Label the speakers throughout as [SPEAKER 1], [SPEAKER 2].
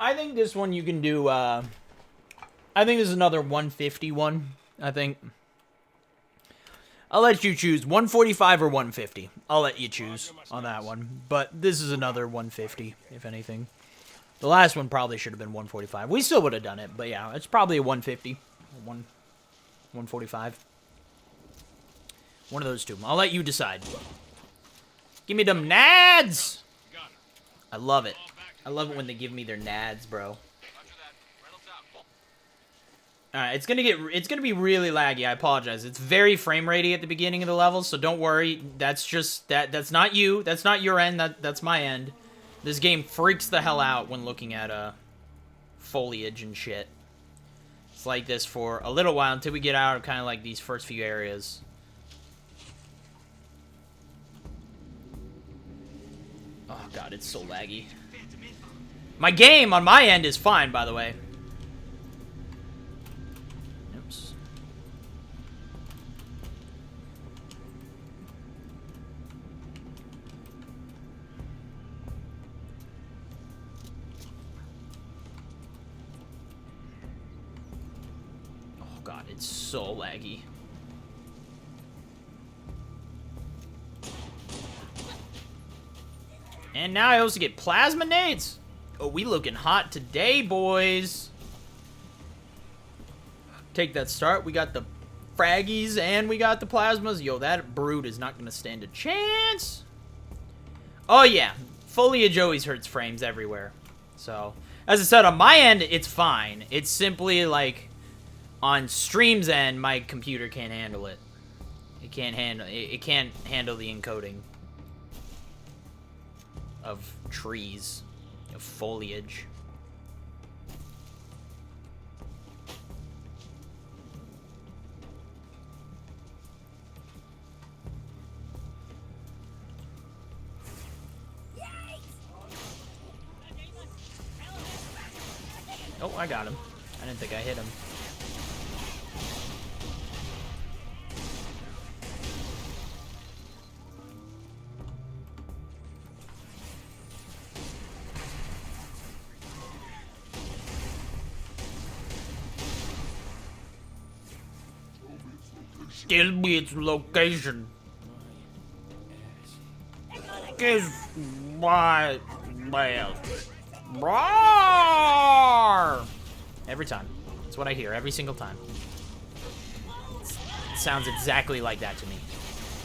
[SPEAKER 1] I think this one you can do, I think this is another 150 one, I think. I'll let you choose 145 or 150. I'll let you choose on that one. But this is another 150, if anything. The last one probably should have been 145. We still would have done it, but yeah, it's probably a 150. 145. One of those two. I'll let you decide. Give me them nads! I love it. I love it when they give me their nads, bro. Alright, it's gonna be really laggy, I apologize. It's very frame ratey at the beginning of the level, so don't worry. That's just that's not you. That's not your end, that's my end. This game freaks the hell out when looking at foliage and shit. It's like this for a little while until we get out of kind of like these first few areas. Oh god, it's so laggy. My game on my end is fine, by the way. Oops. Oh god, it's so laggy. And now I also get plasma nades. Oh, we looking hot today, boys. Take that start. We got the fraggies and we got the plasmas. Yo, that brood is not going to stand a chance. Oh, yeah. Foliage always hurts frames everywhere. So, as I said, on my end, it's fine. It's simply like on stream's end, my computer can't handle it. It can't handle the encoding of trees, of foliage. Oh, I got him. I didn't think I hit him. Tell me its location. Guess why? Well, roar! Every time. That's what I hear every single time. It sounds exactly like that to me.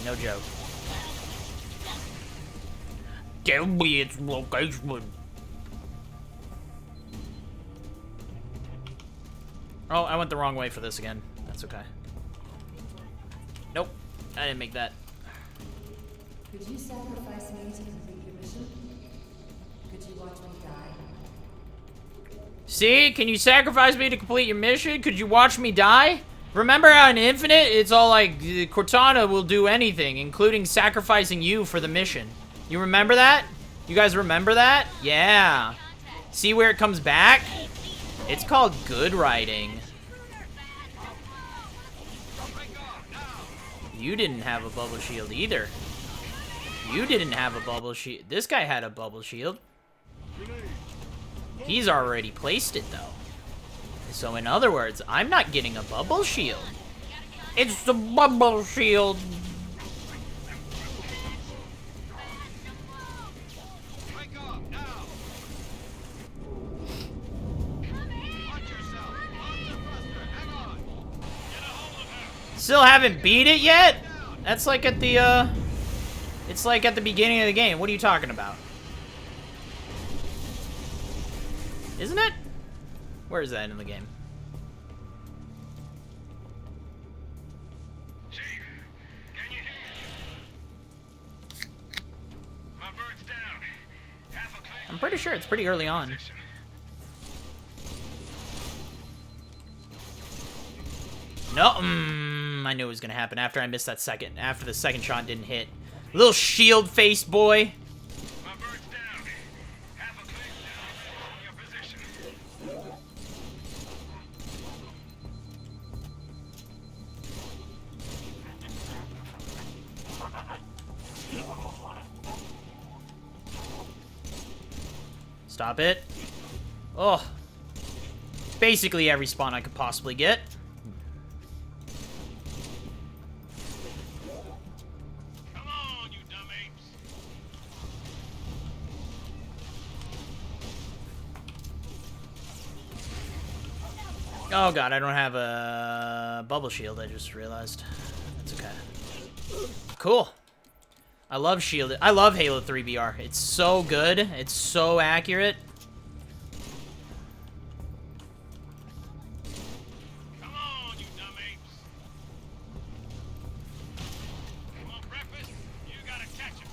[SPEAKER 1] No joke. Tell me its location. Oh, I went the wrong way for this again. That's okay. Nope, I didn't make that.
[SPEAKER 2] Could you sacrifice me to complete your mission? Could you watch me die?
[SPEAKER 1] See? Can you sacrifice me to complete your mission? Could you watch me die? Remember how in Infinite, it's all like, Cortana will do anything, including sacrificing you for the mission. You remember that? You guys remember that? Yeah. See where it comes back? It's called good writing. You didn't have a bubble shield either. You didn't have a bubble shield. This guy had a bubble shield. He's already placed it, though. So, in other words, I'm not getting a bubble shield. It's the bubble shield. Still haven't beat it yet? That's like at the, it's like at the beginning of the game. What are you talking about? Isn't it? Where is that in the game?
[SPEAKER 3] Chief, can you hear me? My bird's down. Half a clear.
[SPEAKER 1] I'm pretty sure it's pretty early on. No, I knew it was gonna happen after I missed that second. After the second shot didn't hit. Little shield face boy.
[SPEAKER 3] My bird's down. Half a click down in your position.
[SPEAKER 1] Stop it. Oh. Basically every spawn I could possibly get.
[SPEAKER 3] Come on, you dumb apes.
[SPEAKER 1] Oh god, I don't have a bubble shield, I just realized. That's okay. Cool. I love shielded. I love Halo 3 VR. It's so good. It's so accurate.
[SPEAKER 3] Come on, you dumb apes. You want breakfast? You gotta catch him.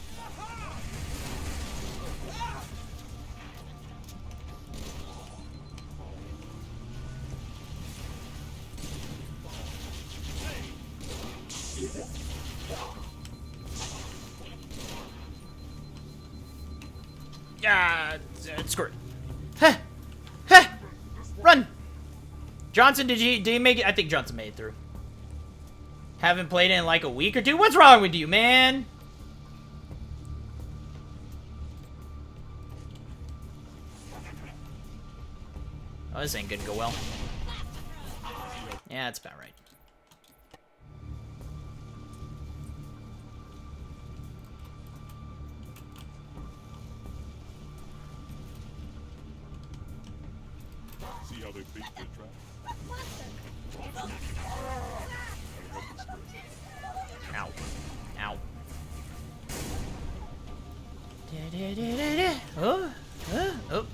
[SPEAKER 1] Yeah, screw it. Huh. Huh. Run! Johnson, did he make it? I think Johnson made it through. Haven't played it in like a week or two? What's wrong with you, man? Oh, this ain't gonna go well. Yeah, that's about right.
[SPEAKER 4] See how they beat their trap?
[SPEAKER 1] Ow. Ow. Da-da-da-da-da. Oh. Oh.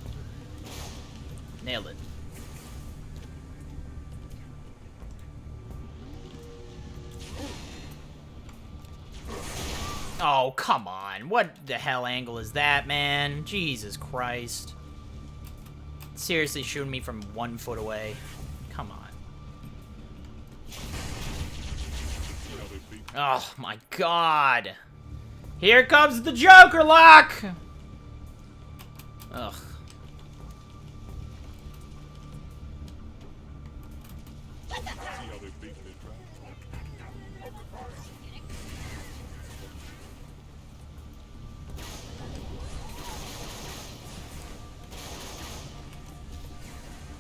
[SPEAKER 1] Nailed it. Oh, come on. What the hell angle is that, man? Jesus Christ. Seriously shooting me from 1 foot away. Come on. Oh, my God. Here comes the Joker lock! Ugh.
[SPEAKER 4] See how they beat their trap?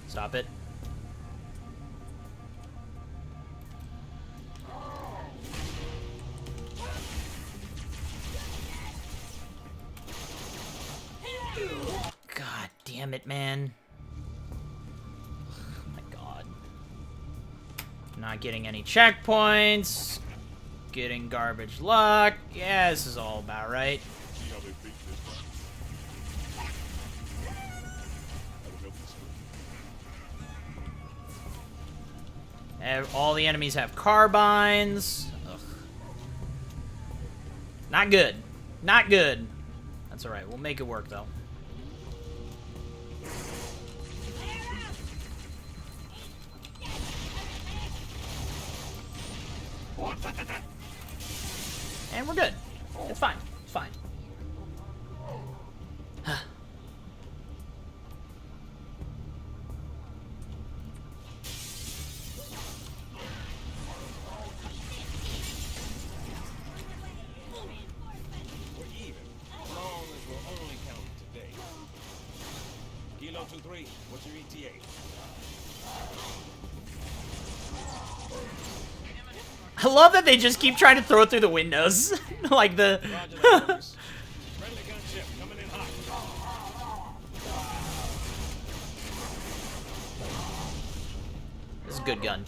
[SPEAKER 1] Stop it. God damn it, man. Oh my God. Not getting any checkpoints. Getting garbage luck. Yeah, this is all about right.
[SPEAKER 4] See how they beat their trap?
[SPEAKER 1] All the enemies have carbines. Ugh. Not good. Not good. That's alright. We'll make it work, though. And we're good. It's fine. It's fine.
[SPEAKER 5] We're even, as long as we're only counting today. Kilo 2-3, what's your ETA?
[SPEAKER 1] I love that they just keep trying to throw it through the windows. Like the...
[SPEAKER 5] Roger that, Lucas. Friendly gunship coming in hot.
[SPEAKER 1] This is a good gun.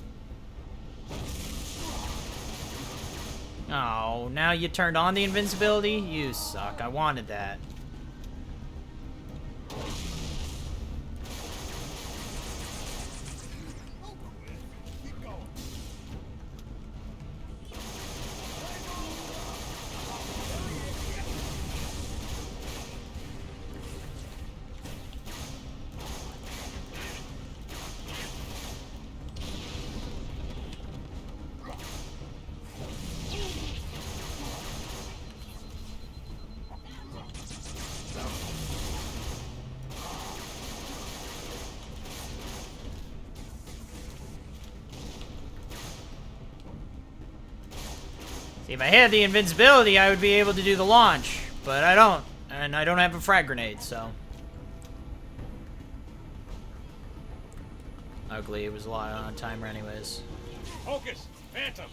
[SPEAKER 1] Oh, now you turned on the invincibility? You suck. I wanted that. See, if I had the invincibility, I would be able to do the launch. But I don't. And I don't have a frag grenade, so... ugly. It was a lot on timer anyways.
[SPEAKER 5] Focus! Phantom!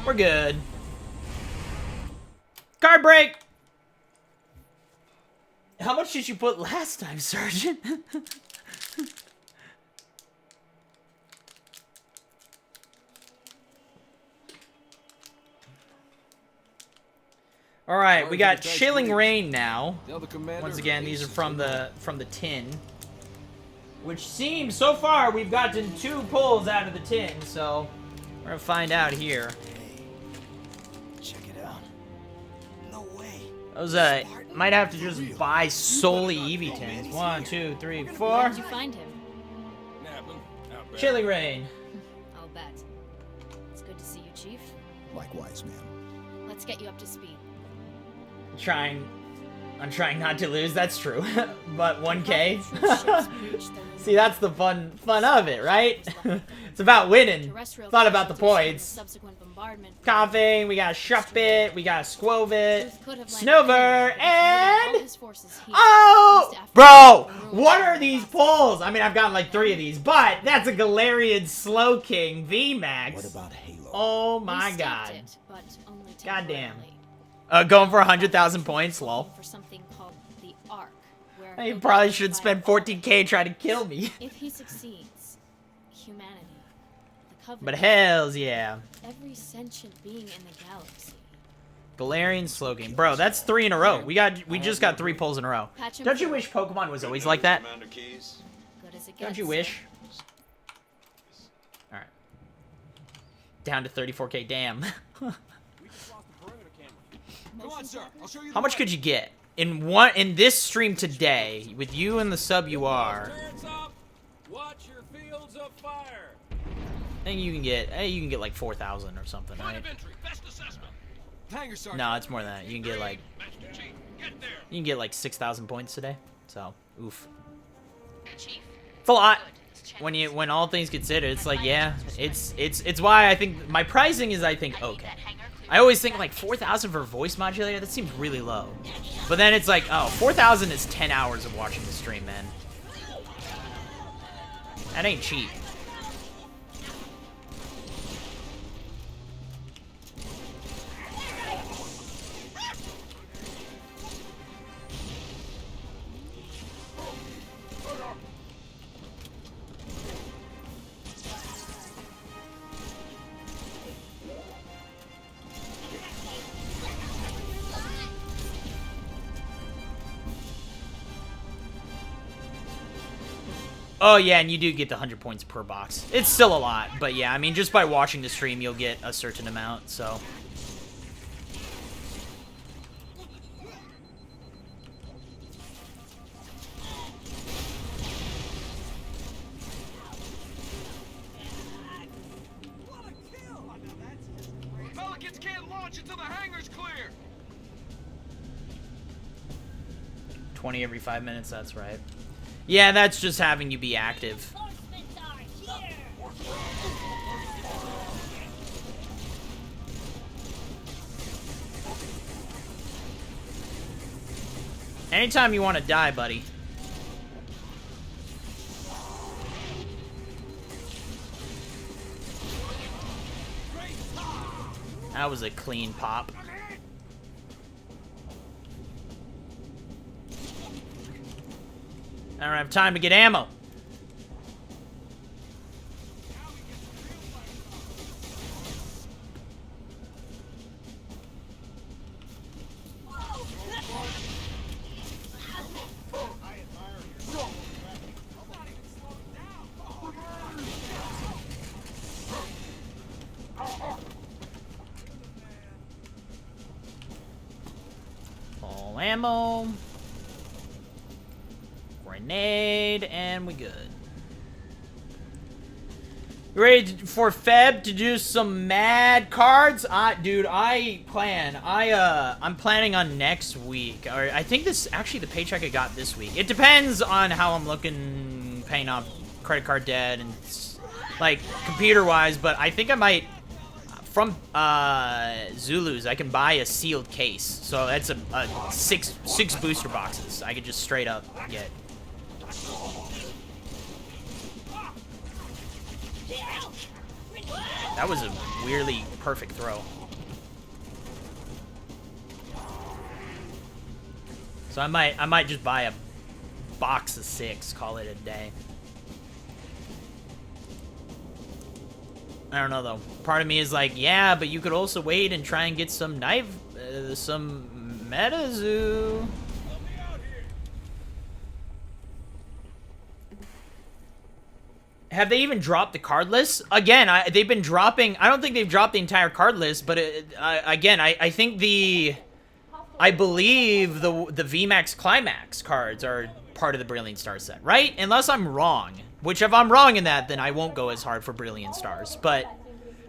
[SPEAKER 1] We're good. Card break! How much did you put last time, Sergeant? All right, we got Chilling Rain now. Once again, these are from the tin, which seems so far we've gotten 2 pulls out of the tin. So we're gonna find out here.
[SPEAKER 6] Check it out. No way.
[SPEAKER 1] Those might have to just buy solely Eevee tins. 1, 2, 3, 4.
[SPEAKER 7] Where did you find him?
[SPEAKER 5] Napping. Out back.
[SPEAKER 1] Chilling Rain.
[SPEAKER 7] I'll bet. It's good to see you, Chief.
[SPEAKER 6] Likewise, ma'am.
[SPEAKER 7] Let's get you up to speed.
[SPEAKER 1] I'm trying not to lose. That's true. But 1K.
[SPEAKER 7] Ships breached the
[SPEAKER 1] See, that's the fun of it, right? It's about winning.
[SPEAKER 7] terrestrial
[SPEAKER 1] It's not about the
[SPEAKER 7] casualties from
[SPEAKER 1] points.
[SPEAKER 7] Subsequent bombardment.
[SPEAKER 1] Coughing, we got Shuppet, we got Squovit,
[SPEAKER 7] Truth could have landed
[SPEAKER 1] Snover,
[SPEAKER 7] anywhere, but he had all
[SPEAKER 1] and...
[SPEAKER 7] his forces here,
[SPEAKER 1] Oh!
[SPEAKER 7] east after
[SPEAKER 1] Bro!
[SPEAKER 7] the ruins
[SPEAKER 1] What
[SPEAKER 7] of
[SPEAKER 1] are
[SPEAKER 7] the
[SPEAKER 1] these
[SPEAKER 7] past.
[SPEAKER 1] pulls? I mean, I've gotten like 3 of these, but that's a Galarian Slow King VMAX.
[SPEAKER 6] What about Halo?
[SPEAKER 1] Oh
[SPEAKER 7] We
[SPEAKER 1] my
[SPEAKER 7] stopped
[SPEAKER 1] god.
[SPEAKER 7] it, but only
[SPEAKER 1] Goddamn.
[SPEAKER 7] temporarily.
[SPEAKER 1] Going for 100,000 points, lol.
[SPEAKER 7] Looking for something called the Ark, where
[SPEAKER 1] I
[SPEAKER 7] he'll
[SPEAKER 1] probably
[SPEAKER 7] be
[SPEAKER 1] should
[SPEAKER 7] able to
[SPEAKER 1] spend
[SPEAKER 7] fight
[SPEAKER 1] 14K trying to kill me.
[SPEAKER 7] If he succeeds, humanity, the Covenant,
[SPEAKER 1] But hells yeah.
[SPEAKER 7] every sentient being in the galaxy.
[SPEAKER 1] Galarian Slow King. Bro, that's 3 in a row. We just got 3 pulls in a row.
[SPEAKER 7] Patch him
[SPEAKER 1] Don't you
[SPEAKER 7] through.
[SPEAKER 1] wish Pokemon was always like that?
[SPEAKER 3] Commander Keys.
[SPEAKER 7] Good as it gets.
[SPEAKER 1] Don't you wish? Alright. Down to 34K, damn.
[SPEAKER 5] We just lost the perimeter camera. Come on, sir. I'll show you
[SPEAKER 1] How
[SPEAKER 5] the
[SPEAKER 1] much
[SPEAKER 5] way.
[SPEAKER 1] could you get? In this stream today, with you and the sub you are,
[SPEAKER 5] Turrets up. Watch your fields of fire.
[SPEAKER 1] I think you can get like 4,000 or something,
[SPEAKER 3] Point
[SPEAKER 1] right?
[SPEAKER 3] of entry. Best assessment.
[SPEAKER 5] Hangar, sergeant.
[SPEAKER 1] No, it's more than that. You can get like
[SPEAKER 3] Master Chief, get there.
[SPEAKER 1] 6,000 points today. So, oof.
[SPEAKER 8] Chief,
[SPEAKER 1] It's a lot.
[SPEAKER 8] good.
[SPEAKER 1] When all things considered, it's like, yeah, it's why I think my pricing is, I think, okay. I always think like 4,000 for a voice modulator, that seems really low. But then it's like, oh, 4,000 is 10 hours of watching the stream, man. That ain't cheap. Oh yeah, and you do get the 100 points per box. It's still a lot, but yeah, I mean, just by watching the stream, you'll get a certain amount, so.
[SPEAKER 3] Pelicans can't launch until the hangar's clear.
[SPEAKER 1] 20 every 5 minutes, that's right. Yeah, that's just having you be active. Anytime you want to die, buddy. That was a clean pop. I don't have time to get ammo. Full ammo. Grenade, and we good. You ready for Feb to do some mad cards? Dude, I'm planning on next week. Or I think this actually the paycheck I got this week. It depends on how I'm looking, paying off credit card debt and like computer-wise. But I think I might from Zulu's. I can buy a sealed case, so that's a six booster boxes. I could just straight up get. That was a weirdly perfect throw. So I might just buy a box of 6, call it a day. I don't know though. Part of me is like, yeah, but you could also wait and try and get some some MetaZoo. Have they even dropped the card list? Again, they've been dropping... I don't think they've dropped the entire card list, but again, I think I believe the VMAX Climax cards are part of the Brilliant Stars set, right? Unless I'm wrong. Which, if I'm wrong in that, then I won't go as hard for Brilliant Stars. But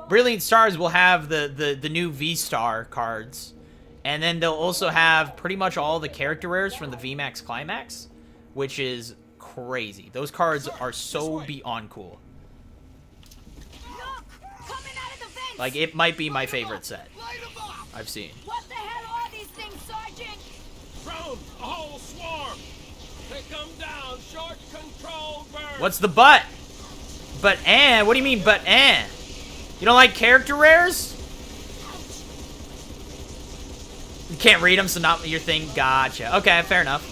[SPEAKER 1] Brilliant Stars will have the new V-Star cards. And then they'll also have pretty much all the character rares from the VMAX Climax, which is... crazy. Those cards are so beyond cool. Like, it might be my favorite set I've seen.
[SPEAKER 9] What the hell are these things, Sergeant?
[SPEAKER 5] Drone, a whole swarm. They come down, short control burn.
[SPEAKER 1] What's the but? But what do you mean but You don't like character rares? You can't read them, so not your thing. Gotcha. Okay, fair enough.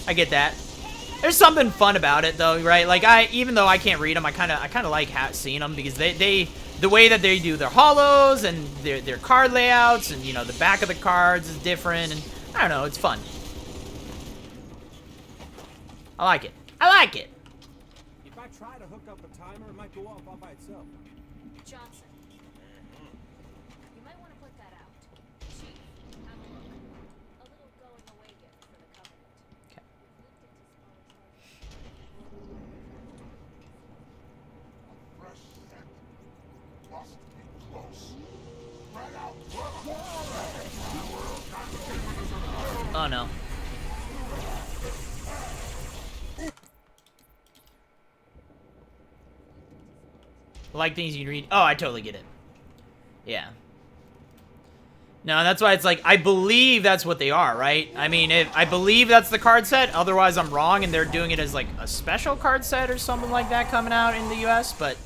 [SPEAKER 1] I get that. There's something fun about it, though, right? Like, even though I can't read them, I kind of like seeing them because the way that they do their holos and their card layouts and, you know, the back of the cards is different, and I don't know, it's fun. I like it. I like it.
[SPEAKER 5] If I try to hook up a timer, it might go off all by itself.
[SPEAKER 7] Johnson. You might want to put that out. Chief, have a look. A little going away gift for the Covenant.
[SPEAKER 1] Okay. Oh no. Like things you read. Oh, I totally get it. Yeah. No, that's why it's like, I believe that's what they are, right? I mean, I believe that's the card set. Otherwise, I'm wrong, and they're doing it as, like, a special card set or something like that coming out in the US. But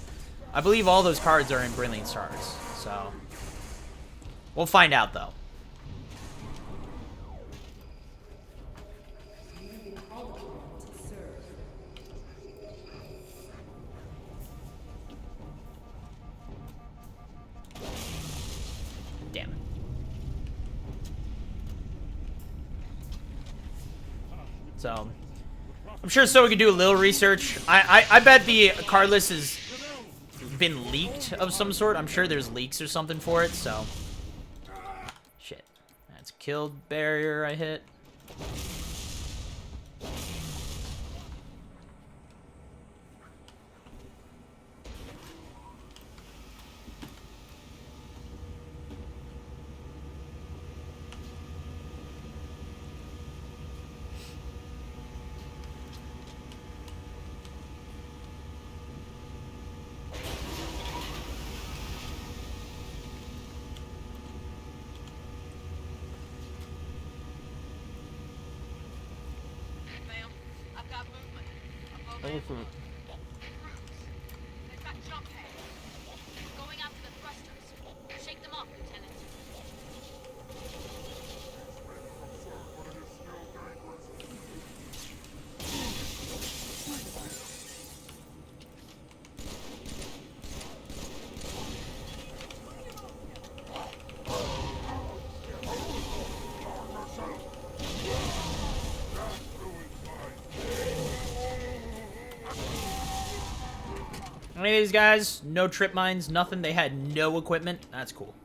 [SPEAKER 1] I believe all those cards are in Brilliant Stars. So, we'll find out, though. Damn it. So, I'm sure so we can do a little research. I bet the card list has been leaked of some sort. I'm sure there's leaks or something for it, so. Shit. That's killed barrier I hit.
[SPEAKER 8] Ma'am, I've got movement. I'm
[SPEAKER 1] Oh, for...
[SPEAKER 8] They've got jump heads. Going after the thrusters. Shake them off, Lieutenant.
[SPEAKER 1] Any of these guys, no trip mines, nothing. They had no equipment. That's cool.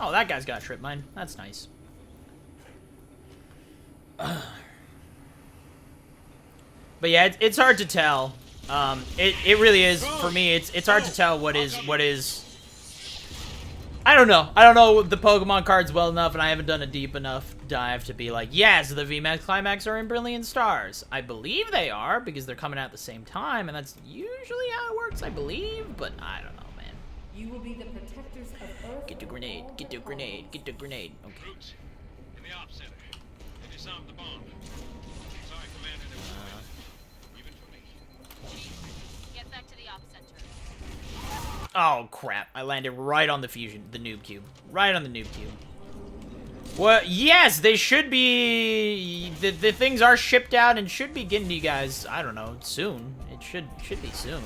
[SPEAKER 1] Oh, that guy's got a trip mine. That's nice. But yeah, it's hard to tell. It really is for me. It's hard to tell what is. I don't know. I don't know the Pokemon cards well enough, and I haven't done a deep enough dive to be like, yes, the VMAX Climax are in Brilliant Stars. I believe they are because they're coming out at the same time, and that's usually how it works. I believe, but I don't know, man.
[SPEAKER 2] You will be the protectors of Earth.
[SPEAKER 1] Get the grenade. Get the grenade. Get the grenade. Okay.
[SPEAKER 3] Roots, in the op center. They disarmed the bomb. Sorry, Commander, there was no way. Even for me.
[SPEAKER 8] Get back to the op center.
[SPEAKER 1] Oh, crap. I landed right on the fusion, the noob cube. Right on the noob cube. Well, yes, they should be... The things are shipped out and should be getting to you guys, I don't know, soon. It should be soon.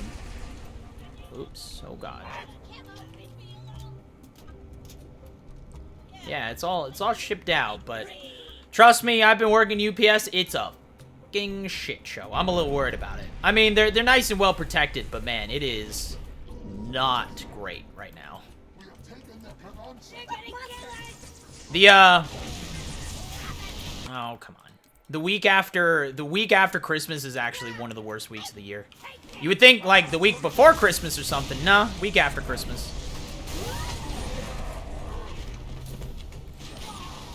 [SPEAKER 1] Oops. Oh, God. Yeah, it's all shipped out, but... Trust me, I've been working UPS. It's a fucking shit show. I'm a little worried about it. I mean, they're nice and well protected, but man, it is... not great right now. Oh, come on. The week after Christmas is actually one of the worst weeks of the year. You would think like the week before Christmas or something. No, week after Christmas.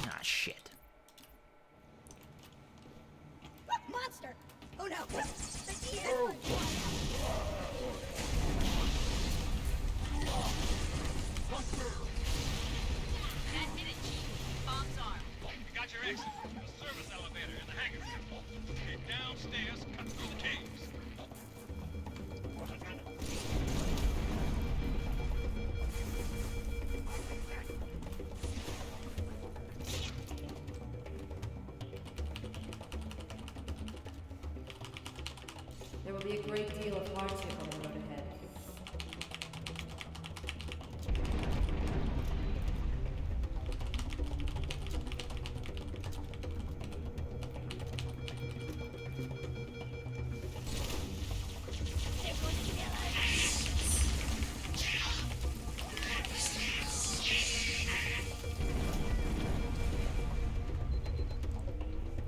[SPEAKER 1] Ah, shit.
[SPEAKER 9] Monster! Oh no!
[SPEAKER 8] That did it, Chief. Bomb's armed.
[SPEAKER 3] You got your exit. The service elevator in the hangar. Get downstairs, cut through the caves.
[SPEAKER 2] There will be a great deal of hardship on the road ahead.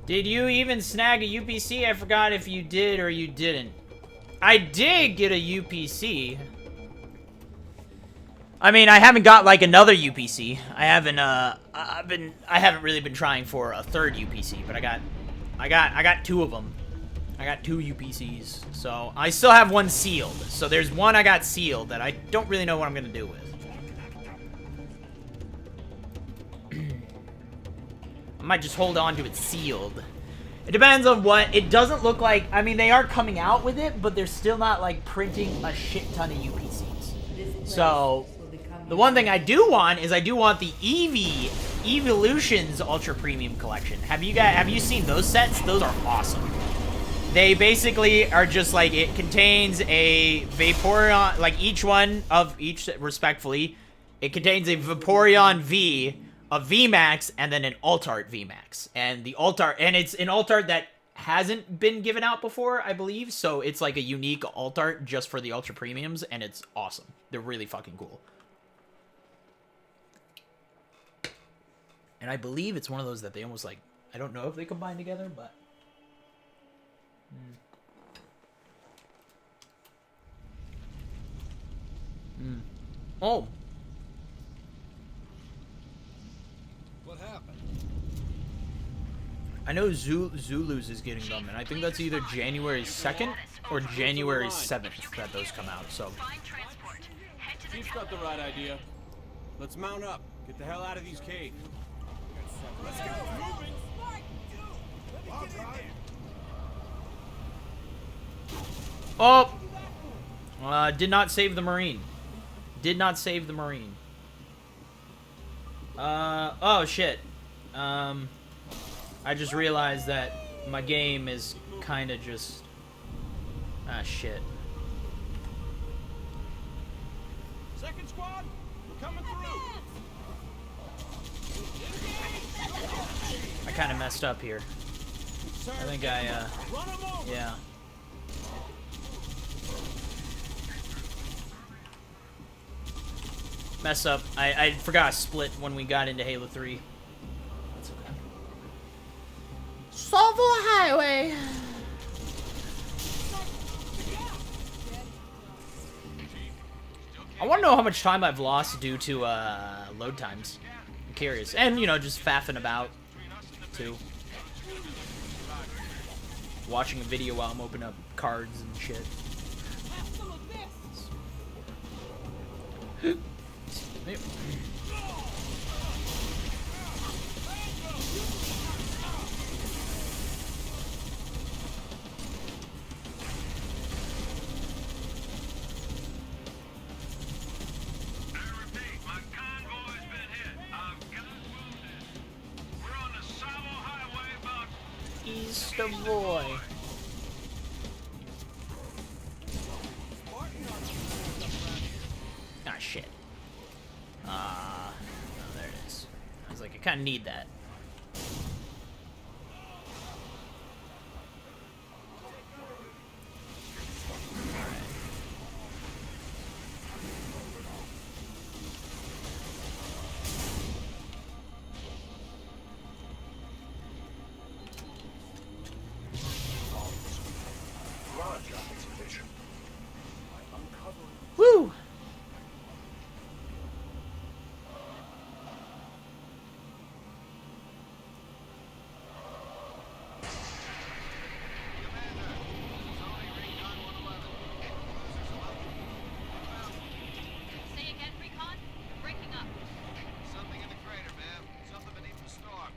[SPEAKER 1] Did you even snag a UPC? I forgot if you did or you didn't. I did get a UPC. I mean, I haven't got like another UPC. I haven't really been trying for a third UPC, but I got two of them. I got two UPCs. So, I still have one sealed. So, there's one I got sealed that I don't really know what I'm going to do with. I might just hold on to it sealed. It depends on what. It doesn't look like... I mean, they are coming out with it, but they're still not, like, printing a shit ton of UPCs. So, the one thing I do want is I do want the Evolutions Ultra Premium Collection. Have you seen those sets? Those are awesome. They basically are just, like, it contains a Vaporeon... Like, each one of each, respectfully, it contains a Vaporeon V... a VMAX, and then an Alt-Art VMAX. And the Alt-Art, and it's an Alt-Art that hasn't been given out before, I believe, so it's like a unique Alt-Art just for the Ultra Premiums, and it's awesome. They're really fucking cool. And I believe it's one of those that they almost like, I don't know if they combine together, but... Oh!
[SPEAKER 5] What happened?
[SPEAKER 1] I know Zulu's is getting them, and I think that's either January 2nd or January 7th that those come out, so...
[SPEAKER 5] Chief's got the right idea. Let's mount up. Get the hell out of these caves. Let's go.
[SPEAKER 1] Oh! Did not save the Marine. Did not save the Marine. Oh shit. I just realized that my game is kinda just... Ah, shit.
[SPEAKER 5] Second squad, we're coming through.
[SPEAKER 1] I kinda messed up here. I think I,
[SPEAKER 5] Run 'em over.
[SPEAKER 1] yeah. Mess up. I forgot to split when we got into Halo 3. That's okay. Salvo Highway! I want to know how much time I've lost due to load times. I'm curious. And, you know, just faffing about, too. Watching a video while I'm opening up cards and shit. East of Boy. Ah, shit. Oh, there it is. I was like, I kind of need that. Woo!
[SPEAKER 8] Say again, Recon? You're breaking up.
[SPEAKER 3] Something in the crater, ma'am. Something beneath the storm.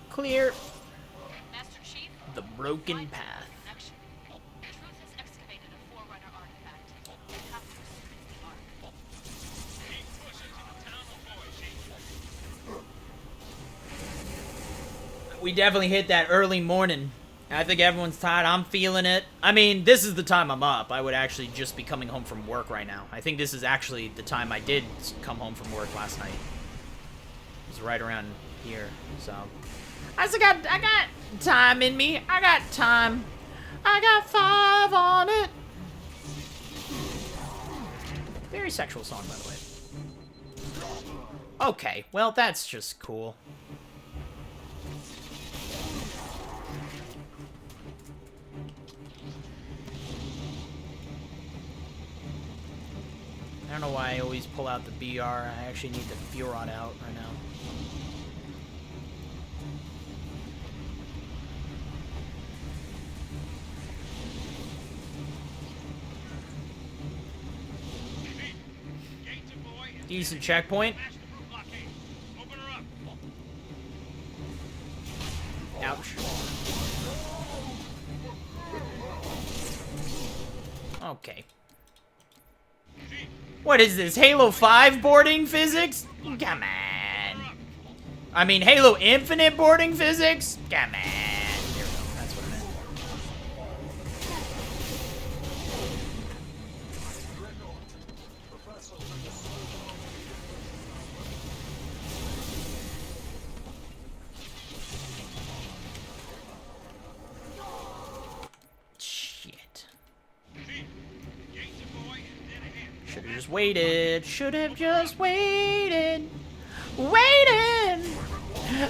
[SPEAKER 1] Clear.
[SPEAKER 8] Master Chief?
[SPEAKER 1] The broken
[SPEAKER 8] Find
[SPEAKER 1] path.
[SPEAKER 8] the connection. Truth has excavated a Forerunner artifact. You have to assume it's the Ark.
[SPEAKER 3] Keep pushing to the town of Boy, Chief.
[SPEAKER 1] We definitely hit that early morning. I think everyone's tired. I'm feeling it. I mean, this is the time I'm up. I would actually just be coming home from work right now. I think this is actually the time I did come home from work last night. It was right around here, so... I got time in me. I got time. I got 5 on it. Very sexual song, by the way. Okay, well, that's just cool. I don't know why I always pull out the BR. I actually need the Furon out right now. Decent checkpoint. Ouch. Okay. What is this, Halo 5 boarding physics? Come on. I mean, Halo Infinite boarding physics? Come on. There we go, that's what I meant. Shit. Should have just waited. Should have just waited. Waiting.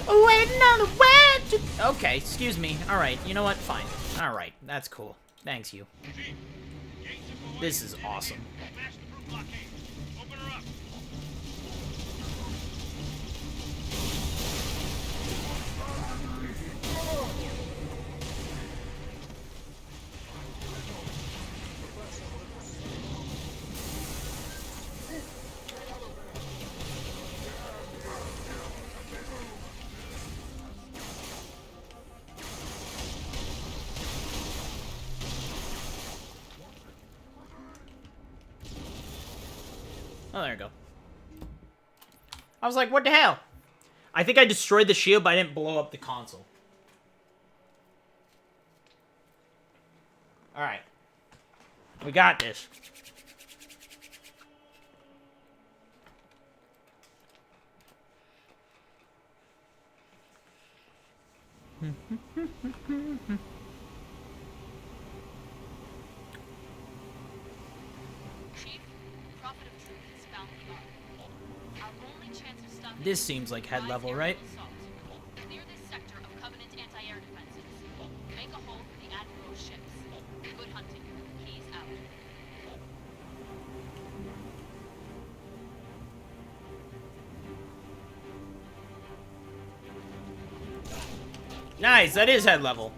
[SPEAKER 1] Waiting on the way to... Okay, excuse me. Alright, you know what? Fine. Alright, that's cool. Thanks, you. This is awesome. Oh, there we go. I was like, what the hell? I think I destroyed the shield, but I didn't blow up the console. Alright. We got this. This seems like head level, right?
[SPEAKER 8] Clear this sector of Covenant anti-air defenses. Make a hole for the Admiral's ships. Good hunting. He's out.
[SPEAKER 1] Nice, that is head level.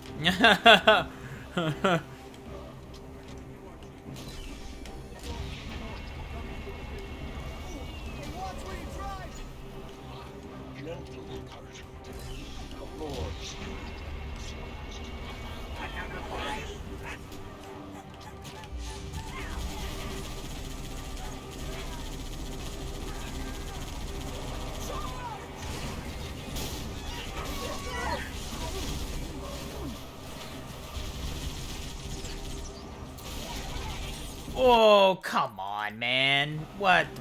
[SPEAKER 1] Oh, come on, man. What the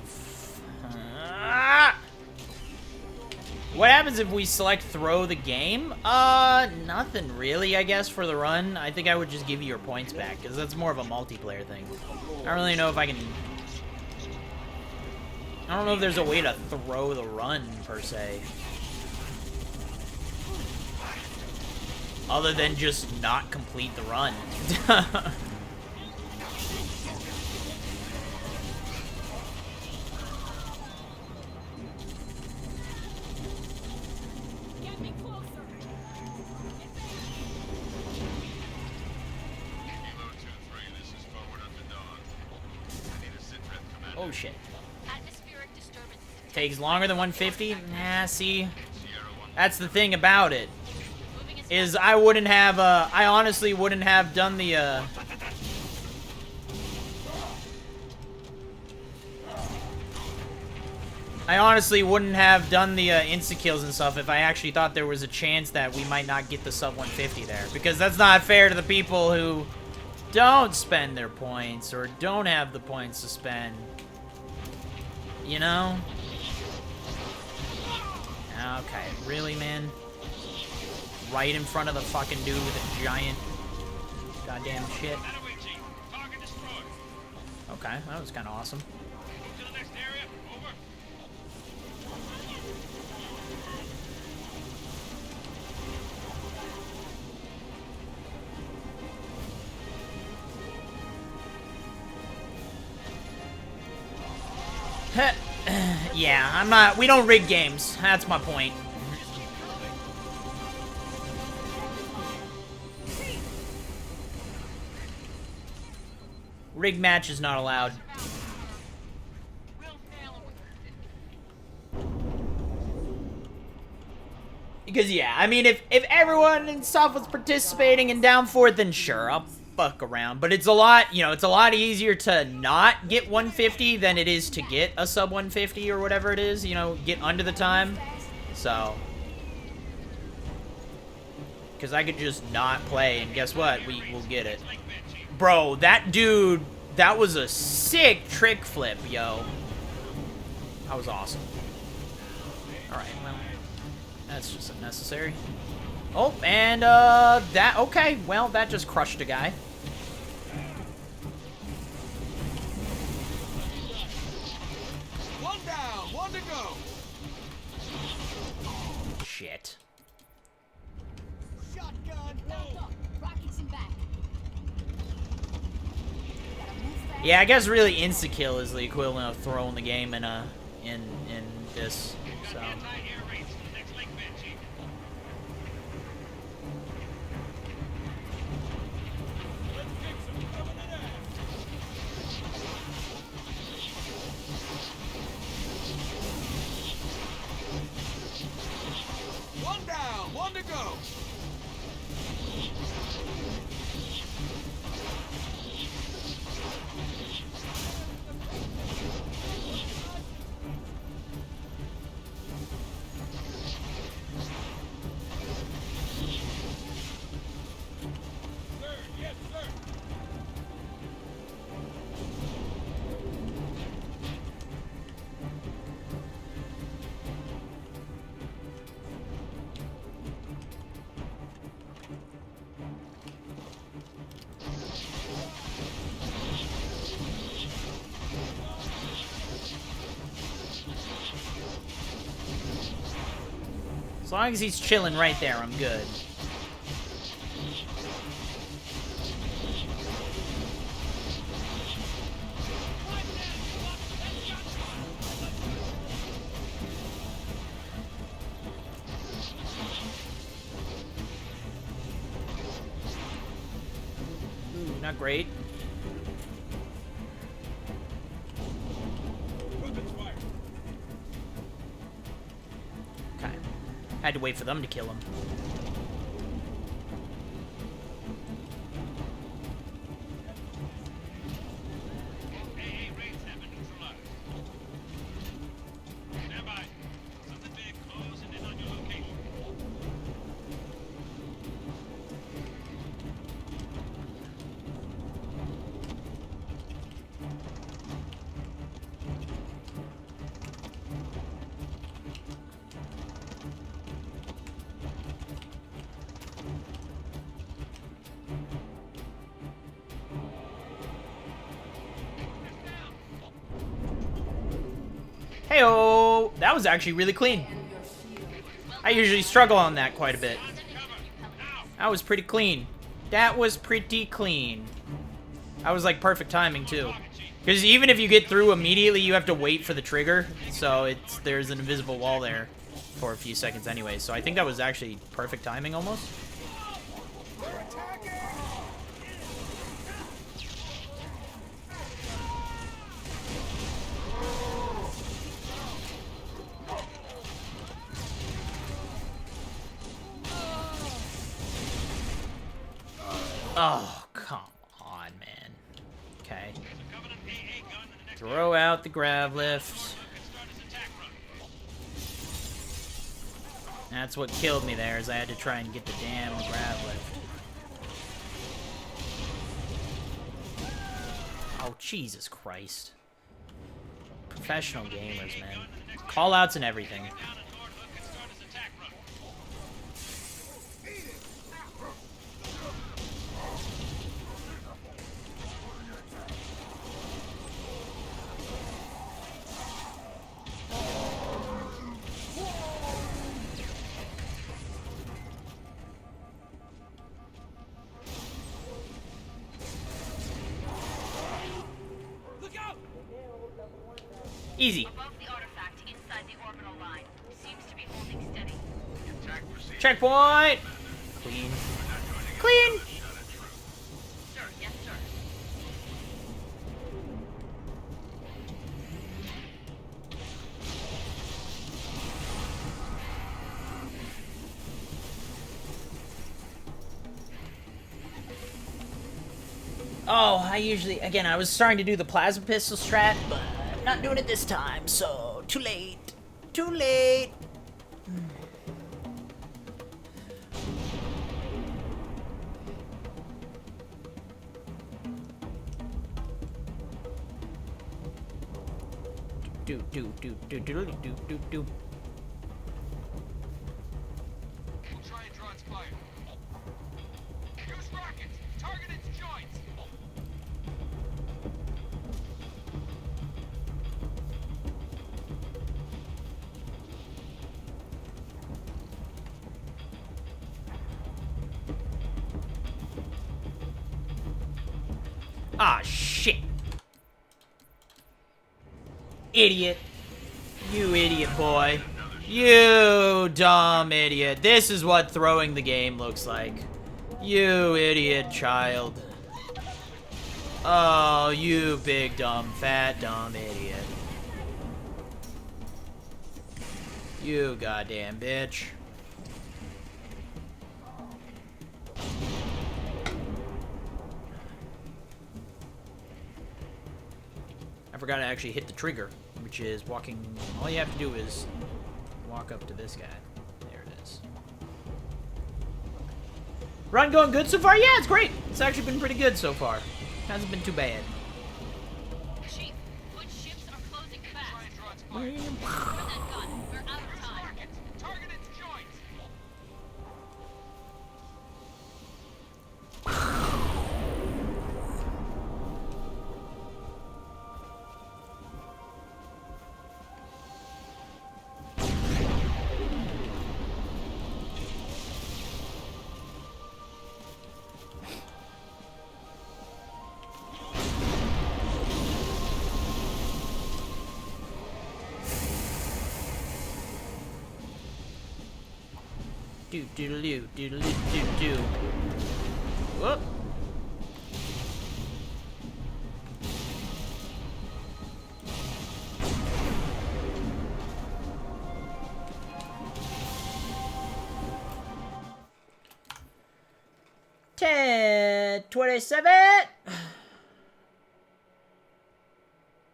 [SPEAKER 1] What happens if we select throw the game? Nothing really, I guess, for the run. I think I would just give you your points back, because that's more of a multiplayer thing. I don't really know if I can... I don't know if there's a way to throw the run, per se. Other than just not complete the run. Oh shit. Takes longer than 150? Nah, see? That's the thing about it. Is I wouldn't have, I honestly wouldn't have done the, I honestly wouldn't have done the, insta-kills and stuff if I actually thought there was a chance that we might not get the sub 150 there. Because that's not fair to the people who don't spend their points or don't have the points to spend. You know? Okay, really, man? Right in front of the fucking dude with a giant goddamn shit. Okay, that was kind of awesome. Yeah, I'm not... We don't rig games. That's my point. Rig match is not allowed. Because, yeah, I mean, if everyone and stuff was participating and down for it, then sure, I'll fuck around. But it's a lot, you know, it's a lot easier to not get 150 than it is to get a sub 150 or whatever it is, you know, get under the time. So. Because I could just not play, and guess what? We will get it. Bro, that dude, that was a sick trick flip, yo. That was awesome. Alright, well, that's just unnecessary. Oh, and, that, okay, well, that just crushed a guy.
[SPEAKER 5] One down, one to go.
[SPEAKER 1] Shit.
[SPEAKER 9] Shotgun, back up. Rockets in back.
[SPEAKER 1] Yeah, I guess really insta-kill is the equivalent of throwing the game in this, so.
[SPEAKER 5] One down, one to go.
[SPEAKER 1] long as he's chilling right there, I'm good. Ooh, not great. Okay. Had to wait for them to kill him.
[SPEAKER 3] AA raids have been neutralized. Stand by. Something big closing in on your location.
[SPEAKER 1] Heyo! That was actually really clean. I usually struggle on that quite a bit. That was pretty clean. That was pretty clean. That was like perfect timing too. Because even if you get through immediately, you have to wait for the trigger. So there's an invisible wall there for a few seconds anyway. So I think that was actually perfect timing almost. Oh, come on, man. Okay. Throw out the grav lift. That's what killed me there, is I had to try and get the damn grav lift. Oh, Jesus Christ. Professional gamers, man. Call-outs and everything. Easy.
[SPEAKER 8] Above the artifact inside the orbital line. Seems to be holding steady.
[SPEAKER 1] Checkpoint! Clean. Clean!
[SPEAKER 8] Sir, yes, sir.
[SPEAKER 1] Oh, I usually... Again, I was starting to do the plasma pistol strat, but I'm not doing it this time, so... Too late. Too late. Do.
[SPEAKER 3] We'll try and draw its fire. Use rockets. Target its joints.
[SPEAKER 1] Ah, shit. Idiot. You idiot boy. You dumb idiot. This is what throwing the game looks like. You idiot child. Oh, you big dumb fat dumb idiot. You goddamn bitch. I forgot to actually hit the trigger, which is walking. All you have to do is walk up to this guy. There it is. Run going good so far? Yeah, it's great. It's actually been pretty good so far. Hasn't been too bad.
[SPEAKER 8] Chief, good ships are closing fast. Cover that gun. We're out of time.
[SPEAKER 3] Target its joints.
[SPEAKER 1] Do do do do do do do. Whoop. Ten 27.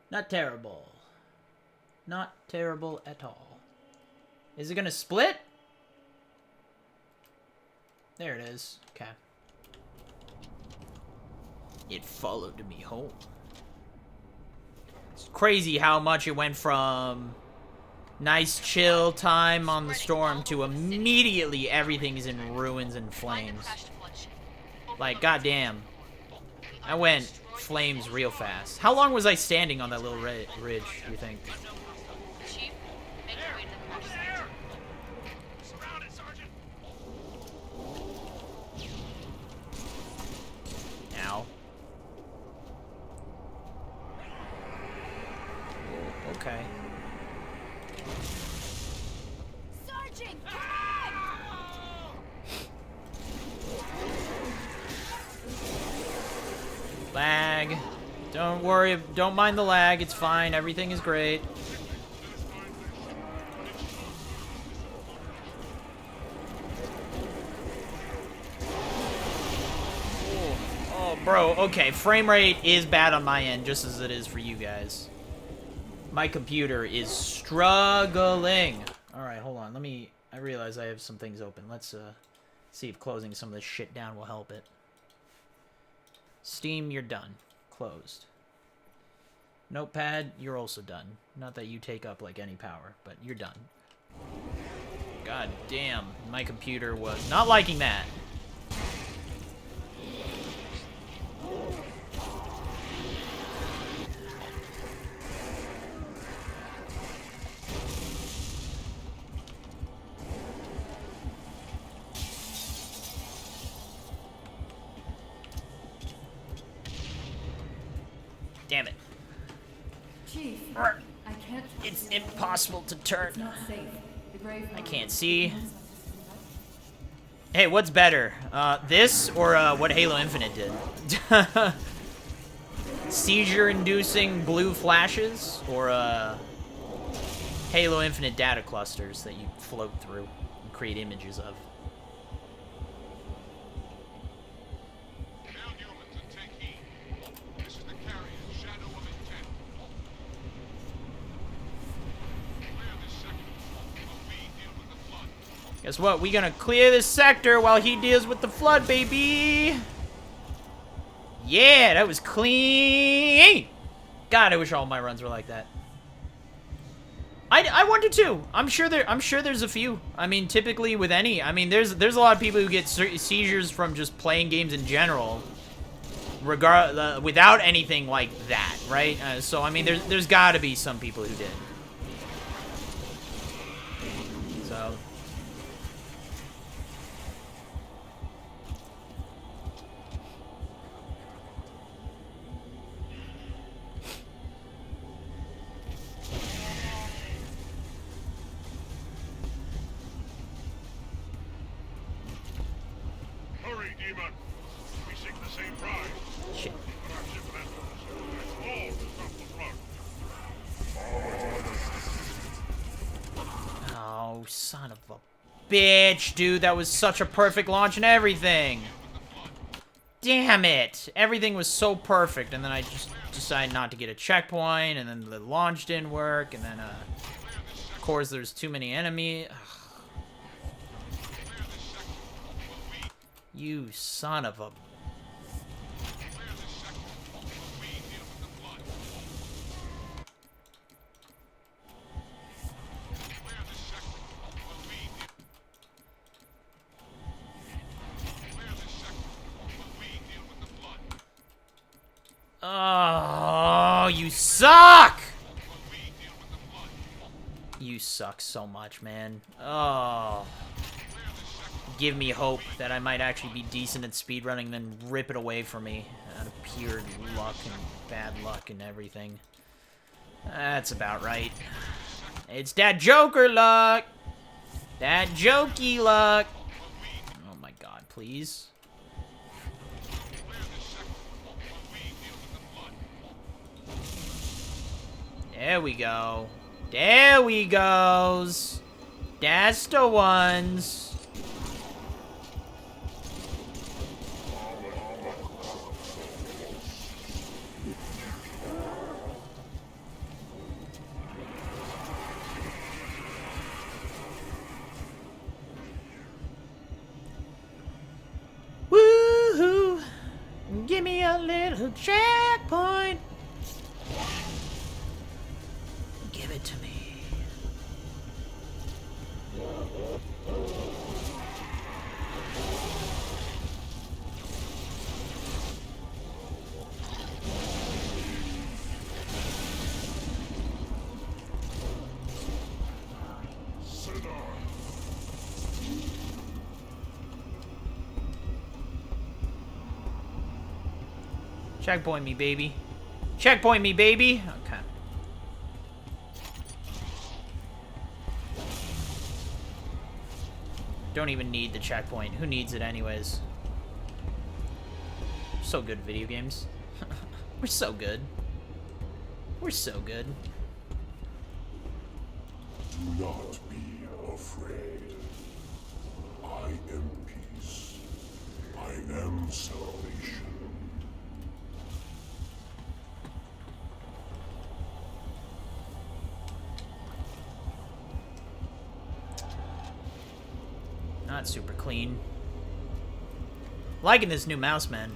[SPEAKER 1] Not terrible. Not terrible at all. Is it gonna split? There it is. Okay. It followed me home. It's crazy how much it went from nice chill time on the storm to immediately everything is in ruins and flames. Like, goddamn. I went flames real fast. How long was I standing on that little ridge, you think?
[SPEAKER 8] Chief, make your way to the crash site.
[SPEAKER 3] Surrounded, Sergeant.
[SPEAKER 1] Ow. Okay.
[SPEAKER 9] Sergeant,
[SPEAKER 1] Lag. Don't worry. Don't mind the lag. It's fine. Everything is great. Oh, bro. Okay. Frame rate is bad on my end, just as it is for you guys. My computer is struggling. All right. Hold on. I realize I have some things open. Let's see if closing some of this shit down will help it. Steam, you're done. Closed. Notepad, you're also done. Not that you take up, like, any power, but you're done. God damn, my computer was not liking that. Damn it.
[SPEAKER 2] Chief, I can't.
[SPEAKER 1] It's impossible to turn.
[SPEAKER 2] It's not safe. The grave.
[SPEAKER 1] I can't see. Hey, what's better? This or what Halo Infinite did? Seizure-inducing blue flashes or Halo Infinite data clusters that you float through and create images of. Guess what? We gonna clear this sector while he deals with the flood, baby. Yeah, that was clean. God, I wish all my runs were like that. I wonder too. I'm sure there's a few. I mean, typically with any. I mean, there's a lot of people who get seizures from just playing games in general, without anything like that, right? So I mean, there's got to be some people who did. So. Oh, son of a bitch, dude. That was such a perfect launch and everything. Damn it. Everything was so perfect, and then I just decided not to get a checkpoint, and then the launch didn't work, and then, of course, there's too many enemies. You son of a... Oh, you suck! You suck so much, man. Oh. Give me hope that I might actually be decent at speedrunning, then rip it away from me out of pure luck and bad luck and everything. That's about right. It's that Joker luck! That jokey luck! please. There we go. There we goes. That's the ones. Woohoo! Give me a little checkpoint. Give it to me. Checkpoint me, baby. Checkpoint me, baby. Okay. Don't even need the checkpoint. Who needs it anyways? We're so good at video games. We're so good. We're so good.
[SPEAKER 4] Do not be afraid. I am peace. I am salvation.
[SPEAKER 1] Not super clean. Liking this new mouse, man.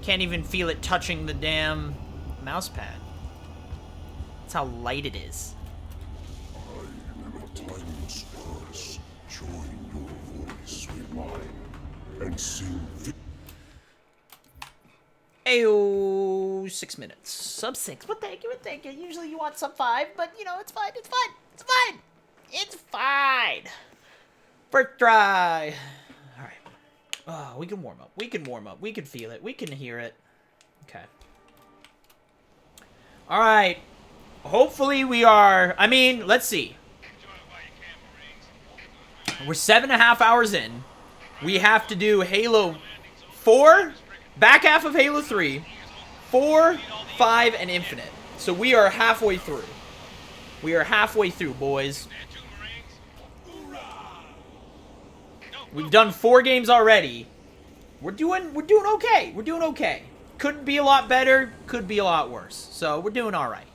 [SPEAKER 1] Can't even feel it touching the damn mouse pad. That's how light it is.
[SPEAKER 4] I am a timeless chorus. Join your voice with mine and sing.
[SPEAKER 1] Ayo, 6 minutes. Sub 6. Well, thank you, thank you. Usually you want sub 5, but you know, it's fine, it's fine, it's fine. It's fine. First try. Alright. Oh, we can warm up. We can warm up. We can feel it. We can hear it. Okay. Alright. Hopefully we are... I mean, let's see. We're 7.5 hours in. We have to do Halo 4, back half of Halo 3, 4, 5, and Infinite. So we are halfway through. We are halfway through, boys. We've done 4 games already. We're doing okay. We're doing okay. Could be a lot better, could be a lot worse. So we're doing all right.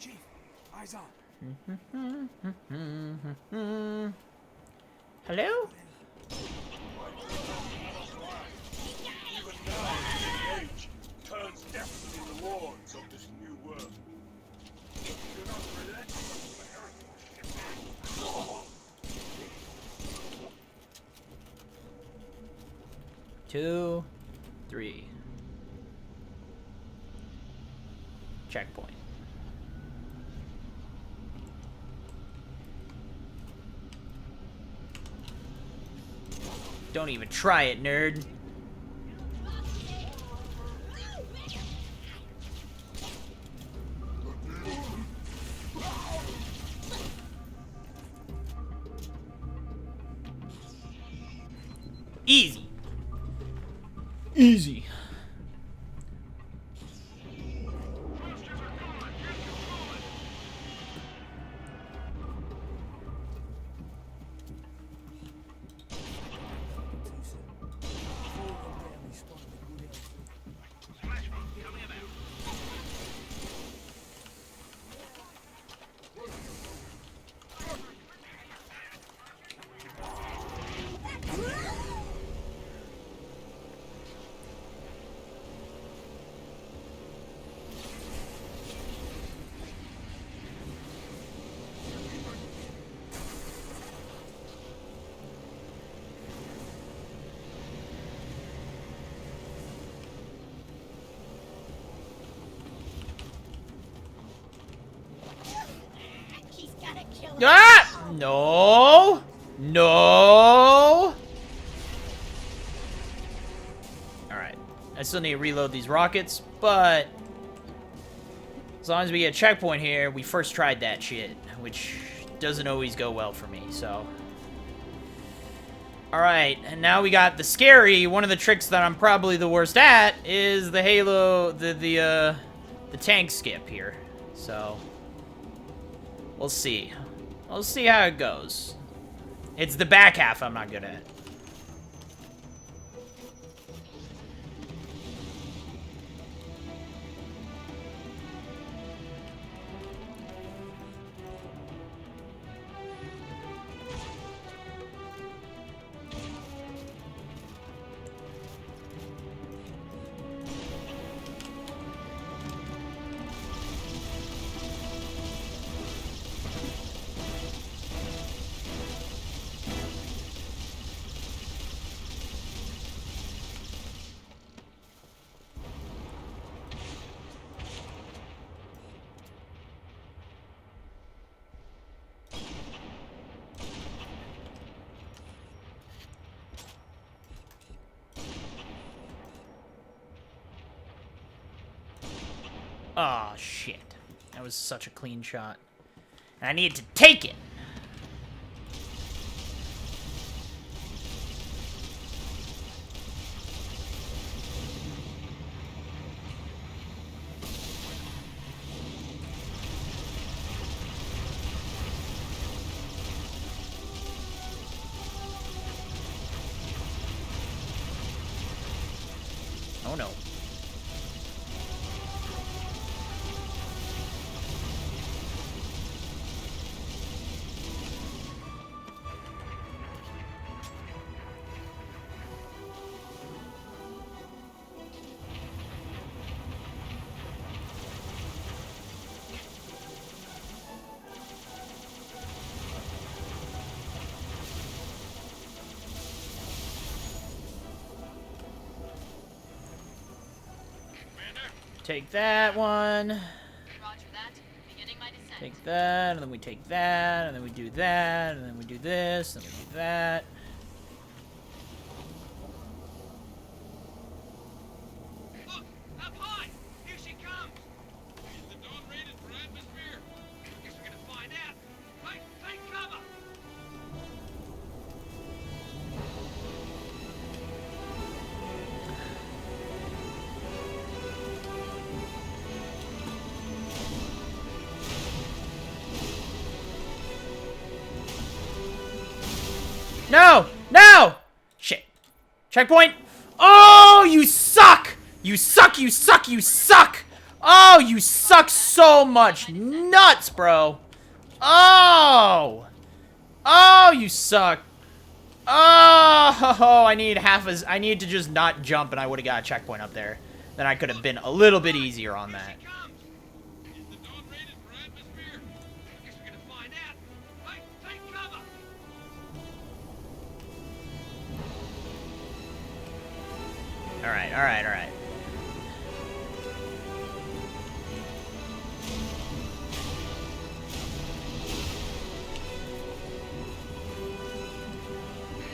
[SPEAKER 6] Chief, eyes
[SPEAKER 1] on. Hello?
[SPEAKER 4] Turns definitely the lords of this new world. Do not relent for heritage.
[SPEAKER 1] 2, 3. Checkpoint. Don't even try it, nerd. Easy. Easy. Ah! No! No! Alright. I still need to reload these rockets, but as long as we get a checkpoint here, we first tried that shit, which doesn't always go well for me, so. Alright, and now we got the scary. One of the tricks that I'm probably the worst at is the Halo, the tank skip here. So, we'll see. We'll see how it goes. It's the back half I'm not good at. Oh, shit. That was such a clean shot. And I needed to take it. Oh, no. Take that one.
[SPEAKER 8] Roger that. Beginning my descent.
[SPEAKER 1] Take that, and then we take that, and then we do that, and then we do this, and then we do that.
[SPEAKER 3] Look! Up high! Here she comes! Is the dawn rated for atmosphere? Guess we're gonna find out. Take cover!
[SPEAKER 1] No! No! Shit. Checkpoint. Oh, you suck! You suck, you suck, you suck! Oh, you suck so much. Nuts, bro. Oh! Oh, you suck. Oh, I need to just not jump and I would have got a checkpoint up there. Then I could have been a little bit easier on that.
[SPEAKER 3] Is the dawn rated for atmosphere? Guess we're gonna find out. Take cover!
[SPEAKER 1] Alright, alright, alright.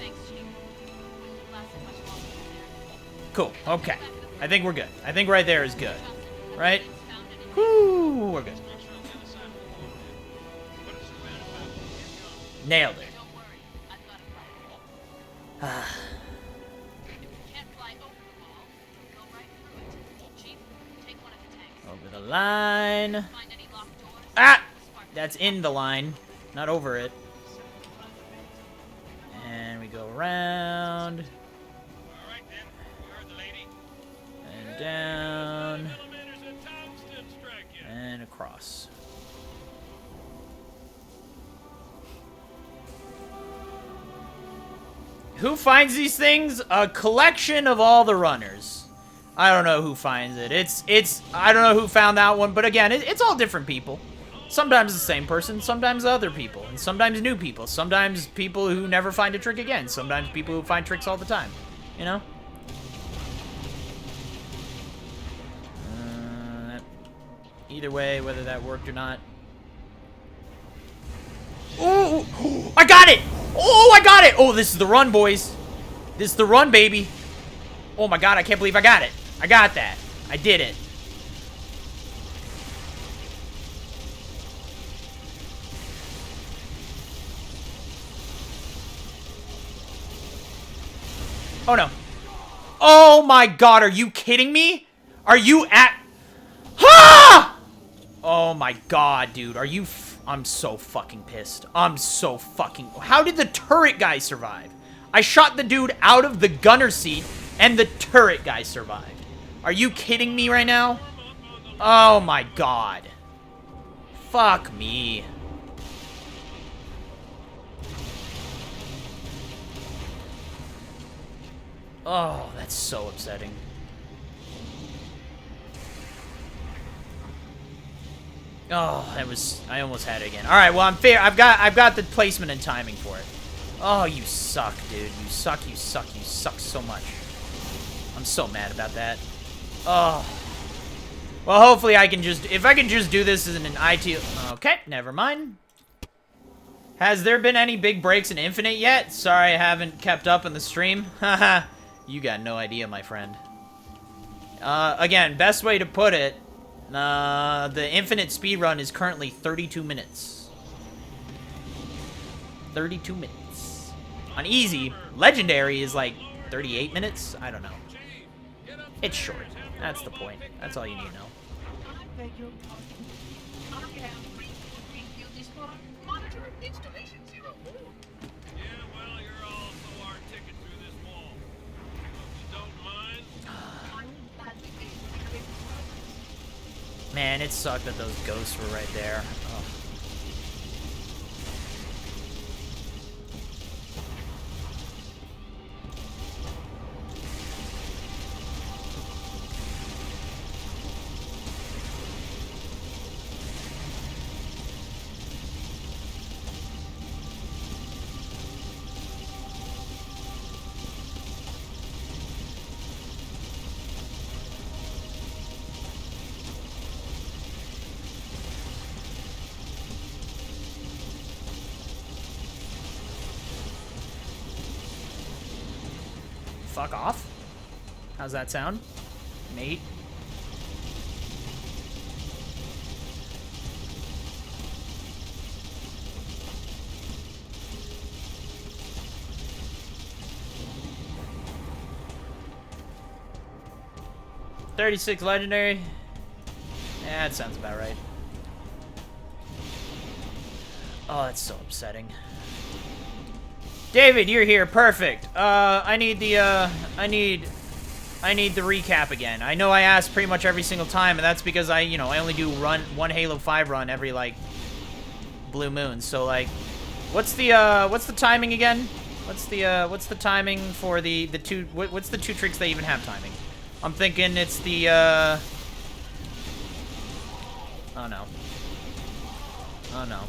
[SPEAKER 8] Thanks, Chief. Wouldn't last much longer than there.
[SPEAKER 1] Cool, okay. I think we're good. I think right there is good. Right? Whoo, we're good. Nailed it.
[SPEAKER 8] Don't worry. I've got a plan. Can't fly over the wall. Go right through it. Chief, take one of the tanks.
[SPEAKER 1] Over the line.
[SPEAKER 8] Find any locked doors?
[SPEAKER 1] Ah!
[SPEAKER 8] Spark
[SPEAKER 1] That's in the line, not over it. And we go around.
[SPEAKER 3] All right then. You heard the lady.
[SPEAKER 1] And down.
[SPEAKER 3] Millimeters of tungsten strike you.
[SPEAKER 1] And across. Who finds these things? A collection of all the runners. I don't know who finds it. I don't know who found that one, but again, it's all different people. Sometimes the same person, sometimes other people, and sometimes new people. Sometimes people who never find a trick again. Sometimes people who find tricks all the time. You know? Either way, whether that worked or not. Oh, I got it! Oh, I got it! Oh, this is the run, boys. This is the run, baby. Oh my god, I can't believe I got it. I got that. I did it. Oh no. Oh my god, are you kidding me? Are you at... Ha! Oh my god, dude. Are you... I'm so fucking pissed. I'm so fucking... How did the turret guy survive? I shot the dude out of the gunner seat, and the turret guy survived. Are you kidding me right now? Oh my god. Fuck me. Oh, that's so upsetting. Oh, I almost had it again. All right, well, I'm fair. I've got the placement and timing for it. Oh, you suck, dude. You suck so much. I'm so mad about that. Oh. Well, hopefully I can just... If I can just do this as an IT... Okay, never mind. Has there been any big breaks in Infinite yet? Sorry I haven't kept up in the stream. Haha. You got no idea, my friend. Again, best way to put it, the Infinite speedrun is currently 32 minutes. 32 minutes. On easy, Legendary is like 38 minutes? I don't know. It's short. That's the point. That's all you need to know.
[SPEAKER 3] Thank you. I have refueled this for monitor installation 04. Yeah, well, you're all so hard ticking through this wall. If you don't mind, I'm badly paid.
[SPEAKER 1] Man, it sucked that those ghosts were right there. Ugh. Fuck off. How's that sound, mate? $36 legendary. Yeah, that sounds about right. Oh, that's so upsetting. David, you're here. Perfect. I need the recap again. I know I asked pretty much every single time, and that's because I only do one Halo 5 run every, like, blue moon. So, like, what's the timing again? What's the timing for the two, what's the two tricks that even have timing? I'm thinking it's the, oh no. Oh no.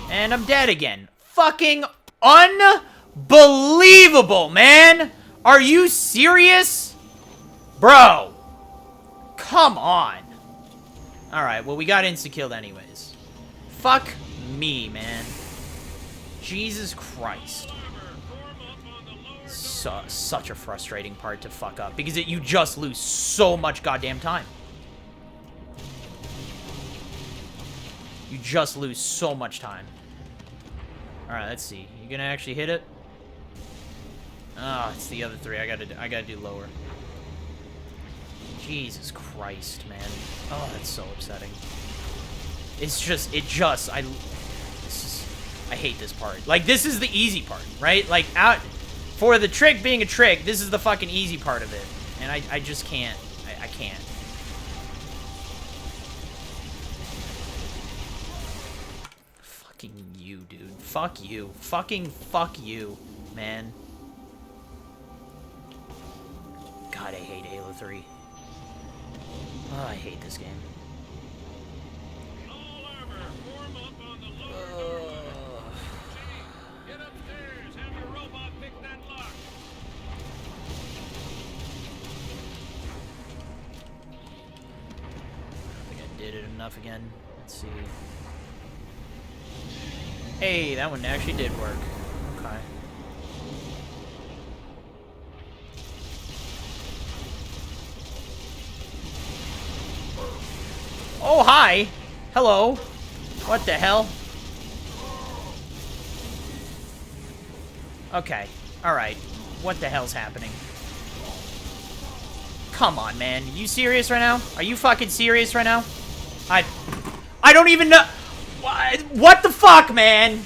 [SPEAKER 1] And I'm dead again. Fucking unbelievable, man! Are you serious? Bro! Come on. Alright, well, we got insta-killed anyways. Fuck me, man. Jesus Christ. Such a frustrating part to fuck up, because you just lose so much goddamn time. You just lose so much time. Alright, let's see. You gonna actually hit it? Oh, it's the other three. I gotta do lower. Jesus Christ, man. Oh, that's so upsetting. I hate this part. Like, this is the easy part, right? Like, for the trick being a trick, this is the fucking easy part of it. And I just can't. I can't. Fucking you, dude. Fuck you. Fucking fuck you, man. God, I hate Halo 3. Oh, I hate this game.
[SPEAKER 3] All armor, form up on the lower Get upstairs, have your robot pick that lock.
[SPEAKER 1] I think I did it enough again. Let's see. Hey, that one actually did work. Okay. Oh, hi. Hello. What the hell? Okay. Alright. What the hell's happening? Come on, man. You serious right now? Are you fucking serious right now? I don't even know. What the fuck, man?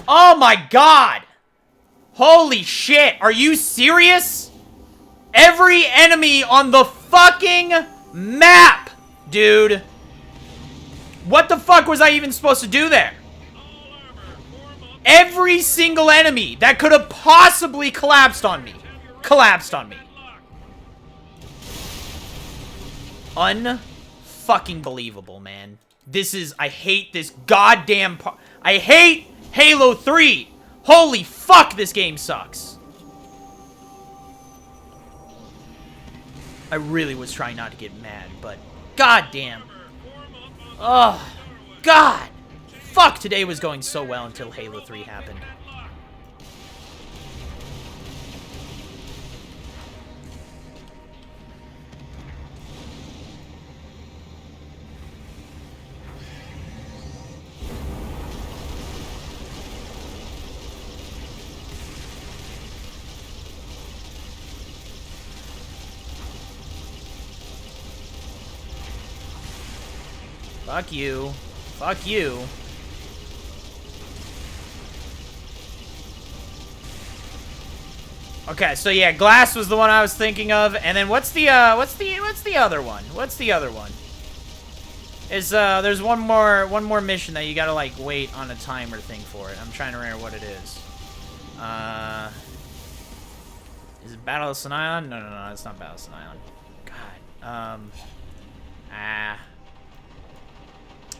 [SPEAKER 1] Oh my god. Holy shit. Are you serious? Every enemy on the fucking map, dude. What the fuck was I even supposed to do there? Every single enemy that could have possibly collapsed on me. Collapsed on me. Unfucking believable, man. This is... I hate this goddamn part. I hate Halo 3. Holy fuck, this game sucks. I really was trying not to get mad, but... goddamn. Oh, God. Fuck, today was going so well until Halo 3 happened. Fuck you. Fuck you. Okay, so yeah, glass was the one I was thinking of, and then what's the other one? What's the other one? Is there's one more mission that you gotta like wait on a timer thing for it. I'm trying to remember what it is. Is it Battle of Sanion? No, it's not Battle of Sanion. God.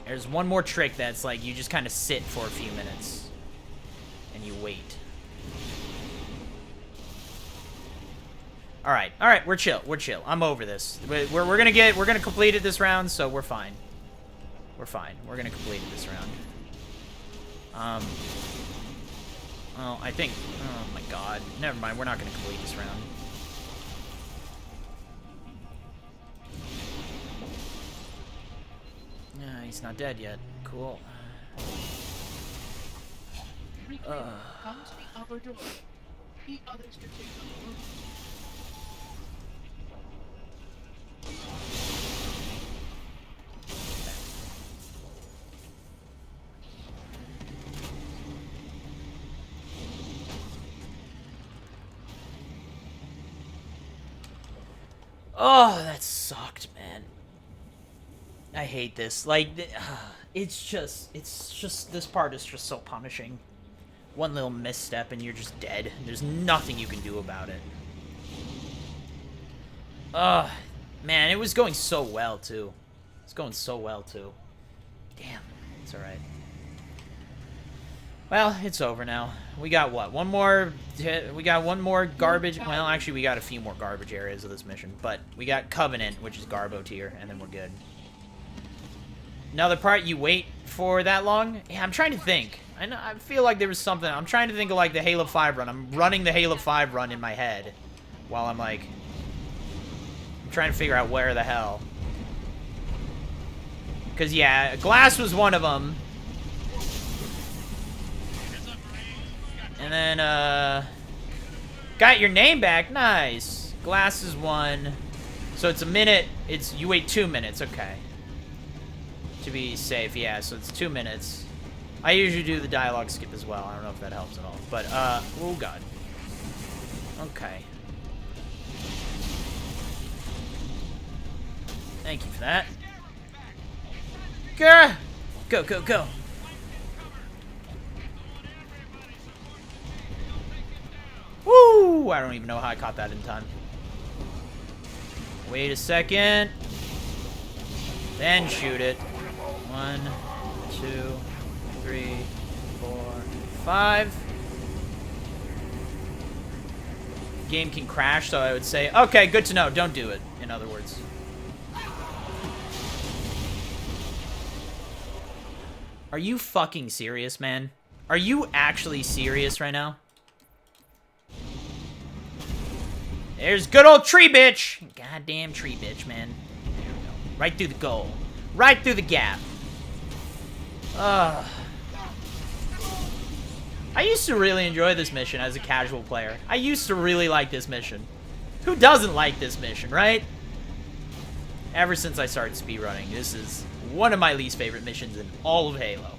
[SPEAKER 1] There's one more trick that's like you just kind of sit for a few minutes and you wait. All right, we're chill. I'm over this. We're gonna complete it this round, so we're fine. We're fine. We're gonna complete it this round. Well, I think. Oh my God. Never mind. We're not gonna complete this round. Yeah, he's not dead yet. Cool.
[SPEAKER 3] Come to the upper door. The others can take the room.
[SPEAKER 1] Oh, that sucked, man. I hate this. Like, it's just, this part is just so punishing. One little misstep and you're just dead. There's nothing you can do about it. Ugh. Man, it was going so well, too. It's going so well, too. Damn. It's alright. Well, it's over now. We got what? One more... We got one more garbage... Well, actually, we got a few more garbage areas of this mission. But we got Covenant, which is Garbo tier, and then we're good. Another part you wait for that long? Yeah, I'm trying to think. I feel like there was something... I'm trying to think of, like, the Halo 5 run. I'm running the Halo 5 run in my head. While I'm, like... I'm trying to figure out where the hell. Because, yeah, Glass was one of them. And then, got your name back. Nice. Glass is one. So it's a minute. You wait 2 minutes. Okay. To be safe, yeah. So it's 2 minutes. I usually do the dialogue skip as well. I don't know if that helps at all. But, oh god. Okay. Thank you for that. Go! Go, go, go. Woo! I don't even know how I caught that in time. Wait a second. Then shoot it. 1, 2, 3, 4, 5. Game can crash, so I would say, okay, good to know. Don't do it, in other words. Are you fucking serious, man? Are you actually serious right now? There's good old tree bitch. Goddamn tree bitch, man. There we go. Right through the goal. Right through the gap. I used to really enjoy this mission as a casual player. I used to really like this mission. Who doesn't like this mission, right? Ever since I started speedrunning, this is one of my least favorite missions in all of Halo.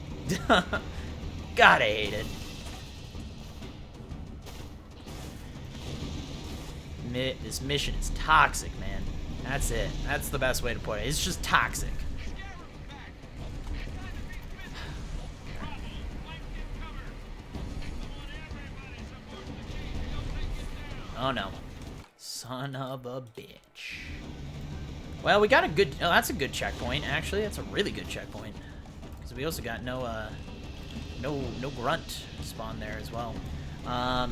[SPEAKER 1] God, I hate it. This mission is toxic, man. That's it. That's the best way to put it. It's just toxic. Oh no. Son of a bitch. Well, we got a good... Oh, that's a good checkpoint, actually. That's a really good checkpoint. Because we also got no grunt spawn there as well. Let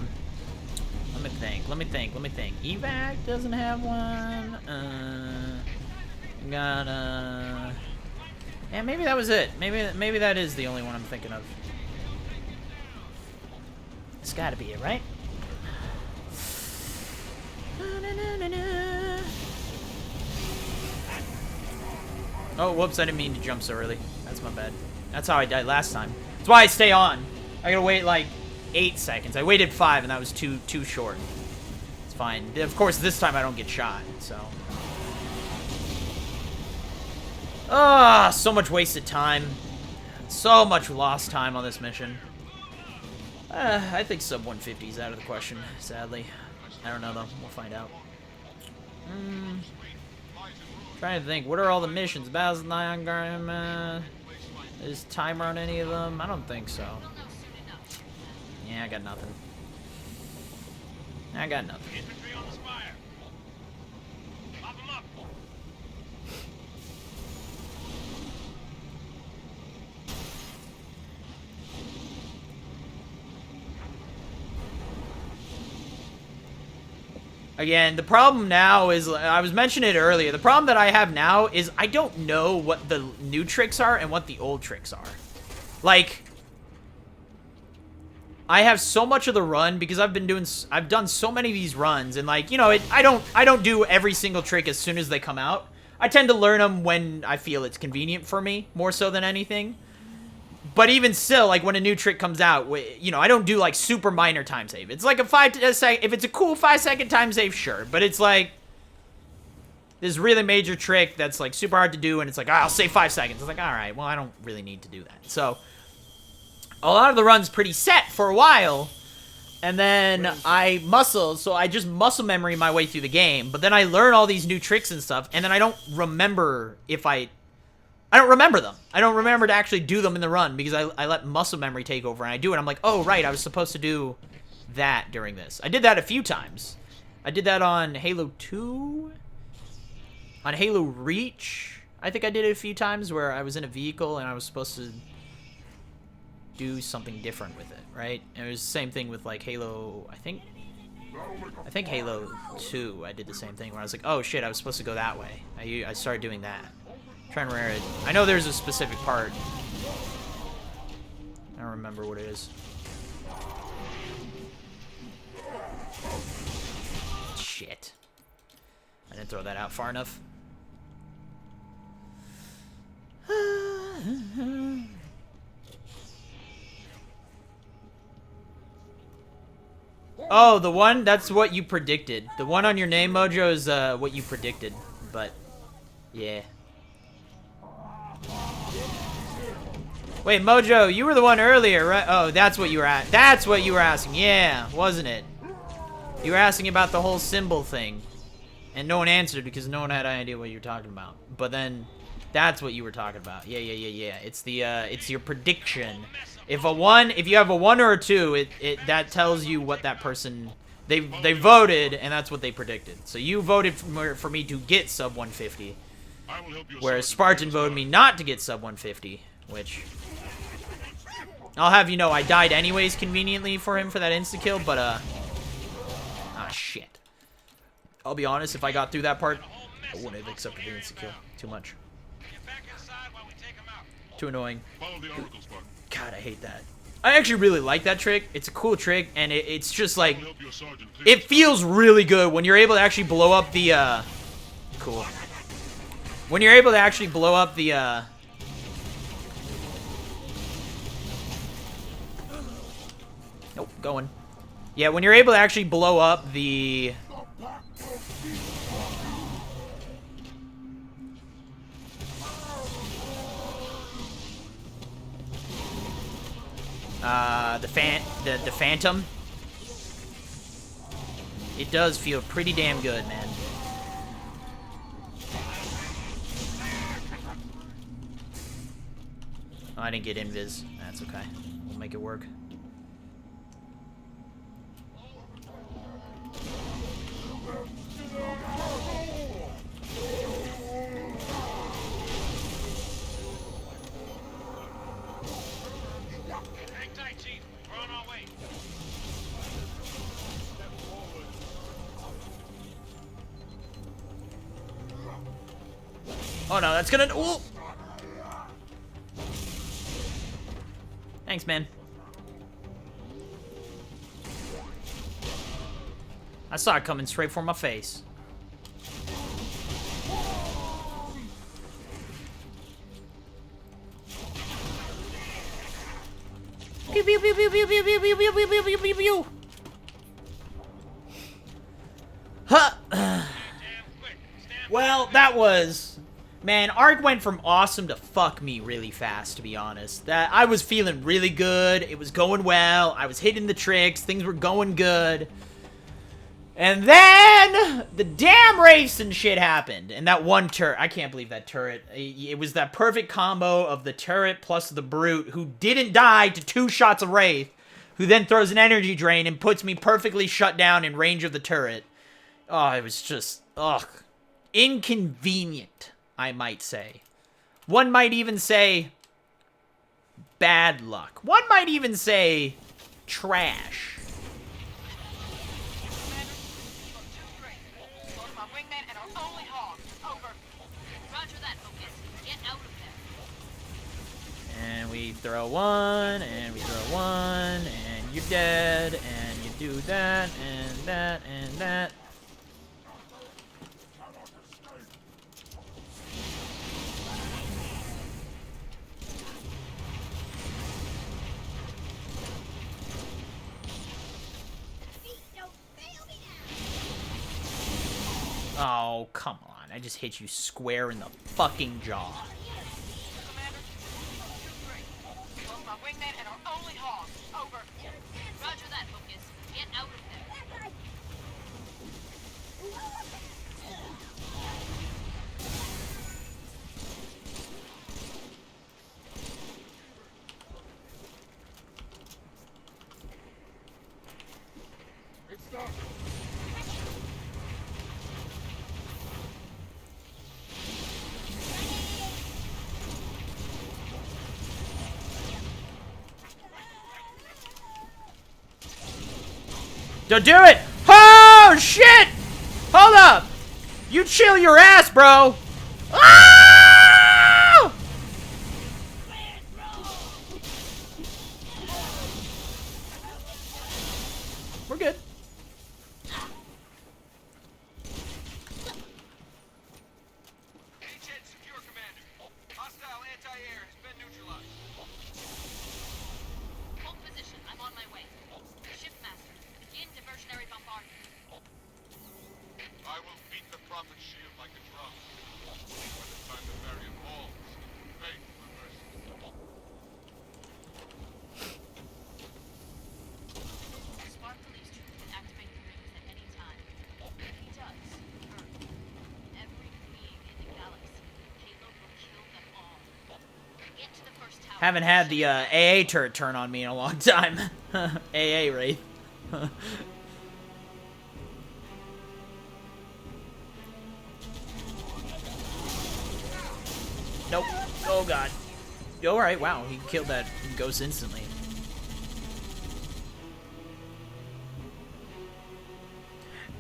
[SPEAKER 1] me think. Evac doesn't have one. Yeah, maybe that was it. Maybe that is the only one I'm thinking of. It's gotta be it, right? Oh, whoops, I didn't mean to jump so early. That's my bad. That's how I died last time. That's why I stay on. I gotta wait like 8 seconds. I waited 5 and that was too short. It's fine. Of course, this time I don't get shot, so. Ah, so much wasted time. So much lost time on this mission. I think sub 150 is out of the question, sadly. I don't know though. We'll find out. Trying to think. What are all the missions? Battles Nyan, is timer on any of them? I don't think so. Yeah, I got nothing.
[SPEAKER 3] Infantry on the spire. Pop 'em up.
[SPEAKER 1] Again, the problem now is, I was mentioning it earlier, the problem that I have now is I don't know what the new tricks are and what the old tricks are. Like, I have so much of the run because I've done so many of these runs, and like, you know, I don't do every single trick as soon as they come out. I tend to learn them when I feel it's convenient for me, more so than anything. But even still, like, when a new trick comes out, you know, I don't do, like, super minor time save. It's like if it's a cool 5-second time save, sure. But it's like this really major trick that's, like, super hard to do, and it's like, oh, I'll save 5 seconds. It's like, all right, well, I don't really need to do that. So, a lot of the run's pretty set for a while, and then I just muscle memory my way through the game. But then I learn all these new tricks and stuff, and then I don't remember I don't remember them. I don't remember to actually do them in the run because I let muscle memory take over and I do it. I'm like, oh, right, I was supposed to do that during this. I did that a few times. I did that on Halo 2. On Halo Reach, I think I did it a few times where I was in a vehicle and I was supposed to do something different with it, right? And it was the same thing with, like, Halo, I think Halo 2, I did the same thing where I was like, oh, shit, I was supposed to go that way. I started doing that. Trying to remember it. I know there's a specific part. I don't remember what it is. Shit. I didn't throw that out far enough. Oh, the one? That's what you predicted. The one on your name, Mojo, is what you predicted. But, yeah. Wait, Mojo, you were the one earlier, right? Oh, that's what you were at. That's what you were asking. Yeah, wasn't it? You were asking about the whole symbol thing. And no one answered because no one had any idea what you were talking about. But then, that's what you were talking about. Yeah. It's the, it's your prediction. If you have a 1 or a 2, that tells you what that person, they voted, and that's what they predicted. So you voted for me to get sub 150. Whereas Spartan voted me not to get sub 150, which I'll have you know I died anyways conveniently for him for that insta-kill, but ah, shit. I'll be honest, if I got through that part, I wouldn't have accepted the insta-kill. Too much. Too annoying. God, I hate that. I actually really like that trick. It's a cool trick, and it's just like, it feels really good when you're able to actually blow up the, cool. When you're able to actually blow up the, Nope, going. Yeah, when you're able to actually blow up the... the Phantom. It does feel pretty damn good, man. Oh, I didn't get invis. That's okay. We'll make it work.
[SPEAKER 3] Hang tight, Chief. We're on our way.
[SPEAKER 1] Oh no, that's gonna... Ooh. Thanks, man. I saw it coming straight for my face. Pew pew pew pew pew pew pew pew pew pew pew pew pew. Huh. Well, that was... Man, Ark went from awesome to fuck me really fast, to be honest. That I was feeling really good. It was going well. I was hitting the tricks. Things were going good. And then the damn Wraiths and shit happened. And that one turret. I can't believe that turret. It was that perfect combo of the turret plus the Brute, who didn't die to 2 shots of Wraith, who then throws an energy drain and puts me perfectly shut down in range of the turret. Oh, it was just... Ugh. Inconvenient, I might say. One might even say bad luck. One might even say trash. And we throw one, and we throw one, and you're dead, and you do that, and that, and that. Oh, come on. I just hit you square in the fucking jaw. Don't do it! Oh, shit! Hold up! You chill your ass, bro! Ah! We're good.
[SPEAKER 3] Secure, Commander. Hostile anti-air has been neutralized.
[SPEAKER 8] Hold position. I'm on my way. Shipmaster, begin diversionary bombardment.
[SPEAKER 4] I will beat the prophet shield like a drum. When the time to bury him falls, faith reverses.
[SPEAKER 8] Spark Police Troop can activate the rings at any time. If he does, Earth, every being in the galaxy, Halo will kill them all. Get to the first tower.
[SPEAKER 1] Haven't had the AA turret turn on me in a long time. AA Wraith. Nope. Oh god. Alright, wow, he killed that ghost instantly.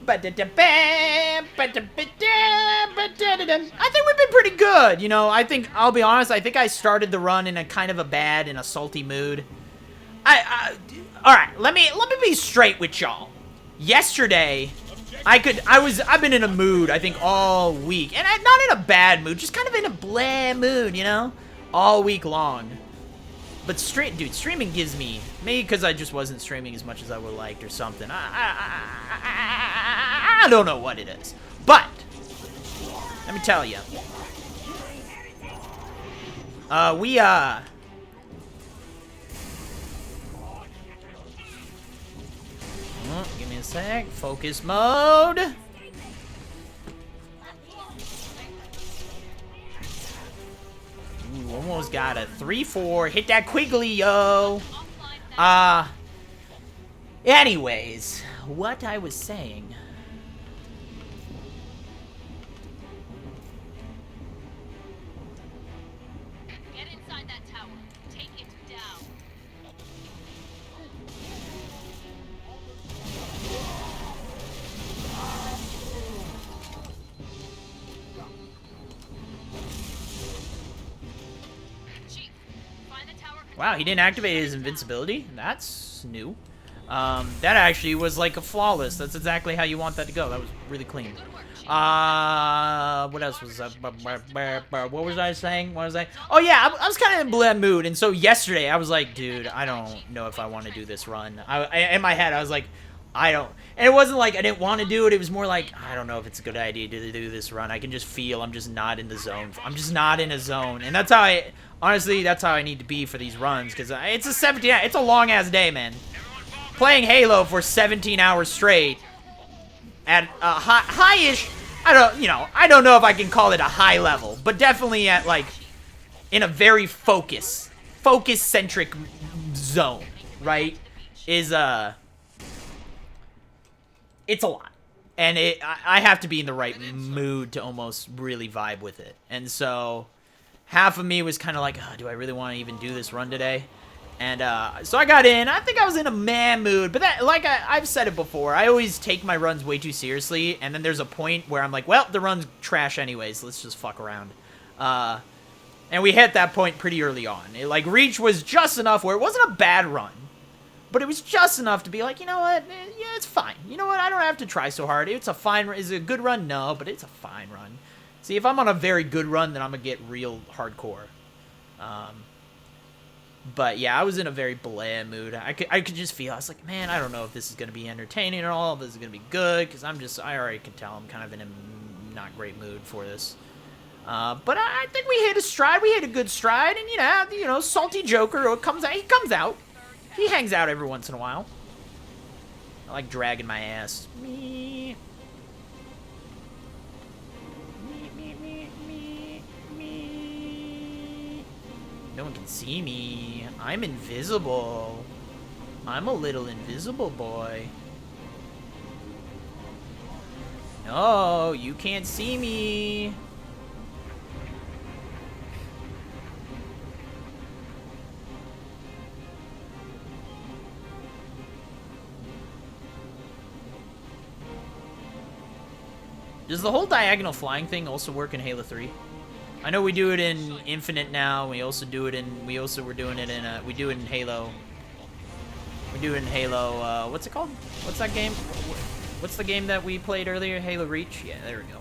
[SPEAKER 1] I think we've been pretty good, you know. I'll be honest, I think I started the run in a kind of a bad and a salty mood. Alright, let me be straight with y'all. Yesterday, I've been in a mood, I think, all week. And not in a bad mood, just kind of in a blah mood, you know? All week long. But dude, streaming gives me, maybe because I just wasn't streaming as much as I would have liked or something. I don't know what it is. But, let me tell you. Give me a sec. Focus mode. Ooh, almost got a 3-4. Hit that quickly, yo. Anyways, what I was saying.
[SPEAKER 8] Get inside that tower. Take it down. Chief, find the tower.
[SPEAKER 1] Wow, he didn't activate his invincibility? That's new. That actually was like a flawless. That's exactly how you want that to go. That was really clean. What else was that? What was I saying? What was I? Oh yeah, I was kind of in blah mood, and so yesterday I was like, dude, I don't know if I want to do this run. In my head, I was like, I don't. And it wasn't like I didn't want to do it. It was more like, I don't know if it's a good idea to do this run. I can just feel I'm just not in the zone. I'm just not in a zone, and that's how honestly, that's how I need to be for these runs, because it's a 17. It's a long ass day, man. Playing Halo for 17 hours straight at a high-ish, I don't know if I can call it a high level, but definitely at like in a very focus-centric zone, right? It's a lot. And I have to be in the right mood to almost really vibe with it. And so half of me was kind of like, oh, do I really want to even do this run today? And so I got in. I think I was in a man mood, but that, like I've said it before, I always take my runs way too seriously, and then there's a point where I'm like, well, the run's trash anyways, let's just fuck around. And we hit that point pretty early on. Like, Reach was just enough where it wasn't a bad run, but it was just enough to be like, you know what, yeah, it's fine. You know what, I don't have to try so hard. It's a fine run. Is it a good run? No, but it's a fine run. See, if I'm on a very good run, then I'm gonna get real hardcore. But yeah, I was in a very bland mood. I could just feel, I was like, man, I don't know if this is going to be entertaining at all, if this is going to be good, because I already can tell I'm kind of in a not great mood for this. But I think we hit a stride, we hit a good stride, and you know, Salty Joker, he comes out. He hangs out every once in a while. I like dragging my ass. Me. No one can see me. I'm invisible. I'm a little invisible boy. No, you can't see me. Does the whole diagonal flying thing also work in Halo 3? I know we do it in Infinite now. We also do it in. We were doing it in. We do it in Halo. We do it in Halo. What's it called? What's that game? What's the game that we played earlier? Halo Reach. Yeah, there we go.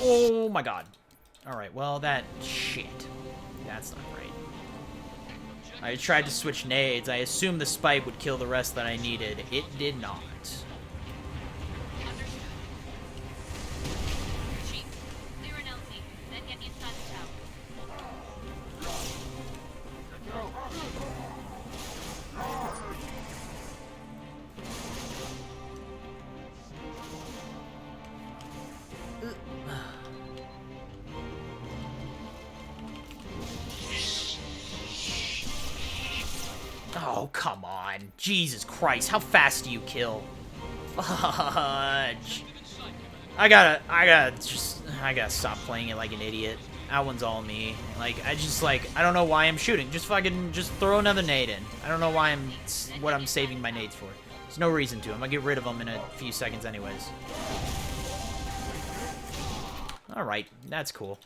[SPEAKER 1] Oh my god. Alright, well, shit. That's not great. I tried to switch nades. I assumed the spike would kill the rest that I needed. It did not.
[SPEAKER 8] Chief, clear an LZ, then get inside the tower.
[SPEAKER 1] Oh, come on. Jesus Christ, how fast do you kill? Fudge. I gotta stop playing it like an idiot. That one's all me. Like, I don't know why I'm shooting. Just fucking, just throw another nade in. I don't know why what I'm saving my nades for. There's no reason to. I'm gonna get rid of them in a few seconds anyways. Alright, that's cool.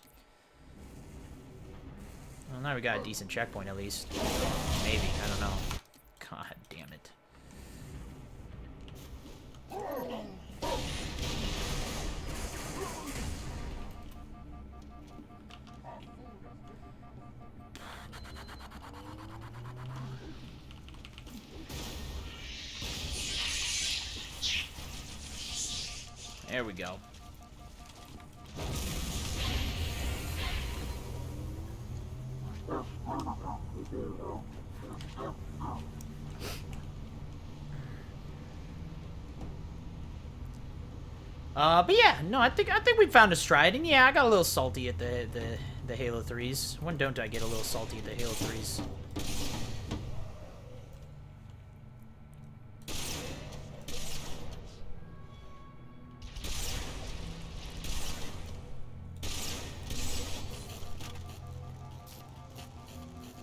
[SPEAKER 1] Well, now we got a decent checkpoint at least. Maybe, I don't know. God damn it. There we go. But yeah, no, I think we found a stride, and yeah, I got a little salty at the Halo 3s. When don't I get a little salty at the Halo 3s?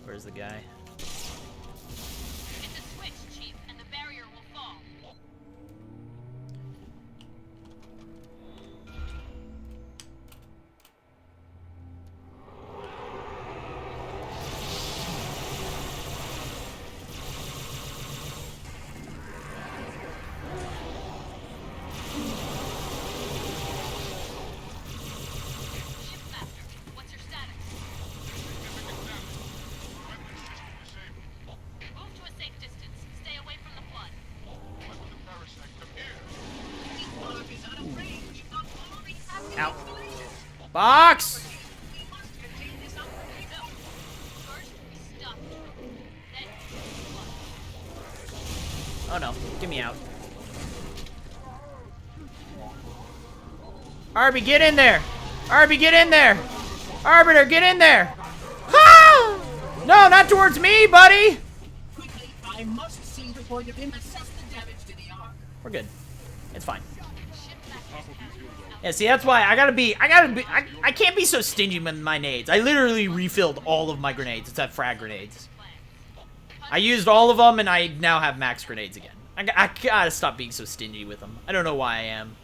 [SPEAKER 1] Where's the guy?
[SPEAKER 8] Hit the switch, Chief, and the barrier will fall. Shipmaster, what's your status? Move to a safe distance. Stay away from the flood.
[SPEAKER 1] Ow. Box!
[SPEAKER 8] First, we stop the road. Then flood.
[SPEAKER 1] Oh no, get me out. Arby, get in there! Arby, get in there! Arbiter, get in there! Ah! No, not towards me, buddy!
[SPEAKER 3] Quickly, I must see the point of him assess the damage to the ark.
[SPEAKER 1] We're good. It's fine. Yeah, see, that's why I can't be so stingy with my nades. I literally refilled all of my grenades, except frag grenades. I used all of them, and I now have max grenades again. I gotta stop being so stingy with them. I don't know why I am.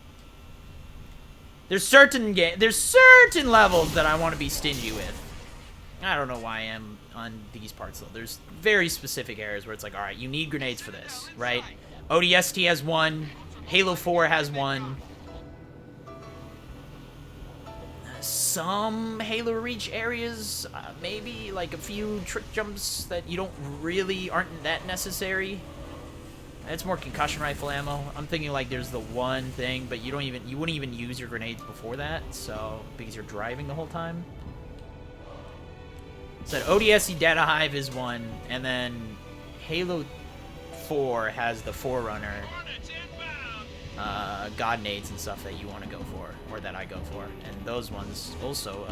[SPEAKER 1] There's certain levels that I want to be stingy with. I don't know why I am on these parts, though. There's very specific areas where it's like, alright, you need grenades for this, right? ODST has one. Halo 4 has one. Some Halo Reach areas, maybe, like a few trick jumps that you don't really, aren't that necessary. It's more concussion rifle ammo. I'm thinking like there's the one thing, but you wouldn't even use your grenades before that, so, because you're driving the whole time. So ODST Data Hive is one, and then Halo 4 has the Forerunner God nades and stuff that you want to go for, or that I go for, and those ones also,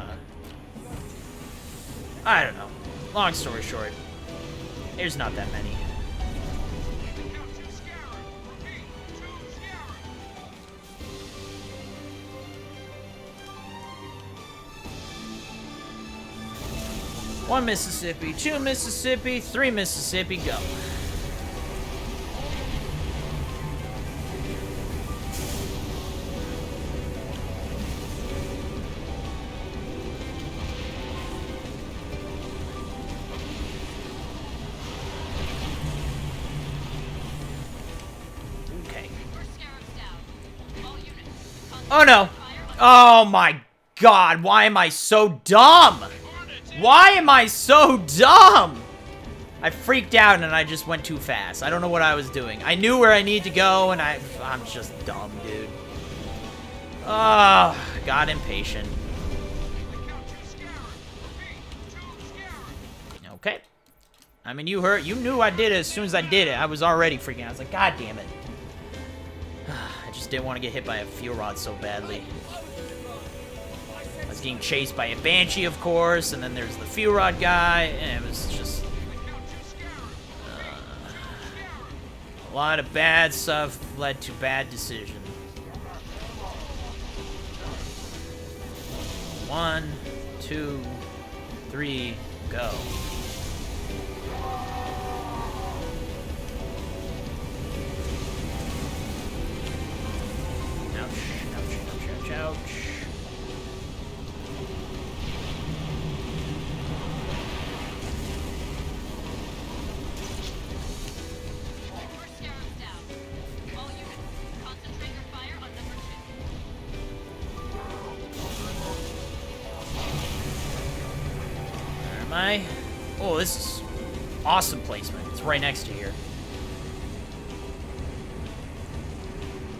[SPEAKER 1] I don't know. Long story short, there's not that many. One Mississippi, 2 Mississippi, 3 Mississippi, go. Oh no. Oh my god, why am I so dumb? Why am I so dumb? I freaked out and I just went too fast. I don't know what I was doing. I knew where I need to go and I'm just dumb, dude. Oh, got impatient. Okay. I mean, you knew I did it as soon as I did it. I was already freaking out. I was like, god damn it. I just didn't want to get hit by a fuel rod so badly. I was getting chased by a Banshee, of course, and then there's the fuel rod guy, and it was just... a lot of bad stuff led to bad decisions. 1, 2, 2, 3, go. Ouch, ouch, ouch, ouch, ouch.
[SPEAKER 8] First scarab's down. All units, concentrate your fire on number 2.
[SPEAKER 1] Where am I? Oh, this is awesome placement. It's right next to here.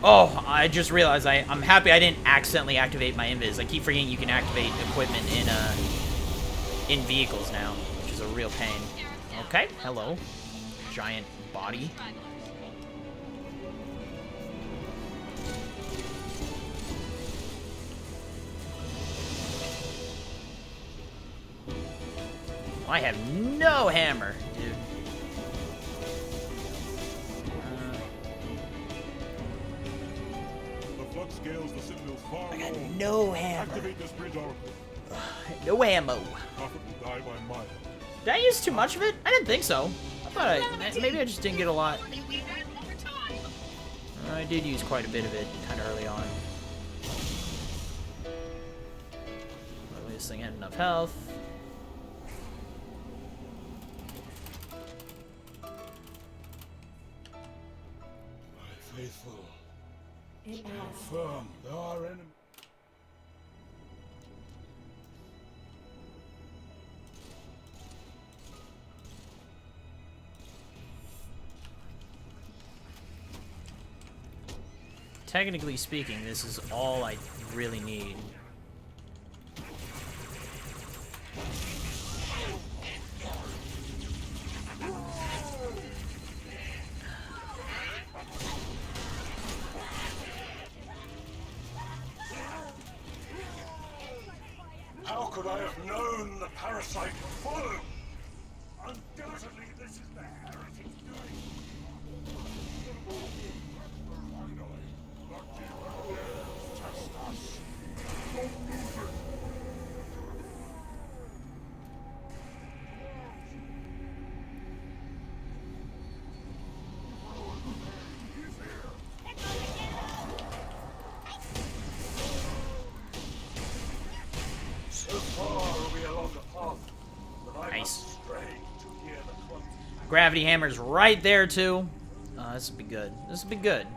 [SPEAKER 1] Oh, I just realized I'm happy I didn't accidentally activate my invis. I keep forgetting you can activate equipment in vehicles now, which is a real pain. Okay, hello. Giant body. I have no hammer, dude.
[SPEAKER 4] The flux scales the citadel's far
[SPEAKER 1] I got
[SPEAKER 4] lower.
[SPEAKER 1] no hammer.
[SPEAKER 4] Activate this bridge oracle.
[SPEAKER 1] No ammo.
[SPEAKER 4] Prophet will die by mine.
[SPEAKER 1] Did I use too much of it? I didn't think so. I thought maybe I just didn't get a lot.
[SPEAKER 3] We had more time.
[SPEAKER 1] I did use quite a bit of it kind of early on. Hopefully this thing had enough health.
[SPEAKER 4] My faithful,
[SPEAKER 2] It
[SPEAKER 4] stand
[SPEAKER 2] has.
[SPEAKER 4] firm. There are enemies.
[SPEAKER 1] Technically speaking, this is all I really need.
[SPEAKER 4] How could I have known the parasite would follow? Undoubtedly, this is the heretic doing. Finally, the demons test us. So far are we along the path that I
[SPEAKER 1] Nice.
[SPEAKER 4] must stray to hear the clumsy.
[SPEAKER 1] Gravity hammer's right there too. This will be good. This will be good.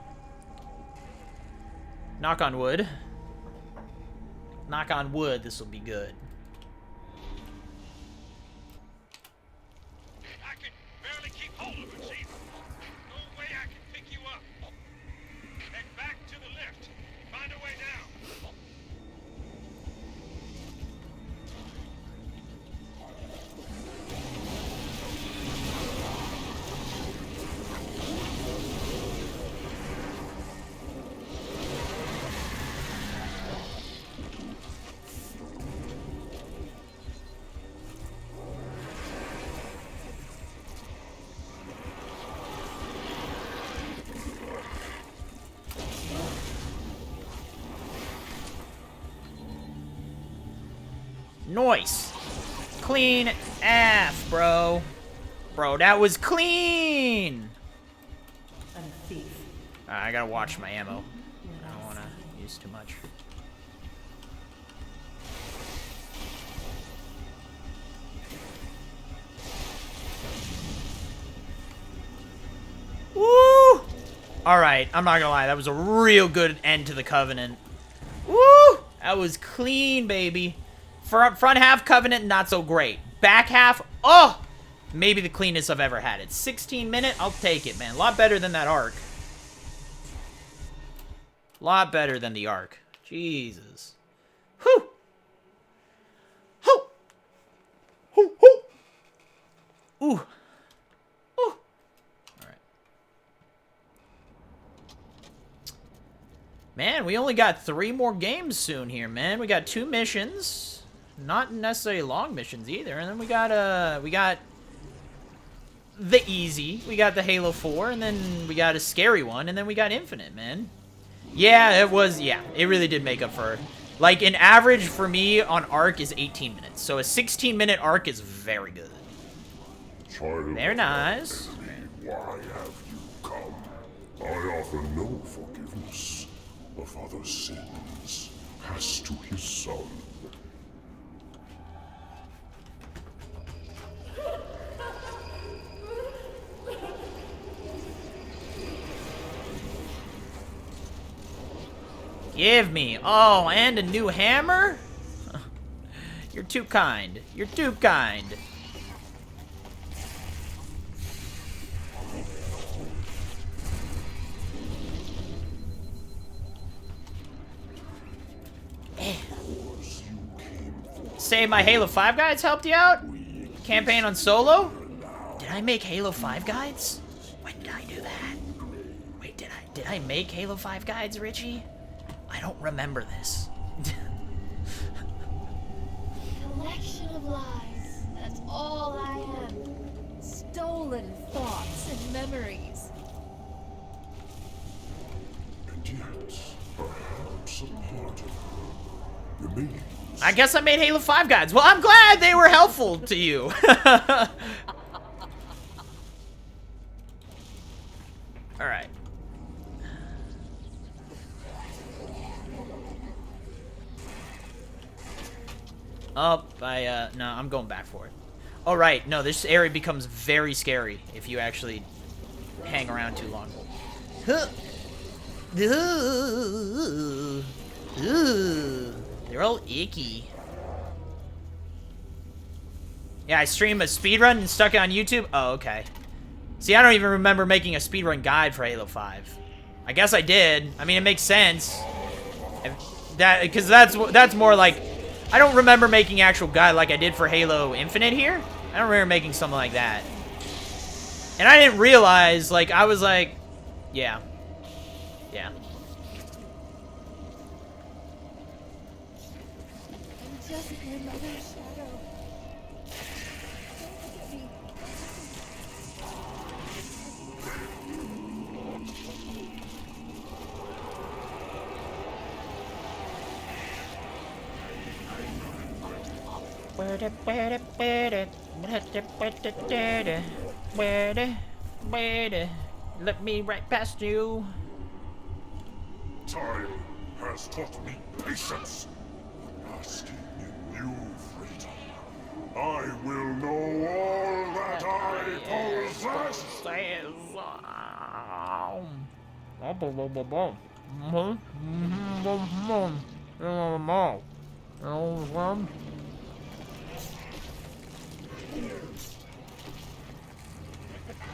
[SPEAKER 1] Knock on wood. Knock on wood, this will be good.
[SPEAKER 3] I can barely keep hold of it, Chief. No way I can pick you up. Head back to the lift. Find a way down.
[SPEAKER 1] Nice. Clean AF, bro. Bro, that was clean.
[SPEAKER 2] I'm a thief.
[SPEAKER 1] I gotta watch my ammo. I don't wanna use too much. Woo! Alright, I'm not gonna lie, that was a real good end to the Covenant. Woo! That was clean, baby. Front half Covenant, not so great. Back half, oh! Maybe the cleanest I've ever had. It's 16 minute, I'll take it, man. A lot better than that arc. Lot better than the arc. Jesus. Whew! Whew! Whew! Whew! Ooh. Ooh. Alright. Man, we only got 3 more games soon here, man. We got 2 missions. Not necessarily long missions either. And then we got the easy. We got the Halo 4, and then we got a scary one, and then we got Infinite, man. Yeah, it was, yeah. It really did make up for Like, an average for me on arc is 18 minutes. So a 16-minute arc is very good.
[SPEAKER 10] Child
[SPEAKER 1] Very nice.
[SPEAKER 10] of enemy, why have you come? I offer no forgiveness. A father's sins pass to his son.
[SPEAKER 1] Give me. Oh, and a new hammer? You're too kind. You're too kind. Say my Halo 5 guides helped you out? Campaign on solo? Did I make Halo 5 guides? When did I do that? Wait, did I make Halo 5 guides, Richie? I don't remember this.
[SPEAKER 9] Collection of lies. That's all I am. Stolen thoughts and memories.
[SPEAKER 10] And yet, perhaps a part of her remains.
[SPEAKER 1] I guess I made Halo 5 guides. Well, I'm glad they were helpful to you. Alright. Oh, no, I'm going back for it. Oh, right. No, this area becomes very scary if you actually hang around too long. Huh. They're all icky. Yeah, I stream a speedrun and stuck it on YouTube. Oh, okay. See, I don't even remember making a speedrun guide for Halo 5. I guess I did. I mean, it makes sense. Because that's more like... I don't remember making actual guide like I did for Halo Infinite here. I don't remember making something like that. And I didn't realize, like, I was like... Yeah. Yeah.
[SPEAKER 9] I'm just another shadow.
[SPEAKER 1] Let me right past you.
[SPEAKER 10] Time has taught me patience. Asking in new freedom, I will know all that I possess.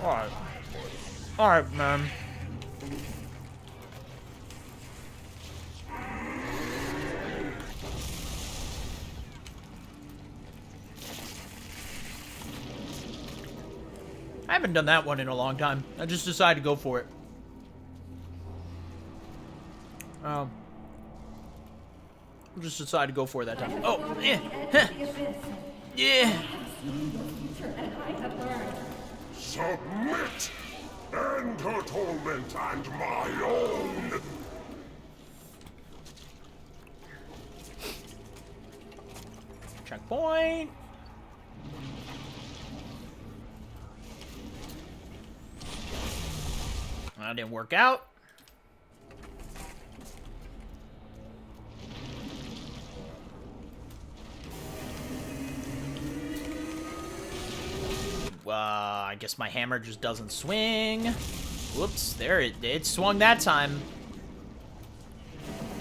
[SPEAKER 1] Alright. Alright, man. I haven't done that one in a long time. I just decided to go for it. I just decided to go for it that time. Oh, yeah. Yeah.
[SPEAKER 10] Submit! End her torment and my own!
[SPEAKER 1] Checkpoint. That didn't work out. I guess my hammer just doesn't swing. Whoops, there it swung that time.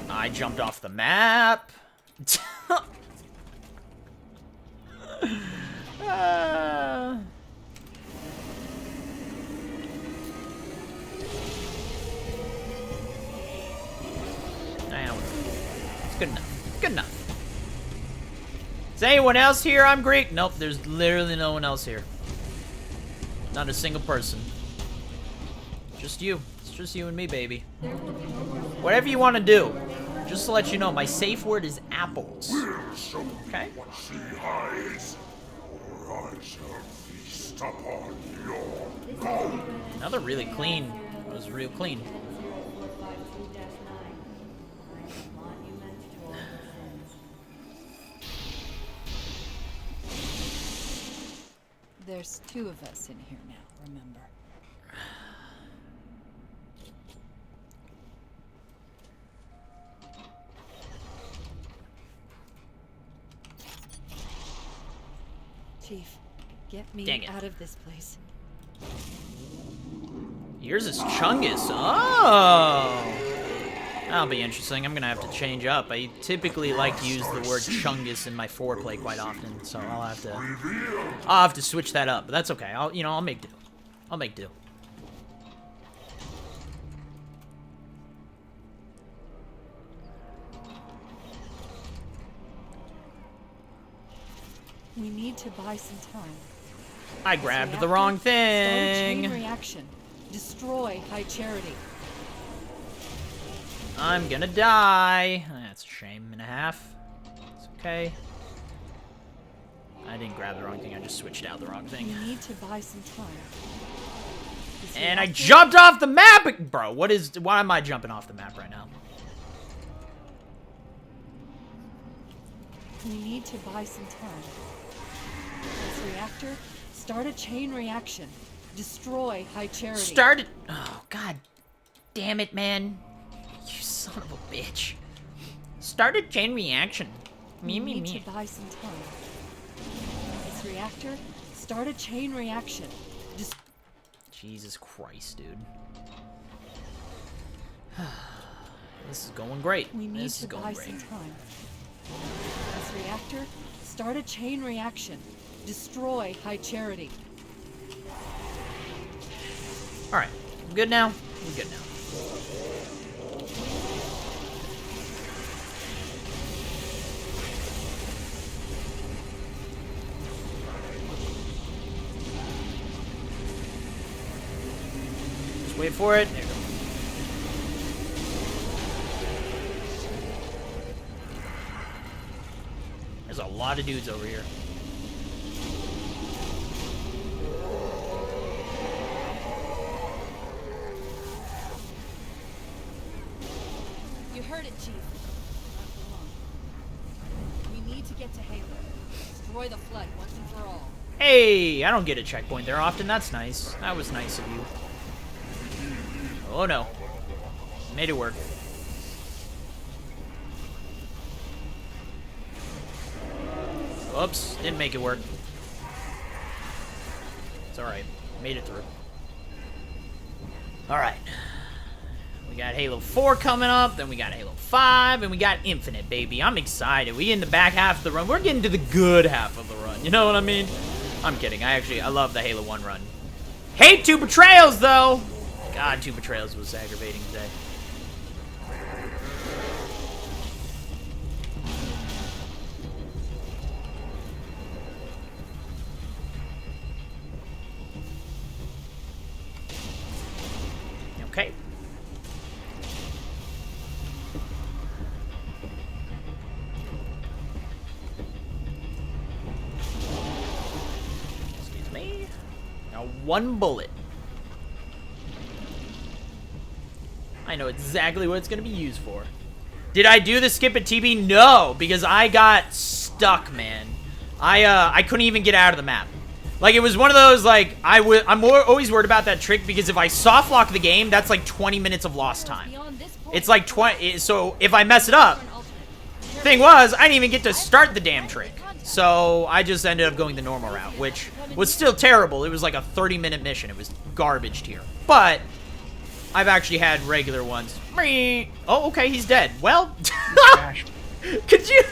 [SPEAKER 1] I jumped off the map. It's good enough. Good enough. Is anyone else here? I'm Greek. Nope, there's literally no one else here. Not a single person. Just you. It's just you and me, baby. Whatever you want to do. Just to let you know, my safe word is apples. Okay?
[SPEAKER 10] What she hides, or I shall feast upon your bone.
[SPEAKER 1] Another really clean. It was real clean.
[SPEAKER 2] there's 2 of us in here now, remember? Chief, get
[SPEAKER 1] Dang
[SPEAKER 2] me
[SPEAKER 1] it.
[SPEAKER 2] out of this place.
[SPEAKER 1] Yours is Chungus. Oh! That'll be interesting. I'm gonna have to change up. I typically like to use the word Chungus in my foreplay quite often, so I'll have to switch that up. But that's okay. I'll make do. I'll make do.
[SPEAKER 2] We need to buy some time.
[SPEAKER 1] I grabbed the wrong thing.
[SPEAKER 2] Start a chain reaction. Destroy High Charity.
[SPEAKER 1] I'm gonna die. That's a shame and a half. It's okay. I didn't grab the wrong thing. I just switched out the wrong thing.
[SPEAKER 2] We need to buy some time.
[SPEAKER 1] And I jumped off the map! Bro, why am I jumping off the map right now?
[SPEAKER 2] We need to buy some time. This reactor, start a chain reaction. Destroy High Charity.
[SPEAKER 1] Started. Oh, god damn it, man. You son of a bitch. Started chain reaction.
[SPEAKER 2] We need to buy some time. This reactor, start a chain reaction.
[SPEAKER 1] Jesus Christ, dude. This is going great.
[SPEAKER 2] We need to buy some time. This reactor, start a chain reaction. Destroy High Charity.
[SPEAKER 1] Alright. I'm good now? I'm good now. Just wait for it. There you go. There's a lot of dudes over here.
[SPEAKER 2] You heard it, Chief. Not for long. We need to get to Halo. Destroy the flood once and for all.
[SPEAKER 1] Hey, I don't get a checkpoint there often. That's nice. That was nice of you. Oh no. Made it work. Oops, didn't make it work. It's alright. Made it through. Alright. We got Halo 4 coming up, then we got Halo 5, and we got Infinite, baby. I'm excited. We in the back half of the run. We're getting to the good half of the run. You know what I mean? I'm kidding. I love the Halo 1 run. Hate 2 Betrayals, though! God, 2 Betrayals was aggravating today. Okay. Excuse me. Now 1 bullet. I know exactly what it's going to be used for. Did I do the skip at TB? No, because I got stuck, man. I couldn't even get out of the map. Like, it was one of those, like, I'm always worried about that trick, because if I soft lock the game, that's like 20 minutes of lost time. It's like 20, so if I mess it up, thing was, I didn't even get to start the damn trick. So I just ended up going the normal route, which was still terrible. It was like a 30-minute mission. It was garbage tier. But I've actually had regular ones. Oh, okay, he's dead. Well, can you,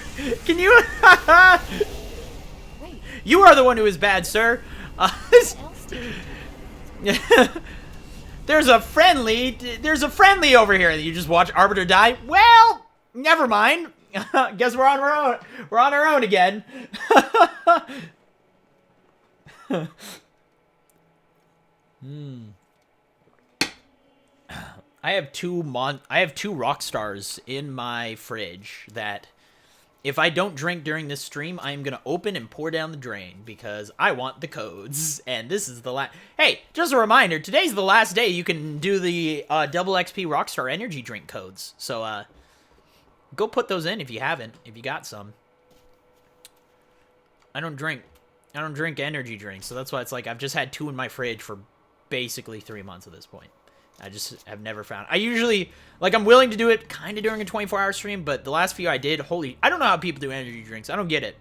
[SPEAKER 1] you are the one who is bad, sir. There's a friendly over here that you just watch Arbiter die. Well, never mind. Guess we're on our own. We're on our own again. I have two rock stars in my fridge that if I don't drink during this stream, I am going to open and pour down the drain because I want the codes. And this is the last... Hey, just a reminder, today's the last day you can do the double XP Rockstar energy drink codes. So, go put those in if you haven't, if you got some. I don't drink I don't drink energy drinks, so that's why it's like I've just had 2 in my fridge for basically 3 months at this point. I just have never found. I usually, like, I'm willing to do it kind of during a 24-hour stream, but the last few I did, I don't know how people do energy drinks. I don't get it.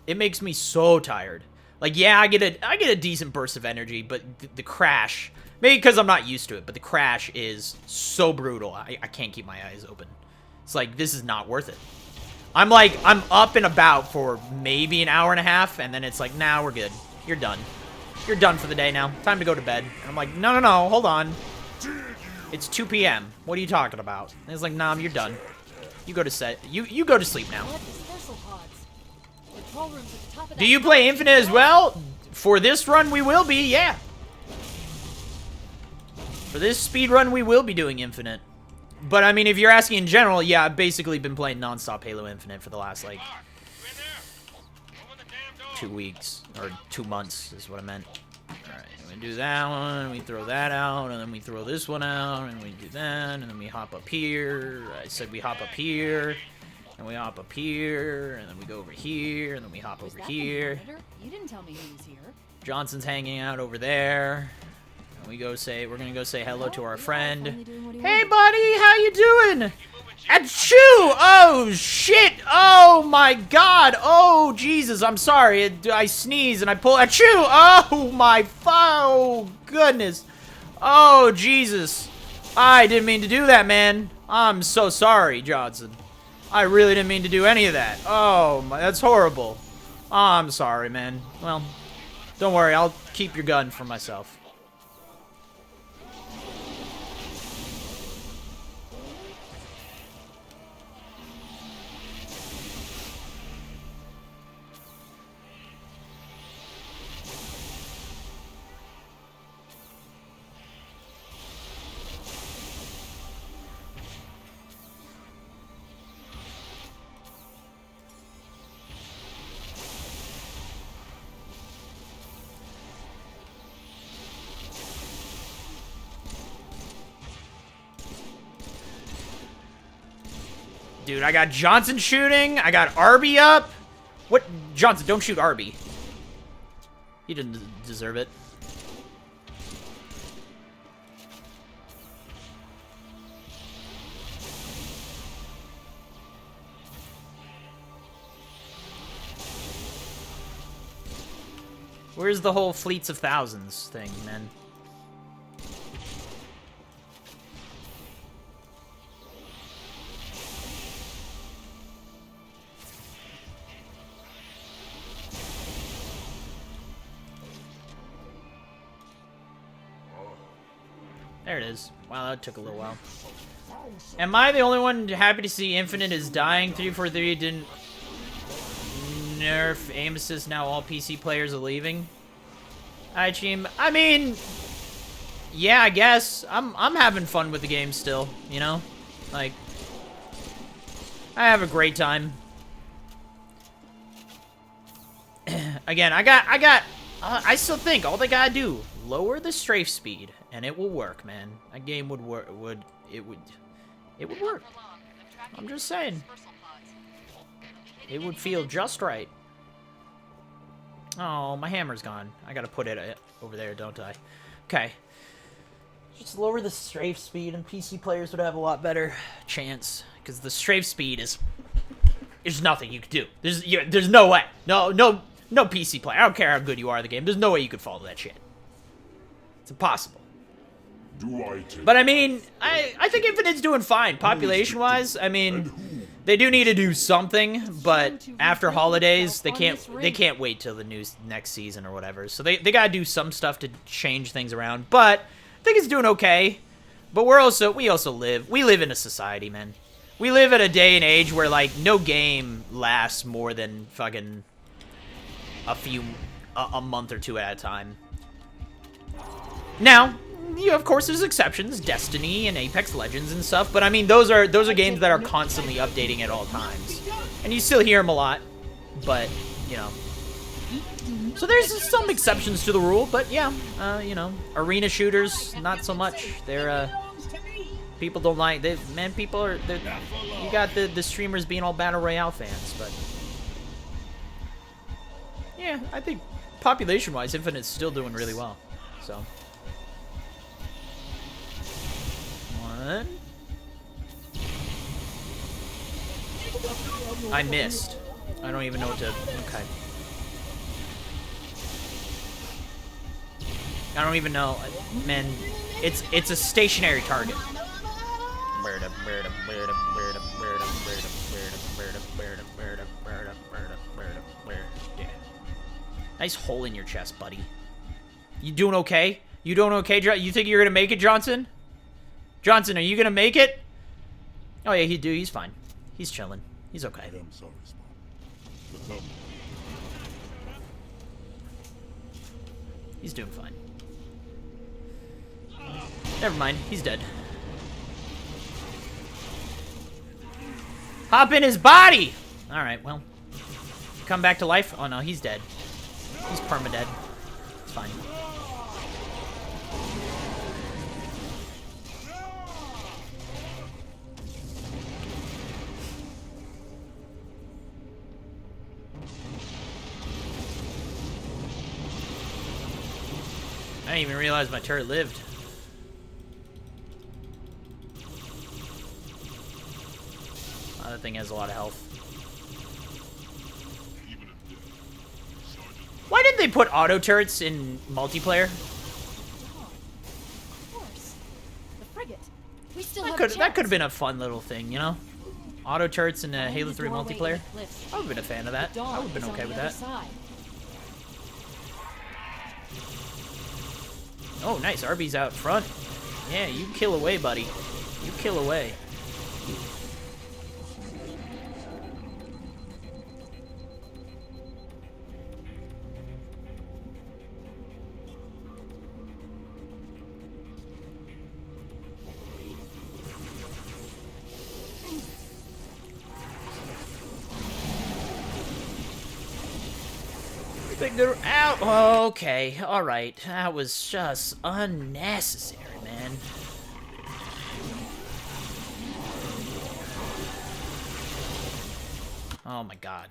[SPEAKER 1] It makes me so tired. Like, yeah, I get a decent burst of energy, but the crash, maybe because I'm not used to it, but the crash is so brutal. I can't keep my eyes open. It's like, this is not worth it. I'm up and about for maybe an hour and a half, and then it's like, nah, we're good. You're done. You're done for the day now. Time to go to bed. And I'm like, no, hold on. It's 2 p.m. What are you talking about? And it's like, nah, you're done. You go to you go to sleep now. Do you play Infinite as well? For this run, we will be, yeah. For this speed run, we will be doing Infinite. But, I mean, if you're asking in general, yeah, I've basically been playing non-stop Halo Infinite for the last, like, 2 weeks. Or 2 months is what I meant. Alright, we do that one, we throw that out, and then we throw this one out, and we do that, and then we hop up here. I said we hop up here, and we hop up here, and then we go over here, and then we hop over here.
[SPEAKER 2] You didn't tell me he was here.
[SPEAKER 1] Johnson's hanging out over there. And we're gonna go say hello to our friend. Hey buddy, how you doing? Achoo! Oh shit! Oh my god! Oh Jesus! I'm sorry. I sneeze and I pull. Achoo! Oh my! Oh goodness! Oh Jesus! I didn't mean to do that, man. I'm so sorry, Johnson. I really didn't mean to do any of that. Oh my! That's horrible. I'm sorry, man. Well, don't worry. I'll keep your gun for myself. Dude, I got Johnson shooting. I got Arby up. What? Johnson, don't shoot Arby. He didn't deserve it. Where's the whole fleets of thousands thing, man? There it is. Wow, that took a little while. Am I the only one happy to see Infinite is dying? 343 didn't nerf aim assist, now all PC players are leaving. Alright, team. I mean, yeah, I guess. I'm having fun with the game still, you know? Like, I have a great time. Again, I still think all they gotta do, lower the strafe speed, and it will work, man. That game would work. It would work. I'm just saying. It would feel just right. Oh, my hammer's gone. I gotta put it over there, don't I? Okay. Just lower the strafe speed, and PC players would have a lot better chance, because the strafe speed is there's nothing you could do. There's no way. No PC player. I don't care how good you are at the game. There's no way you could follow that shit. It's impossible. But I mean, I think Infinite's doing fine population-wise. I mean, they do need to do something, but after holidays, they can't wait till the next season or whatever. So they gotta do some stuff to change things around. But I think it's doing okay. But we live in a society, man. We live in a day and age where like no game lasts more than fucking a month or two at a time. Now, of course, there's exceptions, Destiny and Apex Legends and stuff, but I mean, those are games that are constantly updating at all times, and you still hear them a lot, but you know. So there's some exceptions to the rule, but yeah, you know, arena shooters, not so much. They're people don't like. People are. You got the streamers being all battle royale fans, but yeah, I think population-wise, Infinite's still doing really well. So. 1. I missed. I don't even know what to... Okay. I don't even know. Man, it's a stationary target. Yeah. Nice hole in your chest, buddy. You doing okay? You doing okay, you think you're gonna make it, Johnson? Johnson, are you gonna make it? Oh yeah, he's fine. He's chilling. He's okay.
[SPEAKER 10] I am sorry, Spawn. But
[SPEAKER 1] He's doing fine. Never mind, he's dead. Hop in his body! Alright, well. Come back to life? Oh no, he's dead. He's perma-dead. It's fine. I didn't even realize my turret lived. Oh, that thing has a lot of health. Why didn't they put auto turrets in multiplayer?
[SPEAKER 2] Of course. The frigate. We still
[SPEAKER 1] That
[SPEAKER 2] have
[SPEAKER 1] could have been a fun little thing, you know? Auto turrets in Halo 3 multiplayer. I would have been a fan of that. I would have been okay with that. Oh, nice. Arby's out front. Yeah, you kill away, buddy. You kill away. Ow! Okay, alright. That was just unnecessary, man. Oh my god.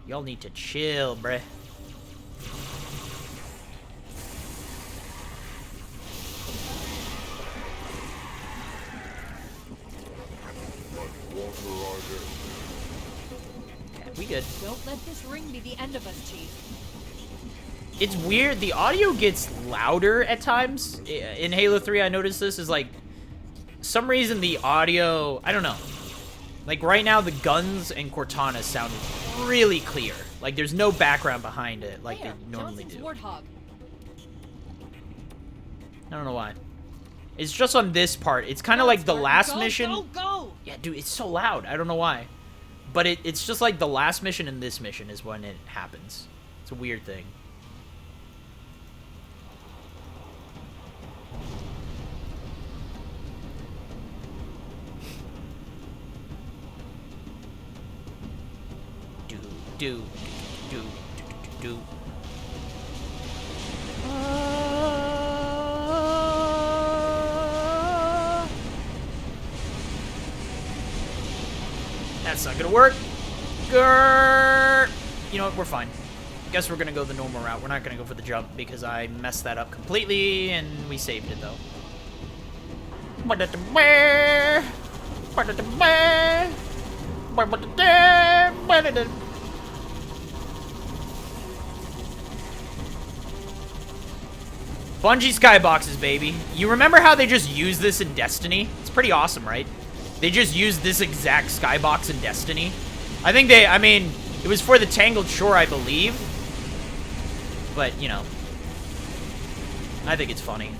[SPEAKER 1] Y'all need to chill, bruh. We good.
[SPEAKER 2] Don't let this ring be the end of us, Chief.
[SPEAKER 1] It's weird. The audio gets louder at times. In Halo 3, I noticed this is like... some reason the audio... I don't know. Like right now, the guns and Cortana sound really clear. Like there's no background behind it like they normally do.
[SPEAKER 2] Warthog.
[SPEAKER 1] I don't know why. It's just on this part. It's kind of like the last mission.
[SPEAKER 2] Go!
[SPEAKER 1] Yeah, dude, it's so loud. I don't know why. But it's just like the last mission and this mission is when it happens. It's a weird thing. Do. That's not gonna work. Grrr. You know what? We're fine. Guess we're gonna go the normal route. We're not gonna go for the jump because I messed that up completely, and we saved it though. Bungie skyboxes, baby. You remember how they just use this in Destiny? It's pretty awesome, right? They just used this exact skybox in Destiny. I mean, it was for the Tangled Shore, I believe. But, you know, I think it's funny.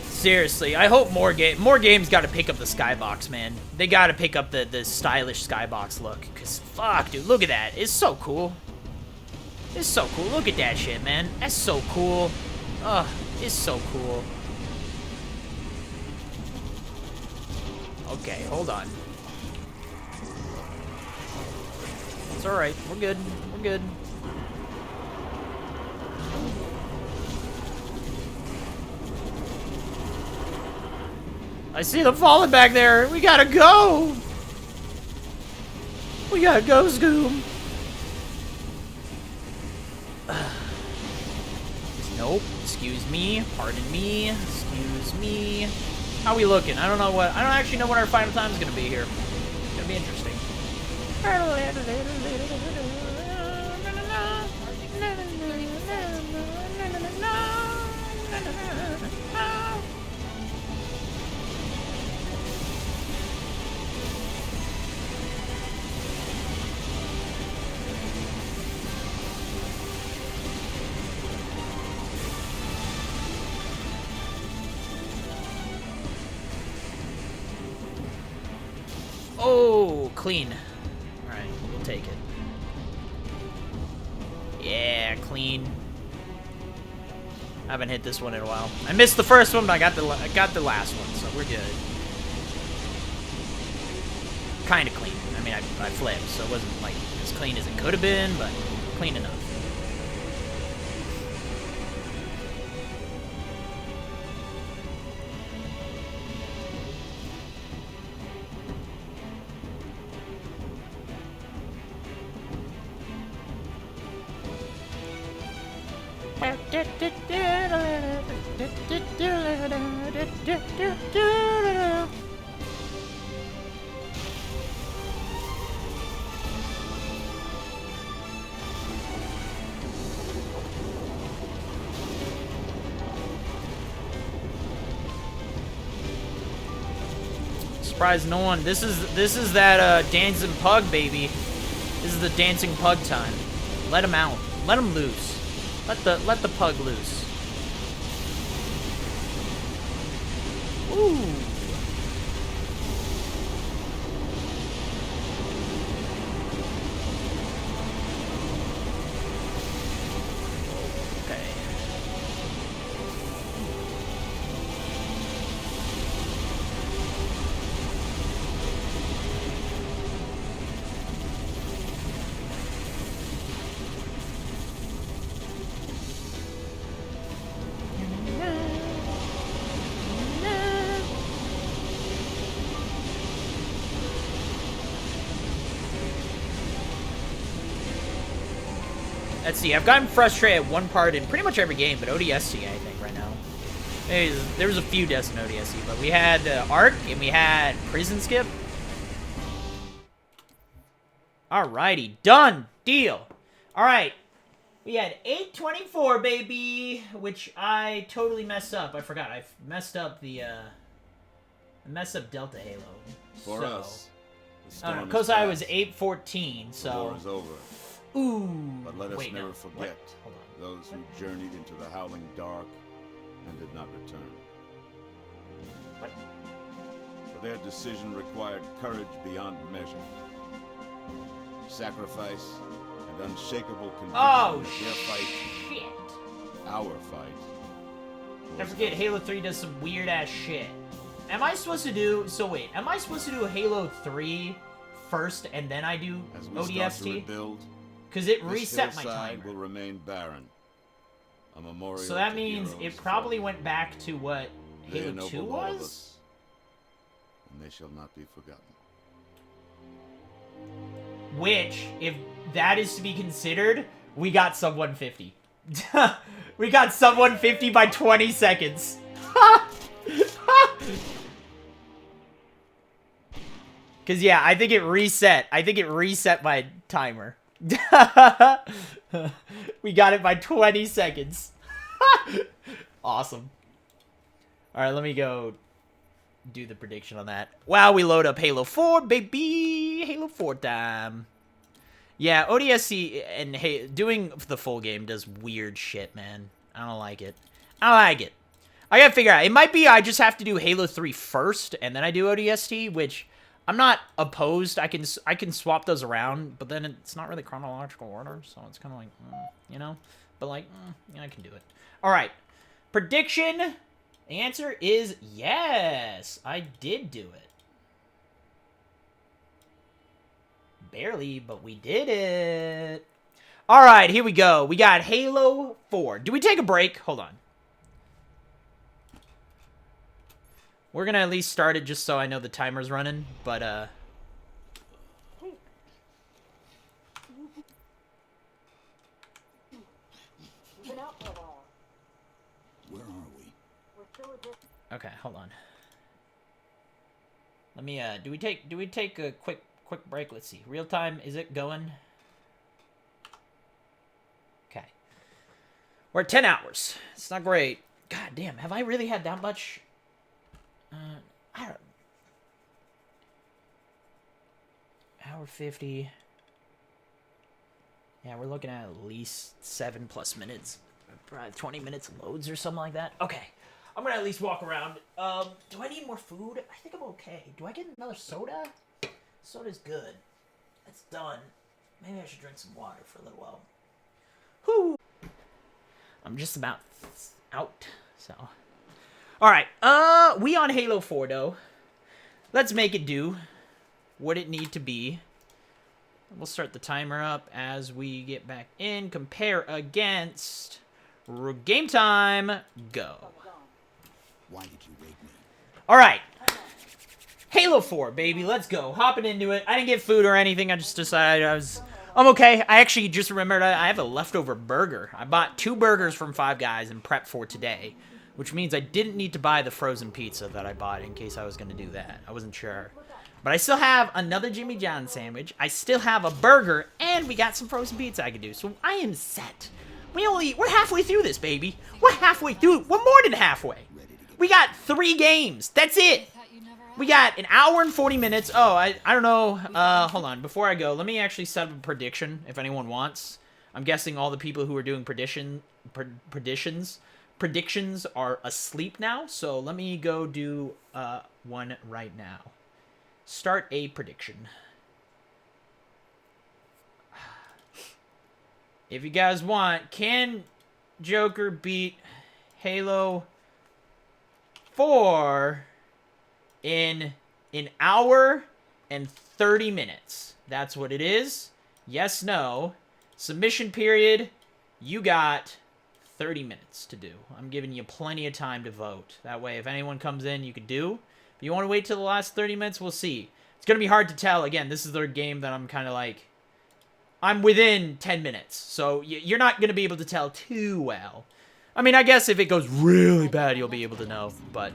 [SPEAKER 1] Seriously, I hope more games got to pick up the skybox, man. They got to pick up the stylish skybox look. Cause fuck, dude, look at that. It's so cool. It's so cool. Look at that shit, man. That's so cool. Ugh, it's so cool. Okay, hold on. It's all right. We're good. We're good. I see them falling back there. We gotta go. We gotta go, Scoob. Nope. Excuse me. Pardon me. Excuse me. How we looking? I don't know what. I don't actually know what our final time is gonna be here. It's gonna be interesting. Oh, clean. Alright, we'll take it. Yeah, clean. I haven't hit this one in a while. I missed the first one, but I got the last one, so we're good. Kind of clean. I mean, I flipped, so it wasn't like as clean as it could have been, but clean enough. Surprised no one. This is that dancing pug, baby. This is the dancing pug time. Let him out. Let him loose. Let the pug loose. Ooh. Okay. Let's see, I've gotten frustrated at one part in pretty much every game, but ODST, I think, right now. There was a few deaths in ODST, but we had Arc, and we had Prison Skip. Alrighty, done! Deal! Alright, we had 824, baby, which I totally messed up. I forgot, I messed up the, I messed up Delta Halo.
[SPEAKER 5] For us, the storm is
[SPEAKER 1] because I was
[SPEAKER 5] past.
[SPEAKER 1] 814, so...
[SPEAKER 5] The war is over.
[SPEAKER 1] Ooh.
[SPEAKER 5] But let us
[SPEAKER 1] Wait,
[SPEAKER 5] never
[SPEAKER 1] no.
[SPEAKER 5] forget
[SPEAKER 1] Hold on.
[SPEAKER 5] those who journeyed into the howling dark and did not return.
[SPEAKER 1] What?
[SPEAKER 5] For their decision required courage beyond measure, sacrifice, and unshakable conviction
[SPEAKER 1] Oh,
[SPEAKER 5] that their fight,
[SPEAKER 1] shit.
[SPEAKER 5] our fight.
[SPEAKER 1] Don't forget, Halo 3 does some weird-ass shit. Am I supposed to do... So, wait. Am I supposed to do Halo 3 first, and then I do
[SPEAKER 5] As we start to
[SPEAKER 1] ODST?
[SPEAKER 5] rebuild,
[SPEAKER 1] Because it
[SPEAKER 5] this
[SPEAKER 1] reset my
[SPEAKER 5] hillside
[SPEAKER 1] timer.
[SPEAKER 5] will remain barren. A memorial
[SPEAKER 1] So that
[SPEAKER 5] to
[SPEAKER 1] means
[SPEAKER 5] heroes
[SPEAKER 1] it probably
[SPEAKER 5] fallen.
[SPEAKER 1] went back to what
[SPEAKER 5] They
[SPEAKER 1] Halo
[SPEAKER 5] ennobled
[SPEAKER 1] 2
[SPEAKER 5] all of
[SPEAKER 1] was?
[SPEAKER 5] us, and they shall not be forgotten.
[SPEAKER 1] Which, if that is to be considered, we got sub 150. We got sub 150 by 20 seconds. Because, yeah, I think it reset. I think it reset my timer. We got it by 20 seconds. Awesome. Alright, let me go do the prediction on that. Wow, we load up Halo 4, baby! Halo 4 time. Yeah, ODST and doing the full game does weird shit, man. I don't like it. I don't like it. I gotta figure out. It might be I just have to do Halo 3 first, and then I do ODST, which I'm not opposed. I can swap those around, but then it's not really chronological order, so it's kind of like, you know? But like, yeah, I can do it. All right. Prediction. The answer is yes. I did do it. Barely, but we did it. Alright, here we go. We got Halo 4. Do we take a break? Hold on. We're gonna at least start it just so I know the timer's running, but,
[SPEAKER 6] Where are we?
[SPEAKER 1] okay, hold on. Let me, do we take a quick break? Let's see. Real time, is it going? Okay. We're at 10 hours. It's not great. God damn, have I really had that much? I don't... Hour 50. Yeah, we're looking at least 7+ minutes. Probably 20 minutes loads or something like that. Okay. I'm gonna at least walk around. Do I need more food? I think I'm okay. Do I get another soda? Soda's good. It's done. Maybe I should drink some water for a little while. Whew. I'm just about out, so. Alright, we on Halo 4, though. Let's make it do what it need to be. We'll start the timer up as we get back in. Compare against... Game time, go.
[SPEAKER 6] Why did you rape me?
[SPEAKER 1] Alright. Halo 4, baby, let's go. Hopping into it. I didn't get food or anything. I just decided I'm okay. I actually just remembered I have a leftover burger. I bought 2 burgers from Five Guys and prepped for today, which means I didn't need to buy the frozen pizza that I bought in case I was going to do that. I wasn't sure. But I still have another Jimmy John's sandwich. I still have a burger, and we got some frozen pizza I could do. So I am set. We're halfway through this, baby. We're halfway through. We're more than halfway. We got 3 games. That's it. We got an hour and 40 minutes. Oh, I don't know. Hold on. Before I go, let me actually set up a prediction if anyone wants. I'm guessing all the people who are doing predictions are asleep now. So let me go do one right now. Start a prediction. If you guys want, can Joker beat Halo 4 in an hour and 30 minutes? That's what it is. Yes, no. Submission period, you got 30 minutes to do. I'm giving you plenty of time to vote. That way, if anyone comes in, you can do. If you want to wait till the last 30 minutes, we'll see. It's going to be hard to tell. Again, this is the game that I'm kind of like... I'm within 10 minutes, so you're not going to be able to tell too well. I mean, I guess if it goes really bad, you'll be able to know, but...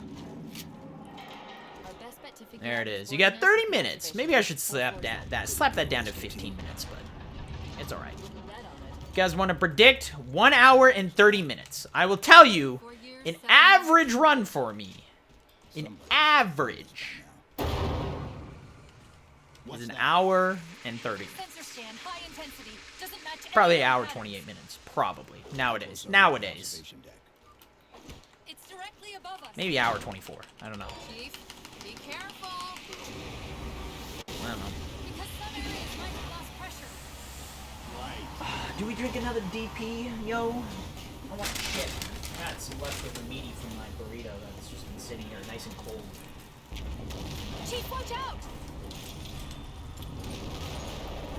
[SPEAKER 1] There it is. You got 30 minutes. Maybe I should slap that down to 15 minutes, but it's alright. You guys want to predict 1 hour and 30 minutes. I will tell you, an average run for me, an average, is an hour and 30 minutes. Probably an hour 28 minutes. Probably. Nowadays.
[SPEAKER 2] It's directly above us.
[SPEAKER 1] Maybe hour 24. I don't know.
[SPEAKER 2] Chief, be careful.
[SPEAKER 1] I don't know.
[SPEAKER 2] Because some areas might have lost pressure.
[SPEAKER 1] Do we drink another DP, yo? I want shit. I got some leftover meaty from my burrito that's just been sitting here nice and cold.
[SPEAKER 2] Chief, watch out!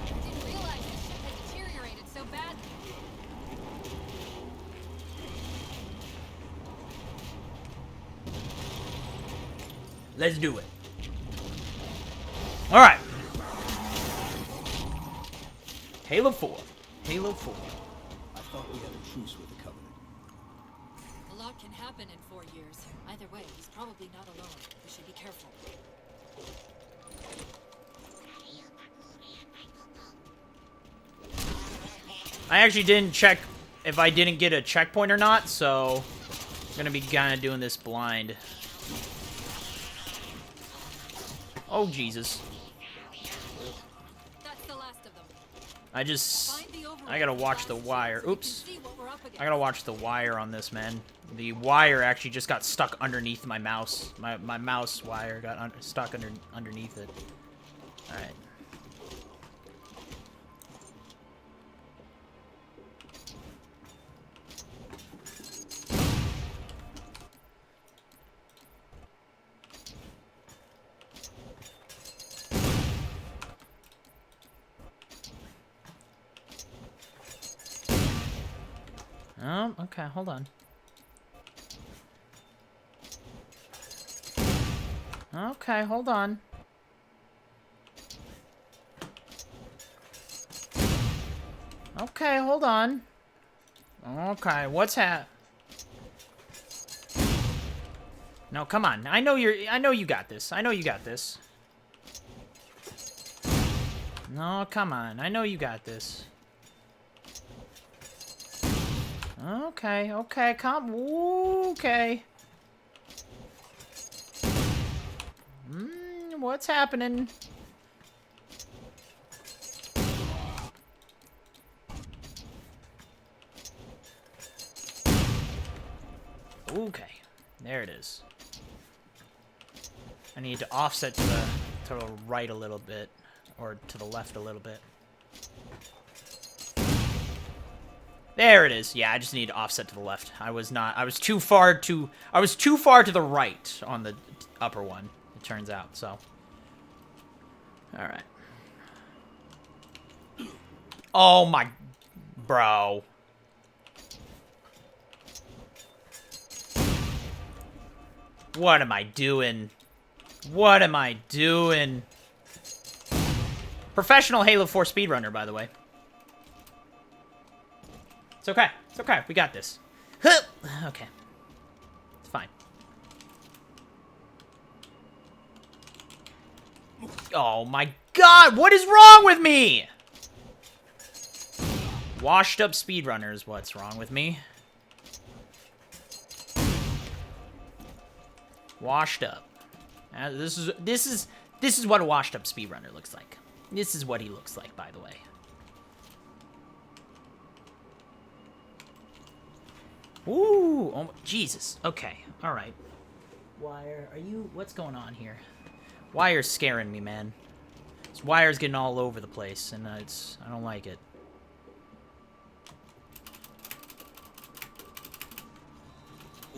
[SPEAKER 2] I didn't realize this ship had deteriorated so badly.
[SPEAKER 1] Let's do it. Alright. Halo 4. Halo 4.
[SPEAKER 6] I thought we had a truce with the Covenant.
[SPEAKER 2] A lot can happen in 4 years. Either way, he's probably not alone. We should be careful.
[SPEAKER 1] I actually didn't check if I didn't get a checkpoint or not, so I'm gonna be kind of doing this blind. Oh, Jesus.
[SPEAKER 2] That's the last of them.
[SPEAKER 1] I gotta watch the wire. Oops. I gotta watch the wire on this, man. The wire actually just got stuck underneath my mouse. My mouse wire got stuck underneath it. Alright. Okay, hold on. Okay, hold on. Okay, hold on. Okay, what's No, come on. I know you got this. I know you got this. No, come on. I know you got this. Okay, okay, okay. What's happening? Okay, there it is. I need to offset to the right a little bit, or to the left a little bit. There it is. Yeah, I just need to offset to the left. I was too far to the right on the upper one, it turns out, so. Alright. Oh my, bro. What am I doing? What am I doing? Professional Halo 4 speedrunner, by the way. It's okay. It's okay. We got this. Okay. It's fine. Oh my god! What is wrong with me? Washed up speedrunners, what's wrong with me? Washed up. This is what a washed up speedrunner looks like. This is what he looks like, by the way. Ooh, oh, Jesus. Okay, all right. Wire, what's going on here? Wire's scaring me, man. This wire's getting all over the place, and I don't like it.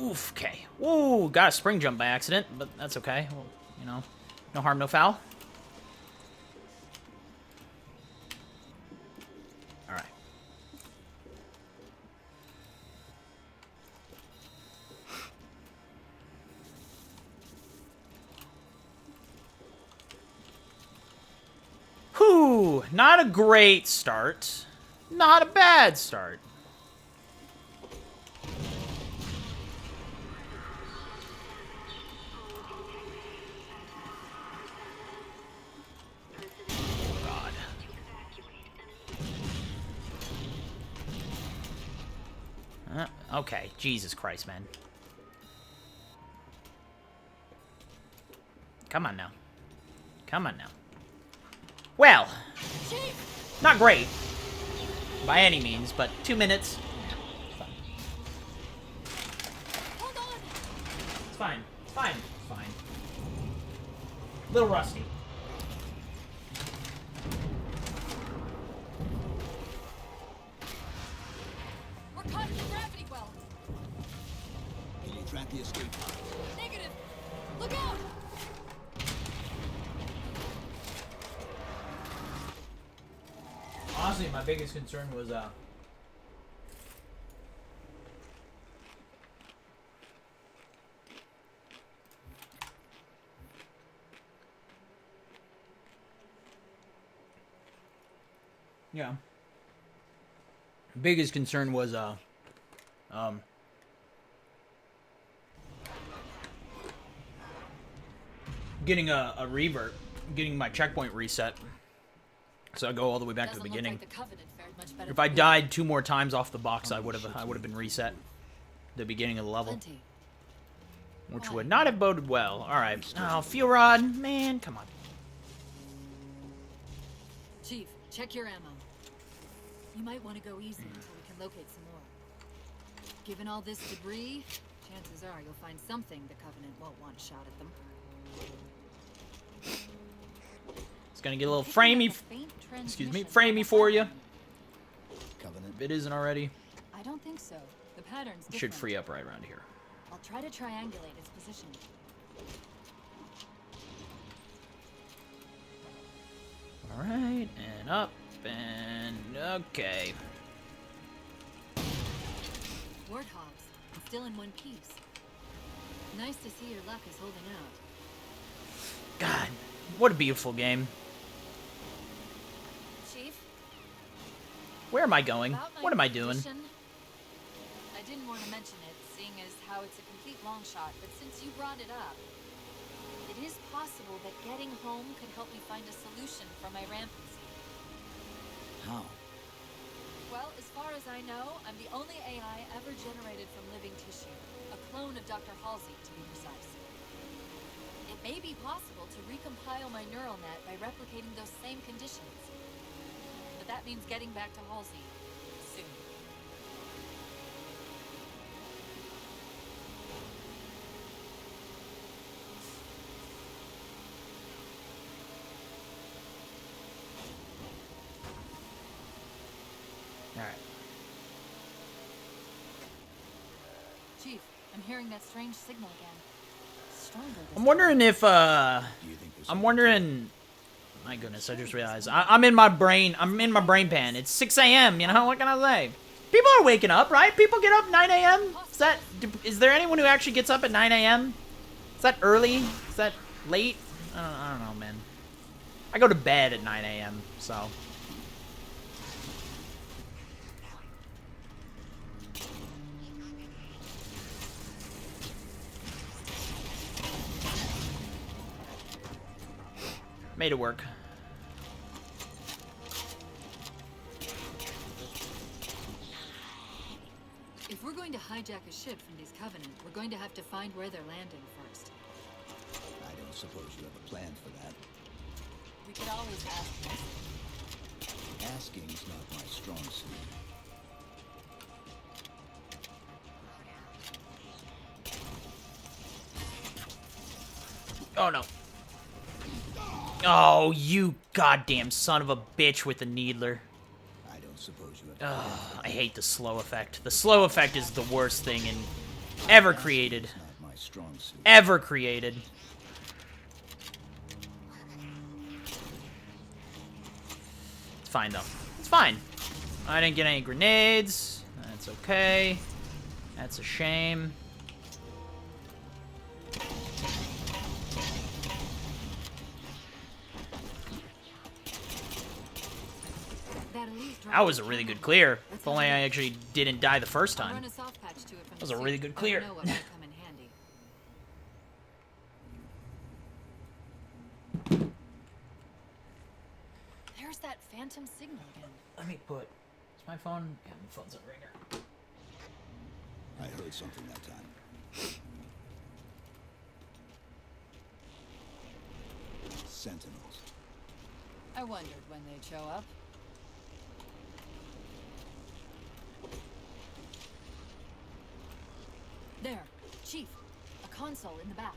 [SPEAKER 1] Oof, okay. Ooh, got a spring jump by accident, but that's okay. Well, you know, no harm, no foul. All right. Whew, not a great start. Not a bad start. Okay, Jesus Christ, man. Come on now. Come on now. Well, not great by any means, but 2 minutes.
[SPEAKER 2] Hold on.
[SPEAKER 1] It's fine. It's fine. It's fine. A little rusty.
[SPEAKER 2] We're caught in the gravity well.
[SPEAKER 6] Can you track the escape pod?
[SPEAKER 2] Negative. Look out!
[SPEAKER 1] Honestly, my biggest concern was yeah. Biggest concern was getting a revert, getting my checkpoint reset. So I go all the way back to the beginning.
[SPEAKER 2] Like the Covenant fared much better
[SPEAKER 1] If I died 2 more times off the box, I would have been reset. The beginning of the level.
[SPEAKER 2] Plenty.
[SPEAKER 1] Which would not have boded well. Alright. Oh, fuel rod. Man, come on.
[SPEAKER 2] Chief, check your ammo. You might want to go easy until we can locate some more. Given all this debris, chances are you'll find something the Covenant won't want shot at them.
[SPEAKER 1] It's gonna get a little framey. Excuse me, framey for you.
[SPEAKER 6] Covenant.
[SPEAKER 1] If it isn't already,
[SPEAKER 2] I don't think so. The pattern's
[SPEAKER 1] it should
[SPEAKER 2] different.
[SPEAKER 1] free up right around here.
[SPEAKER 2] I'll try to triangulate its position.
[SPEAKER 1] Alright, and up, and okay.
[SPEAKER 2] still in one piece. Nice to see your luck is holding out.
[SPEAKER 1] God, what a beautiful game.
[SPEAKER 2] Chief?
[SPEAKER 1] Where am I going?
[SPEAKER 2] About my
[SPEAKER 1] What am I doing?
[SPEAKER 2] condition, I didn't want to mention it, seeing as how it's a complete long shot, but since you brought it up, it is possible that getting home could help me find a solution for my rampancy.
[SPEAKER 6] How?
[SPEAKER 2] Well, as far as I know, I'm the only AI ever generated from living tissue. A clone of Dr. Halsey, to be precise. It may be possible to recompile my neural net by replicating those same conditions. But that means getting back to Halsey soon.
[SPEAKER 1] Alright.
[SPEAKER 2] Chief, I'm hearing that strange signal again. Stronger this
[SPEAKER 1] I'm wondering if,
[SPEAKER 6] Do you think this
[SPEAKER 1] I'm wondering... My goodness, I just realized. I'm in my brain pan. It's 6 a.m., you know? What can I say? People are waking up, right? People get up 9 a.m.? Is there anyone who actually gets up at 9 a.m.? Is that early? Is that late? I don't know, man. I go to bed at 9 a.m., so... Made it work.
[SPEAKER 2] If we're going to hijack a ship from these Covenant, we're going to have to find where they're landing first.
[SPEAKER 6] I don't suppose you have a plan for that.
[SPEAKER 2] We could always ask them.
[SPEAKER 6] Asking's not my strong suit.
[SPEAKER 1] Oh, no. Oh, you goddamn son of a bitch with the needler.
[SPEAKER 6] I don't suppose you have a plan for
[SPEAKER 1] I hate the slow effect. The slow effect is the worst thing ever created.
[SPEAKER 6] It's not my strong suit.
[SPEAKER 1] Ever created. It's fine, though. It's fine. I didn't get any grenades. That's okay. That's a shame. That was a really good clear. If only I actually didn't die the first
[SPEAKER 2] I'll
[SPEAKER 1] time.
[SPEAKER 2] run a soft patch to it from
[SPEAKER 1] That was
[SPEAKER 2] the
[SPEAKER 1] a really
[SPEAKER 2] suit.
[SPEAKER 1] good
[SPEAKER 2] I
[SPEAKER 1] clear.
[SPEAKER 2] know what might come in handy. There's that phantom signal again.
[SPEAKER 1] Let me put... Is my phone... Yeah, my phone's on ringer.
[SPEAKER 6] I heard something that time. Sentinels.
[SPEAKER 2] I wondered when they'd show up. There, Chief. A console in the back.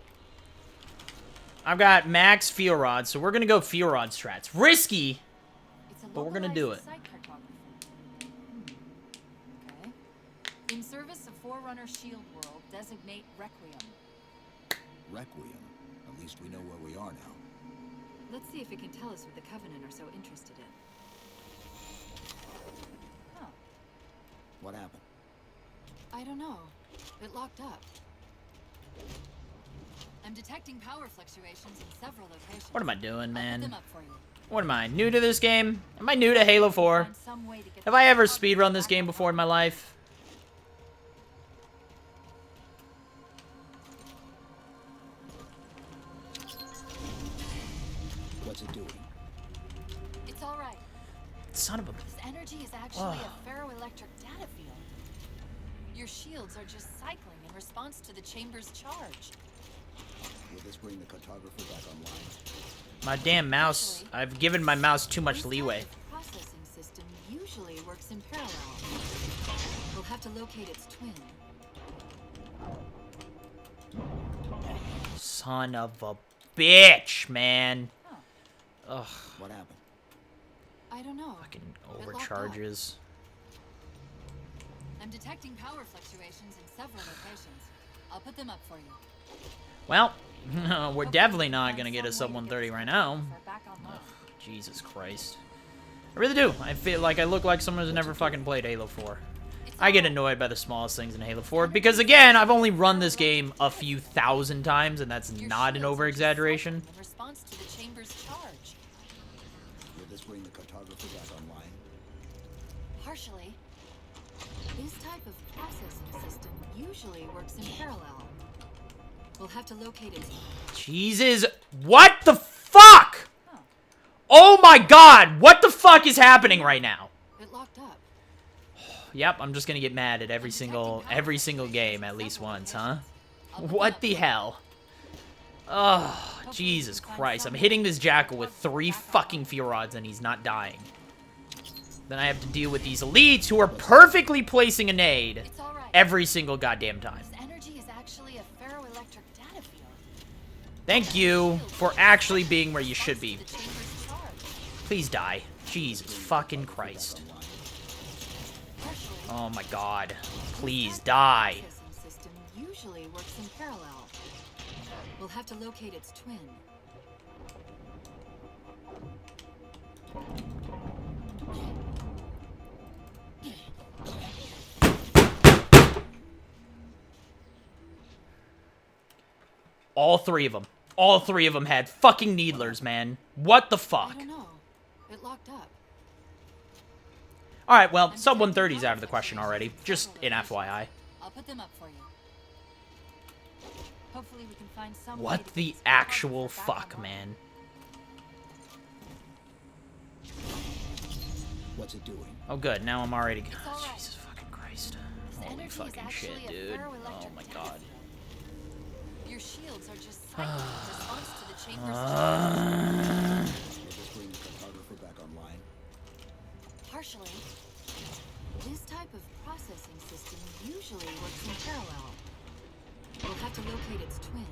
[SPEAKER 1] I've got max fuel rod, so we're gonna go fuel rod strats. Risky,
[SPEAKER 2] It's a
[SPEAKER 1] but we're gonna do it.
[SPEAKER 2] localized site cartography. Okay. In service of Forerunner Shield World, designate Requiem.
[SPEAKER 6] Requiem. At least we know where we are now.
[SPEAKER 2] Let's see if it can tell us what the Covenant are so interested in. Huh.
[SPEAKER 6] What happened?
[SPEAKER 2] I don't know. It locked up. I'm detecting power fluctuations in several locations.
[SPEAKER 1] What am I doing,
[SPEAKER 2] I'll put
[SPEAKER 1] man?
[SPEAKER 2] them up for you.
[SPEAKER 1] What am I, new to this game? Am I new to Halo 4?
[SPEAKER 2] Find some way to get
[SPEAKER 1] Have I
[SPEAKER 2] the
[SPEAKER 1] ever
[SPEAKER 2] Covenant
[SPEAKER 1] speedrun this
[SPEAKER 2] back
[SPEAKER 1] game
[SPEAKER 2] online.
[SPEAKER 1] before in my life?
[SPEAKER 6] What's it doing?
[SPEAKER 2] It's all right.
[SPEAKER 1] Son of a...
[SPEAKER 2] This energy is actually a ferroelectric data field. Your shields are just cycling in response to the chamber's charge.
[SPEAKER 6] Will this bring the cartographer back online?
[SPEAKER 1] My damn mouse. I've given my mouse too much
[SPEAKER 2] This
[SPEAKER 1] leeway.
[SPEAKER 2] type of processing system usually works in parallel. We'll have to locate its twin.
[SPEAKER 1] Son of a bitch, man.
[SPEAKER 2] Huh.
[SPEAKER 1] Ugh,
[SPEAKER 6] What happened?
[SPEAKER 2] I don't know.
[SPEAKER 1] fucking
[SPEAKER 2] It locked up.
[SPEAKER 1] overcharges.
[SPEAKER 2] I'm detecting power fluctuations in several locations. I'll put them up for you.
[SPEAKER 1] Well, we're definitely not gonna get a sub 130 right now.
[SPEAKER 2] Back online.
[SPEAKER 1] Jesus Christ. I really do. I feel like I look like someone who's never fucking played Halo 4. I get annoyed by the smallest things in Halo 4 because, again, I've only run this game a few thousand times, and that's not an over-exaggeration.
[SPEAKER 2] In response to the chamber's charge.
[SPEAKER 6] Will this bring the cartographer back online?
[SPEAKER 2] Partially. This type of processing system usually works in parallel. We'll have to locate it.
[SPEAKER 1] Jesus. What the fuck? Oh my god. What the fuck is happening right now?
[SPEAKER 2] It locked up.
[SPEAKER 1] Yep, I'm just gonna get mad at every single game at least once, huh? What the hell? Oh, Jesus Christ. I'm hitting this jackal with 3 fucking fear rods and he's not dying. Then I have to deal with these elites who are perfectly placing a nade every single goddamn time.
[SPEAKER 2] This energy is actually a ferroelectric data field.
[SPEAKER 1] Thank you for actually being where you should be. Please die. Jesus fucking Christ. Oh my god. Please die.
[SPEAKER 2] Processing system usually works in parallel. We'll have to locate its twin.
[SPEAKER 1] All 3 of them. All 3 of them had fucking needlers, man. What the fuck?
[SPEAKER 2] I don't know. It locked up.
[SPEAKER 1] Alright, well, sub 130's out of the question already. Just an FYI.
[SPEAKER 2] I'll put them up for you. Hopefully we can find some way
[SPEAKER 1] What
[SPEAKER 2] to
[SPEAKER 1] the
[SPEAKER 2] get this
[SPEAKER 1] actual
[SPEAKER 2] cartographer back
[SPEAKER 1] fuck,
[SPEAKER 2] online.
[SPEAKER 1] man?
[SPEAKER 6] What's it doing?
[SPEAKER 1] Oh, good. Now I'm already...
[SPEAKER 2] all right.
[SPEAKER 1] Jesus fucking Christ.
[SPEAKER 2] This
[SPEAKER 1] Holy
[SPEAKER 2] energy is
[SPEAKER 1] fucking shit,
[SPEAKER 2] actually a
[SPEAKER 1] dude.
[SPEAKER 2] ferroelectric
[SPEAKER 1] Oh my
[SPEAKER 2] data
[SPEAKER 1] god.
[SPEAKER 2] field. Your shields are just psychic in response to the chamber's charge.
[SPEAKER 6] Will this bring the cartographer back online?
[SPEAKER 2] Partially. This type of processing system usually works in parallel. We'll have to locate its twin.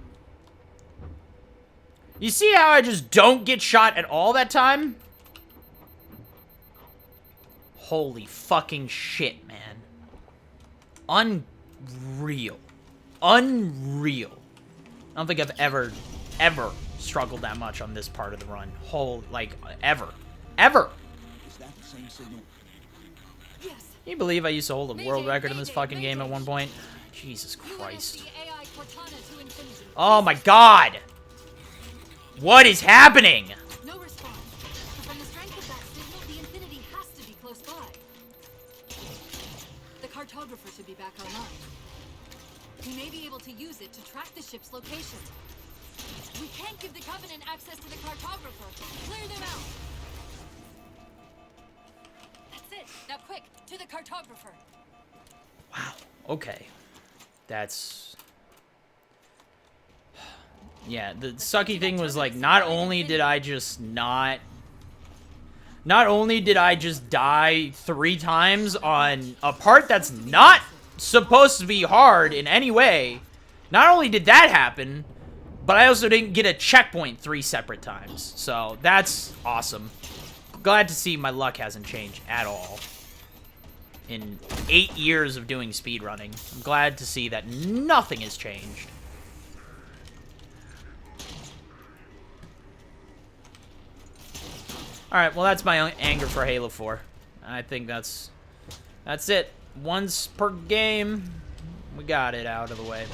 [SPEAKER 1] You see how I just don't get shot at all that time? Holy fucking shit, man. Unreal. Unreal. I don't think I've ever struggled that much on this part of the run. Like, ever. Ever.
[SPEAKER 6] Is that the same signal?
[SPEAKER 2] Yes.
[SPEAKER 1] Can you believe I used to hold a world
[SPEAKER 2] Mayday,
[SPEAKER 1] record in this
[SPEAKER 2] mayday,
[SPEAKER 1] fucking game at
[SPEAKER 2] mayday.
[SPEAKER 1] one point? Jesus Christ.
[SPEAKER 2] The AI Cortana to infinity.
[SPEAKER 1] Oh my god! What is happening?
[SPEAKER 2] No response. From the strength of that signal, the infinity has to be close by. The cartographer should be back online. We may be able to use it to track the ship's location. We can't give the Covenant access to the cartographer. Clear them out. That's it. Now quick, to the cartographer.
[SPEAKER 1] Wow. Okay. That's... Yeah, the sucky thing was, like, not only did I just die 3 times on a part that's not supposed to be hard in any way, not only did that happen, but I also didn't get a checkpoint 3 separate times. So, that's awesome. Glad to see my luck hasn't changed at all. In 8 years of doing speedrunning, I'm glad to see that nothing has changed. Alright, well that's my anger for Halo 4. I think that's it. Once per game, we got it out of the way.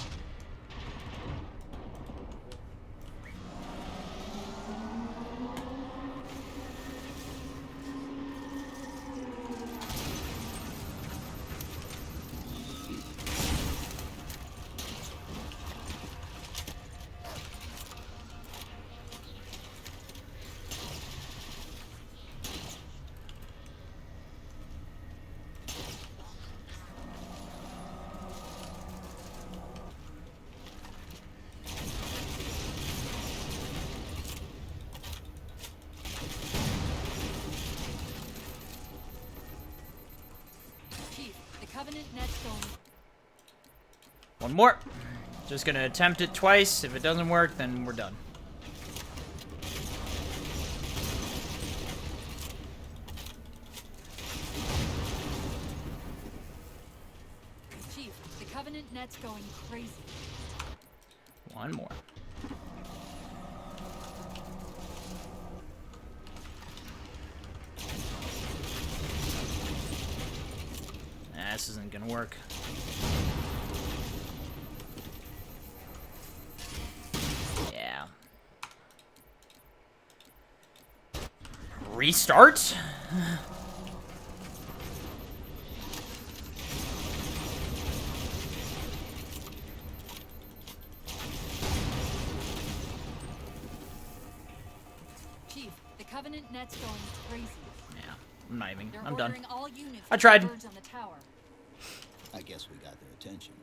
[SPEAKER 2] Chief, the Covenant net's going.
[SPEAKER 1] One more. Just gonna attempt it twice. If it doesn't work, then we're done.
[SPEAKER 2] Chief, the Covenant net's going crazy.
[SPEAKER 1] One more. this isn't gonna work. Yeah. Restart?
[SPEAKER 2] Chief, the Covenant net's going crazy.
[SPEAKER 1] Yeah, I'm not even.
[SPEAKER 2] They're
[SPEAKER 1] I'm done.
[SPEAKER 2] ordering all units
[SPEAKER 1] I
[SPEAKER 2] to
[SPEAKER 1] tried.
[SPEAKER 2] converge on the tower.
[SPEAKER 6] I guess we got their attention.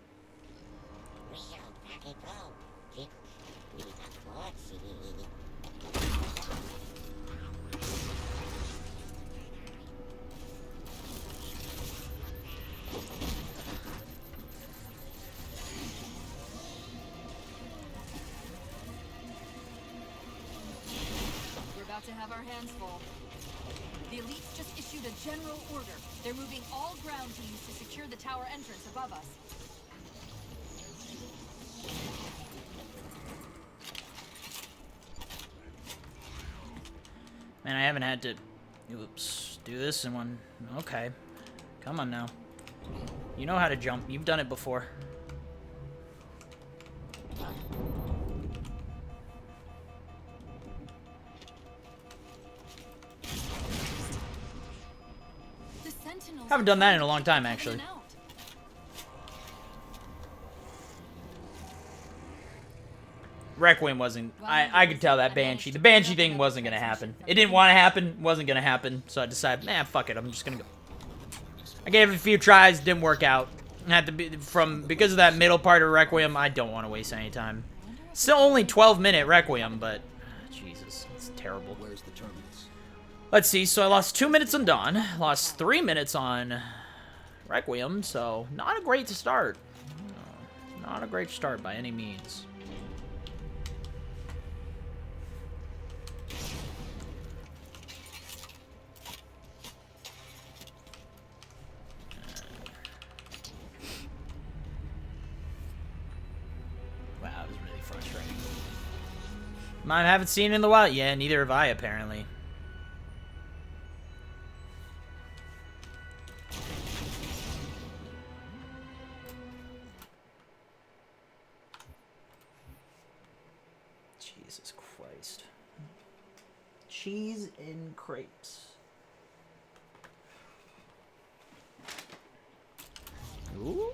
[SPEAKER 2] We're about to have our hands full. The elites just issued a general order. They're moving all ground teams to secure the tower entrance above us.
[SPEAKER 1] Man, I haven't had to, oops, do this in one. Okay, come on now. You know how to jump. You've done it before.
[SPEAKER 2] The Sentinels
[SPEAKER 1] Haven't done that in a long time, actually.
[SPEAKER 2] out.
[SPEAKER 1] Requiem wasn't. I could tell that Banshee. The Banshee thing wasn't gonna happen. It didn't want to happen. Wasn't gonna happen. So I decided, nah, fuck it. I'm just gonna go. I gave it a few tries. Didn't work out. Had to be because of that middle part of Requiem. I don't want to waste any time. Still only 12-minute Requiem, but Jesus, it's terrible.
[SPEAKER 6] Where's the terminus?
[SPEAKER 1] Let's see. So I lost 2 minutes on Dawn. Lost 3 minutes on Requiem. So not a great start. No, not a great start by any means. I haven't seen it in the wild. Yeah, neither have I, apparently. Jesus Christ. Cheese in crepes. Ooh.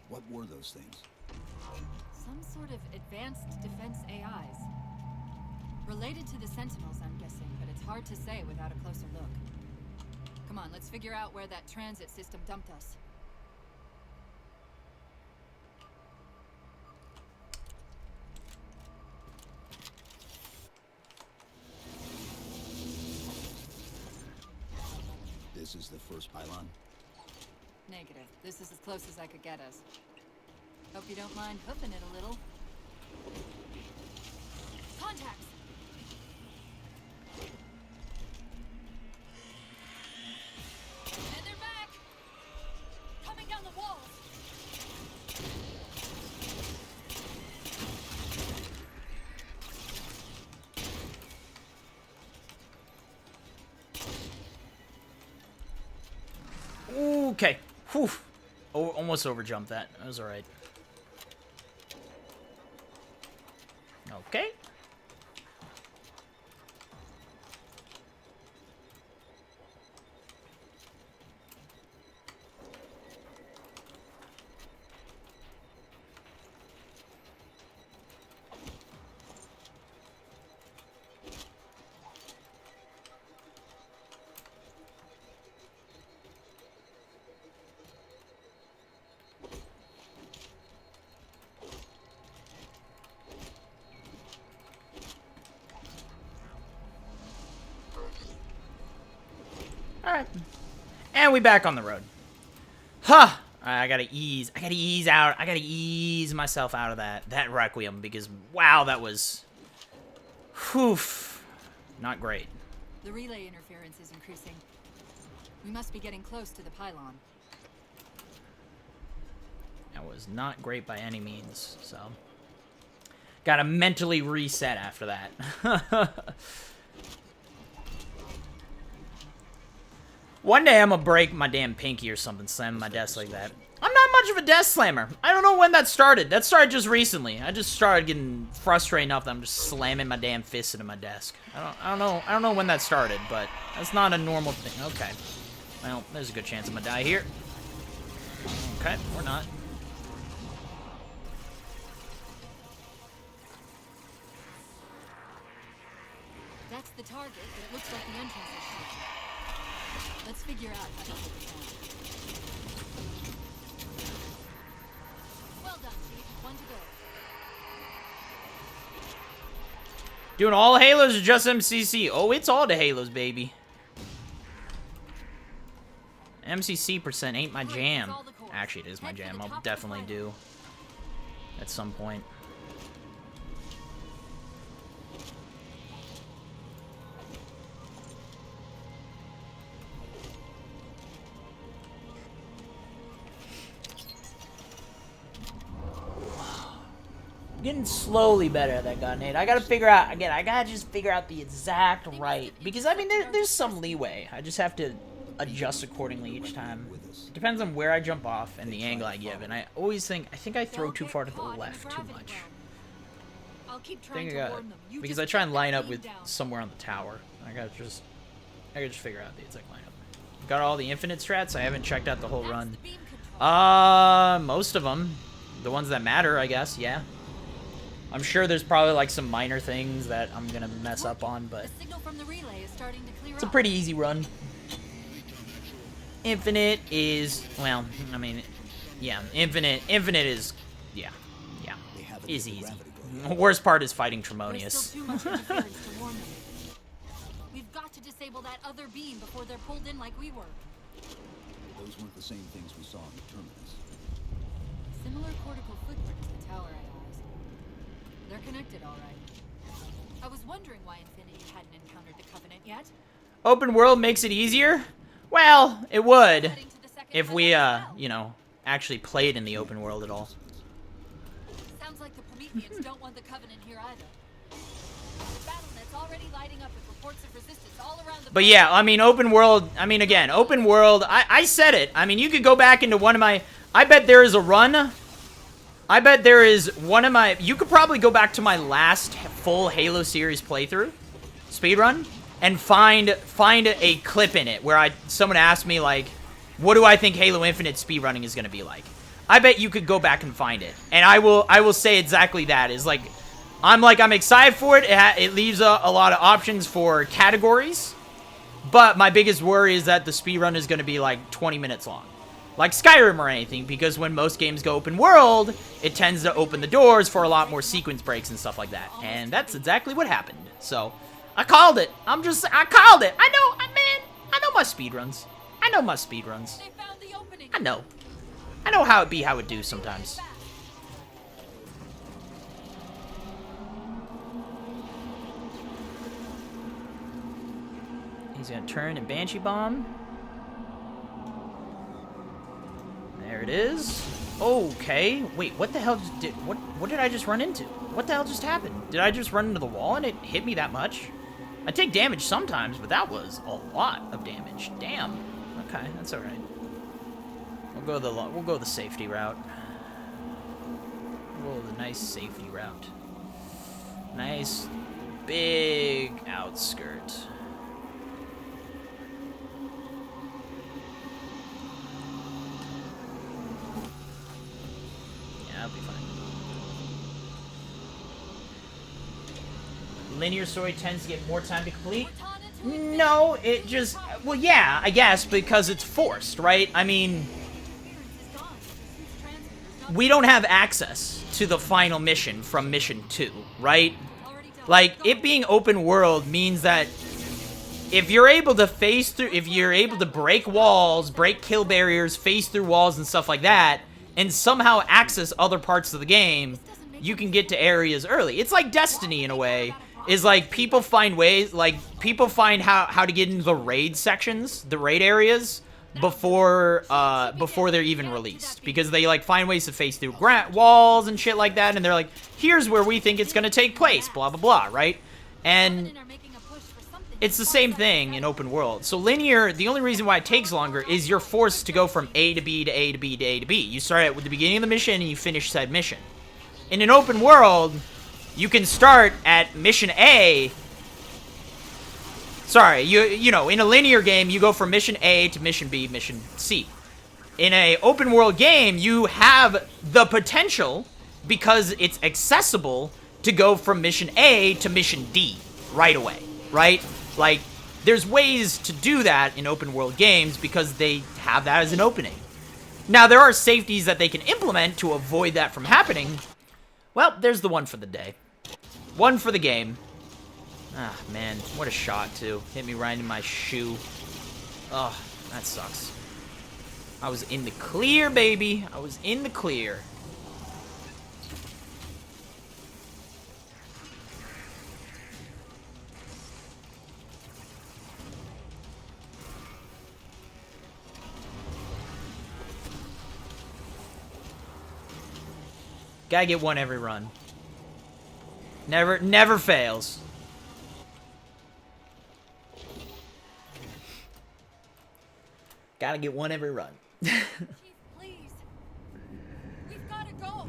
[SPEAKER 6] What were those things?
[SPEAKER 2] Some sort of advanced defense AIs. Related to the Sentinels, I'm guessing, but it's hard to say without a closer look. Come on, let's figure out where that transit system dumped us.
[SPEAKER 6] This is the first pylon?
[SPEAKER 2] Negative. This is as close as I could get us. Hope you don't mind hoofing it a little. Contacts! And they're back! Coming down the walls!
[SPEAKER 1] Okay. Whew. Oh, almost overjumped that. That was alright. Okay. Alright. And we back on the road. Huh! I gotta ease out. I gotta ease myself out of that Requiem because, wow, that was... Whew. Not great.
[SPEAKER 2] The relay interference is increasing. We must be getting close to the pylon.
[SPEAKER 1] That was not great by any means, so... Gotta mentally reset after that. One day I'm gonna break my damn pinky or something, slamming my desk like that. I'm not much of a desk slammer. I don't know when that started. That started just recently. I just started getting frustrated enough that I'm just slamming my damn fist into my desk. I don't know when that started, but that's not a normal thing. Okay. Well, there's a good chance I'm gonna die here. Okay, we're not.
[SPEAKER 2] That's the target, but it looks like the entrance is shut. Let's figure out how to get it down. Well done, Chief. One to go.
[SPEAKER 1] Doing all Halos or just MCC? Oh, it's all the Halos, baby. MCC percent ain't my jam. Actually, it is my jam. I'll definitely do at some point. Getting slowly better at that gun, Nate. I gotta figure out, again, I gotta just figure out the exact right, because, I mean, there's some leeway. I just have to adjust accordingly each time. Depends on where I jump off and the angle I give, and I always think, I throw too far to the left too much.
[SPEAKER 2] I'll keep
[SPEAKER 1] I
[SPEAKER 2] trying
[SPEAKER 1] think
[SPEAKER 2] to
[SPEAKER 1] I got,
[SPEAKER 2] warn them. You
[SPEAKER 1] because
[SPEAKER 2] just
[SPEAKER 1] I try and
[SPEAKER 2] keep that
[SPEAKER 1] line up
[SPEAKER 2] beam
[SPEAKER 1] with
[SPEAKER 2] down.
[SPEAKER 1] somewhere on the tower. I gotta just figure out the exact lineup. Got all the infinite strats? I haven't checked out the whole
[SPEAKER 2] That's
[SPEAKER 1] run.
[SPEAKER 2] the beam control.
[SPEAKER 1] Most of them. The ones that matter, I guess, yeah. I'm sure there's probably like some minor things that I'm gonna mess up on, but
[SPEAKER 2] The signal from the relay is starting to clear
[SPEAKER 1] it's a
[SPEAKER 2] up.
[SPEAKER 1] pretty easy run. Infinite is, well, I mean, yeah, infinite is, yeah, is easy. Worst part is fighting
[SPEAKER 2] There's
[SPEAKER 1] Tremonius.
[SPEAKER 2] still too much interference to warn them. We've got to disable that other beam before they're pulled in like we were.
[SPEAKER 6] Those weren't the same things we saw in the terminus.
[SPEAKER 2] Similar cortical footprint to the tower AIs. They're connected, all right. I was wondering why Infinity hadn't encountered the Covenant yet.
[SPEAKER 1] Open world makes it easier? Well, it would,
[SPEAKER 2] Heading to the second
[SPEAKER 1] if we,
[SPEAKER 2] highway as well.
[SPEAKER 1] you know, actually played in the open world at all.
[SPEAKER 2] Sounds like the Prometheans don't want the Covenant here either. The BattleNet's already lighting up with reports of resistance all around the
[SPEAKER 1] But yeah, I mean, open world, I mean, again, open world, I said it. I mean, you could go back into one of my, I bet there is a run, I bet there is one of my, you could probably go back to my last full Halo Series playthrough, speedrun, and find a clip in it where someone asked me, like, what do I think Halo Infinite speedrunning is going to be like? I bet you could go back and find it. And I will say exactly that, is like, I'm excited for it. It leaves a lot of options for categories. But my biggest worry is that the speedrun is going to be like 20 minutes long. Like Skyrim or anything, because when most games go open world, it tends to open the doors for a lot more sequence breaks and stuff like that. And that's exactly what happened. So, I called it. I called it. I know my speedruns. I know my speedruns.
[SPEAKER 2] They found the opening.
[SPEAKER 1] I know. I know how it do sometimes. He's gonna turn and Banshee Bomb. There it is. Okay. Wait, what the hell what did I just run into? What the hell just happened? Did I just run into the wall and it hit me that much? I take damage sometimes, but that was a lot of damage. Damn. Okay, that's all right. We'll go the safety route. We'll go the nice safety route. Nice big outskirt. Yeah, I'll be fine. Linear story tends to get more time to complete. No, it just, well, yeah, I guess, because it's forced, right? I mean, we don't have access to the final mission from mission 2, right? Like, it being open world means that if you're able to phase through, if you're able to break walls, break kill barriers, phase through walls and stuff like that, and somehow access other parts of the game, you can get to areas early. It's like Destiny in a way. Is like people find ways, like people find how to get into the raid sections, the raid areas before they're even released, because they like find ways to face through walls and shit like that, and they're like, here's where we think it's gonna take place, blah blah blah, right? And it's the same thing in open world. So linear, the only reason why it takes longer is you're forced to go from A to B to A to B to A to B. You start at the beginning of the mission and you finish said mission. In an open world, you can start at mission A. Sorry, you know, in a linear game, you go from mission A to mission B, mission C. In a open world game, you have the potential, because it's accessible, to go from mission A to mission D right away, right? Like, there's ways to do that in open world games because they have that as an opening. Now, there are safeties that they can implement to avoid that from happening. Well, there's the one for the day. One for the game. Ah, man, what a shot, too. Hit me right in my shoe. Oh, that sucks. I was in the clear, baby. I was in the clear. Gotta get one every run. Never fails. Gotta get one every run.
[SPEAKER 2] Chief, please. We've gotta go.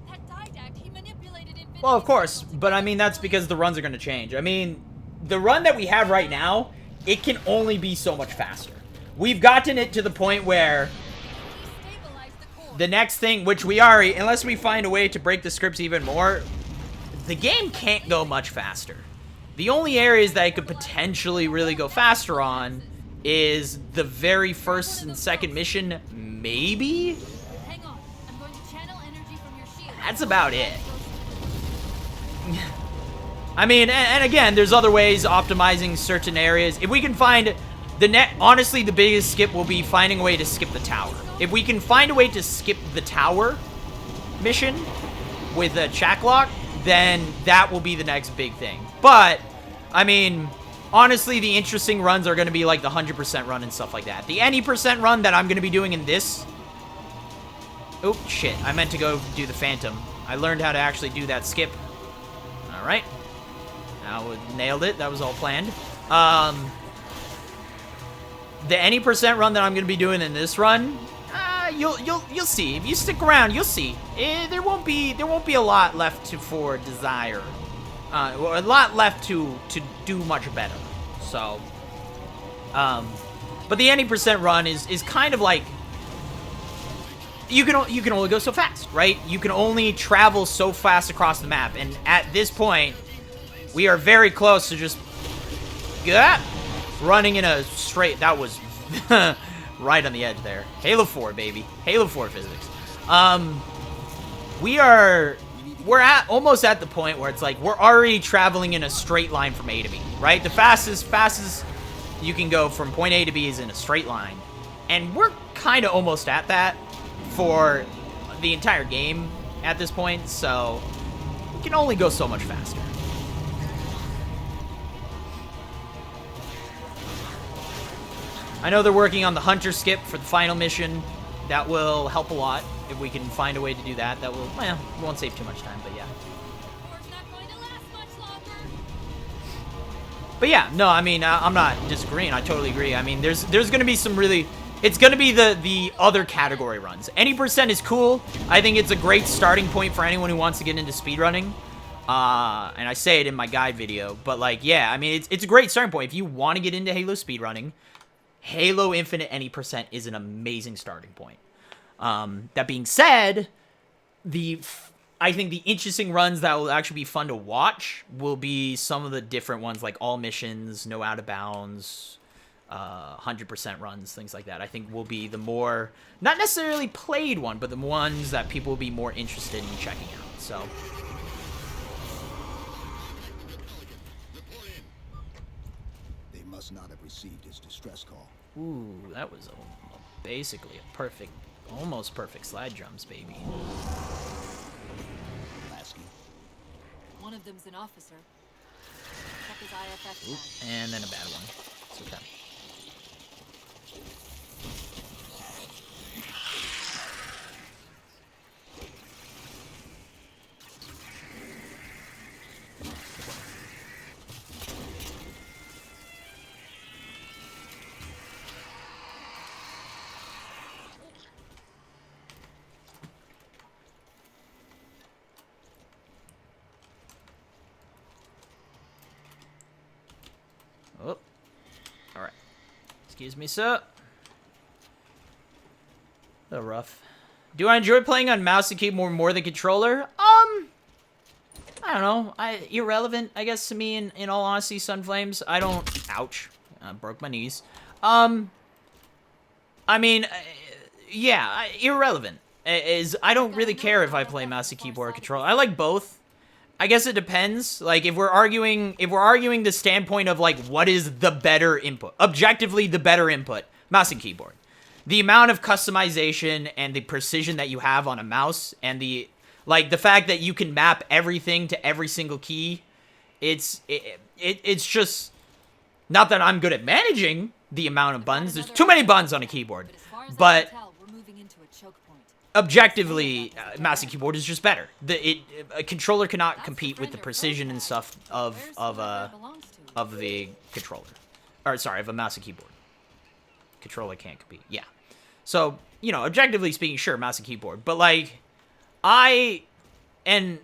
[SPEAKER 2] That didact, he manipulated infinity.
[SPEAKER 1] Well, of course, but I mean, that's because the runs are gonna change. I mean, the run that we have right now, it can only be so much faster. We've gotten it to the point where the next thing, which we are, unless we find a way to break the scripts even more, the game can't go much faster. The only areas that it could potentially really go faster on is the very first and second mission, maybe?
[SPEAKER 2] Hang on. I'm going to channel energy from your shield.
[SPEAKER 1] That's about it. I mean, and again, there's other ways optimizing certain areas. If we can find honestly, the biggest skip will be finding a way to skip the tower. If we can find a way to skip the tower mission with a Chaklock, then that will be the next big thing. But, I mean, honestly, the interesting runs are going to be like the 100% run and stuff like that. The any percent run that I'm going to be doing in this... Oh, shit. I meant to go do the Phantom. I learned how to actually do that skip. Alright. Now, nailed it. That was all planned. The any percent run that I'm going to be doing in this run, you'll see. If you stick around, you'll see. There won't be a lot left for desire. A lot left to do much better. So, but the any percent run is kind of like you can only go so fast, right? You can only travel so fast across the map, and at this point, we are very close to just running in a straight. That was right on the edge there. Halo 4, baby. Halo 4 physics. We're almost at the point where it's like we're already traveling in a straight line from A to B, right? The fastest you can go from point A to B is in a straight line. And we're kind of almost at that for the entire game at this point, so we can only go so much faster. I know they're working on the Hunter skip for the final mission. That will help a lot if we can find a way to do that. That will, well, it won't save too much time, but yeah. But yeah, no, I mean, I'm not disagreeing. I totally agree. I mean, there's going to be some really... It's going to be the other category runs. Any percent is cool. I think it's a great starting point for anyone who wants to get into speedrunning. And I say it in my guide video. But, like, yeah, I mean, it's a great starting point. If you want to get into Halo speedrunning, Halo Infinite any percent is an amazing starting point. That being said, I think the interesting runs that will actually be fun to watch will be some of the different ones, like all missions, no out of bounds, 100% runs, things like that. I think will be the more, not necessarily played one, but the ones that people will be more interested in checking out. So.
[SPEAKER 6] They must not have received his distress call.
[SPEAKER 1] Ooh, that was basically a perfect, almost perfect slide jumps, baby.
[SPEAKER 2] One of them's an officer. Check his IFF tag.
[SPEAKER 1] Oop, and then a bad one. It's okay. Excuse me, sir. A little rough. Do I enjoy playing on mouse and keyboard more than controller? I don't know. Irrelevant, I guess, to me, in all honesty, Sunflames. I don't... Ouch. I broke my knees. I mean, yeah, irrelevant. I don't really care if I play mouse and keyboard or controller. I like both. I guess it depends. Like, if we're arguing the standpoint of, like, what is the better input? Objectively, the better input. Mouse and keyboard. The amount of customization and the precision that you have on a mouse and the fact that you can map everything to every single key, it's just, not that I'm good at managing the amount of buttons. There's too many buttons on a keyboard. But objectively, mouse and keyboard is just better. A controller cannot compete with the precision and stuff of the controller. Or sorry, of a mouse and keyboard. Controller can't compete. Yeah. So, you know, objectively speaking, sure, mouse and keyboard. But, like, and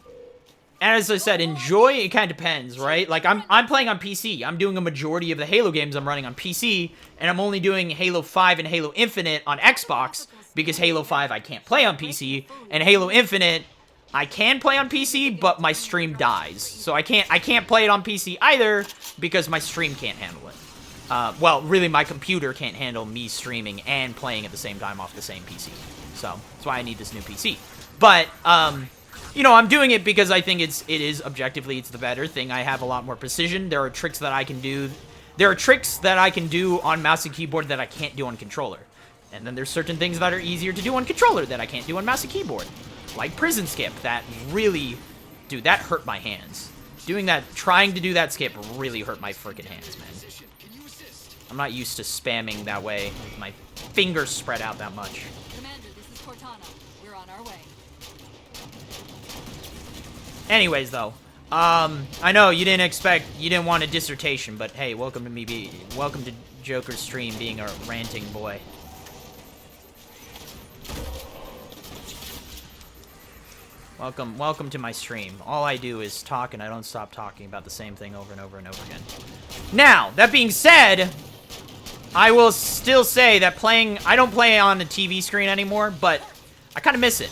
[SPEAKER 1] as I said, enjoy, it kind of depends, right? Like, I'm playing on PC. I'm doing a majority of the Halo games I'm running on PC, and I'm only doing Halo 5 and Halo Infinite on Xbox, because Halo 5 I can't play on PC, and Halo Infinite I can play on PC, but my stream dies. So I can't play it on PC either, because my stream can't handle it. Well, really, my computer can't handle me streaming and playing at the same time off the same PC. So, that's why I need this new PC. But, you know, I'm doing it because I think it is objectively, it's the better thing. I have a lot more precision. There are tricks that I can do. There are tricks that I can do on mouse and keyboard that I can't do on controller. And then there's certain things that are easier to do on controller that I can't do on mouse and keyboard. Like prison skip. That really, dude, that hurt my hands. Trying to do that skip really hurt my freaking hands, man. I'm not used to spamming that way with my fingers spread out that much.
[SPEAKER 2] Commander, this is Cortana. We're on our way.
[SPEAKER 1] Anyways, though, I know you didn't want a dissertation, but hey, welcome to Joker's stream being a ranting boy. Welcome to my stream. All I do is talk, and I don't stop talking about the same thing over and over and over again. Now, that being said, I will still say that I don't play on the TV screen anymore, but I kind of miss it.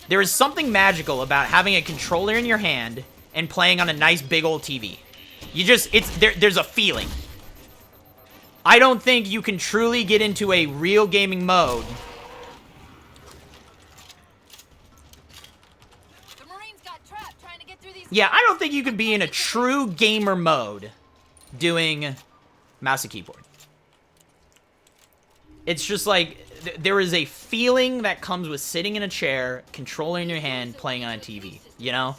[SPEAKER 1] There is something magical about having a controller in your hand and playing on a nice big old TV. There's a feeling. I don't think you can truly get into a real gaming mode. Yeah, I don't think you could be in a true gamer mode doing mouse and keyboard. It's just like, there is a feeling that comes with sitting in a chair, controller in your hand, playing on a TV, you know?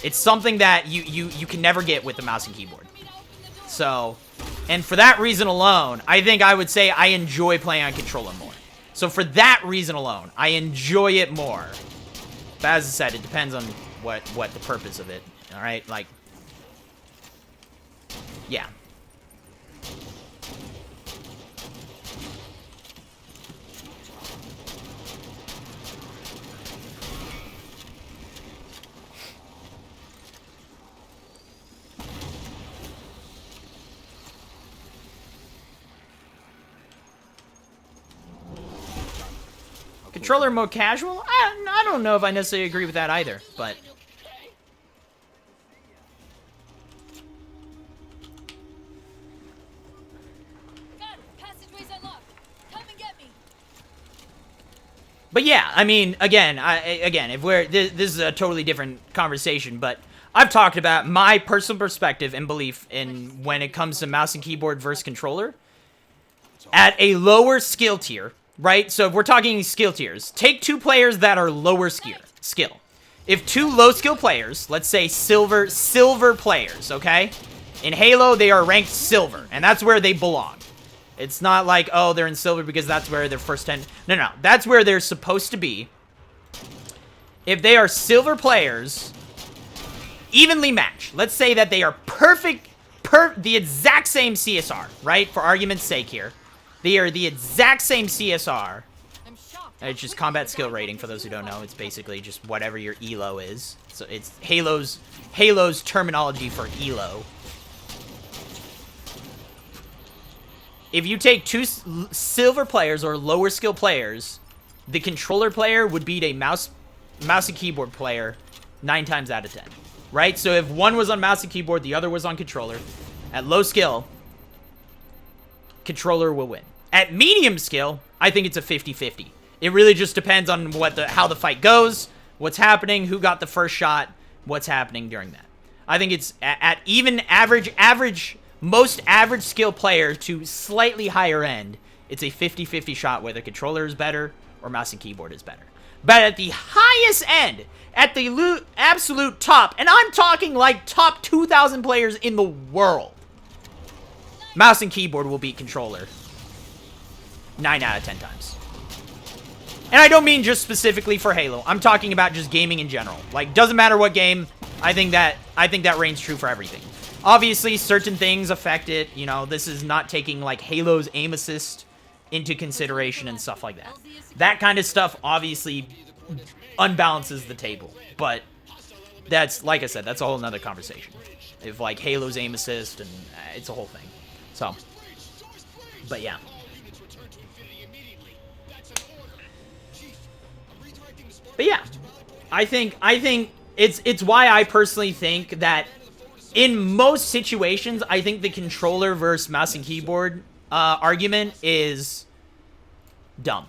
[SPEAKER 1] It's something that you can never get with the mouse and keyboard. So, and for that reason alone, I think I would say I enjoy playing on controller more. So for that reason alone, I enjoy it more. But as I said, it depends on what the purpose of it, alright? Like, yeah. Controller mode casual? I don't know if I necessarily agree with that either, but... But yeah, I mean, again, if this is a totally different conversation, but I've talked about my personal perspective and belief in when it comes to mouse and keyboard versus controller. At a lower skill tier, right? So if we're talking skill tiers, take two players that are lower skill. If two low skill players, let's say silver players, okay? In Halo, they are ranked silver, and that's where they belong. It's not like, oh, they're in silver because that's where their first 10... No, that's where they're supposed to be. If they are silver players, evenly matched. Let's say that they are perfect, the exact same CSR, right? For argument's sake here. They are the exact same CSR. It's just combat skill rating, for those who don't know. It's basically just whatever your ELO is. So it's Halo's terminology for ELO. if you take two silver players or lower skill players, the controller player would beat a mouse and keyboard player 9 times out of 10. Right? So if one was on mouse and keyboard, the other was on controller. At low skill, controller will win. At medium skill, I think it's a 50-50. It really just depends on how the fight goes, what's happening, who got the first shot, what's happening during that. I think it's at even most average skill player to slightly higher end, it's a 50-50 shot whether controller is better or mouse and keyboard is better. But at the highest end, at the absolute top, and I'm talking like top 2,000 players in the world, mouse and keyboard will beat controller 9 out of 10 times. And I don't mean just specifically for Halo. I'm talking about just gaming in general. Like, doesn't matter what game. I think that reigns true for everything. Obviously, certain things affect it. You know, this is not taking, like, Halo's aim assist into consideration and stuff like that. That kind of stuff obviously unbalances the table. But that's, like I said, that's a whole nother conversation. If, like, Halo's aim assist, and it's a whole thing. So, but yeah. But yeah, I think it's why I personally think that in most situations, I think the controller versus mouse and keyboard argument is dumb.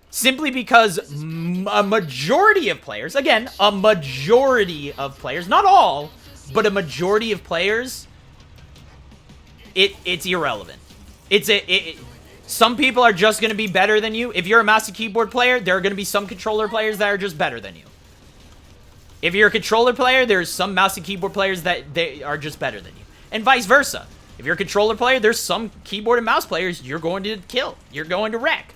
[SPEAKER 1] Simply because a majority of players, again, a majority of players, not all, but a majority of players, it's irrelevant. Some people are just going to be better than you. If you're a mouse and keyboard player, there are going to be some controller players that are just better than you. If you're a controller player, there's some mouse and keyboard players that they are just better than you. And vice versa. If you're a controller player, there's some keyboard and mouse players you're going to kill. You're going to wreck.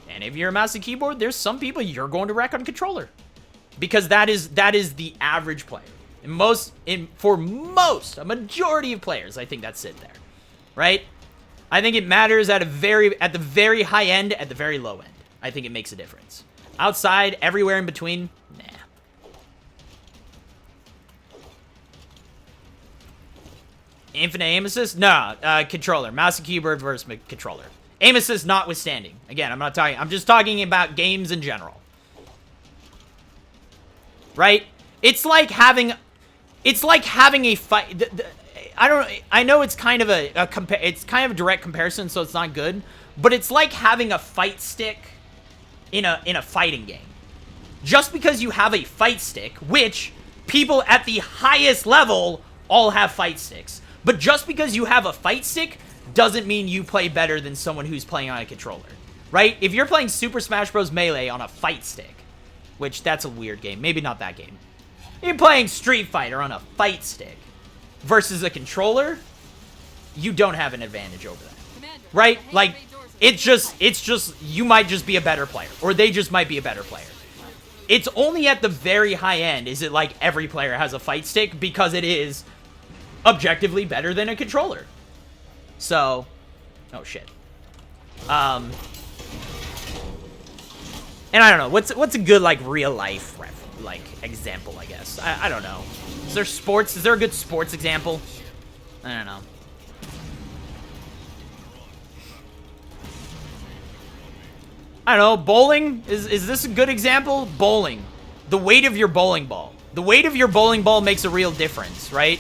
[SPEAKER 1] And if you're a mouse and keyboard, there's some people you're going to wreck on controller. Because that is the average player. For a majority of players, I think that's it there. Right? I think it matters at the very high end, at the very low end. I think it makes a difference. Outside, everywhere in between, nah. Infinite aim assist? No, controller. Mouse and keyboard versus controller. Aim assist notwithstanding. Again, I'm just talking about games in general. Right? It's like having a fight. I know it's kind of it's kind of a direct comparison, so it's not good. But it's like having a fight stick in a fighting game. Just because you have a fight stick, which people at the highest level all have fight sticks. But just because you have a fight stick doesn't mean you play better than someone who's playing on a controller. Right? If you're playing Super Smash Bros. Melee on a fight stick, which that's a weird game. Maybe not that game. You're playing Street Fighter on a fight stick versus a controller, you don't have an advantage over that. Right? Like, it's just, you might just be a better player. Or they just might be a better player. It's only at the very high end is it like every player has a fight stick because it is objectively better than a controller. So, oh shit. And I don't know, what's a good, like, real life example, I guess. I don't know. Is there a good sports example? I don't know. I don't know, bowling? Is this a good example? Bowling. The weight of your bowling ball. The weight of your bowling ball makes a real difference, right?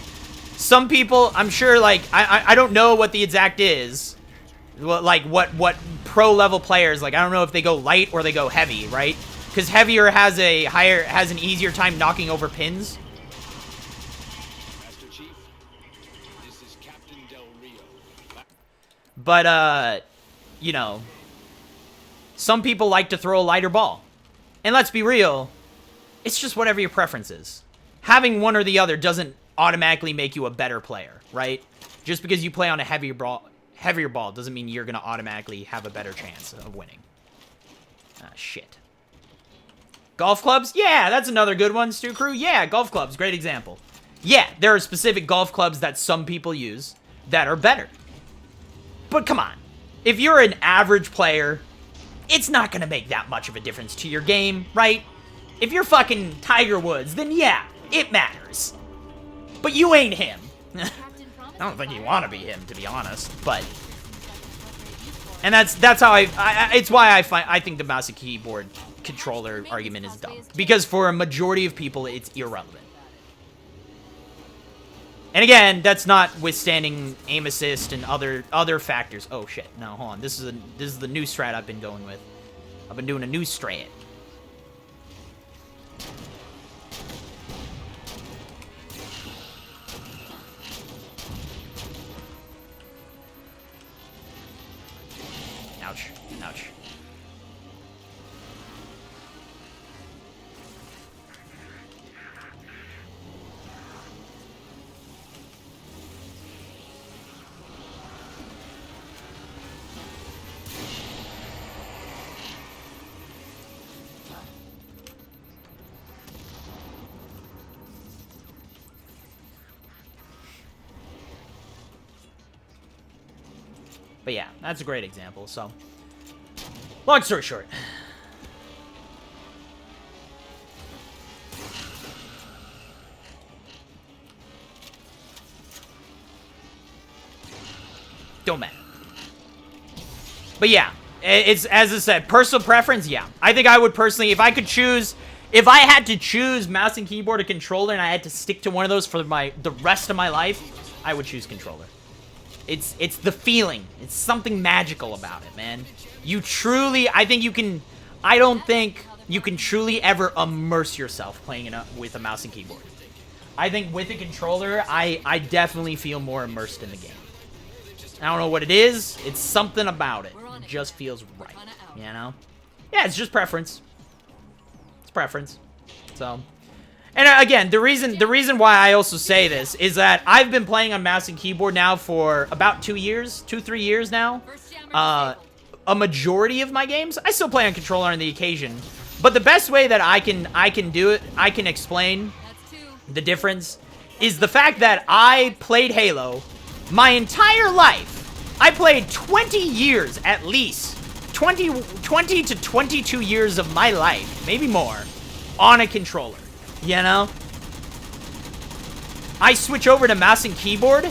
[SPEAKER 1] Some people, I'm sure, like, I don't know what the exact is. Like, what pro level players, like, I don't know if they go light or they go heavy, right? Because heavier has an easier time knocking over pins.
[SPEAKER 5] Master Chief, this is Captain Del Rio.
[SPEAKER 1] But, you know, some people like to throw a lighter ball. And let's be real, it's just whatever your preference is. Having one or the other doesn't automatically make you a better player, right? Just because you play on a heavier ball doesn't mean you're going to automatically have a better chance of winning. Ah, shit. Golf clubs? Yeah, that's another good one, Stu Crew. Yeah, golf clubs. Great example. Yeah, there are specific golf clubs that some people use that are better. But come on. If you're an average player, it's not going to make that much of a difference to your game, right? If you're fucking Tiger Woods, then yeah, it matters. But you ain't him. I don't think you want to be him, to be honest, but And that's how it's why I think the mouse and keyboard controller argument is dumb. Because for a majority of people, it's irrelevant. And again, that's not withstanding aim assist and other factors. Oh shit! No, hold on. This is the new strat I've been going with. I've been doing a new strat. Ouch! Ouch! But yeah, that's a great example, so. Long story short. Don't matter. But yeah, it's, as I said, personal preference, yeah. I think I would personally, if I could choose, if I had to choose mouse and keyboard or controller and I had to stick to one of those for the rest of my life, I would choose controller. It's the feeling. It's something magical about it, man. You truly, I don't think you can truly ever immerse yourself playing with a mouse and keyboard. I think with a controller, I definitely feel more immersed in the game. I don't know what it is. It's something about it. It just feels right, you know? Yeah, it's just preference. It's preference. So... And again, the reason why I also say this is that I've been playing on mouse and keyboard now for about 3 years now. A majority of my games, I still play on controller on the occasion. But the best way that I can do it, I can explain the difference, is the fact that I played Halo my entire life. I played 20 years at least. 20 to 22 years of my life, maybe more, on a controller. You know? I switch over to mouse and keyboard,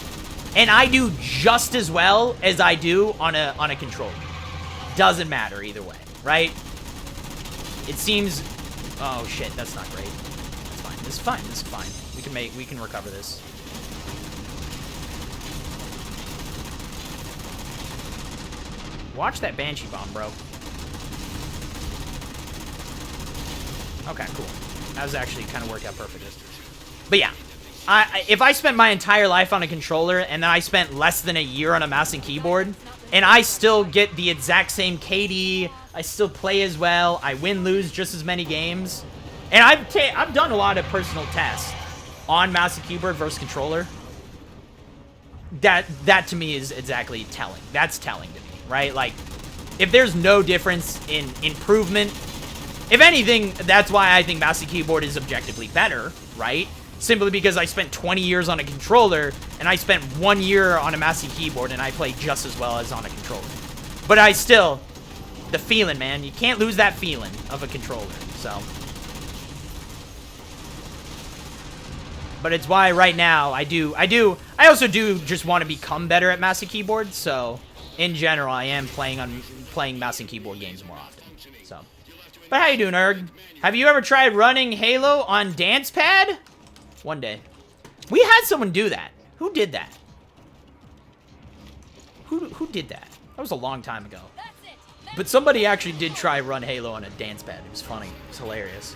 [SPEAKER 1] and I do just as well as I do on a controller. Doesn't matter either way, right? It seems... Oh, shit, that's not great. That's fine. This is fine. This is fine. We can recover this. Watch that Banshee bomb, bro. Okay, cool. That was actually kind of worked out perfectly. But yeah, if I spent my entire life on a controller and then I spent less than a year on a mouse and keyboard, and I still get the exact same KD, I still play as well, I win-lose just as many games, and I've done a lot of personal tests on mouse and keyboard versus controller. That to me is exactly telling. That's telling to me, right? Like, if there's no difference in improvement. If anything, that's why I think mouse and keyboard is objectively better, right? Simply because I spent 20 years on a controller, and I spent 1 year on a mouse and keyboard, and I play just as well as on a controller. But I still... The feeling, man. You can't lose that feeling of a controller, so... But it's why right now, I also do just want to become better at mouse and keyboard, so... In general, I am playing mouse and keyboard games more often, so... But how you doing, Erg? Have you ever tried running Halo on dance pad? One day. We had someone do that. Who did that? Who did that? That was a long time ago. But somebody actually did try run Halo on a dance pad. It was funny. It was hilarious.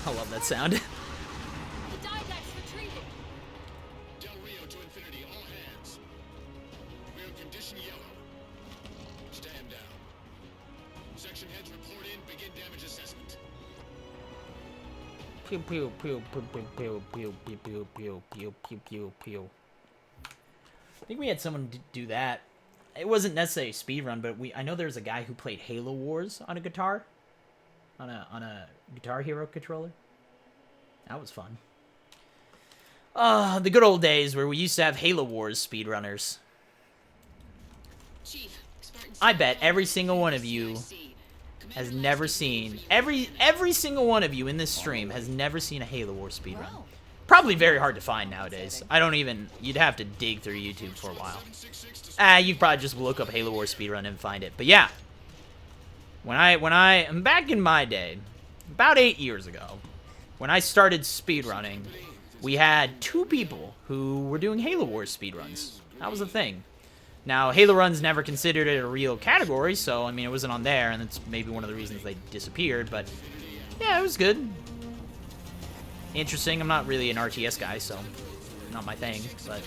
[SPEAKER 1] I love that sound. Pew pew pew pew pew pew pew pew pew pew pew pew pew pew. I think we had someone do that. It wasn't necessarily a speedrun, but I know there's a guy who played Halo Wars on a guitar, on a Guitar Hero controller. That was fun. The good old days where we used to have Halo Wars speedrunners. I bet every single one of you has never seen, every single one of you in this stream has never seen a Halo Wars speedrun. Probably very hard to find nowadays. I don't even, you'd have to dig through YouTube for a while. You'd probably just look up Halo Wars speedrun and find it. But yeah, when I, back in my day, about 8 years ago, when I started speedrunning, we had 2 people who were doing Halo Wars speedruns. That was a thing. Now, Halo Run's never considered it a real category, so, I mean, it wasn't on there, and that's maybe one of the reasons they disappeared, but, yeah, it was good. Interesting. I'm not really an RTS guy, so, not my thing, but...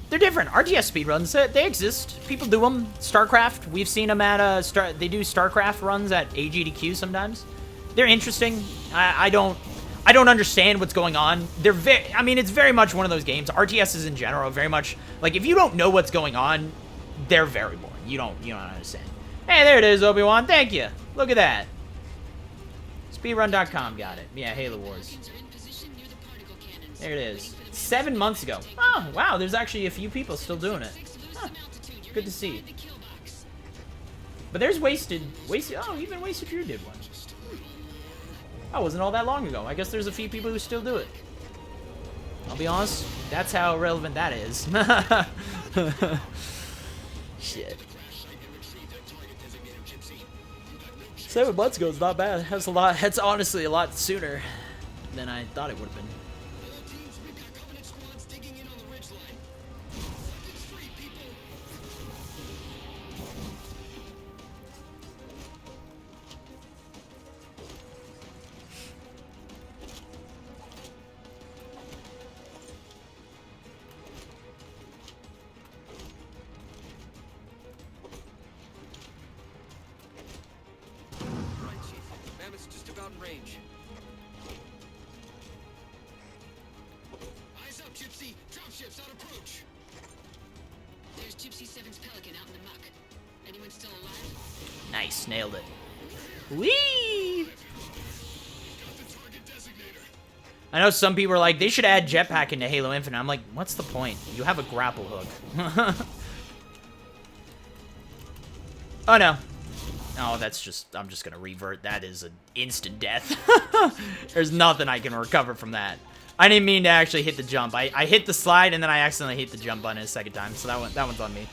[SPEAKER 1] They're different. RTS speedruns, they exist. People do them. StarCraft, we've seen them at, they do StarCraft runs at AGDQ sometimes. They're interesting. I don't understand what's going on. They're I mean, it's very much one of those games. RTSs in general are very much, like, if you don't know what's going on, they're very boring. You don't understand. Hey, there it is, Obi-Wan. Thank you. Look at that. Speedrun.com got it. Yeah, Halo Wars. There it is. 7 months ago. Oh, wow, there's actually a few people still doing it. Huh. Good to see. But there's Wasted, oh, even Wasted Drew did one. That wasn't all that long ago. I guess there's a few people who still do it. I'll be honest, that's how relevant that is. Shit. 7 months ago is not bad. That's a lot. That's honestly a lot sooner than I thought it would have been.
[SPEAKER 5] Range. Eyes up, Gypsy! Dropships on approach! There's Gypsy 7's Pelican out in the muck. Anyone still alive?
[SPEAKER 1] Nice, nailed it. Whee! I know some people are like, they should add jetpack into Halo Infinite. I'm like, what's the point? You have a grapple hook. Oh no. Oh, that's just, I'm just gonna revert. That is an instant death. There's nothing I can recover from that. I didn't mean to actually hit the jump. I hit the slide and then I accidentally hit the jump button a second time, so that one's on me.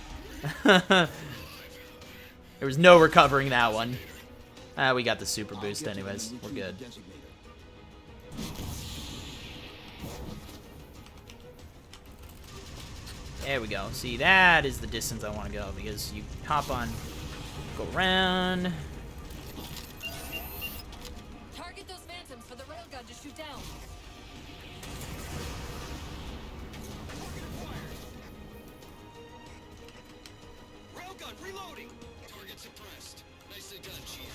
[SPEAKER 1] There was no recovering that one. We got the super boost anyways. We're good. There we go. See, that is the distance I want to go, because you hop on, go around.
[SPEAKER 2] Target those phantoms for the railgun to shoot down.
[SPEAKER 5] Railgun reloading. Target suppressed. Nicely done, Chief.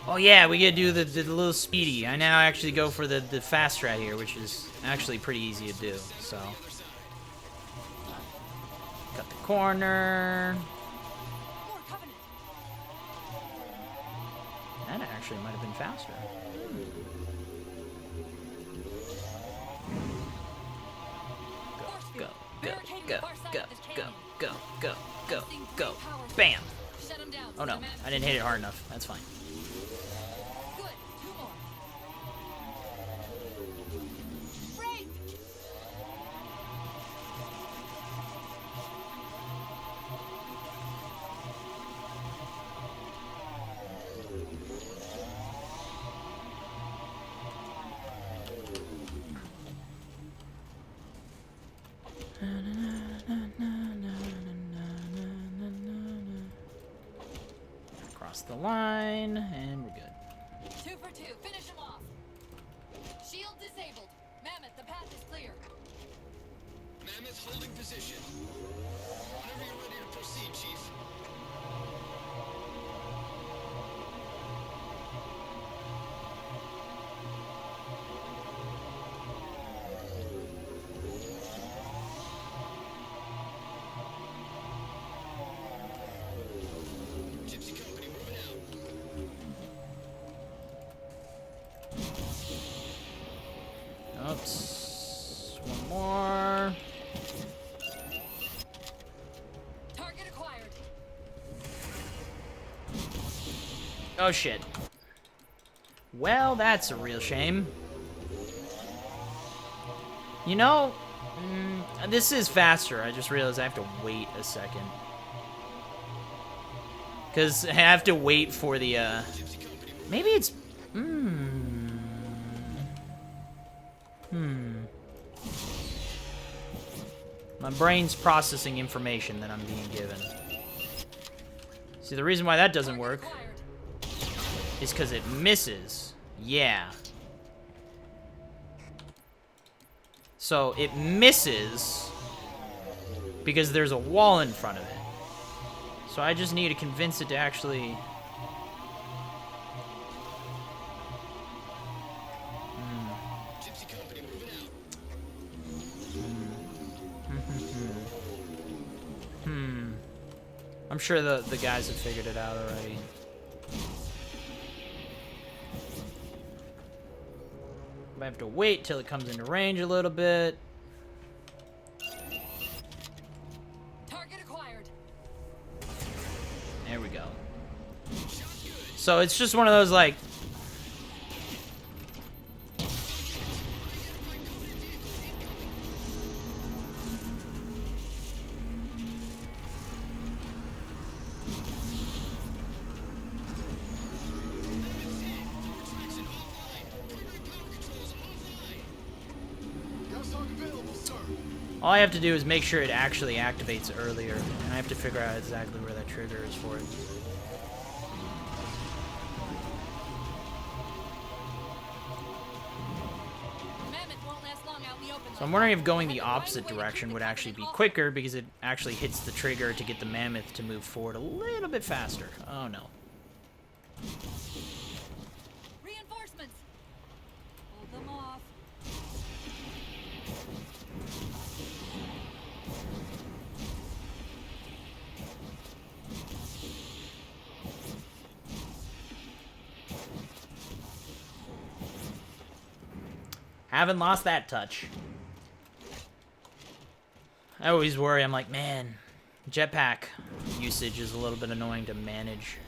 [SPEAKER 1] Oh yeah, we gotta do the little speedy. I now actually go for the fast strat here, which is actually pretty easy to do, so. Cut the corner. That actually might have been faster. Go, go, go, go, go, go, go, go, go. Bam! Oh no, I didn't hit it hard enough. That's fine. Across the line, and we're good.
[SPEAKER 2] 2 for 2. Finish him off. Shield disabled. Mammoth, the path is clear.
[SPEAKER 5] Mammoth holding position. Whenever you're ready to proceed, Chief.
[SPEAKER 1] Oh, shit. Well, that's a real shame. You know, this is faster. I just realized I have to wait a second. Because I have to wait for the, maybe it's... My brain's processing information that I'm being given. See, the reason why that doesn't work is because it misses. Yeah. So, it misses because there's a wall in front of it. So I just need to convince it to actually... I'm sure the guys have figured it out already. I have to wait till it comes into range a little bit.
[SPEAKER 2] Target acquired.
[SPEAKER 1] There we go. So it's just one of those, like... All I have to do is make sure it actually activates earlier, and I have to figure out exactly where that trigger is for it. So I'm wondering if going the opposite direction would actually be quicker, because it actually hits the trigger to get the mammoth to move forward a little bit faster. Oh no.
[SPEAKER 2] Reinforcements. Hold them off.
[SPEAKER 1] Haven't lost that touch. I always worry, I'm like, man, jetpack usage is a little bit annoying to manage.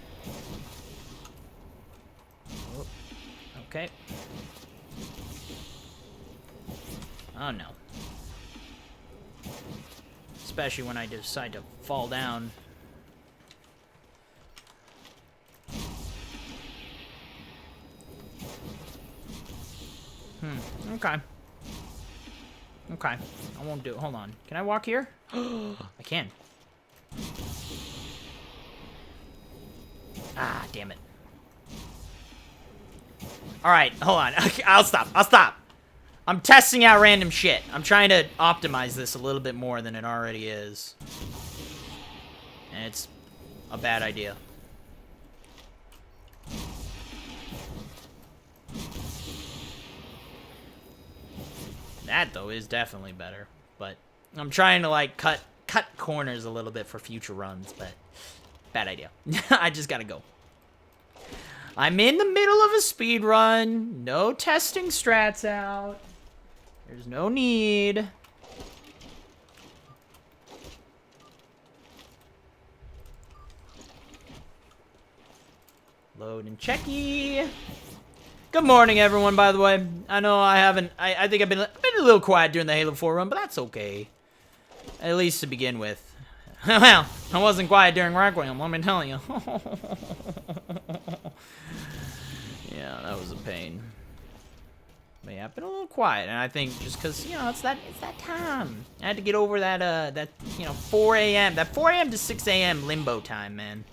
[SPEAKER 1] Oh, okay. Oh no. Especially when I decide to fall down. Okay. Okay. I won't do it. Hold on. Can I walk here? I can. Ah, damn it. Alright, hold on. I'll stop. I'll stop. I'm testing out random shit. I'm trying to optimize this a little bit more than it already is. And it's a bad idea. That, though, is definitely better. But I'm trying to, like, cut corners a little bit for future runs, but bad idea. I just gotta go. I'm in the middle of a speed run. No testing strats out. There's no need. Load and checky. Good morning, everyone, by the way. I know I haven't... I think I've been a little quiet during the Halo 4 run, but that's okay. At least to begin with. Well, I wasn't quiet during Requiem, let me tell you. Yeah, that was a pain. But yeah, I've been a little quiet, and I think just because, you know, it's that time. I had to get over that, you know, 4 a.m. That 4 a.m. to 6 a.m. limbo time, man.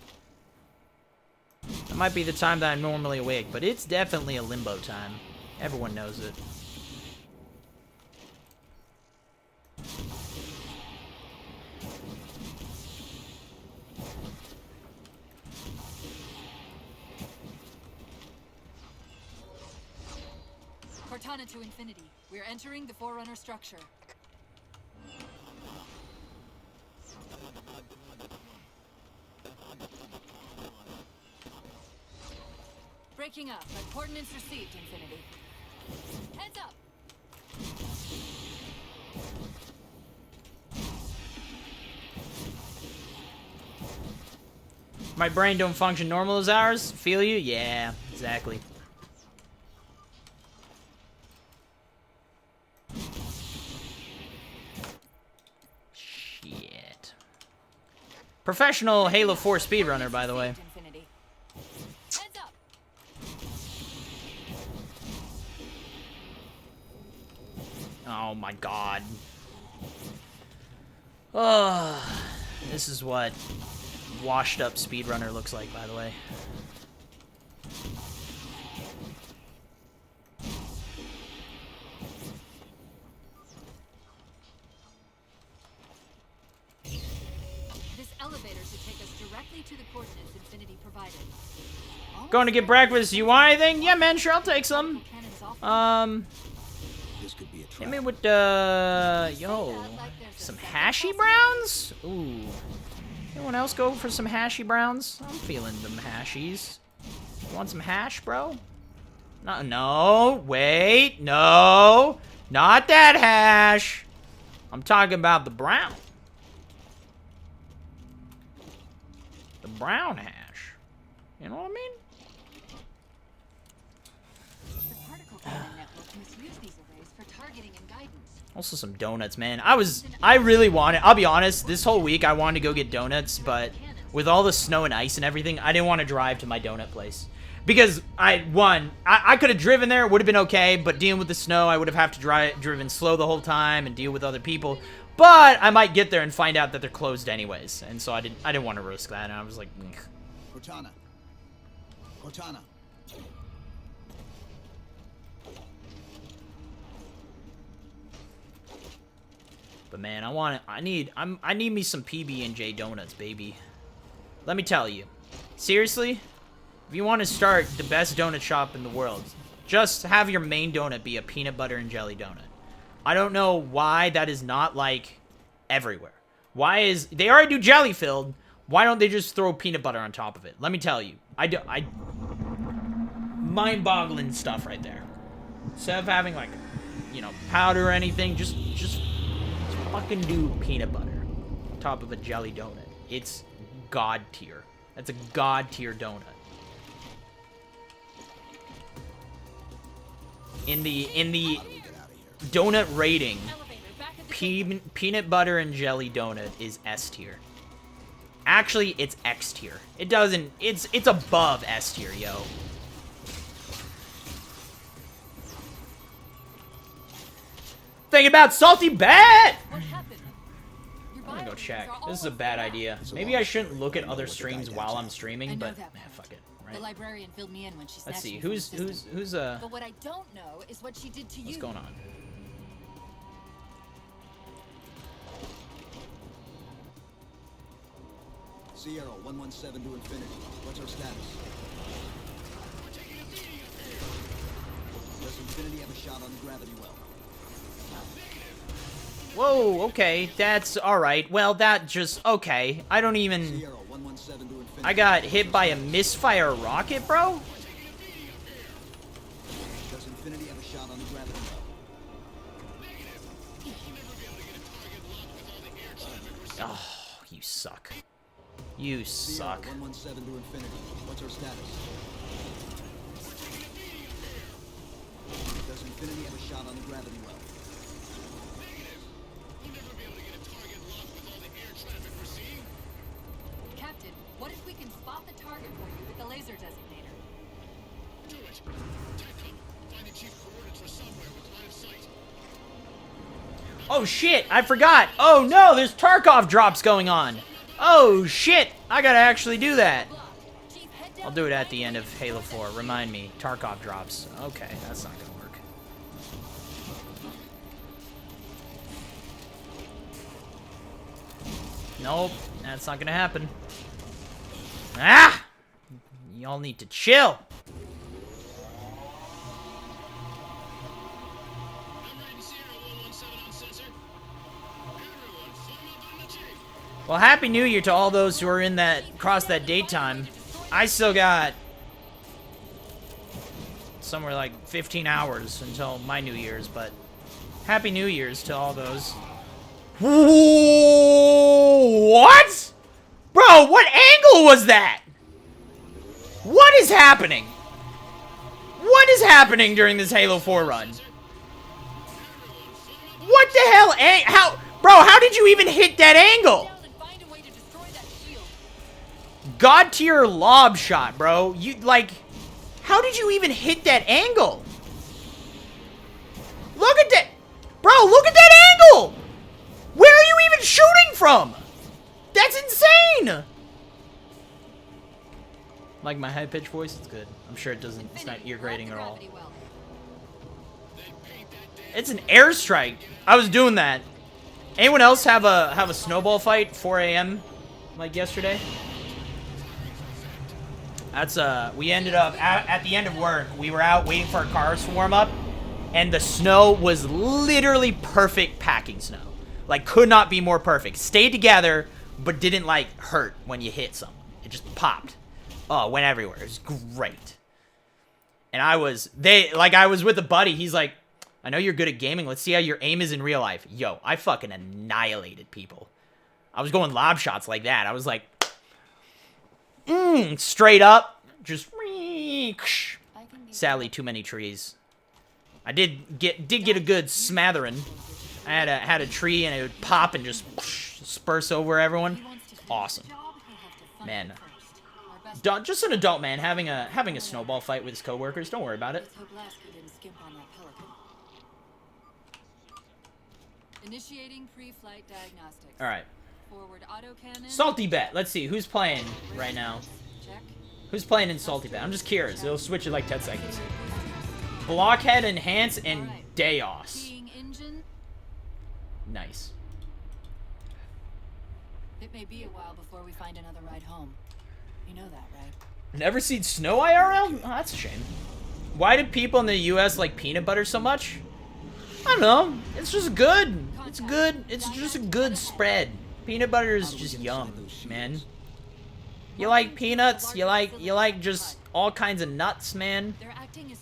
[SPEAKER 1] That might be the time that I'm normally awake, but it's definitely a limbo time. Everyone knows it.
[SPEAKER 2] Cortana to infinity. We're entering the Forerunner structure. Breaking up, but coordinates received, Infinity. Heads up!
[SPEAKER 1] My brain don't function normal as ours. Feel you? Yeah, exactly. Shit. Professional Halo 4 speedrunner, by the way.
[SPEAKER 2] Heads up.
[SPEAKER 1] Oh my god. Oh, this is what washed up speedrunner looks like, by the way.
[SPEAKER 2] This elevator should take us directly to the coordinates Infinity provided.
[SPEAKER 1] Going to get breakfast. You want anything? Yeah, man, sure, I'll take some.
[SPEAKER 6] This could be a trap.
[SPEAKER 1] Hit me with, yo, some hashy browns? Ooh. Anyone else go for some hashy browns? I'm feeling them hashies. You want some hash, bro? No, wait, no. Not that hash. I'm talking about the brown. The brown hash. You know what I mean?
[SPEAKER 2] The particle cannon network misuse these arrays for targeting and guidance.
[SPEAKER 1] Also some donuts, man. I really wanted, I'll be honest, this whole week I wanted to go get donuts, but with all the snow and ice and everything, I didn't want to drive to my donut place. Because, I could have driven there, it would have been okay, but dealing with the snow, I would have to driven slow the whole time and deal with other people. But I might get there and find out that they're closed anyways, and so I didn't want to risk that, and I was like, ugh.
[SPEAKER 6] Cortana. Cortana.
[SPEAKER 1] But man, I need me some PB&J donuts, baby. Let me tell you. Seriously, if you want to start the best donut shop in the world, just have your main donut be a peanut butter and jelly donut. I don't know why that is not, like, everywhere. They already do jelly filled. Why don't they just throw peanut butter on top of it? Let me tell you. Mind-boggling stuff right there. Instead of having, like, you know, powder or anything, just fucking do peanut butter on top of a jelly donut. It's god tier. That's a god tier donut. In the donut rating, peanut butter and jelly donut is S tier. Actually, it's X tier. It's above S tier, yo. Thinking about salty bat!
[SPEAKER 2] What happened?
[SPEAKER 1] I'm gonna go check. This is a bad idea. Maybe I shouldn't look at other streams while I'm streaming, but fuck it. Right?
[SPEAKER 2] The librarian filled me in when she
[SPEAKER 1] Let's
[SPEAKER 2] snatched
[SPEAKER 1] see.
[SPEAKER 2] me from the system.
[SPEAKER 1] Who's
[SPEAKER 2] But what I don't know is what she did to you.
[SPEAKER 1] what's going on?
[SPEAKER 6] Sierra 117 to infinity. What's our status? Does Infinity have a shot on the gravity well?
[SPEAKER 1] Whoa, okay, that's alright. Well, that just, okay. I don't even...
[SPEAKER 6] Sierra 117 to infinity.
[SPEAKER 1] I got hit by a misfire rocket, bro?
[SPEAKER 6] Does Infinity have a shot on the gravity well?
[SPEAKER 1] Oh, you suck. You suck.
[SPEAKER 6] Sierra 117 to infinity. What's our status? Does Infinity have a shot on the gravity well?
[SPEAKER 2] Captain, what if we can spot the target for you with the laser designator?
[SPEAKER 3] Do it. TACCOM, find the chief coordinates for somewhere with line of sight.
[SPEAKER 1] Oh shit, I forgot. Oh no, there's Tarkov drops going on. Oh shit, I gotta actually do that. I'll do it at the end of Halo 4. Remind me, Tarkov drops. Okay, that's not gonna work. Nope, that's not gonna happen. Ah! Y'all need to chill. Well, Happy New Year to all those who are in that, cross that date time. I still got somewhere like 15 hours until my New Year's, but Happy New Year's to all those. What? Bro, what angle was that? What is happening? What is happening during this Halo 4 run? What the hell? How, bro, how did you even hit that angle? God tier lob shot, bro. You, like, how did you even hit that angle? Look at that. Bro, look at that angle. Where are you even shooting from? That's insane. Like my high-pitched voice? It's good. I'm sure it doesn't, it's not ear grating at all. It's an airstrike. I was doing that. Anyone else have a snowball fight 4 a.m. like yesterday? That's we ended up at the end of work. We were out waiting for our cars to warm up, and the snow was literally perfect packing snow. Like, could not be more perfect. Stayed together, but didn't like hurt when you hit someone. It just popped. Oh, it went everywhere. It was great. And I was with a buddy. He's like, I know you're good at gaming. Let's see how your aim is in real life. Yo, I fucking annihilated people. I was going lob shots like that. I was like, straight up. Just, sadly, too many trees. I did get a good smattering. I had a tree and it would pop and just disperse over everyone. Awesome. Man. Just an adult man having a snowball fight with his coworkers. Don't worry about it.
[SPEAKER 2] Initiating pre-flight diagnostics.
[SPEAKER 1] All right.
[SPEAKER 2] Forward autocannon.
[SPEAKER 1] Salty bet. Let's see who's playing right now.
[SPEAKER 2] Check.
[SPEAKER 1] Who's playing in Salty bet? I'm just curious. It'll switch in like 10 seconds. Blockhead, Enhance, and Deos.
[SPEAKER 2] Engine.
[SPEAKER 1] Nice.
[SPEAKER 2] It may be a while before we find another ride home. You know that, right?
[SPEAKER 1] Never seen snow IRL? Oh, that's a shame. Why do people in the US like peanut butter so much? I don't know. It's just good. It's good. It's just a good spread. Peanut butter is just yum, man. You like peanuts? You like just all kinds of nuts, man?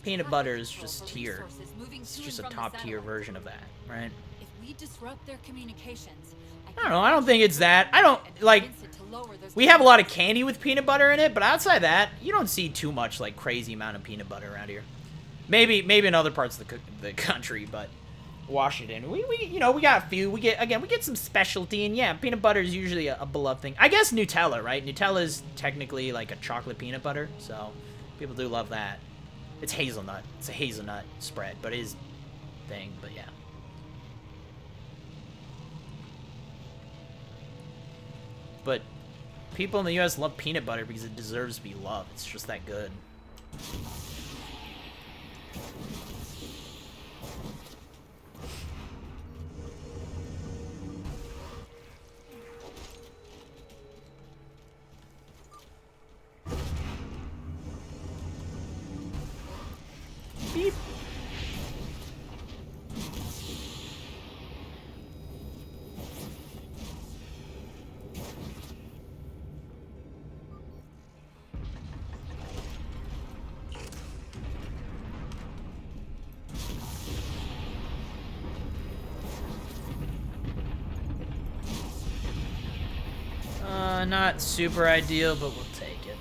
[SPEAKER 1] Peanut butter is just tier. It's just a top tier version of that, right?
[SPEAKER 2] If we disrupt their communications,
[SPEAKER 1] I don't know. I don't think it's that. I don't like. We have a lot of candy with peanut butter in it, but outside that, you don't see too much like crazy amount of peanut butter around here. Maybe in other parts of the country, but Washington, we you know, we got a few. We get some specialty, and yeah, peanut butter is usually a beloved thing. I guess Nutella, right? Nutella is technically like a chocolate peanut butter, so people do love that. It's hazelnut. It's a hazelnut spread, but it is thing. But yeah. But people in the U.S. love peanut butter because it deserves to be loved. It's just that good. Beep. Not super ideal, but we'll take it.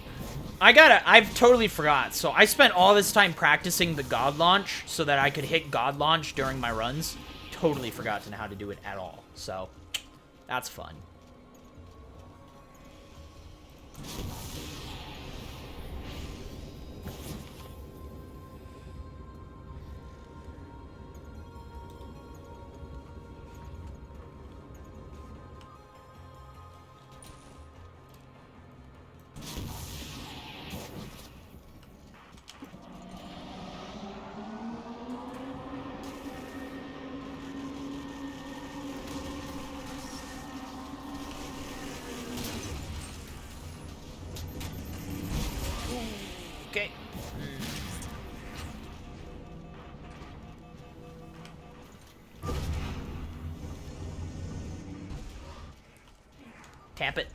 [SPEAKER 1] I've totally forgot. So I spent all this time practicing the God launch so that I could hit God launch during my runs. Totally forgotten how to do it at all. So that's fun. Okay. Tap it.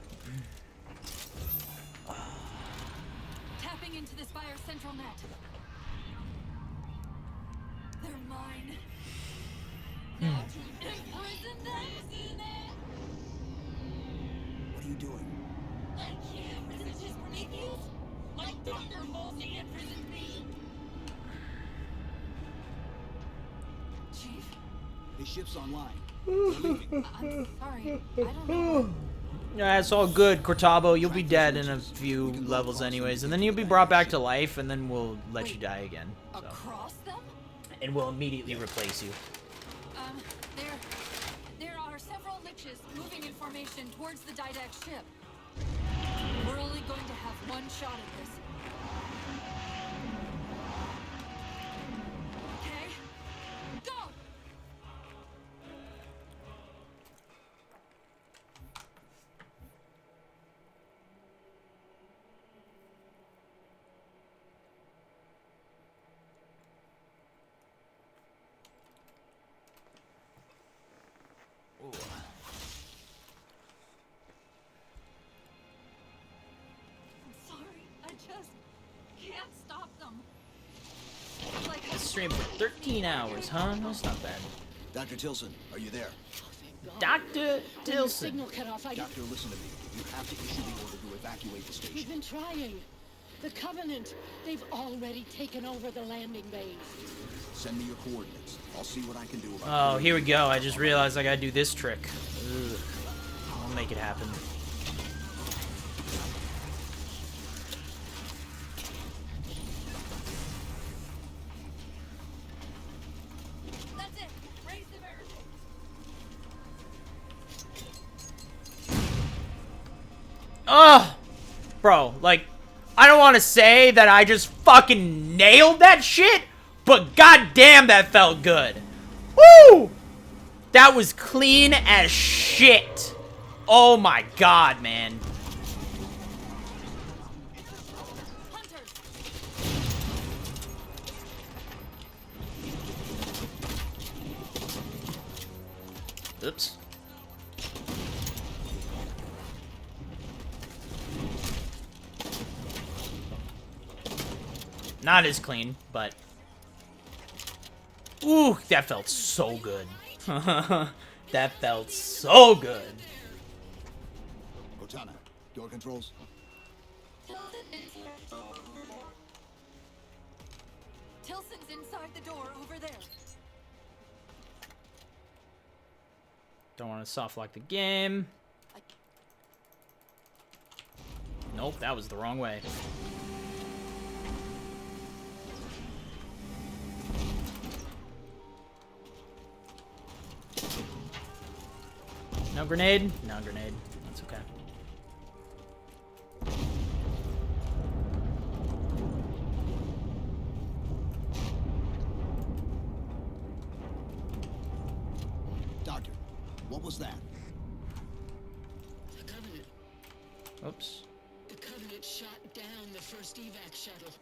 [SPEAKER 2] Tapping into this fire's central net. They're mine. Now to imprison them in it.
[SPEAKER 6] What are you doing?
[SPEAKER 3] I can't resist his Prometheus. My thunder
[SPEAKER 6] His ship's online.
[SPEAKER 2] I'm sorry. I don't know.
[SPEAKER 1] Yeah, it's all good, Cortavo. You'll be dead in a few levels anyways, and then you'll be brought back to life, and then we'll let you die again. So.
[SPEAKER 2] Across them?
[SPEAKER 1] And we'll immediately replace you.
[SPEAKER 2] There are several liches moving in formation towards the Didact ship. We're only going to have one shot at this. Okay, go! Can't stop them. Like
[SPEAKER 1] Stream for 13 hours, huh? That's not bad.
[SPEAKER 6] Dr. Tilson, are you there?
[SPEAKER 1] Dr. Tilson.
[SPEAKER 11] Signal cut off.
[SPEAKER 6] Doctor, listen to me. You have to issue the order to evacuate the
[SPEAKER 11] We've
[SPEAKER 6] station.
[SPEAKER 11] been trying. The Covenant, they've already taken over the landing bays.
[SPEAKER 6] Send me your coordinates. I'll see what I can do about
[SPEAKER 1] Oh, here we go. I just realized I gotta do this trick. Ugh. I'll make it happen.
[SPEAKER 2] that's it. Raise the barricade.
[SPEAKER 1] Oh, bro, like, I don't want to say that I just fucking nailed that shit, but goddamn, that felt good. Woo! That was clean as shit. Oh my god, man.
[SPEAKER 2] Hunters.
[SPEAKER 1] Oops. Not as clean, but... Ooh, that felt so good. That felt so good.
[SPEAKER 6] Cortana, door controls.
[SPEAKER 2] Tilson's inside the door over there.
[SPEAKER 1] Don't want to soft lock the game. Nope, that was the wrong way. No grenade? No grenade. That's okay.
[SPEAKER 6] Doctor, what was that?
[SPEAKER 11] The Covenant.
[SPEAKER 1] Oops.
[SPEAKER 11] The Covenant shot down the first evac shuttle.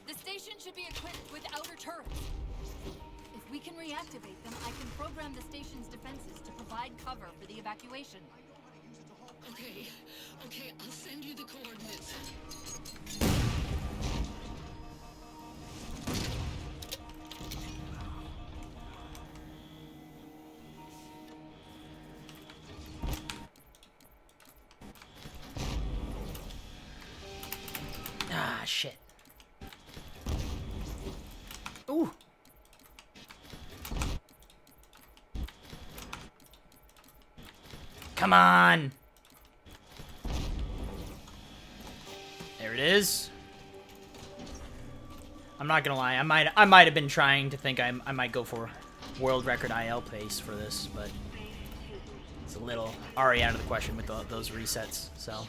[SPEAKER 2] The station should be equipped with outer turrets. If we can reactivate them, I can program the station's defenses to provide cover for the evacuation.
[SPEAKER 11] Okay, I'll send you the coordinates.
[SPEAKER 1] Ah, shit. Ooh. Come on. There it is. I'm not gonna lie. I might have been trying to think I might go for world record IL pace for this, but it's a little already out of the question with those resets. So.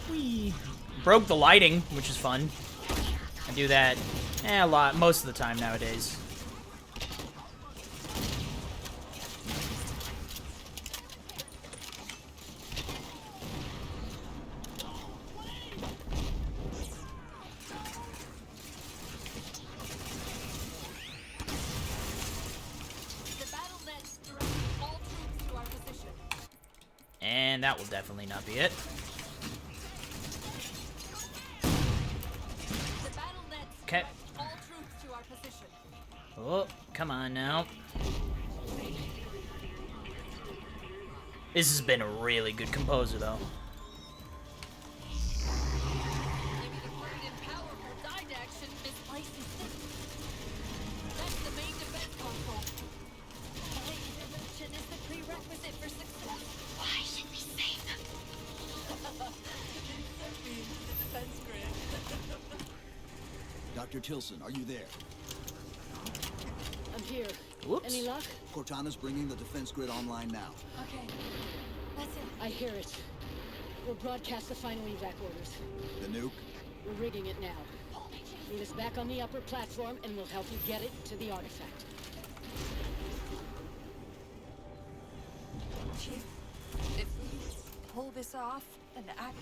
[SPEAKER 1] Whee. Broke the lighting, which is fun. I do that a lot, most of the time nowadays.
[SPEAKER 2] The battle net directs all troops to our position.
[SPEAKER 1] And that will definitely not be it.
[SPEAKER 2] The battle net
[SPEAKER 1] Okay.
[SPEAKER 2] directs all troops to our position.
[SPEAKER 1] Oh, come on now. This has been a really good composer, though.
[SPEAKER 6] Dr. Tilson, are you there?
[SPEAKER 11] I'm here.
[SPEAKER 1] Whoops.
[SPEAKER 11] Any luck?
[SPEAKER 6] Cortana's bringing the defense grid online now.
[SPEAKER 2] Okay. That's it.
[SPEAKER 11] I hear it. We'll broadcast the final evac orders.
[SPEAKER 6] The nuke?
[SPEAKER 11] We're rigging it now. Meet us back on the upper platform and we'll help you get it to the artifact.
[SPEAKER 2] Chief, if we pull this off and act...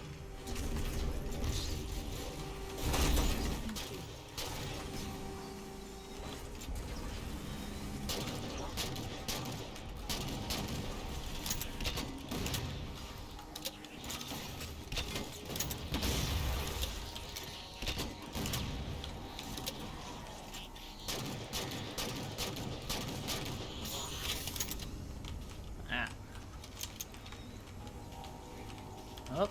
[SPEAKER 2] Thank you.
[SPEAKER 1] Ah. Oh.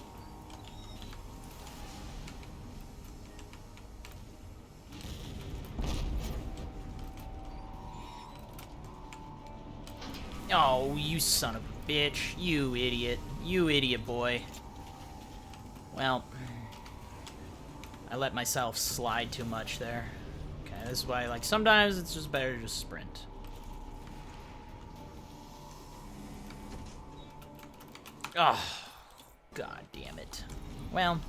[SPEAKER 1] Oh, you son of a bitch. You idiot. You idiot boy. Well, I let myself slide too much there. Okay, this is why, like, sometimes it's just better to just sprint. Oh, god damn it. Well,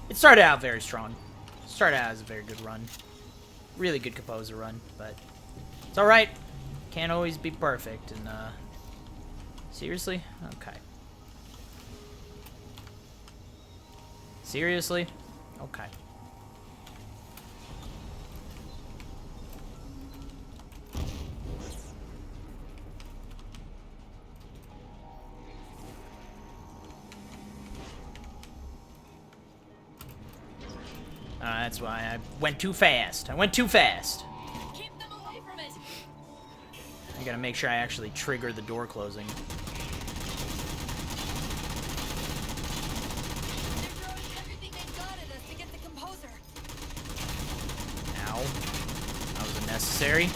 [SPEAKER 1] it started out very strong. Started out as a very good run. Really good composer run, but it's alright. Can't always be perfect, and, seriously? Okay. Seriously? Okay. That's why I went too fast. I went too fast.
[SPEAKER 2] Keep them away from it!
[SPEAKER 1] I gotta make sure I actually trigger the door closing.
[SPEAKER 2] They're throwing everything they've got at us to get the composer.
[SPEAKER 1] Ow. That was unnecessary.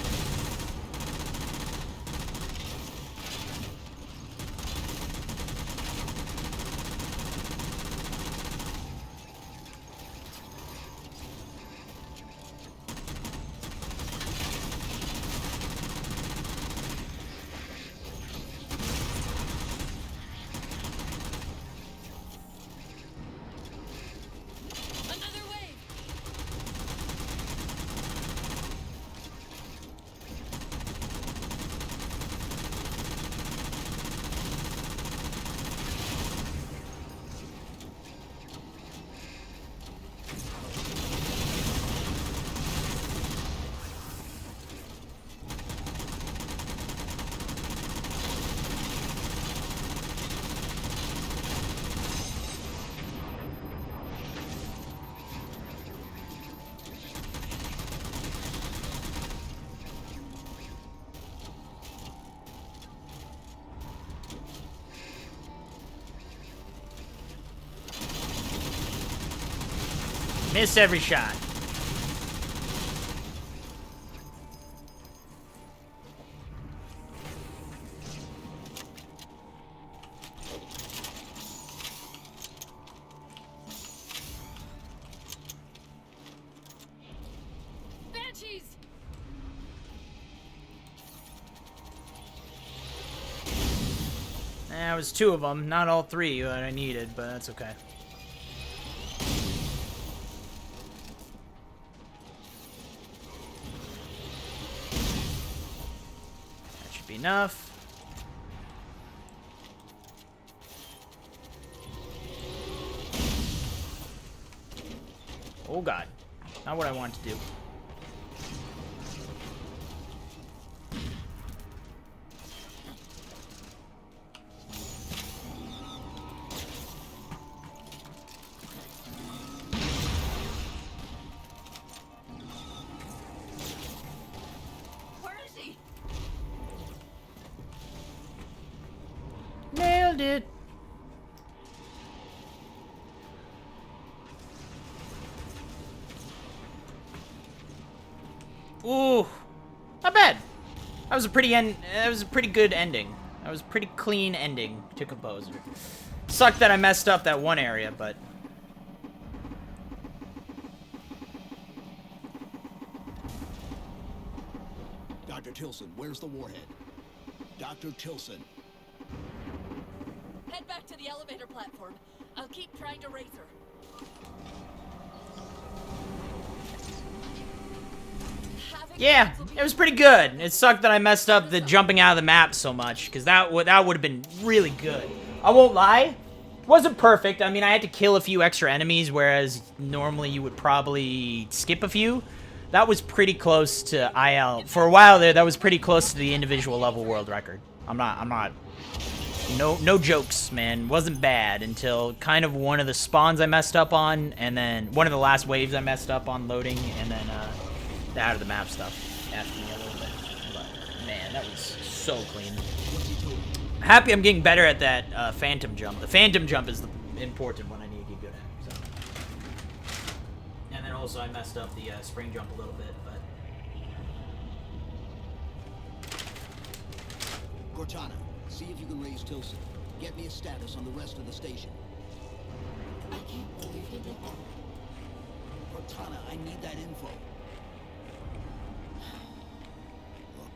[SPEAKER 2] Another wave!
[SPEAKER 1] Missed every shot.
[SPEAKER 2] Banshees!
[SPEAKER 1] It was two of them, not all three that I needed, but that's okay. That should be enough. Oh god, not what I want to do.
[SPEAKER 2] Where is he?
[SPEAKER 1] Nailed it. Ooh, not bad. That was a pretty good ending. That was a pretty clean ending to Composer. Sucked that I messed up that one area, but
[SPEAKER 6] Tilson, where's the warhead? Dr. Tilson.
[SPEAKER 2] Head back to the elevator platform. I'll keep trying to raise her.
[SPEAKER 1] Yeah, it was pretty good. It sucked that I messed up the jumping out of the map so much, because that would have been really good. I won't lie. It wasn't perfect. I mean, I had to kill a few extra enemies, whereas normally you would probably skip a few. That was pretty close to IL. For a while there, that was pretty close to the individual level world record. I'm not... No jokes, man. Wasn't bad until kind of one of the spawns I messed up on, and then one of the last waves I messed up on loading, and then, the out of the map stuff after me a little bit. But, man, that was so clean. Happy I'm getting better at that phantom jump. The phantom jump is the important one I need to get good at. So. And then also I messed up the spring jump a little bit, but...
[SPEAKER 6] Cortana, see if you can raise Tilson. Get me a status on the rest of the station.
[SPEAKER 9] I can't believe you did that.
[SPEAKER 6] Cortana, I need that info. Look,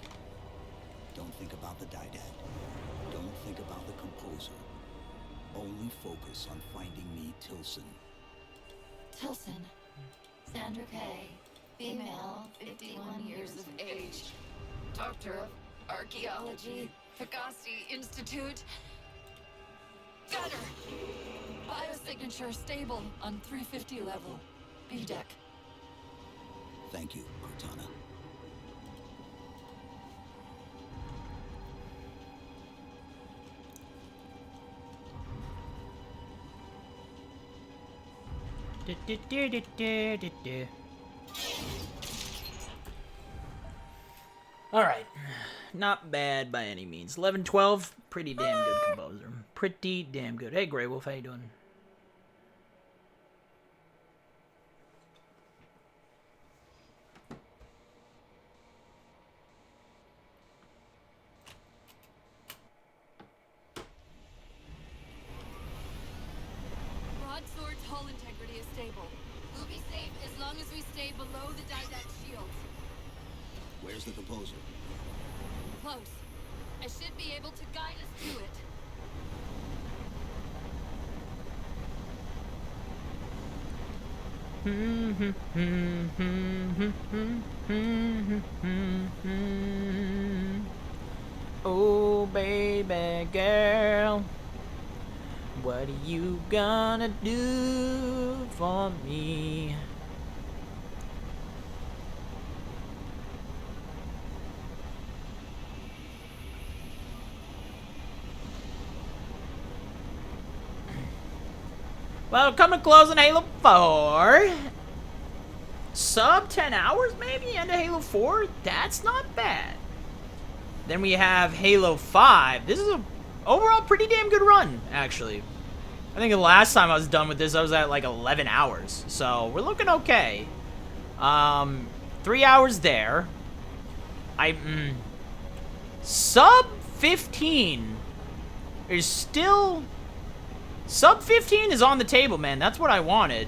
[SPEAKER 6] don't think about the Didact. Don't think about the composer. Only focus on finding me Tilson.
[SPEAKER 9] Tilson. Sandra Kay. Female, 51 years of age. Doctor of Archaeology. Pegasi Institute.
[SPEAKER 2] Got her! Biosignature stable on 350 level. B deck.
[SPEAKER 6] Thank you, Cortana.
[SPEAKER 1] Alright. Not bad by any means. 11-12, pretty damn good composer. Pretty damn good. Hey, Grey Wolf, how you doing?
[SPEAKER 2] Broadsword's hull integrity is stable. We'll be safe as long as we stay below the Didact shields.
[SPEAKER 6] Where's the composer?
[SPEAKER 2] Close. I should be able to guide us to it.
[SPEAKER 1] Oh, baby girl, what are you gonna do for me? Well, coming close on Halo 4. Sub 10 hours, maybe, end of Halo 4? That's not bad. Then we have Halo 5. This is a overall pretty damn good run, actually. I think the last time I was done with this, I was at like 11 hours. So, we're looking okay. 3 hours there. Sub 15 is still... Sub 15 is on the table, man. That's what I wanted.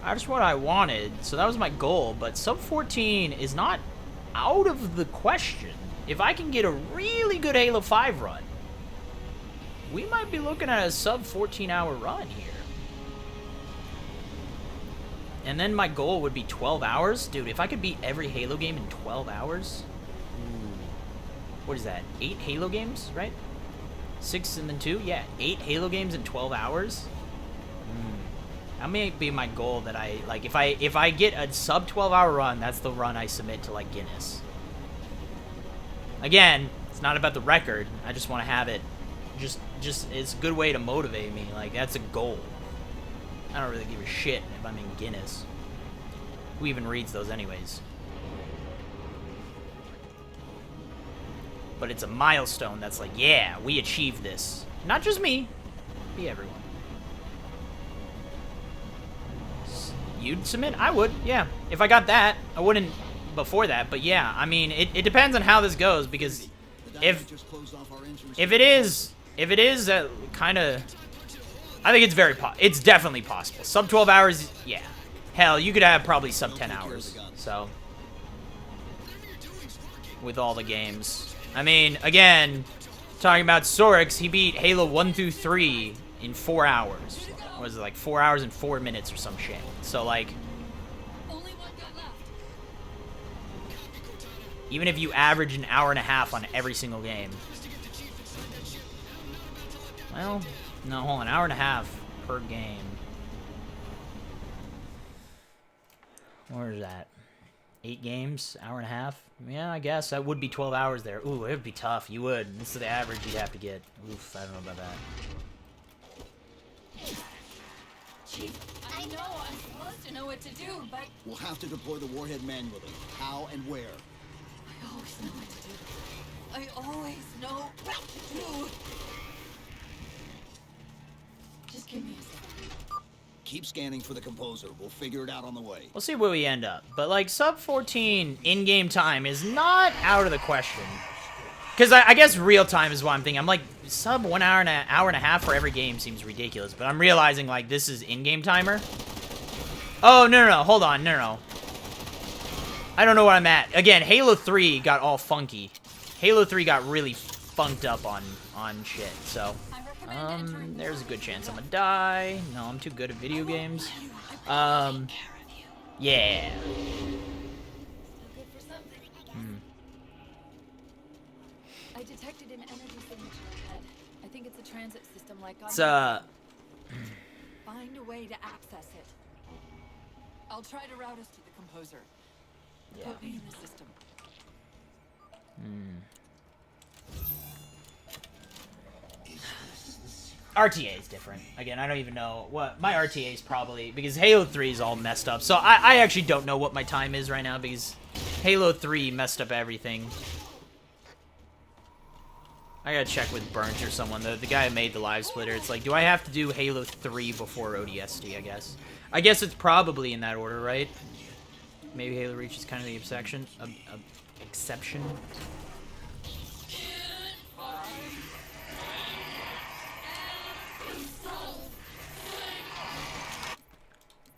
[SPEAKER 1] That's what I wanted. So that was my goal. But sub 14 is not out of the question. If I can get a really good Halo 5 run, we might be looking at a sub 14-hour run here. And then my goal would be 12 hours. Dude, if I could beat every Halo game in 12 hours... What is that? 8 Halo games, right? 6 and then 2? Yeah, 8 Halo games in 12 hours. That may be my goal that I like. If I get a sub 12-hour run, that's the run I submit to like Guinness. Again, it's not about the record. I just want to have it. Just it's a good way to motivate me. Like that's a goal. I don't really give a shit if I'm in Guinness. Who even reads those anyways? But it's a milestone that's like, yeah, we achieved this. Not just me, be everyone. You'd submit? I would, yeah. If I got that, I wouldn't before that, but yeah, I mean, it depends on how this goes, because if it is kind of, I think it's definitely possible. Sub 12 hours, yeah. Hell, you could have probably sub 10 hours, so. with all the games. I mean, again, talking about Sorix, he beat Halo 1 through 3 in 4 hours. What was it, like 4 hours and 4 minutes or some shit? So, like,
[SPEAKER 2] Only one gun left.
[SPEAKER 1] even if you average an hour and a half on every single game. Well, no, hold on, an hour and a half per game. Where is that? 8 games, hour and a half? Yeah, I guess that would be 12 hours there. Ooh, it would be tough. You would. This is the average you'd have to get. Oof, I don't know about that.
[SPEAKER 2] Chief, I know I'm supposed to know what to do, but
[SPEAKER 6] We'll have to deploy the warhead manually. How and where?
[SPEAKER 2] I always know what to do. I always know what to do. Just give me a second.
[SPEAKER 6] Keep scanning for the composer. We'll figure it out on the way.
[SPEAKER 1] We'll see where we end up. But, like, sub 14 in-game time is not out of the question. Because I guess real time is what I'm thinking. I'm like, sub 1 hour and a half for every game seems ridiculous. But I'm realizing, like, this is in-game timer. Oh, no. Hold on. No. I don't know what I'm at. Again, Halo 3 got all funky. Halo 3 got really funked up on shit. So, there's a good chance I'm gonna die. No, I'm too good at video games. Yeah.
[SPEAKER 2] I detected an energy signature ahead. I think it's a transit system like on
[SPEAKER 1] It's,
[SPEAKER 2] Find a way to access it. I'll try to route us to the composer.
[SPEAKER 1] Yeah.
[SPEAKER 2] Put me in the system.
[SPEAKER 1] RTA is different. Again, I don't even know what my RTA is probably, because Halo 3 is all messed up. So I actually don't know what my time is right now because Halo 3 messed up everything. I gotta check with Burnt or someone. The guy who made the live splitter. It's like, do I have to do Halo 3 before ODST, I guess? I guess it's probably in that order, right? Maybe Halo Reach is kind of the exception. Exception.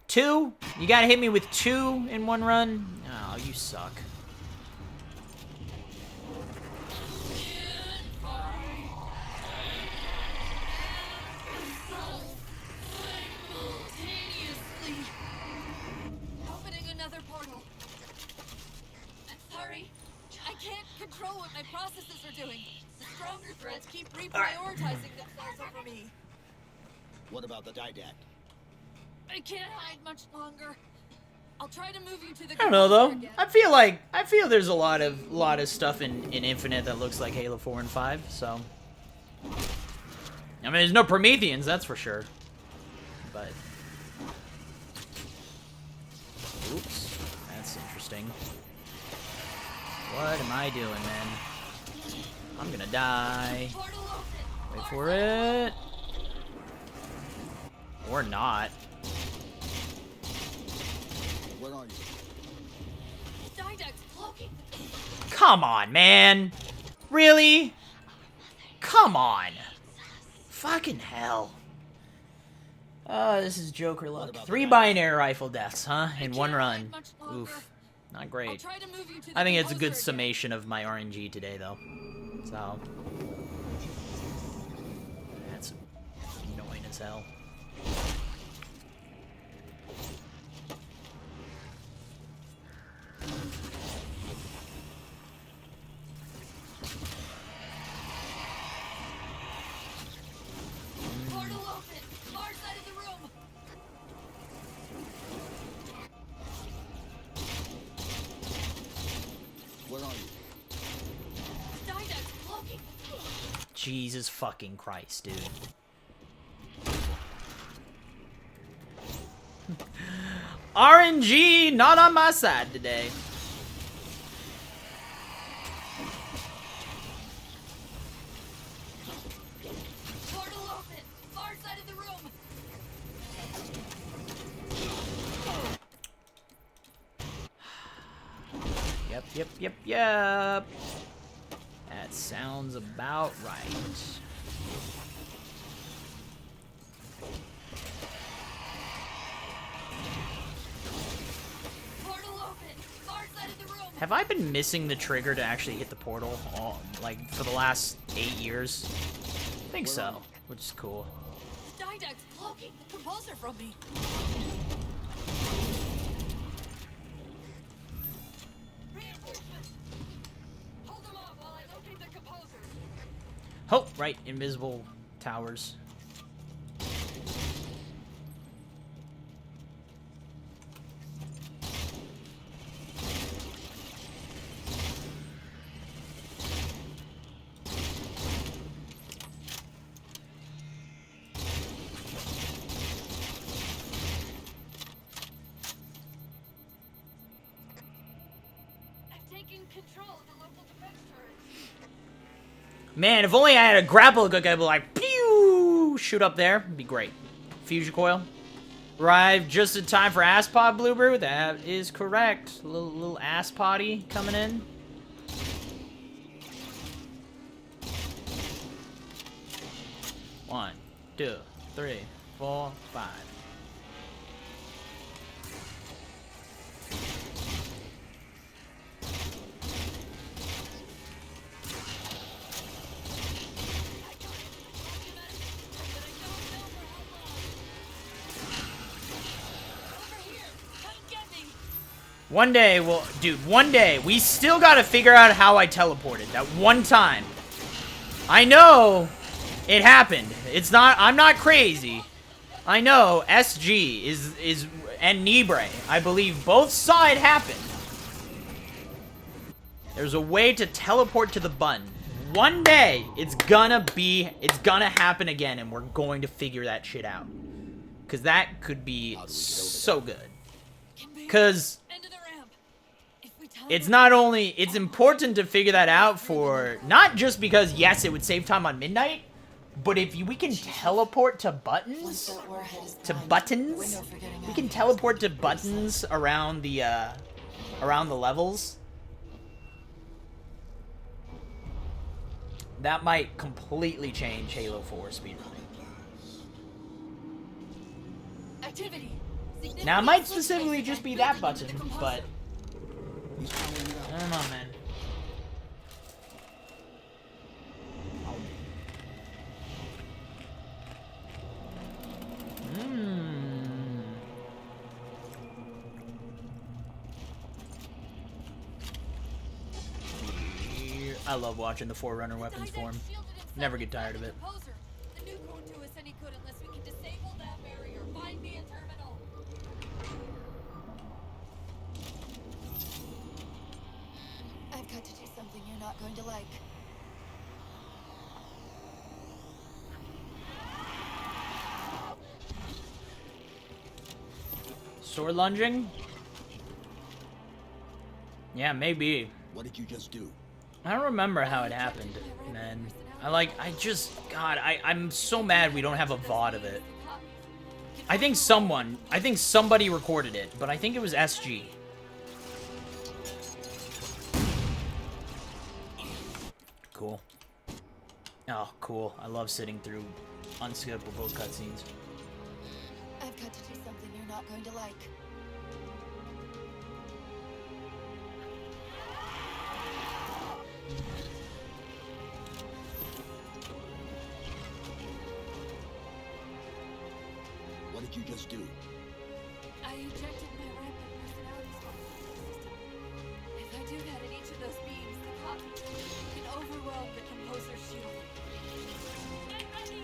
[SPEAKER 1] Two? You gotta hit me with 2 in one run? Oh, you suck.
[SPEAKER 2] Opening another portal. I'm sorry. I can't control what my processes are doing. The stronger threats keep reprioritizing themselves over me.
[SPEAKER 6] What about the didact?
[SPEAKER 2] I can't hide much longer. I'll try to move you to the
[SPEAKER 1] I don't know though.
[SPEAKER 2] again.
[SPEAKER 1] I feel there's a lot of stuff in Infinite that looks like Halo 4 and 5, so I mean there's no Prometheans, that's for sure. But oops, that's interesting. What am I doing, man? I'm gonna die. Wait for it. Or not.
[SPEAKER 6] Where are you?
[SPEAKER 2] Didact's cloaking.
[SPEAKER 1] Come on, man. Really? Come on. Fucking hell. This is Joker luck. 3 binary rifle deaths, huh? In one run. Oof. Not great. I think it's a good summation of my RNG today, though. So. That's annoying as hell.
[SPEAKER 2] Portal open. Far side of the room.
[SPEAKER 6] Where are you?
[SPEAKER 2] Didact's cloaking.
[SPEAKER 1] Jesus fucking Christ, dude. RNG not on my side today.
[SPEAKER 2] Portal open. Far side of the room.
[SPEAKER 1] Yep. That sounds about right.
[SPEAKER 2] Portal open. Far side of the room.
[SPEAKER 1] Have I been missing the trigger to actually hit the portal, like, for the last 8 years? I think so, which is cool.
[SPEAKER 2] Didact's cloaking the composer from me. Reinforcements! Hold them up while I locate the composer.
[SPEAKER 1] Oh, right, invisible towers. Man, if only I had a grapple hook, I'd be like, pew, shoot up there. It'd be great. Fusion coil. Arrived just in time for ass pod, Blue Brew. That is correct. Little ass potty coming in. One, 2, 3, 4, 5. One day, well, dude, one day, we still gotta figure out how I teleported. That one time. I know it happened. It's not, I'm not crazy. I know SG is, and Nibre, I believe both saw it happen. There's a way to teleport to the button. One day, it's gonna happen again, and we're going to figure that shit out. Because that could be so good. Because it's not only, it's important to figure that out for, not just because, yes, it would save time on midnight, but if we can teleport to buttons, we can teleport to buttons around the levels. That might completely change Halo 4 speedrunning.
[SPEAKER 2] Activity.
[SPEAKER 1] Now, it might specifically just be that button, but I don't know, man. I love watching the Forerunner weapons form. Never get tired of it.
[SPEAKER 2] The nuke won't do us any good unless we can disable that barrier. Find me a terminal. I've got to do something you're not going to like.
[SPEAKER 1] Sword lunging? Yeah, maybe.
[SPEAKER 6] What did you just do?
[SPEAKER 1] I don't remember how it happened, man. I'm so mad we don't have a VOD of it. I think somebody recorded it, but I think it was SG. Cool. Oh, cool. I love sitting through unskippable cutscenes.
[SPEAKER 2] I've got to do something you're not going to like.
[SPEAKER 6] What did you just do?
[SPEAKER 2] I ejected my rampant personality system. If I do that in each of those beams, the copy can overwhelm the composer's shield. Get ready!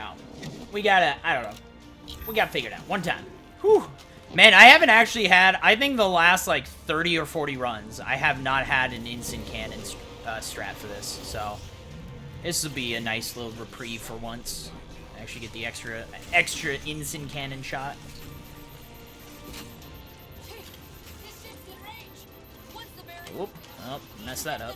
[SPEAKER 1] out. We gotta, I don't know. We gotta figure it out. One time. Whew. Man, I haven't actually had, I think the last, like, 30 or 40 runs, I have not had an instant cannon strat for this, so this will be a nice little reprieve for once. Actually get the extra instant cannon shot. Whoop. Oh, messed that up.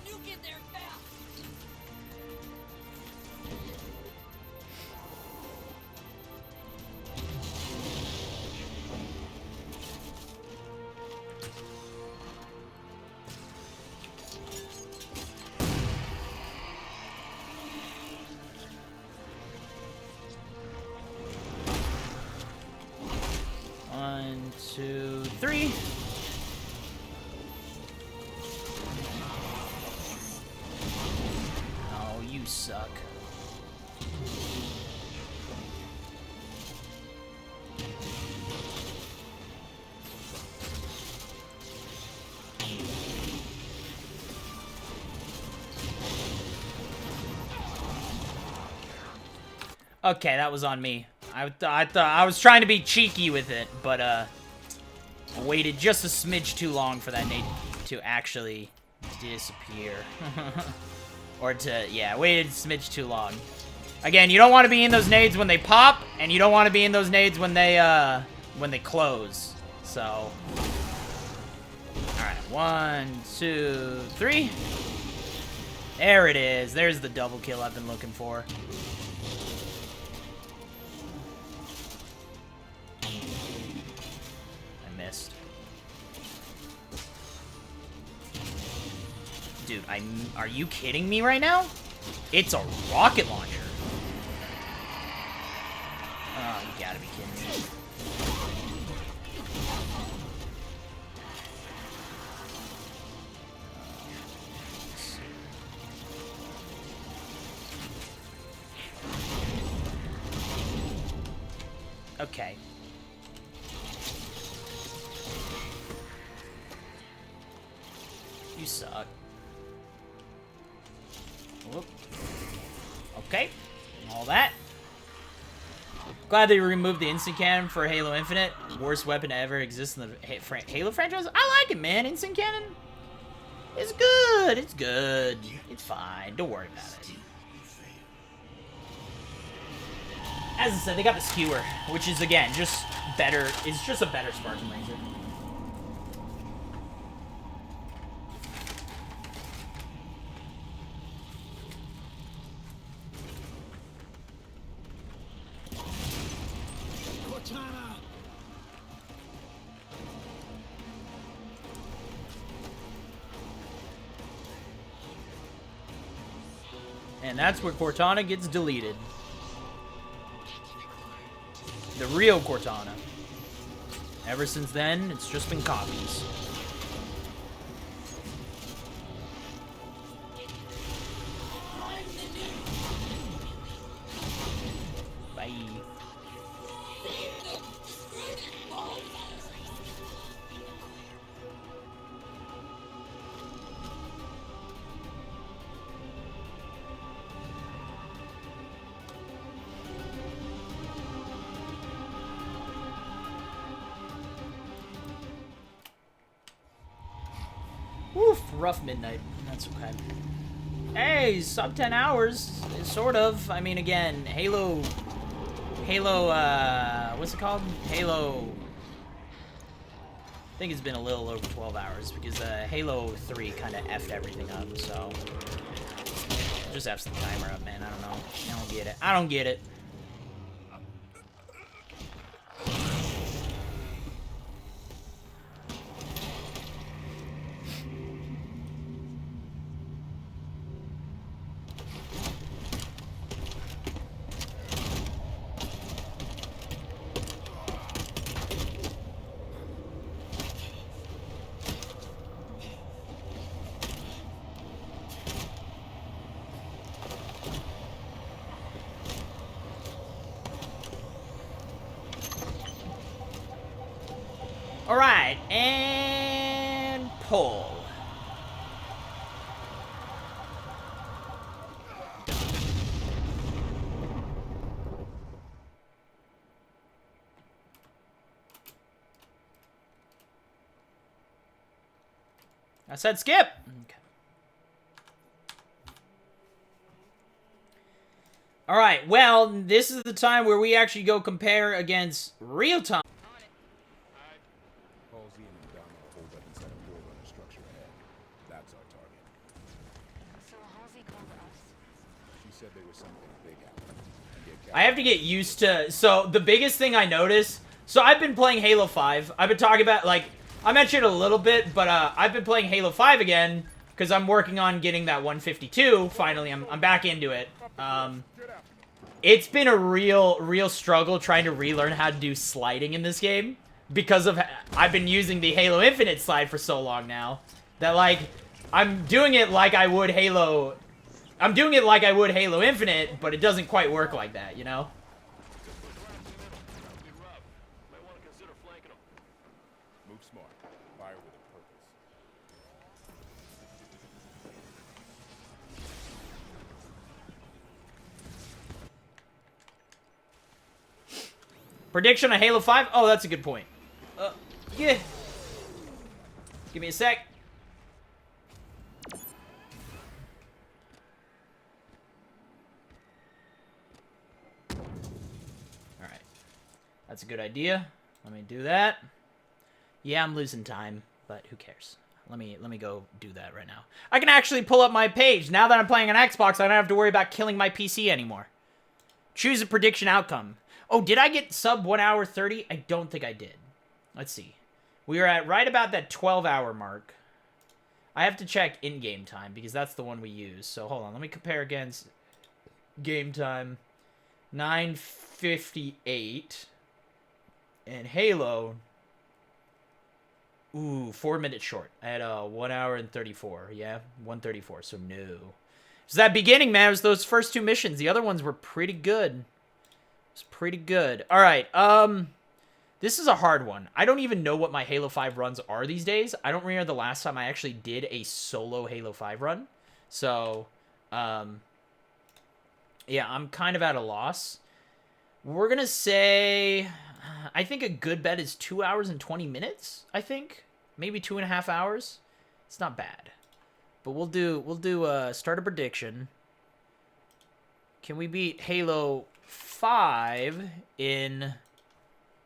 [SPEAKER 1] One, two, three. Oh, you suck. Okay, that was on me. I thought I was trying to be cheeky with it, but I waited just a smidge too long for that nade to actually disappear. Or to, yeah, waited a smidge too long. Again, you don't want to be in those nades when they pop, and you don't want to be in those nades when they close. So, alright, 1, 2, 3. There it is. There's the double kill I've been looking for. Missed. Dude, are you kidding me right now? It's a rocket launcher. Oh, you gotta be kidding me. Okay. You suck. Whoop. Okay. All that. Glad they removed the instant cannon for Halo Infinite. Worst weapon to ever exist in the Halo franchise. I like it, man. Instant cannon. It's good. It's good. It's fine. Don't worry about it. As I said, they got the skewer, which is, again, just better. It's just a better Spartan laser. And that's where Cortana gets deleted. The real Cortana. Ever since then, it's just been copies. Bye. Woof, rough midnight. That's okay. Hey, sub 10 hours. Sort of. I mean, again, Halo, what's it called? Halo, I think it's been a little over 12 hours because Halo 3 kind of effed everything up, so. Just F's the timer up, man. I don't know. I don't get it. I don't get it. Alright, and pull. I said skip. Okay. All right. Well, this is the time where we actually go compare against real time.
[SPEAKER 10] Halsey and Madonna hold up inside a forerunner structure ahead. That's our target.
[SPEAKER 7] So Halsey called us.
[SPEAKER 10] She said there was something big happening.
[SPEAKER 1] I have to get used to... So, the biggest thing I noticed... So, I've been playing Halo 5. I've been talking about, like... I mentioned it a little bit, but I've been playing Halo 5 again because I'm working on getting that 152. Finally, I'm back into it. It's been a real struggle trying to relearn how to do sliding in this game because of... I've been using the Halo Infinite slide for so long now that, like, I'm doing it like I would Halo... I'm doing it like I would Halo Infinite, but it doesn't quite work like that, you know?
[SPEAKER 10] Move smart. Fire with a purpose.
[SPEAKER 1] Prediction on Halo 5? Oh, that's a good point. Yeah. Give me a sec. Alright. That's a good idea. Let me do that. Yeah, I'm losing time, but who cares? Let me go do that right now. I can actually pull up my page. Now that I'm playing on Xbox, I don't have to worry about killing my PC anymore. Choose a prediction outcome. Oh, did I get sub 1 hour 30? I don't think I did. Let's see. We are at right about that 12-hour mark. I have to check in-game time because that's the one we use. So hold on. Let me compare against game time. 9:58. And Halo... Ooh, 4 minutes short. I had 1 hour and 34. Yeah, 1:34. So no. So that beginning, man, was those first two missions. The other ones were pretty good. It's pretty good. All right. This is a hard one. I don't even know what my Halo 5 runs are these days. I don't remember the last time I actually did a solo Halo 5 run. So, yeah, I'm kind of at a loss. We're gonna say... I think a good bet is 2 hours and 20 minutes, I think. Maybe 2.5 hours. It's not bad. But we'll do start a prediction. Can we beat Halo 5 in,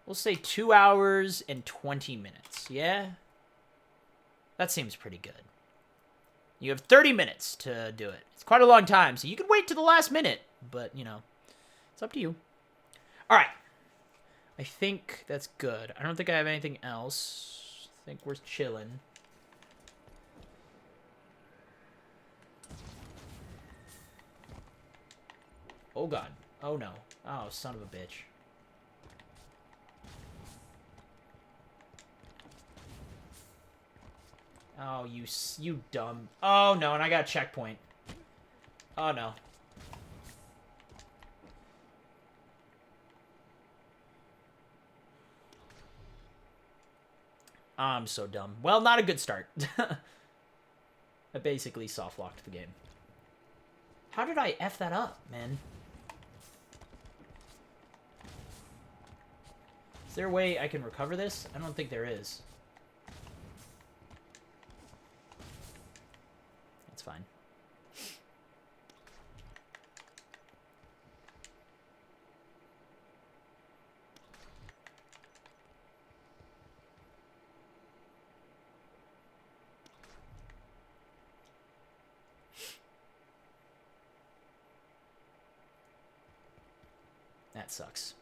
[SPEAKER 1] we'll say 2 hours and 20 minutes, yeah? That seems pretty good. You have 30 minutes to do it. It's quite a long time, so you can wait to the last minute. But, you know, it's up to you. All right. I think that's good. I don't think I have anything else. I think we're chilling. Oh, God. Oh, no. Oh, son of a bitch. Oh, you dumb. Oh, no, and I got a checkpoint. Oh, no. I'm so dumb. Well, not a good start. I basically soft-locked the game. How did I F that up, man? Is there a way I can recover this? I don't think there is. That's fine. That sucks.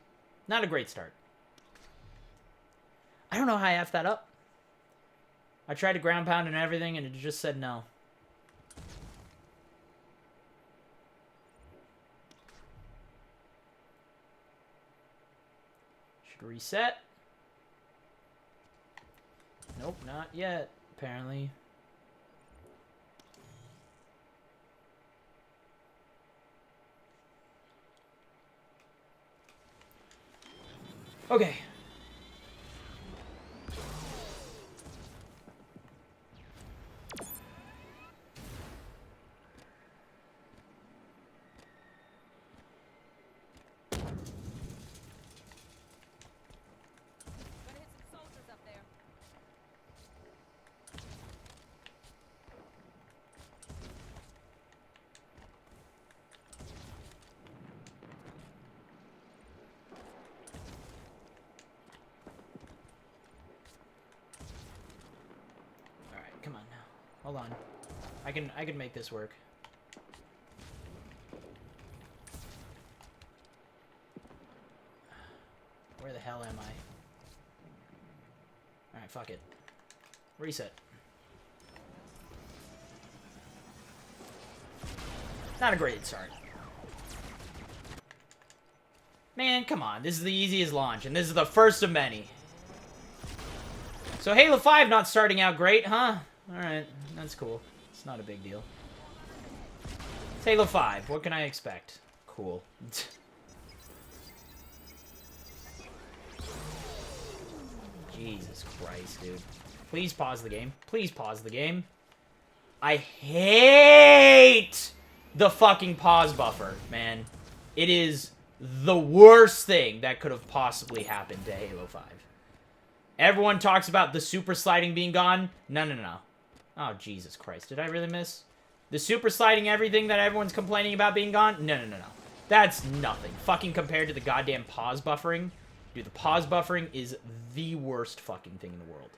[SPEAKER 1] Not a great start. I don't know how I F that up. I tried to ground pound and everything, and it just said no. Should reset. Nope, not yet, apparently. Okay. Hold on. I can make this work. Where the hell am I? Alright, fuck it. Reset. Not a great start. Man, come on. This is the easiest launch, and this is the first of many. So Halo 5 not starting out great, huh? Alright, that's cool. It's not a big deal. It's Halo 5. What can I expect? Cool. Jesus Christ, dude. Please pause the game. Please pause the game. I hate the fucking pause buffer, man. It is the worst thing that could have possibly happened to Halo 5. Everyone talks about the super sliding being gone. No, no, no. Oh, Jesus Christ. Did I really miss? The super sliding everything that everyone's complaining about being gone? No, no, no, no. That's nothing. Fucking compared to the goddamn pause buffering. Dude, the pause buffering is the worst fucking thing in the world.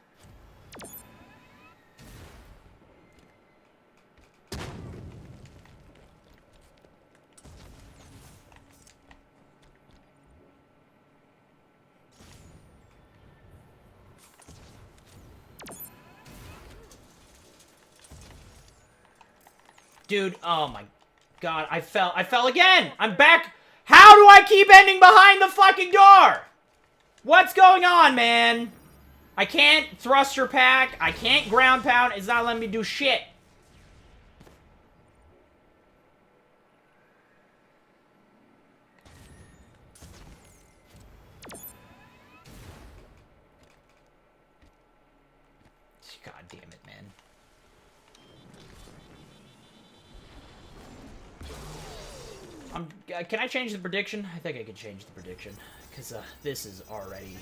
[SPEAKER 1] Dude, oh my god, I fell again! I'm back! How do I keep ending behind the fucking door? What's going on, man? I can't thruster pack, I can't ground pound, it's not letting me do shit. God damn it, man. Can I change the prediction? I think I can change the prediction. Because, this is already...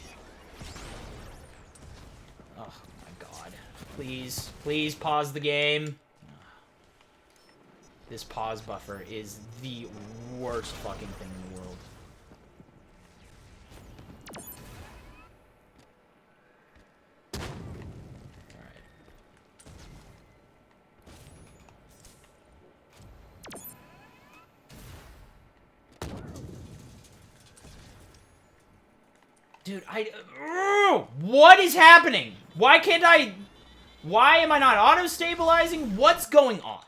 [SPEAKER 1] Oh, my God. Please, please pause the game. This pause buffer is the worst fucking thing in the world. Dude, what is happening? Why can't I... Why am I not auto-stabilizing? What's going on?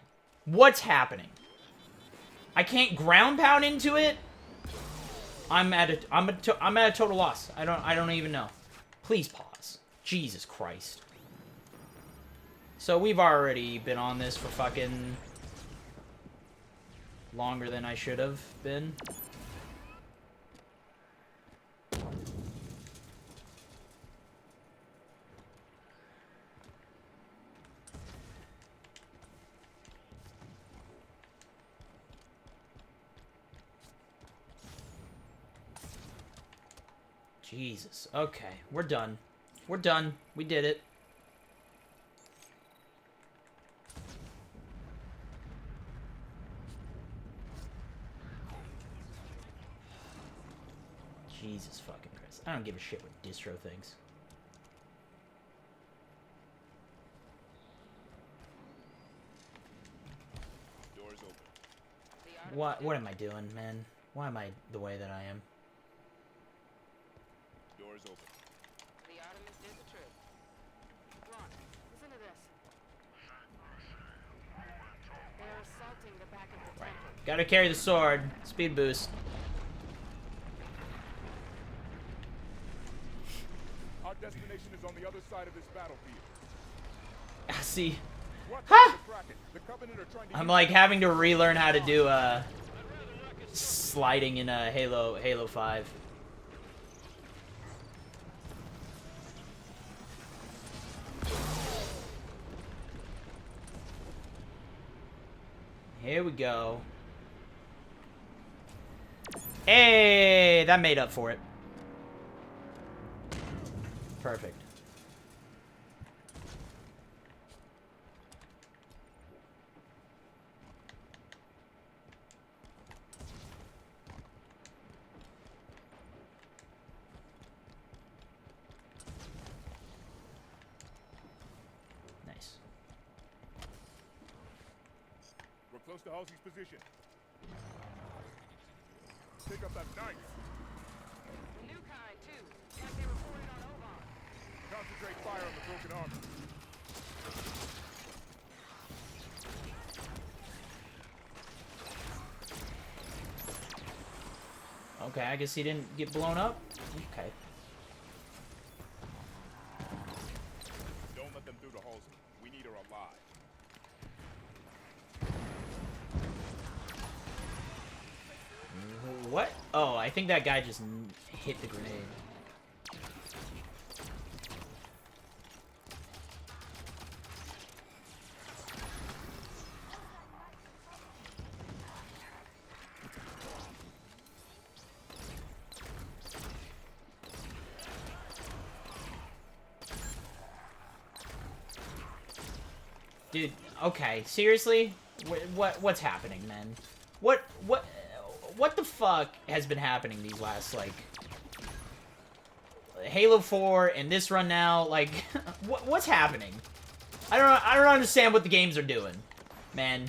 [SPEAKER 1] What's happening? I can't ground pound into it? I'm at a total loss. I don't even know. Please pause. Jesus Christ. So we've already been on this for fucking... longer than I should have been. Jesus. Okay. We're done. We're done. We did it. Jesus fucking Christ. I don't give a shit what distro thinks.
[SPEAKER 5] Doors open.
[SPEAKER 1] What am I doing, man? Why am I the way that I am?
[SPEAKER 5] Doors open.
[SPEAKER 11] The Artemis did the trick. Come on, listen to this. They're assaulting the back of the temple.
[SPEAKER 1] Gotta carry the sword. Speed boost.
[SPEAKER 10] Our destination is on the other side of this battlefield.
[SPEAKER 1] See.
[SPEAKER 10] Ha!
[SPEAKER 1] I'm like having to relearn how to do sliding in Halo 5. Here we go. Hey, that made up for it. Perfect. Nice.
[SPEAKER 10] close to Halsey's position. Pick up that knife.
[SPEAKER 12] The new kind, too. Like they reported on Oban.
[SPEAKER 10] Concentrate fire on the broken armor.
[SPEAKER 1] Okay, I guess he didn't get blown up. Okay.
[SPEAKER 10] Don't let them through to Halsey. We need her alive.
[SPEAKER 1] What? Oh, I think that guy just hit the grenade. Dude, okay, seriously? What's happening, man? What the fuck has been happening these last, like... Halo 4 and this run now, like, what's happening? I don't understand what the games are doing, man.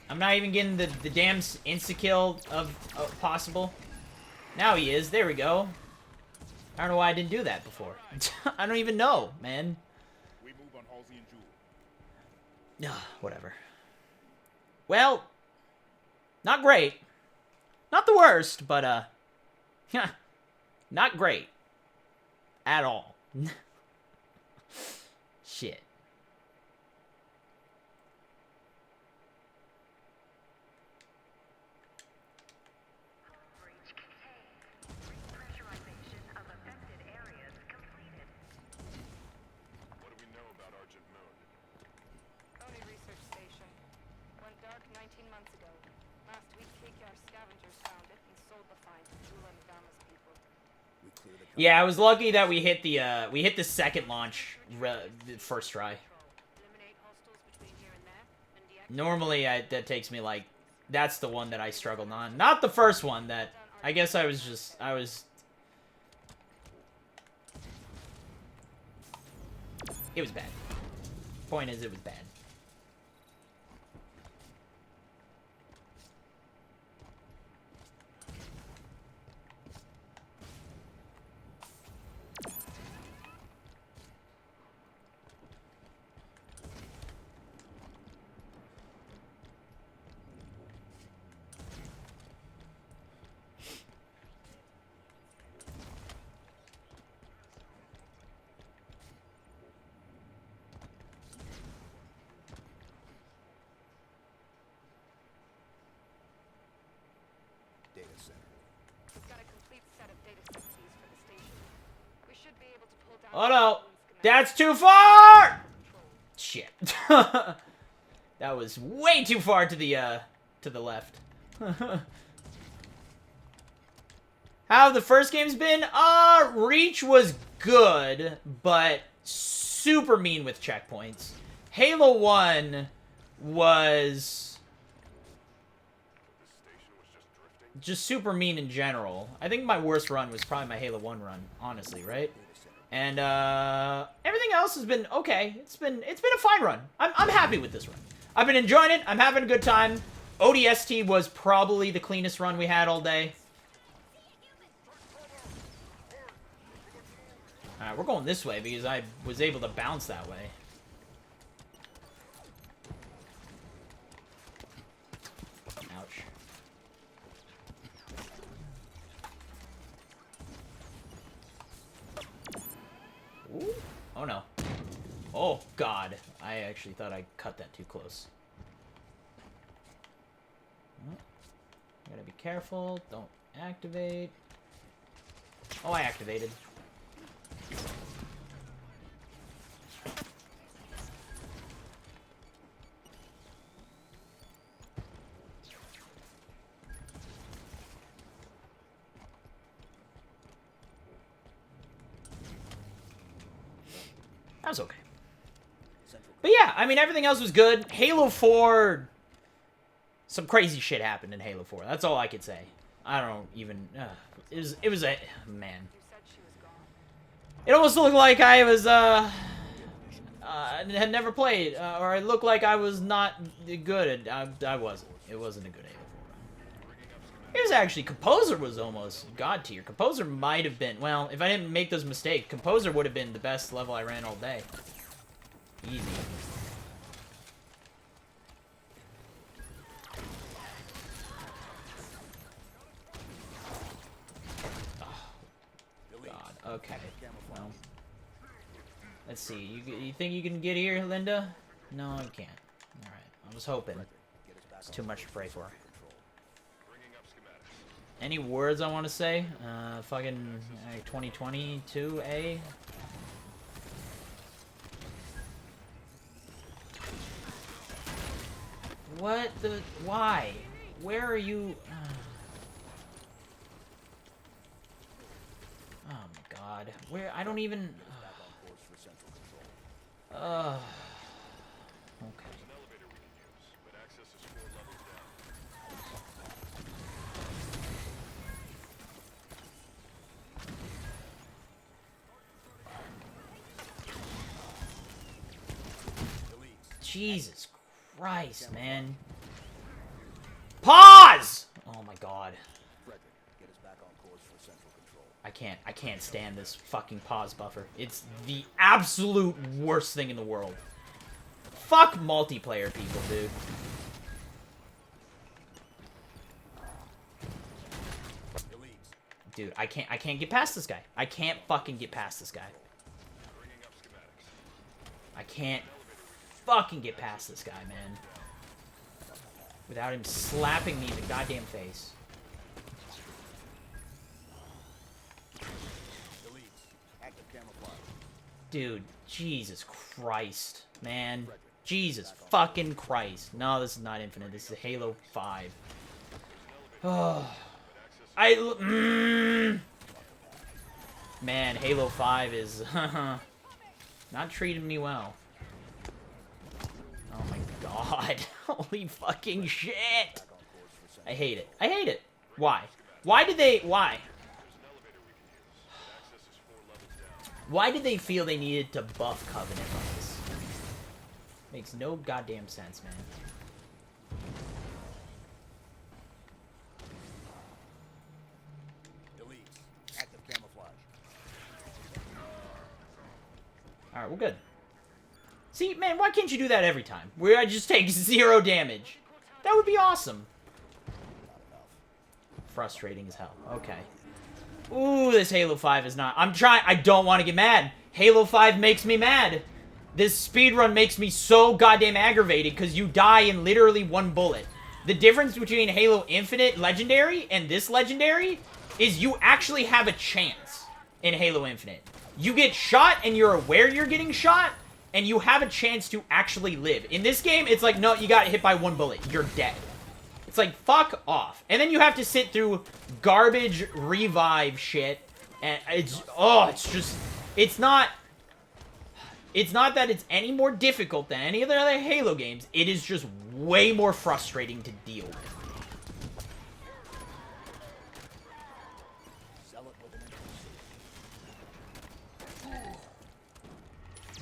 [SPEAKER 1] I'm not even getting the damn insta-kill of possible. Now he is. There we go. I don't know why I didn't do that before. I don't even know, man.
[SPEAKER 10] We move on Halsey and Jewel.
[SPEAKER 1] Whatever. Well, not great. Not the worst, but, not great. At all. Shit.
[SPEAKER 10] What do we know about Argent Moon?
[SPEAKER 12] Only research station. Went dark 19 months ago. Last week, KKR scavengers found it and sold the find to Jula and Dama's people.
[SPEAKER 6] We clear the
[SPEAKER 1] Yeah, I was lucky that we hit the second launch the first try.
[SPEAKER 12] Eliminate hostiles between here and there, and deactivate.
[SPEAKER 1] Normally, that takes me, like, that's the one that I struggled on. Not the first one, that, I guess I was... It was bad. Point is, it was bad.
[SPEAKER 6] data center.
[SPEAKER 12] We've got a complete set of data set keys for the station. We should be able to pull down...
[SPEAKER 1] Oh no!
[SPEAKER 12] schematics.
[SPEAKER 1] That's too far! Shit. That was way too far to the left. How have the first game's been? Reach was good, but super mean with checkpoints. Halo 1 was just super mean in general. I think my worst run was probably my Halo 1 run, honestly, right? And everything else has been okay. It's been a fine run. I'm happy with this run. I've been enjoying it. I'm having a good time. ODST was probably the cleanest run we had all day. Alright, we're going this way because I was able to bounce that way. Ouch. Ooh. Oh no. Oh god. I actually thought I cut that too close. Gotta be careful. Don't activate. Oh, I activated. That was okay. But yeah, I mean, everything else was good. Halo 4... Some crazy shit happened in Halo 4. That's all I could say. I don't even... it was a... Man.
[SPEAKER 12] You said she was gone.
[SPEAKER 1] It almost looked like I was, had never played, or it looked like I was not good at, I wasn't. It wasn't a good Halo 4 run. It was actually, Composer was almost god tier. Composer might have been, well, if I didn't make those mistakes, Composer would have been the best level I ran all day. Easy. Okay, well, let's see. You think you can get here, Linda? No, you can't. All right, I was hoping. It's too much to pray for. Any words I want to say? Fucking 2022A. What the? Why? Where are you? Oh my god. Where? I don't even... Okay. Jesus Christ, man. Pause! Oh my god. I can't stand this fucking pause buffer. It's the absolute worst thing in the world. Fuck multiplayer people, dude. Dude, I can't get past this guy. I can't fucking get past this guy. I can't fucking get past this guy, man. Without him slapping me in the goddamn face. Dude, Jesus Christ, man. Jesus fucking Christ. No, this is not Infinite. This is Halo 5. Oh. Man, Halo 5 is not treating me well. Oh my god. Holy fucking shit. I hate it. I hate it. Why? Why did they... Why? Why did they feel they needed to buff Covenant on this? Makes no goddamn sense, man. Alright, we're good. See, man, why can't you do that every time? Where I just take 0 damage. That would be awesome. Frustrating as hell. Okay. Ooh, this Halo 5 is not... I don't want to get mad. Halo 5 makes me mad. This speedrun makes me so goddamn aggravated because you die in literally 1 bullet. The difference between Halo Infinite Legendary and this Legendary is you actually have a chance in Halo Infinite. You get shot and you're aware you're getting shot and you have a chance to actually live. In this game, it's like, no, you got hit by 1 bullet. You're dead. It's like, fuck off. And then you have to sit through garbage revive shit. And it's just, it's not that it's any more difficult than any of the other Halo games. It is just way more frustrating to deal with.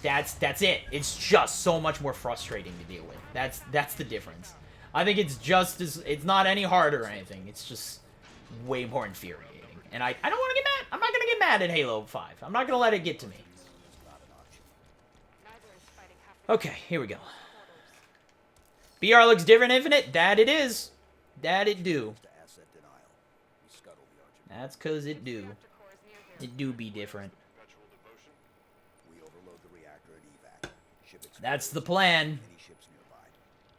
[SPEAKER 1] That's it. It's just so much more frustrating to deal with. That's the difference. I think it's just as, it's not any harder or anything. It's just way more infuriating. And I don't want to get mad. I'm not going to get mad at Halo 5. I'm not going to let it get to me. Okay, here we go. BR looks different, Infinite? That it is. That it do. That's because it do. It do be different. That's the plan.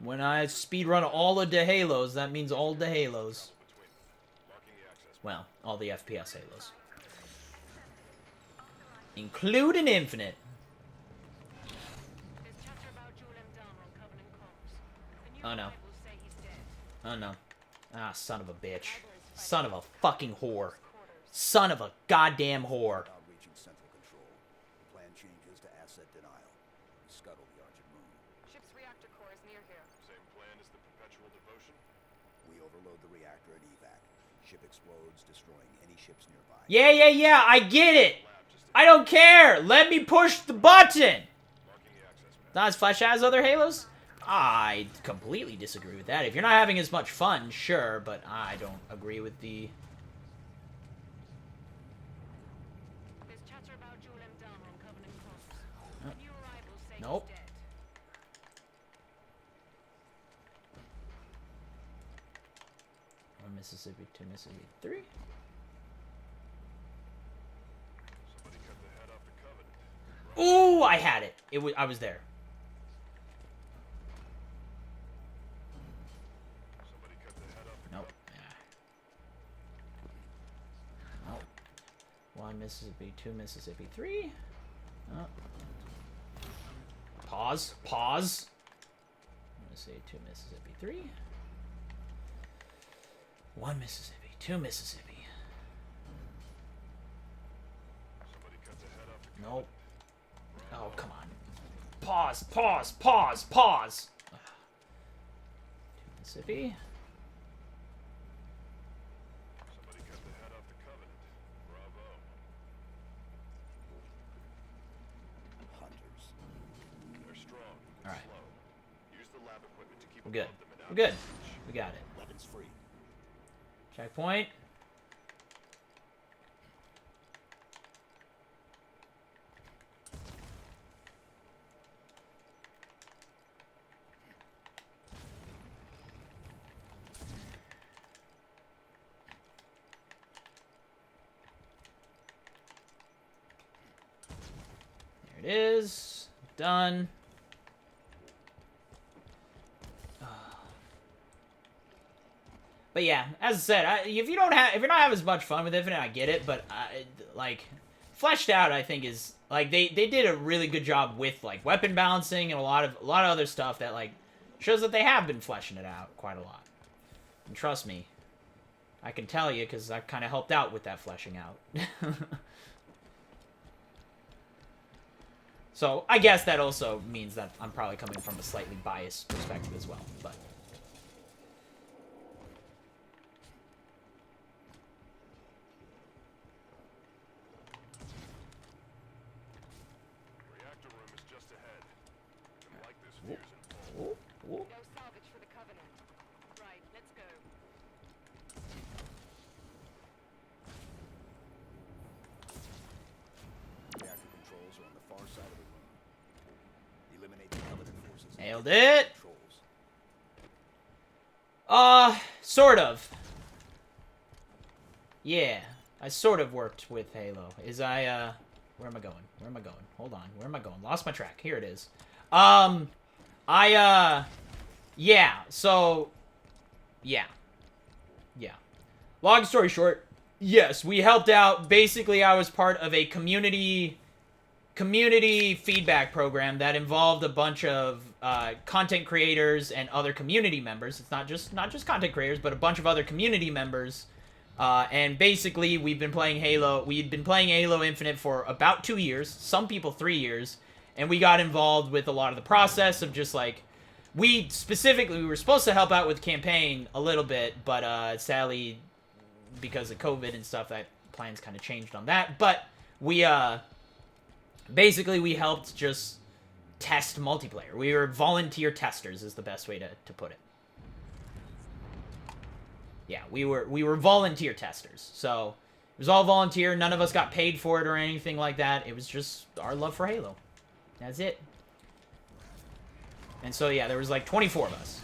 [SPEAKER 1] When I speedrun all of the Halos, that means all the Halos. Well, all the FPS Halos. Including Infinite. Oh no. Oh no. Ah, son of a bitch. Son of a fucking whore. Son of a goddamn whore. Yeah, I get it! I don't care! Let me push the button! Not as flashy as other Halos? I completely disagree with that. If you're not having as much fun, sure, but I don't agree with the...
[SPEAKER 12] There's chatter about Jewel and Dharma on Covenant Cross. A new arrival say
[SPEAKER 1] Nope.
[SPEAKER 12] he's dead.
[SPEAKER 1] One Mississippi, 2 Mississippi, 3. Ooh, I had it. I was there. Nope. Nope. 1 Mississippi, 2 Mississippi, 3. Oh. Pause. Pause. I'm gonna say 2 Mississippi, 3. 1 Mississippi, 2 Mississippi. Nope. Oh, come on. Pause, pause, pause, pause. 2 Mississippi. Alright. We're good. We're good. We got it.
[SPEAKER 6] Weapons free.
[SPEAKER 1] Checkpoint. There it is. Done. But yeah, as I said, if you're not having as much fun with Infinite, I get it. But like, Fleshed Out, I think is like they did a really good job with like weapon balancing and a lot of other stuff that like shows that they have been fleshing it out quite a lot. And trust me, I can tell you because I kind of helped out with that fleshing out. So I guess that also means that I'm probably coming from a slightly biased perspective as well, but.
[SPEAKER 12] No salvage for the Covenant. Right, let's go.
[SPEAKER 6] Reactor controls are on the far side of the room. Eliminate the Covenant forces.
[SPEAKER 1] Nailed it.
[SPEAKER 6] Controls.
[SPEAKER 1] Sort of. Yeah, I sort of worked with Halo. Where am I going? Where am I going? Hold on, where am I going? Lost my track. Here it is. Yeah, so, yeah. Long story short, yes, we helped out. Basically, I was part of a community feedback program that involved a bunch of content creators and other community members. It's not just content creators, but a bunch of other community members. And basically, we'd been playing Halo Infinite for about 2 years, some people 3 years, and we got involved with a lot of the process of just like, we were supposed to help out with the campaign a little bit, but sadly, because of COVID and stuff, that plans kind of changed on that. But we basically we helped just test multiplayer. We were volunteer testers is the best way to put it. Yeah, we were volunteer testers. So it was all volunteer. None of us got paid for it or anything like that. It was just our love for Halo. That's it. And so yeah, there was like 24 of us.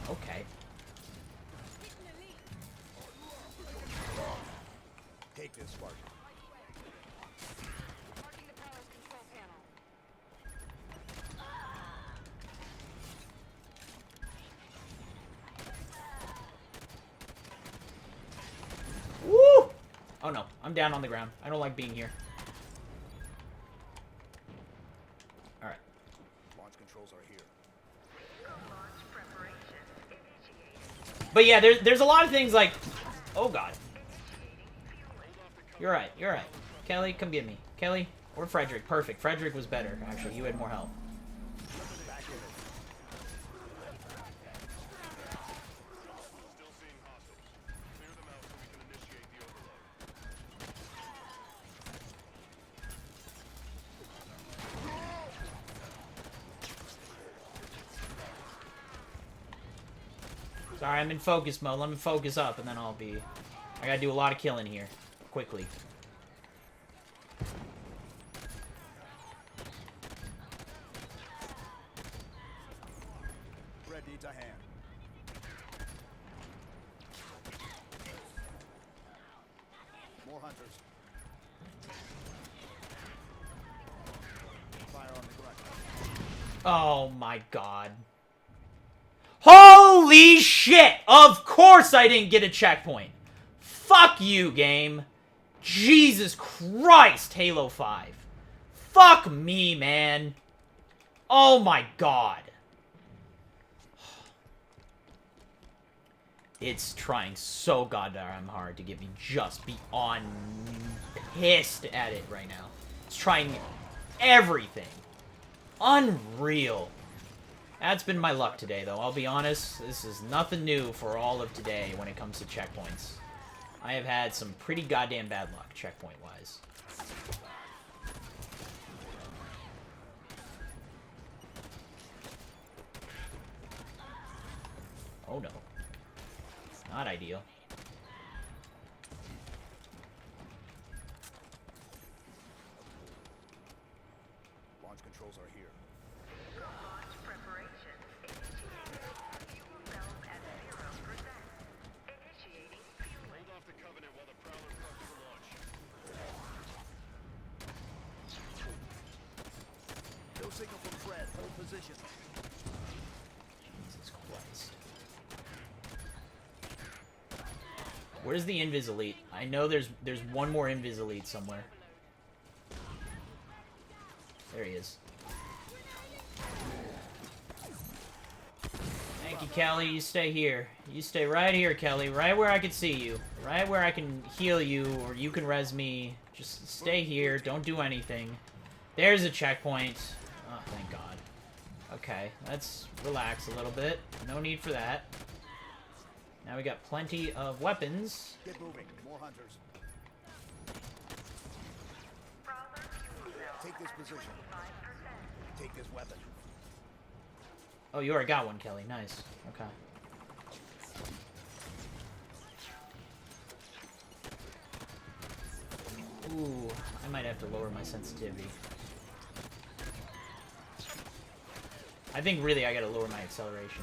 [SPEAKER 1] Okay.
[SPEAKER 6] Take this, Spartan.
[SPEAKER 12] Marking the power's control panel.
[SPEAKER 1] Woo! Oh no, I'm down on the ground. I don't like being here. Alright.
[SPEAKER 6] Launch controls are here.
[SPEAKER 1] But yeah, there's a lot of things like... Oh god. You're right. Kelly, come get me. Kelly, or Frederick. Perfect. Frederick was better, actually. You had more health. Sorry, I'm in focus mode. Let me focus up, and then I'll be... I gotta do a lot of killing here. Quickly.
[SPEAKER 13] Red needs a hand. More hunters. Fire on the ground.
[SPEAKER 1] Oh my god. Holy shit! Of course I didn't get a checkpoint. Fuck you, game. Jesus Christ, Halo 5. Fuck me, man. Oh my god. It's trying so goddamn hard to get me just beyond pissed at it right now. It's trying everything. Unreal. That's been my luck today, though. I'll be honest, this is nothing new for all of today when it comes to checkpoints. I have had some pretty goddamn bad luck, checkpoint-wise. Oh no. Not ideal.
[SPEAKER 13] Launch controls are here.
[SPEAKER 7] Launch preparation initiated. Fuel cells at 0%. Initiating fueling.
[SPEAKER 5] Hold off the Covenant while the Prowler preps for launch.
[SPEAKER 13] No signal from Fred. Hold position.
[SPEAKER 1] Jesus Christ. Where's the Invis Elite? I know there's one more Invis Elite somewhere. There he is. Thank you, Kelly. You stay here. You stay right here, Kelly. Right where I can see you. Right where I can heal you, or you can res me. Just stay here. Don't do anything. There's a checkpoint. Oh, thank God. Okay, let's relax a little bit. No need for that. Now we got plenty of weapons.
[SPEAKER 13] Get moving. More hunters. Take this position. Take this weapon.
[SPEAKER 1] Oh, you already got one, Kelly. Nice. Okay. Ooh, I might have to lower my sensitivity. I think really I gotta lower my acceleration.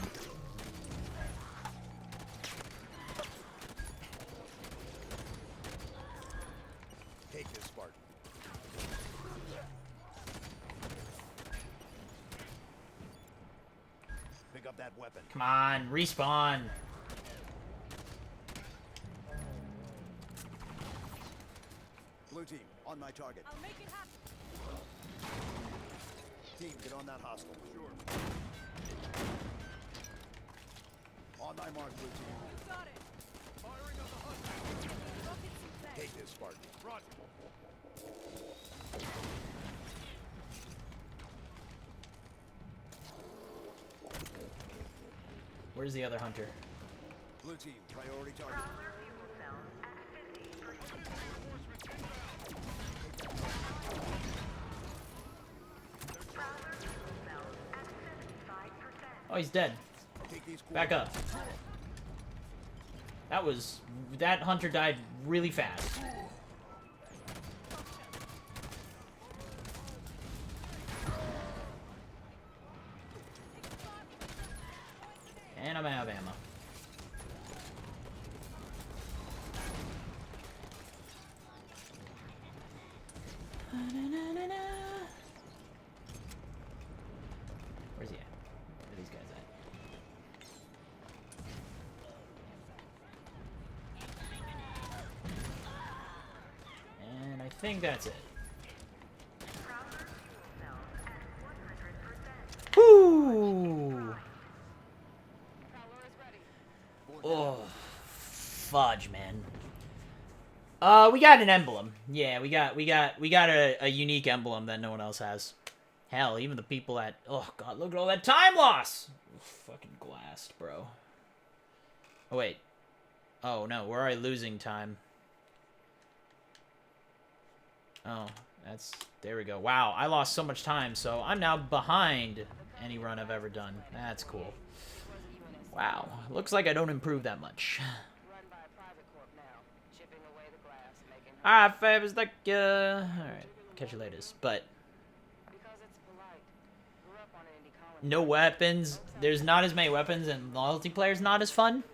[SPEAKER 13] Take this, Spartan. Pick up that weapon.
[SPEAKER 1] Come on, respawn.
[SPEAKER 13] Blue team, on my target.
[SPEAKER 12] I'll make it happen.
[SPEAKER 13] Team, get on that hostile. Sure. On my mark, blue team.
[SPEAKER 12] Got it.
[SPEAKER 5] Firing on the hostile.
[SPEAKER 12] Rockets in play.
[SPEAKER 13] Take this, Spartan.
[SPEAKER 5] Roger.
[SPEAKER 1] Where's the other hunter?
[SPEAKER 13] Blue team, priority target.
[SPEAKER 7] Fuel cells at 50%. Prowler fuel cells at 75%.
[SPEAKER 1] Oh, he's dead.
[SPEAKER 13] Take these
[SPEAKER 1] Back up. That hunter died really fast. And I'm out of ammo. Where's he at? Where are these guys at? And I think that's it.
[SPEAKER 7] Prowler fuel cells at 100%.
[SPEAKER 1] Whoo!
[SPEAKER 12] Prowler is ready.
[SPEAKER 1] Oh, fudge, man. We got an emblem. Yeah, we got a unique emblem that no one else has. Hell, even the people at... Oh, God, look at all that time loss! Fucking glassed, bro. Oh, wait. Oh, no, we're already losing time. Oh, that's... There we go. Wow, I lost so much time, so I'm now behind any run I've ever done. That's cool. Wow. Looks like I don't improve that much.
[SPEAKER 12] Run by a private corp now, chipping away the glass, making
[SPEAKER 1] Alright, Fabs, like, alright. Catch you later. But,
[SPEAKER 12] because it's polite. Grew up on an indie colony.
[SPEAKER 1] no weapons. There's not as many weapons, and multiplayer's not as fun.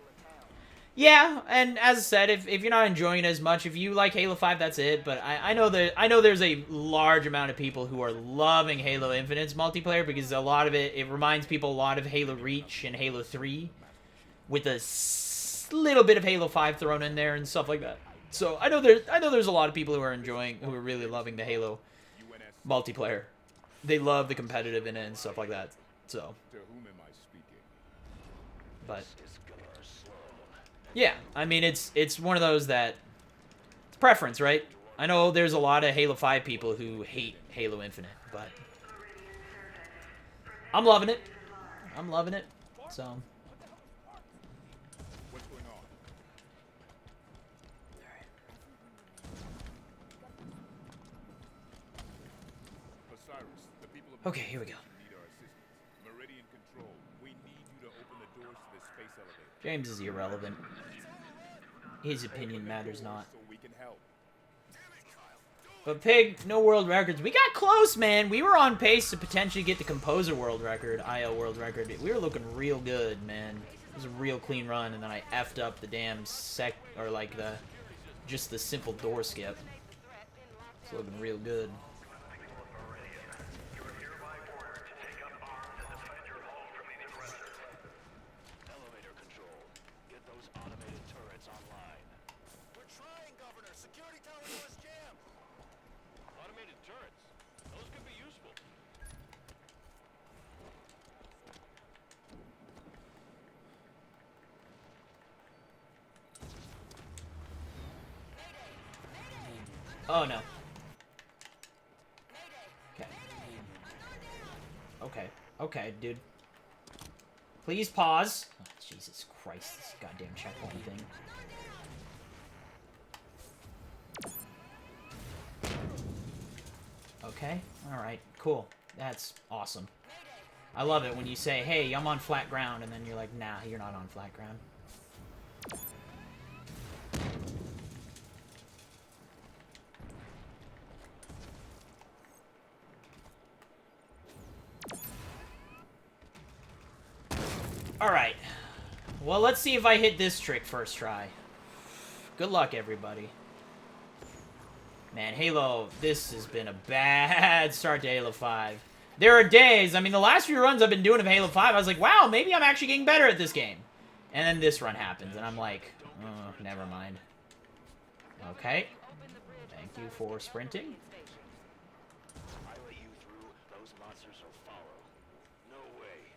[SPEAKER 1] Yeah, and as I said, if you're not enjoying it as much, if you like Halo 5, that's it. But I know there's a large amount of people who are loving Halo Infinite's multiplayer because a lot of it reminds people a lot of Halo Reach and Halo 3, with a little bit of Halo 5 thrown in there and stuff like that. So I know there's a lot of people who are really loving the Halo multiplayer. They love the competitive in it and stuff like that. So, but. Yeah, I mean, it's one of those that, it's preference, right? I know there's a lot of Halo 5 people who hate Halo Infinite, but I'm loving it. I'm loving it, so.
[SPEAKER 10] What's going on? Osiris, the people of
[SPEAKER 1] Okay, here we go.
[SPEAKER 10] need our assistance. Meridian Control, we need you to open the doors to the space elevator.
[SPEAKER 1] James is irrelevant. His opinion matters not.
[SPEAKER 10] So we can help.
[SPEAKER 1] But Pig, no world records. We got close, man. We were on pace to potentially get the Composer world record, IL world record. We were looking real good, man. It was a real clean run, and then I effed up the damn just the simple door skip. It's looking real good.
[SPEAKER 14] Elevator control. Get those automated turrets online.
[SPEAKER 13] We're trying, Governor. Security tower doors jammed.
[SPEAKER 14] Automated turrets? Those could be useful.
[SPEAKER 1] Oh, no. Okay. Okay. Okay, dude. Please pause. Oh, Jesus Christ, this goddamn checkpoint thing. Okay. Alright, cool. That's awesome. I love it when you say, hey, I'm on flat ground, and then you're like, nah, you're not on flat ground. Alright. Well, let's see if I hit this trick first try. Good luck, everybody. Man, Halo, this has been a bad start to Halo 5. There are days, I mean, the last few runs I've been doing of Halo 5, I was like, wow, maybe I'm actually getting better at this game. And then this run happens, and I'm like, oh, never mind. Okay. Thank you for sprinting.
[SPEAKER 14] I let you through, those monsters will follow. No way.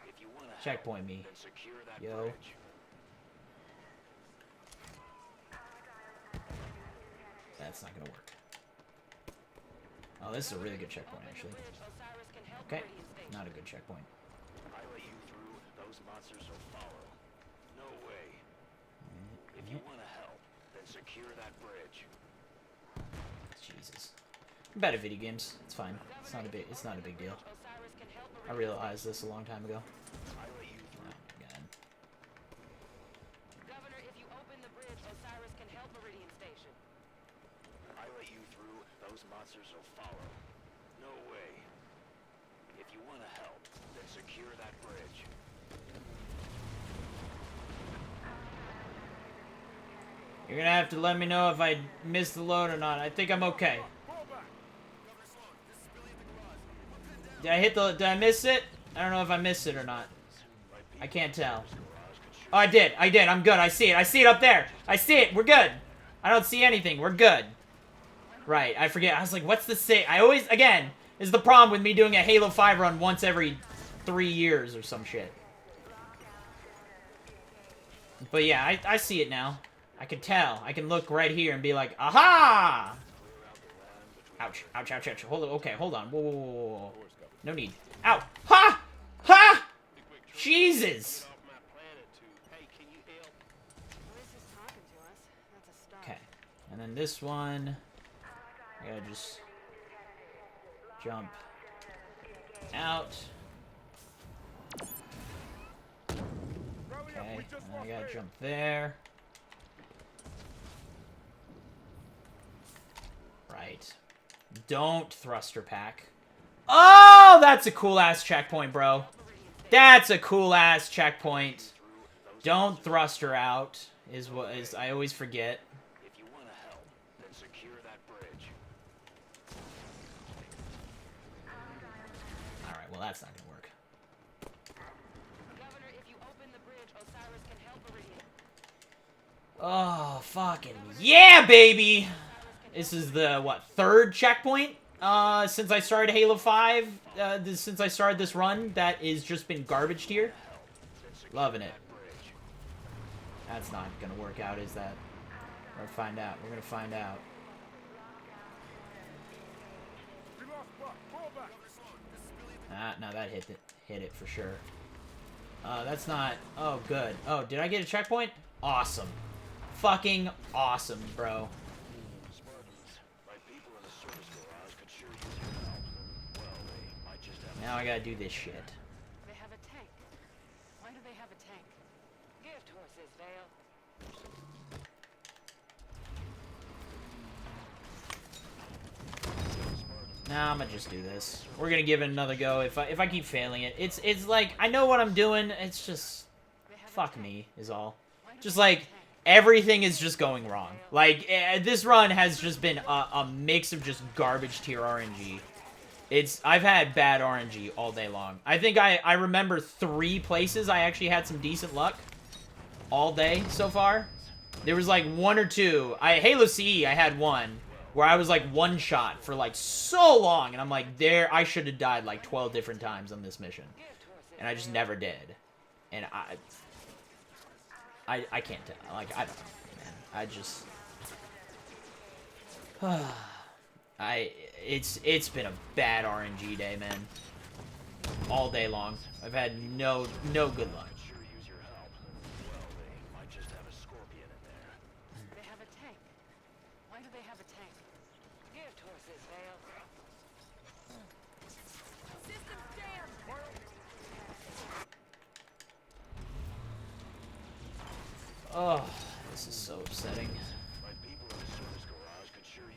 [SPEAKER 14] If you want to
[SPEAKER 1] Checkpoint me.
[SPEAKER 14] then secure that
[SPEAKER 1] Yo.
[SPEAKER 14] bridge.
[SPEAKER 1] That's not gonna work. Oh, this is a really good checkpoint, actually. Okay. Not a good checkpoint.
[SPEAKER 14] I let you through, those monsters will follow. No way. If you want to help, then secure that bridge.
[SPEAKER 1] Jesus. I'm bad at video games. It's fine. It's not a big deal. I realized this a long time ago.
[SPEAKER 14] I let you through.
[SPEAKER 1] Oh, God.
[SPEAKER 12] Governor, if you open the bridge, Osiris can help Meridian Station.
[SPEAKER 14] I let you through, those monsters will follow. No way. If you want to help, then secure that bridge.
[SPEAKER 1] You're gonna have to let me know if I missed the load or not. I think I'm okay. Did I miss it? I don't know if I missed it or not. I can't tell. Oh, I did. I'm good. I see it up there. I see it. We're good. I don't see anything. We're good. Right. I forget. I was like, what's the say? I always, again, is the problem with me doing a Halo 5 run once every 3 years or some shit. But yeah, I see it now. I can tell. I can look right here and be like, aha! Ouch. Ouch, ouch, ouch. Hold on. Okay, hold on. Whoa, whoa, whoa, whoa. No need. Ow! Ha! Ha! Jesus! Okay. And then this one, I gotta just jump out. Okay, I gotta jump there. Right. Don't thruster pack. Oh, that's a cool-ass checkpoint, bro. That's a cool-ass checkpoint. Don't thruster out, is what is I always forget.
[SPEAKER 14] If you want to help, then secure that bridge.
[SPEAKER 1] Alright, well, that's not gonna work.
[SPEAKER 12] Governor, if you open the bridge, Osiris can help Meridian.
[SPEAKER 1] Oh, fucking yeah, baby! This is the, what, third checkpoint? Since I started Halo 5, since I started this run, that is just been garbaged here. Loving it. That's not gonna work out, is that? We're gonna find out. We're gonna find out. No, that hit it for sure. That's not... Oh, good. Oh, did I get a checkpoint? Awesome. Fucking awesome, bro. Now I gotta do this shit.
[SPEAKER 12] They have a tank. Why do they have a tank? Gift horses, Vale.
[SPEAKER 1] Nah, I'm gonna just do this. We're gonna give it another go. If I keep failing it, it's like I know what I'm doing. It's just fuck me is all. Just like everything is just going wrong. Like this run has just been a mix of just garbage tier RNG. I've had bad RNG all day long. I think I remember 3 places I actually had some decent luck all day so far. There was like 1 or 2. Halo CE, I had 1 where I was like 1 shot for like so long, and I'm like, I should have died like 12 different times on this mission, and I just never did. And I can't tell. Like, I don't know, man. I just it's been a bad RNG day, man. All day long. I've had no good luck.
[SPEAKER 12] They have a tank. Why do they have a tank? Gift horses, Vale. Systems jammed.
[SPEAKER 1] Oh, this is so upsetting.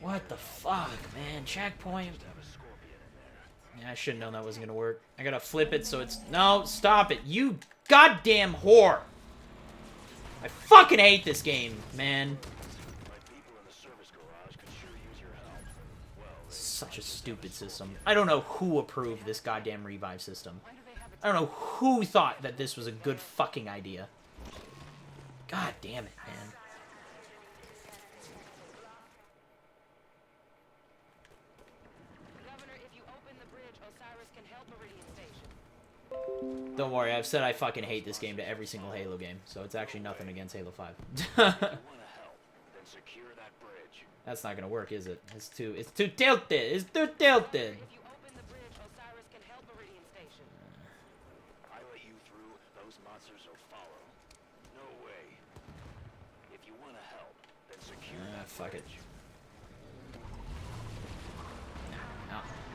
[SPEAKER 1] What the fuck, man? Checkpoint. Yeah, I should have known that wasn't gonna work. I gotta flip it so it's... No, stop it. You goddamn whore. I fucking hate this game, man. Such a stupid system. I don't know who approved this goddamn revive system. I don't know who thought that this was a good fucking idea. God damn it, man.
[SPEAKER 12] Governor, if you open the bridge, Osiris can help Meridian Station.
[SPEAKER 1] Don't worry, I've said I fucking hate this game to every single Halo game, so it's actually nothing against Halo 5. That's not gonna work, is it? It's too tilted. It's too tilted.
[SPEAKER 12] If you open the bridge, Osiris can help Meridian Station.
[SPEAKER 14] I let you through, those monsters will follow. No way. If you want to help, then secure that
[SPEAKER 1] fuck it.
[SPEAKER 14] bridge.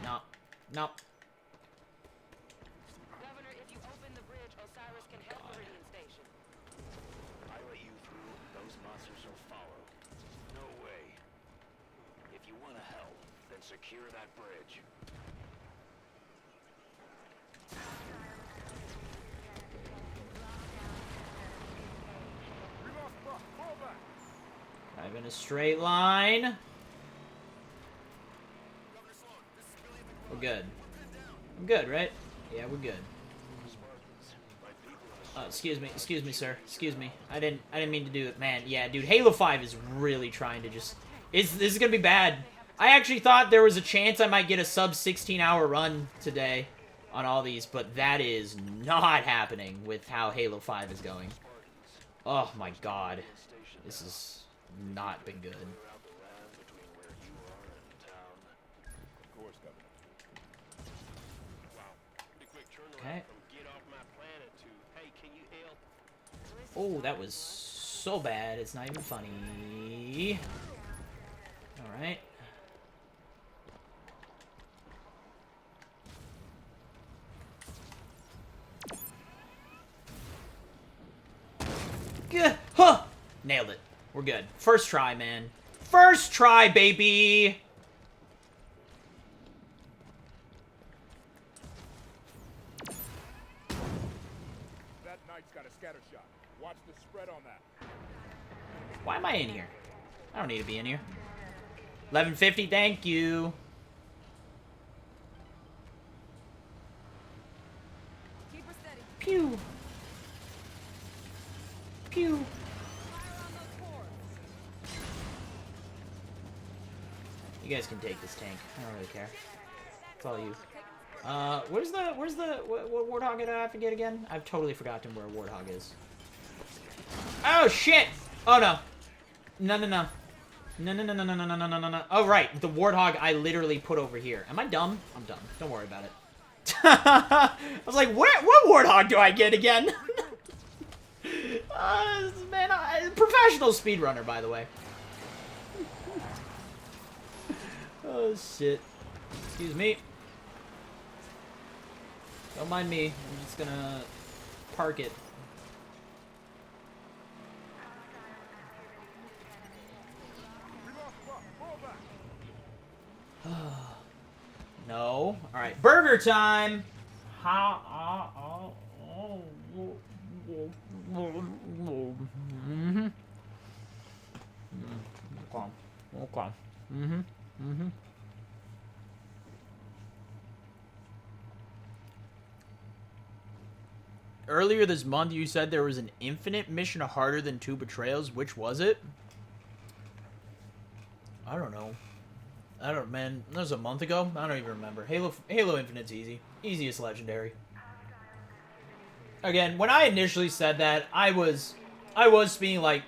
[SPEAKER 1] No.
[SPEAKER 12] Governor, if you open the bridge, Osiris can help Meridian Station.
[SPEAKER 14] I let you through, those monsters will follow. No way. If you want to help, then secure that bridge.
[SPEAKER 1] Drive in a straight line. We're good. I'm good, right? Yeah, we're good. Excuse me, sir. Excuse me. I didn't mean to do it, man. Yeah, dude, Halo 5 is really trying to just... This is gonna be bad. I actually thought there was a chance I might get a sub 16-hour run today on all these, but that is not happening with how Halo 5 is going. Oh my god. This has not been good. Okay. Oh, that was so bad. It's not even funny. Alright. Huh! Nailed it. We're good. First try, man. First try, baby!
[SPEAKER 15] That knight's got a scatter shot. Watch the spread on that.
[SPEAKER 1] Why am I in here? I don't need to be in here. 1150, thank you.
[SPEAKER 12] Keep her steady.
[SPEAKER 1] Pew. Pew.
[SPEAKER 12] Fire on those cores.
[SPEAKER 1] You guys can take this tank. I don't really care. It's all you. Where's the what Warthog did I forget again? I've totally forgotten where Warthog is. Oh shit! Oh no. No. No. Oh right, the Warthog I literally put over here. Am I dumb? I'm dumb. Don't worry about it. I was like, what Warthog do I get again? Man, professional speedrunner, by the way. Oh shit. Excuse me. Don't mind me. I'm just gonna park it. No. Alright, burger time! Mm-hmm. Okay. Mm-hmm. Earlier this month, you said there was an infinite mission harder than 2 betrayals. Which was it? I don't know. Man. That was a month ago? I don't even remember. Halo Infinite's easy. Easiest legendary. Again, when I initially said that, I was being like,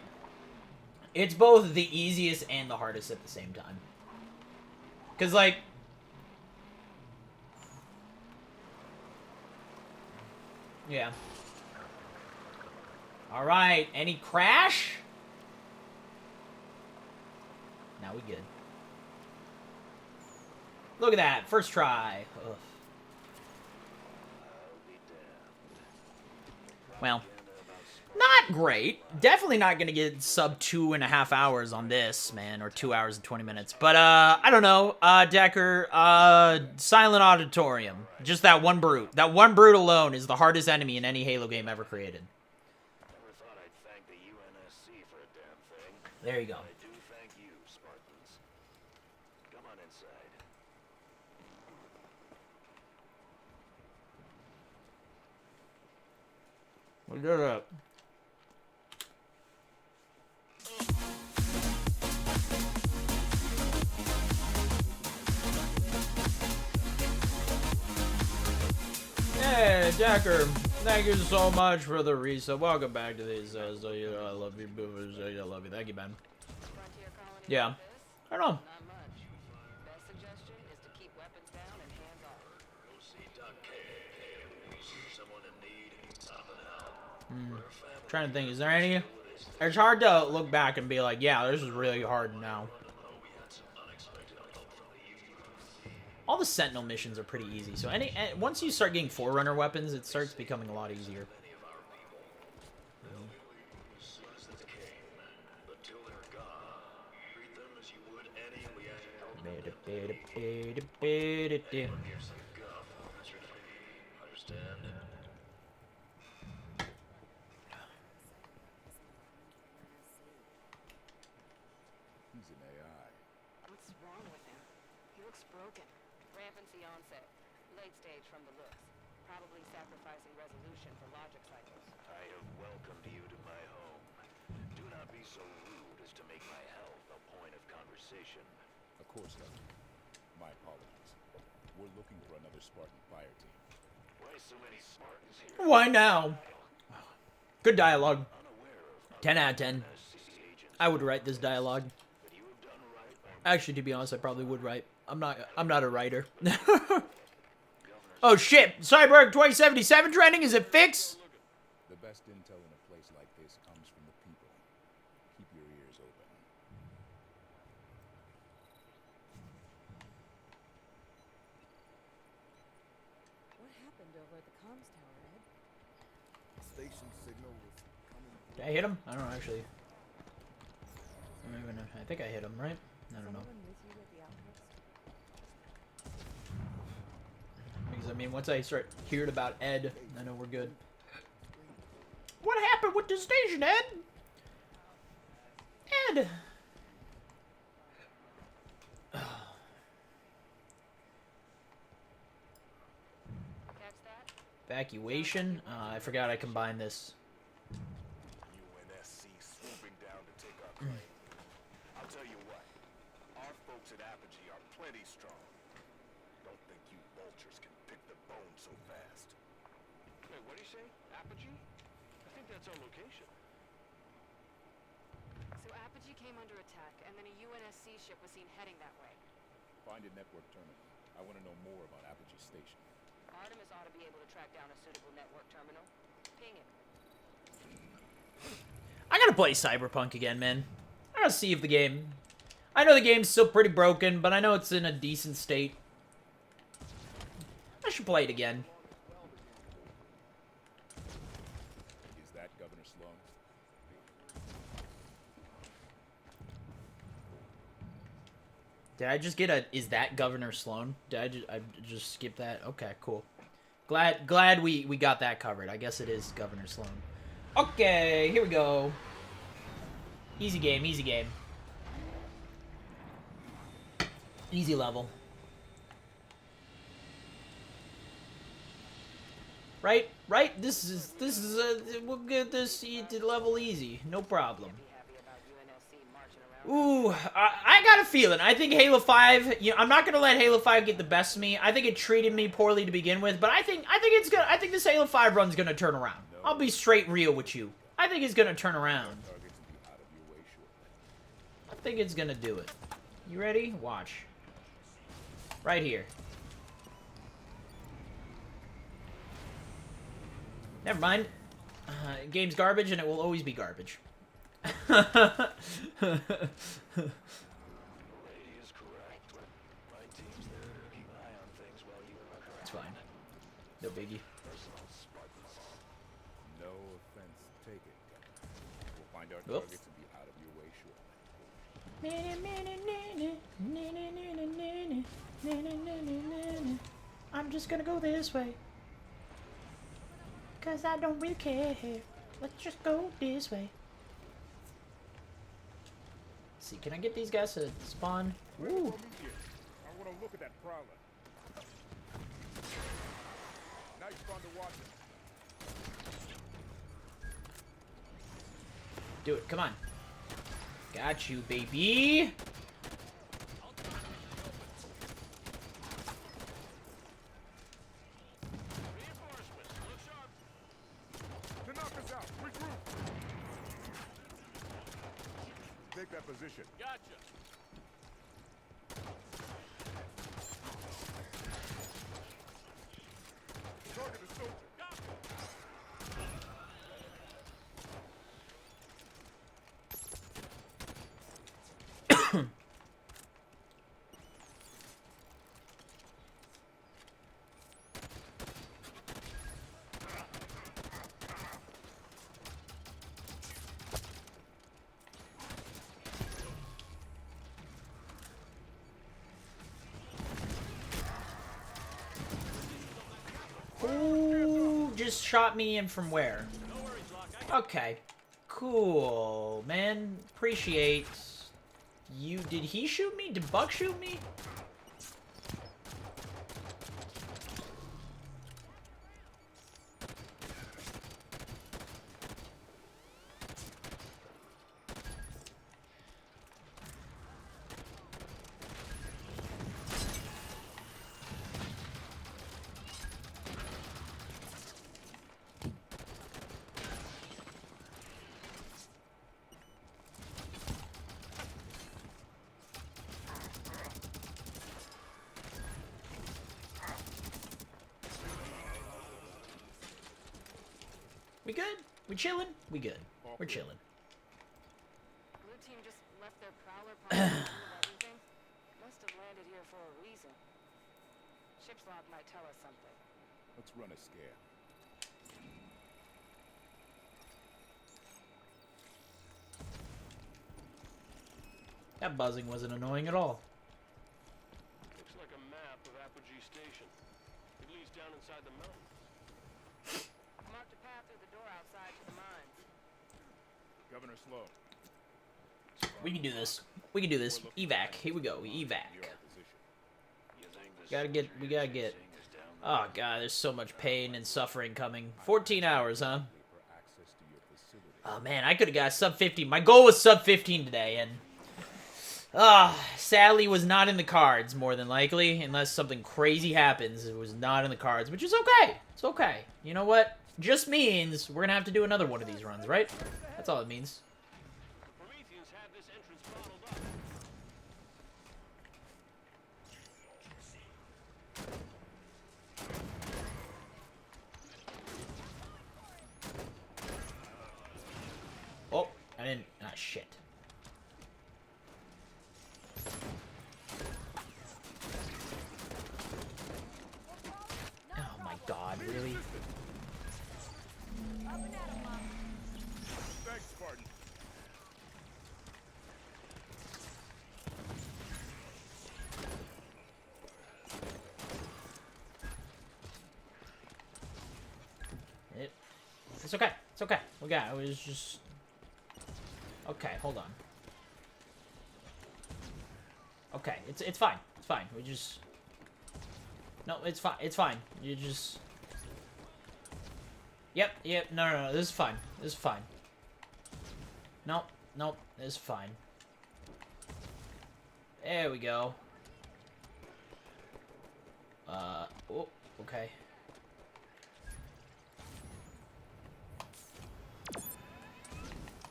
[SPEAKER 1] it's both the easiest and the hardest at the same time. Because, like, yeah. Alright, any crash? Now we good. Look at that, first try. Ugh. Well, not great. Definitely not gonna get sub 2.5 hours on this, man, or 2 hours and 20 minutes. But I don't know, Decker, Silent Auditorium. Just that one brute. That one brute alone is the hardest enemy in any Halo game ever created.
[SPEAKER 14] Never thought I'd thank the UNSC for a damn thing.
[SPEAKER 1] There you go.
[SPEAKER 14] I do thank you, Spartans. Come on inside.
[SPEAKER 1] We did it. Hey, Decker, thank you so much for the resub. Welcome back to these. So you know, I love you, boomers. I love you. Thank you, man. Yeah. I don't know.
[SPEAKER 12] Not much. Best suggestion is to keep weapons down and hands off.
[SPEAKER 14] Someone in need,
[SPEAKER 1] Trying to think, is there any? It's hard to look back and be like, yeah, this is really hard now. All the Sentinel missions are pretty easy, so once you start getting Forerunner weapons, it starts becoming a lot easier.
[SPEAKER 15] He's an AI.
[SPEAKER 12] What's wrong with him? He looks broken. Rampancy onset. Late stage from the looks. Probably sacrificing resolution for logic cycles.
[SPEAKER 14] I have welcomed you to my home. Do not be so rude as to make my health a point of conversation.
[SPEAKER 15] Of course, Doctor. My apologies. We're looking for another Spartan fire team.
[SPEAKER 14] Why so many Spartans here?
[SPEAKER 1] Why now? Good dialogue. 10 out of 10. I would write this dialogue. Actually, to be honest, I probably would write. I'm not a writer. Oh shit! Cyborg 2077 trending, is it fixed?
[SPEAKER 15] The best intel in a place like this comes from the people. Keep your ears open.
[SPEAKER 12] What happened over at the comms tower, Ed?
[SPEAKER 13] Station signal was coming through.
[SPEAKER 1] Did I hit him? I don't know, actually. I think I hit him, right? I don't know. Because, I mean, once I start hearing about Ed, I know we're good. What happened with the station, Ed? Ed! Evacuation? I forgot I combined this.
[SPEAKER 14] UNSC swooping down to take our claim. I'll tell you what, our folks at Apogee are plenty strong. Don't think you vultures can pick the bone so fast. Wait, what do you say? Apogee? I think that's our location.
[SPEAKER 12] So Apogee came under attack, and then a UNSC ship was seen heading that way.
[SPEAKER 15] Find a network terminal. I want to know more about Apogee Station.
[SPEAKER 12] Artemis ought to be able to track down a suitable network terminal. Ping it.
[SPEAKER 1] I gotta play Cyberpunk again, man. I gotta see if the game... I know the game's still pretty broken, but I know it's in a decent state. I should play it again.
[SPEAKER 15] Is that Governor Sloan?
[SPEAKER 1] Did I just get a... Is that Governor Sloan? Did I just skip that? Okay, cool. Glad we got that covered. I guess it is Governor Sloan. Okay, here we go. Easy game, easy game. Easy level. Right? Right? This is we'll get this to level easy. No problem. Ooh, I got a feeling. I think Halo 5, you know, I'm not going to let Halo 5 get the best of me. I think it treated me poorly to begin with, but I think it's gonna, I think this Halo 5 run's going to turn around. I'll be straight real with you. I think it's going to turn around. I think it's going to do it. You ready? Watch. Right here. Never mind. Game's garbage, and it will always be garbage.
[SPEAKER 14] Lady is correct. My team's there to keep an eye on things while you are gone.
[SPEAKER 1] It's fine. No biggie.
[SPEAKER 15] No offense taken. We'll find our targets and be out of your way shortly.
[SPEAKER 1] I'm just gonna go this way. Cause I don't really care. Let's just go this way. Let's see, can I get these guys to spawn? Ooh.
[SPEAKER 10] I want to look at that prowler. Now you found to watch it.
[SPEAKER 1] Do it, come on. Got you, baby.
[SPEAKER 10] To knock us out, regroup. Take that position.
[SPEAKER 5] Gotcha.
[SPEAKER 10] Target is soldier.
[SPEAKER 1] Ooh, just shot me in from where? Okay. Cool, man. Appreciate you. Did he shoot me? Did Buck shoot me? We good? We chilling? We good. We're chilling.
[SPEAKER 12] Blue team just left their prowler pod in the middle of everything. Must have landed here for a reason. Ship's log might tell us something.
[SPEAKER 15] Let's run a scare.
[SPEAKER 1] That buzzing wasn't annoying at all.
[SPEAKER 5] Looks like a map of Apogee Station. It leads down inside the mountain.
[SPEAKER 12] Marked a path through the door outside to the mines.
[SPEAKER 15] Governor Slow.
[SPEAKER 1] We can do this. We can do this. Evac. Here we go. Evac. We gotta get. Oh god, there's so much pain and suffering coming. 14 hours, huh? Oh man, I could have got sub 15. My goal was sub 15 today, and sadly was not in the cards, more than likely, unless something crazy happens. It was not in the cards, which is okay. It's okay. You know what? Just means we're gonna have to do another one of these runs, right? That's all it means.
[SPEAKER 5] Prometheans have this entrance bottled up.
[SPEAKER 1] Oh, I didn't. Ah, shit. Oh my god, really?
[SPEAKER 15] Thanks, Spartan.
[SPEAKER 1] It's okay. It's okay. We got it. It was just... Okay, hold on. Okay, it's fine. It's fine. We just... No, it's fine. It's fine. You just... Yep, no, this is fine. This is fine. Nope, this is fine. There we go. Oh, okay.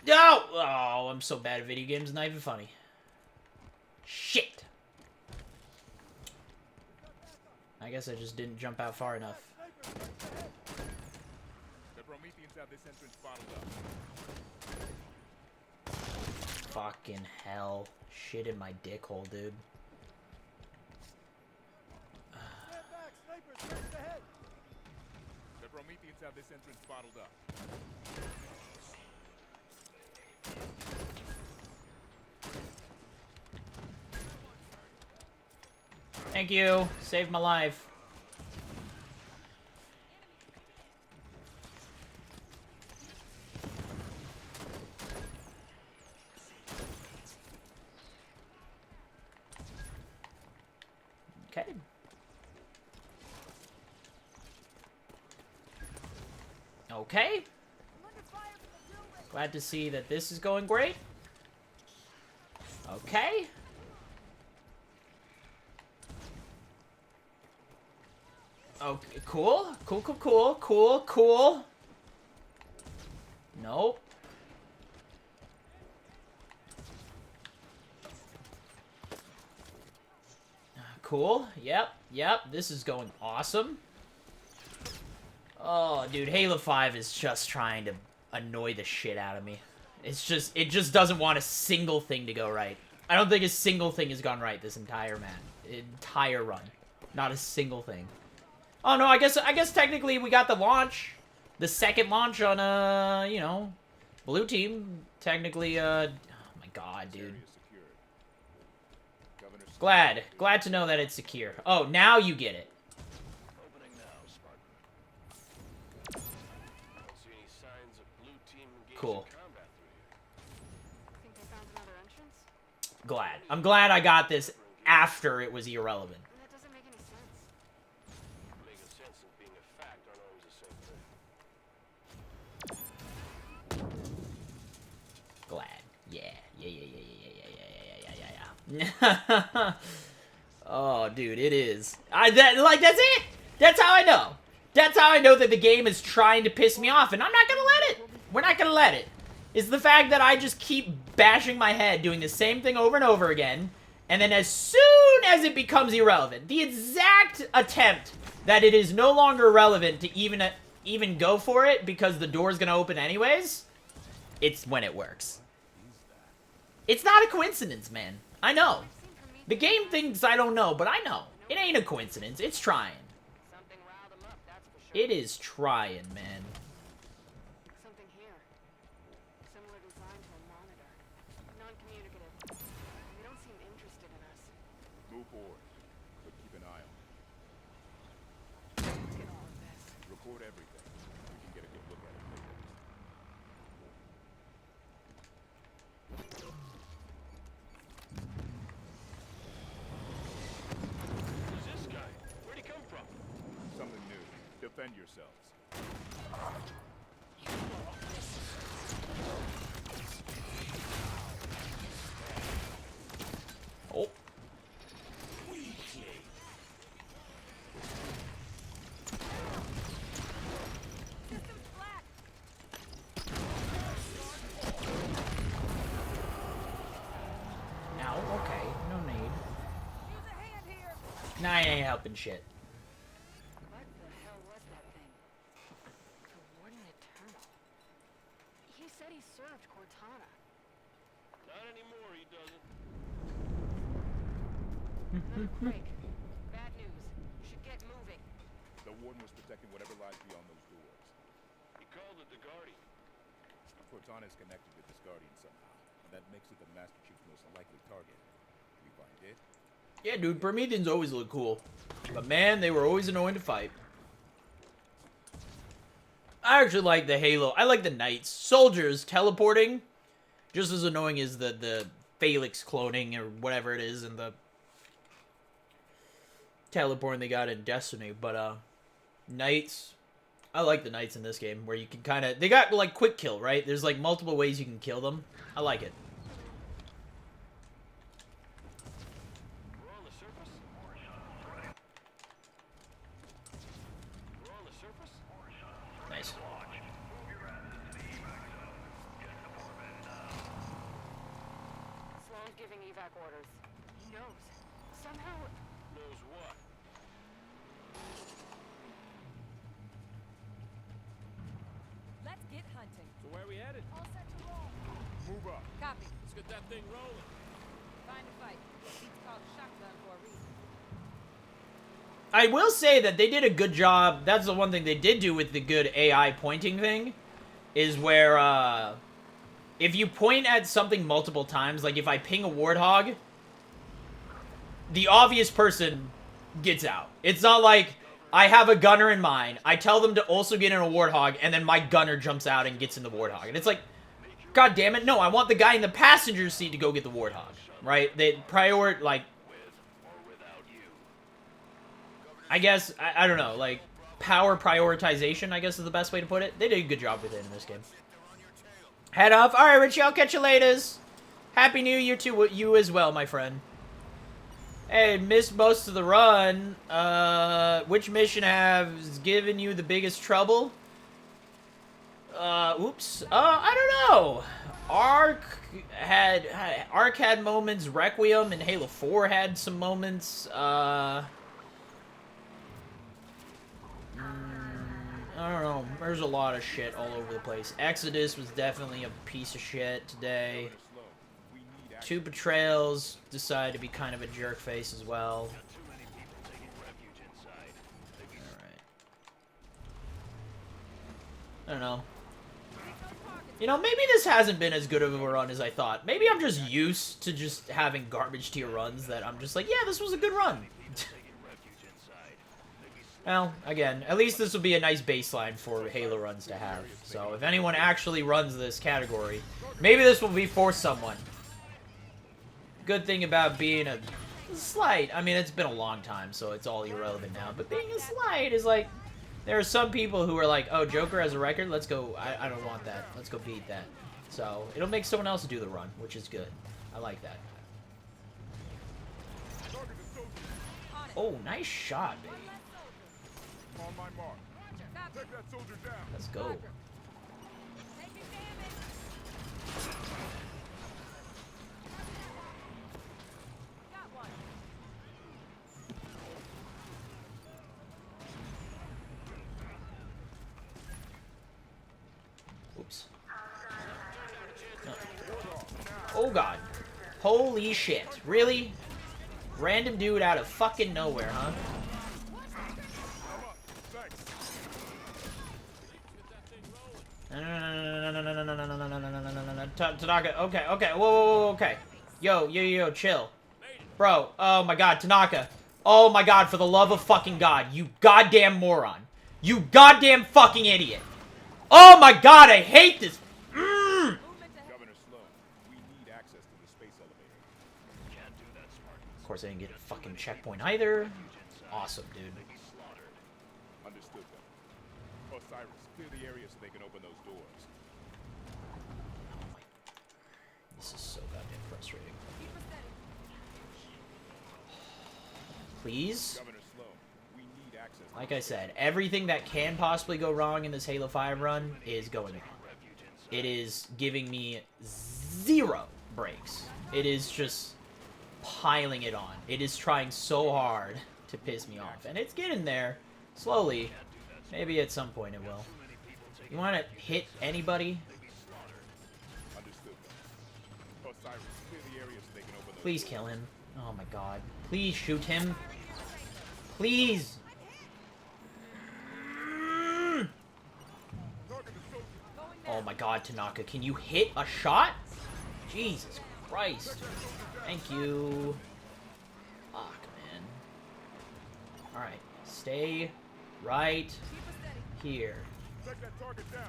[SPEAKER 1] No! Oh, I'm so bad at video games, not even funny. Shit! I guess I just didn't jump out far enough.
[SPEAKER 15] The Prometheans have this entrance bottled up.
[SPEAKER 1] Fucking hell. Shit in my dick hole, dude.
[SPEAKER 15] The Prometheans have this entrance bottled up.
[SPEAKER 1] Thank you. Saved my life. Okay. Okay. Glad to see that this is going great. Okay. Okay, cool. Cool. Nope. Cool. Yep. This is going awesome. Oh, dude, Halo 5 is just trying to annoy the shit out of me. It just doesn't want a single thing to go right. I don't think a single thing has gone right this entire run. Not a single thing. Oh no, I guess technically we got the launch. The second launch on you know, blue team. Technically oh my god, dude. Glad to know that it's secure. Oh, now you get it.
[SPEAKER 5] Opening now, Spartan. I don't see any signs of blue team engaged
[SPEAKER 1] Cool.
[SPEAKER 5] in combat through here.
[SPEAKER 12] Think they found another entrance?
[SPEAKER 1] Glad. I'm glad I got this after it was irrelevant.
[SPEAKER 12] That doesn't make any sense.
[SPEAKER 5] Making sense and being a fact aren't always the same thing.
[SPEAKER 1] Glad. Yeah. Oh, dude, it is. That's it. That's how I know. That's how I know that the game is trying to piss me off, and I'm not gonna let it. We're not gonna let it. It's the fact that I just keep bashing my head, doing the same thing over and over again, and then as soon as it becomes irrelevant, the exact attempt that it is no longer relevant to even go for it because the door's gonna open anyways, it's when it works. It's not a coincidence, man. I know. The game thinks I don't know, but I know. It ain't a coincidence. It's trying.
[SPEAKER 12] Something riled them up, that's for sure.
[SPEAKER 1] It is trying, man.
[SPEAKER 12] Something here. Similar design to a monitor. Non-communicative. We
[SPEAKER 15] defend yourselves.
[SPEAKER 1] Oh. Ow, okay, no need. Nah, I ain't helping shit.
[SPEAKER 12] What the hell was that thing? The Warden Eternal. He said he served Cortana.
[SPEAKER 14] Not anymore, he doesn't.
[SPEAKER 12] Another break. Bad news. Should get moving.
[SPEAKER 15] The Warden was protecting whatever lies beyond those doors.
[SPEAKER 14] He called it the Guardian.
[SPEAKER 15] Cortana is connected with this Guardian somehow, and that makes it the Master Chief's most likely target. We find it.
[SPEAKER 1] Yeah, dude, Prometheans always look cool. But man, they were always annoying to fight. I actually like the Halo. I like the Knights. Soldiers teleporting. Just as annoying as the Felix cloning or whatever it is and the teleporting they got in Destiny. But, Knights. I like the Knights in this game where you can kind of... They got, like, quick kill, right? There's, like, multiple ways you can kill them. I like it.
[SPEAKER 14] We're on the surface? We're on the surface?
[SPEAKER 1] Nice.
[SPEAKER 12] Sloan's giving evac orders. He knows. Somehow...
[SPEAKER 14] Knows what?
[SPEAKER 2] Let's get hunting.
[SPEAKER 5] So where are we headed?
[SPEAKER 2] All set to roll.
[SPEAKER 15] Move up.
[SPEAKER 2] Copy.
[SPEAKER 5] Let's get that thing rolling.
[SPEAKER 2] Find a fight. It's called shotgun for a reason.
[SPEAKER 1] I will say that they did a good job. That's the one thing they did do with the good AI pointing thing. Is where, if you point at something multiple times, like if I ping a warthog, the obvious person gets out. It's not like I have a gunner in mind, I tell them to also get in a warthog, and then my gunner jumps out and gets in the warthog. And it's like, god damn it, no, I want the guy in the passenger seat to go get the warthog. Right? They like... I guess, I don't know, like, power prioritization, I guess is the best way to put it. They did a good job with it in this game. Head off. Alright, Richie, I'll catch you later. Happy New Year to you as well, my friend. Hey, missed most of the run. Which mission has given you the biggest trouble? Oops. I don't know. Ark had moments. Requiem and Halo 4 had some moments. I don't know. There's a lot of shit all over the place. Exodus was definitely a piece of shit today. 2 Betrayals decided to be kind of a jerk face as well. Alright. I don't know. You know, maybe this hasn't been as good of a run as I thought. Maybe I'm just used to just having garbage tier runs that I'm just like, yeah, this was a good run. Well, again, at least this will be a nice baseline for Halo runs to have. So if anyone actually runs this category, maybe this will be for someone. Good thing about being a slight, I mean, it's been a long time, so it's all irrelevant now, but being a slight is like, there are some people who are like, oh, Joker has a record, let's go, I don't want that, let's go beat that. So, it'll make someone else do the run, which is good. I like that. Oh, nice shot, baby.
[SPEAKER 15] On my mark. Take that soldier down.
[SPEAKER 1] Let's go. Oops. Oh god. Holy shit. Really? Random dude out of fucking nowhere, huh? Tanaka, okay, whoa, okay. Yo, chill. Bro, oh my god, Tanaka. Oh my god, for the love of fucking god, you goddamn moron. You goddamn fucking idiot. Oh my god, I hate this.
[SPEAKER 15] Governor Sloan, we need access to the space elevator.
[SPEAKER 14] Can't do that, Spartan.
[SPEAKER 1] Of course, I didn't get a fucking checkpoint either. Awesome, dude.
[SPEAKER 15] Understood, then. Osiris, clear the area so they can open those doors.
[SPEAKER 1] This is so goddamn frustrating. Please?
[SPEAKER 15] Governor Sloan, we need access.
[SPEAKER 1] Like I said, everything that can possibly go wrong in this Halo 5 run is going wrong. It is giving me 0 breaks. It is just piling it on. It is trying so hard to piss me off. And it's getting there. Slowly. Maybe at some point it will. You want to hit anybody?
[SPEAKER 15] Osiris, clear the area so they can open those
[SPEAKER 1] Please
[SPEAKER 15] doors.
[SPEAKER 1] kill him. Oh my god. Please shoot him. Please. Oh my god, Tanaka. Can you hit a shot? Jesus Christ. Thank you. Fuck, man. Alright. Stay right here.
[SPEAKER 15] Take that target down.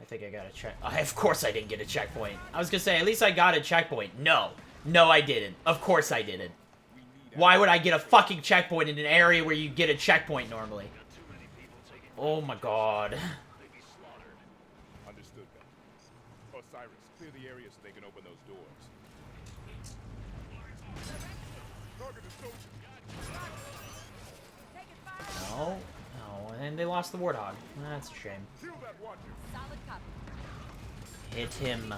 [SPEAKER 1] I think I got a check. Of course I didn't get a checkpoint. I was gonna say, at least I got a checkpoint. No. No, I didn't. Of course I didn't. Why would I get a fucking checkpoint in an area where you get a checkpoint normally? Oh my god.
[SPEAKER 15] Understood, Governor. Osiris, clear the area so they can open those doors. Target is soldier.
[SPEAKER 1] No. No. And they lost the Warthog. That's a shame.
[SPEAKER 15] Kill that watcher.
[SPEAKER 2] Solid copy.
[SPEAKER 1] Hit him.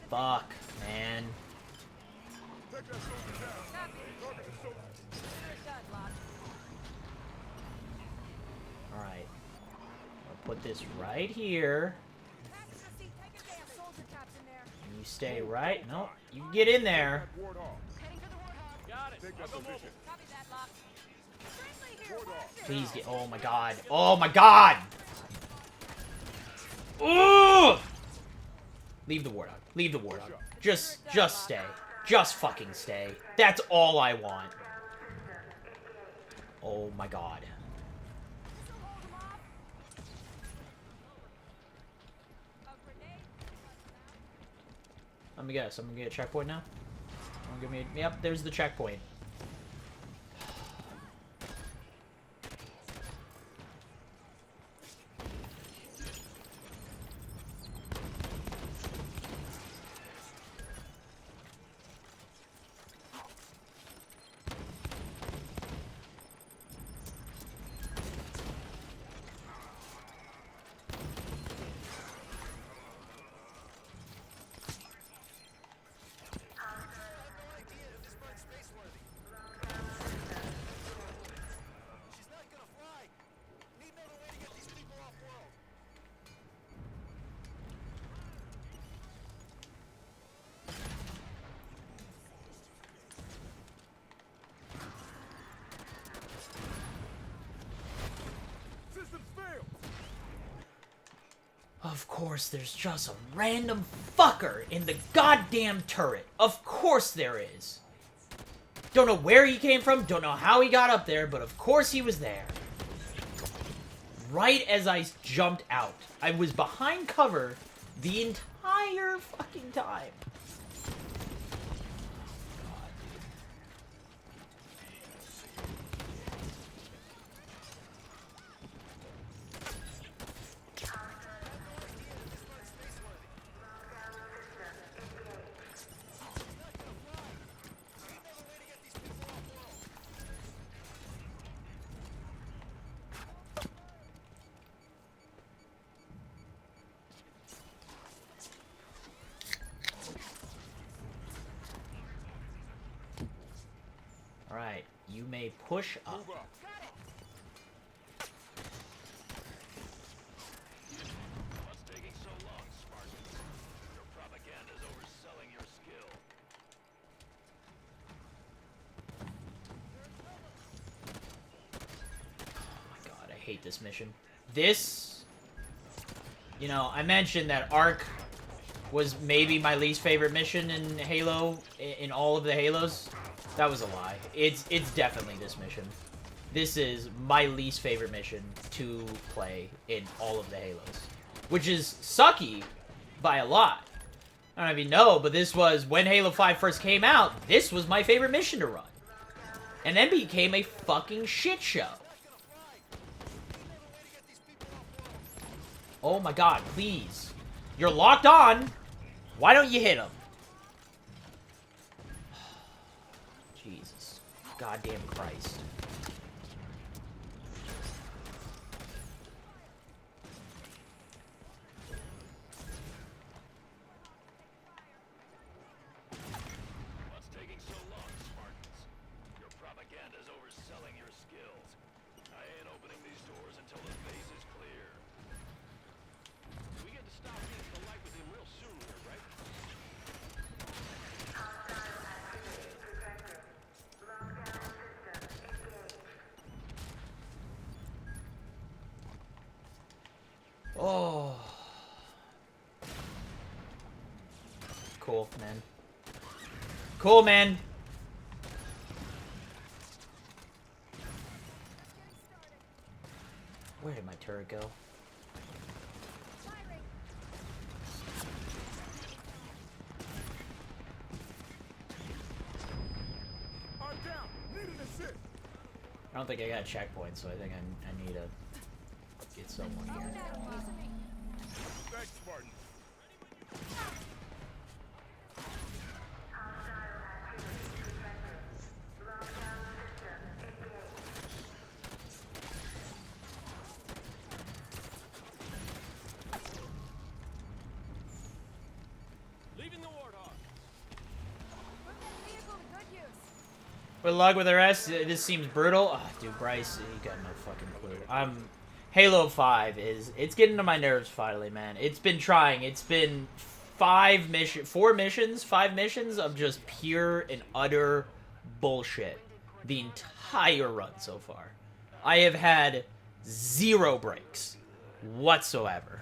[SPEAKER 1] Fuck, man.
[SPEAKER 15] Take that soldier down. Target is soldier.
[SPEAKER 1] Alright. I'll put this right here. And you stay right. No, you can get in there.
[SPEAKER 15] Ward off.
[SPEAKER 3] Got it.
[SPEAKER 15] Take that position.
[SPEAKER 1] Please get. Oh my god. Oh my god! Ooh! Leave the Warthog. Leave the Warthog. Just stay. Just fucking stay. That's all I want. Oh my god. Let me guess. I'm gonna get a checkpoint now. Give me. Yep, there's the checkpoint. Of course, there's just a random fucker in the goddamn turret. Of course there is. Don't know where he came from, don't know how he got up there, but of course he was there. Right as I jumped out. I was behind cover the entire fucking time. Alright, you may push up.
[SPEAKER 15] Move up.
[SPEAKER 14] What's taking so long, Spartans? Your propaganda's overselling your skill.
[SPEAKER 1] Oh my god, I hate this mission. This, you know, I mentioned that Arc was maybe my least favorite mission in Halo, in all of the Halos. That was a lie. It's definitely this mission. This is my least favorite mission to play in all of the Halos. Which is sucky by a lot. I don't know if you know, but this was, when Halo 5 first came out, this was my favorite mission to run. And then became a fucking shit show. Oh my god, please. You're locked on. Why don't you hit him? Jesus. Goddamn Christ.
[SPEAKER 14] What's taking so long, Spartans? Your propaganda's overselling your skills. I ain't opening these doors until the base is clear. We get to stop into the light with him real soon here, right?
[SPEAKER 1] Oh. Cool, man. Cool, man. Where did my turret go?
[SPEAKER 15] I'm down. Need an assist.
[SPEAKER 1] I don't think I got a checkpoint, so I think I need to get someone here.
[SPEAKER 15] Thanks, Spartan.
[SPEAKER 5] Leaving the Warthog.
[SPEAKER 1] With luck with the rest, this seems brutal. Oh, dude, Bryce, you got no fucking clue. Halo 5 it's getting to my nerves finally, man. It's been trying. It's been 5 missions of just pure and utter bullshit the entire run so far. I have had 0 breaks whatsoever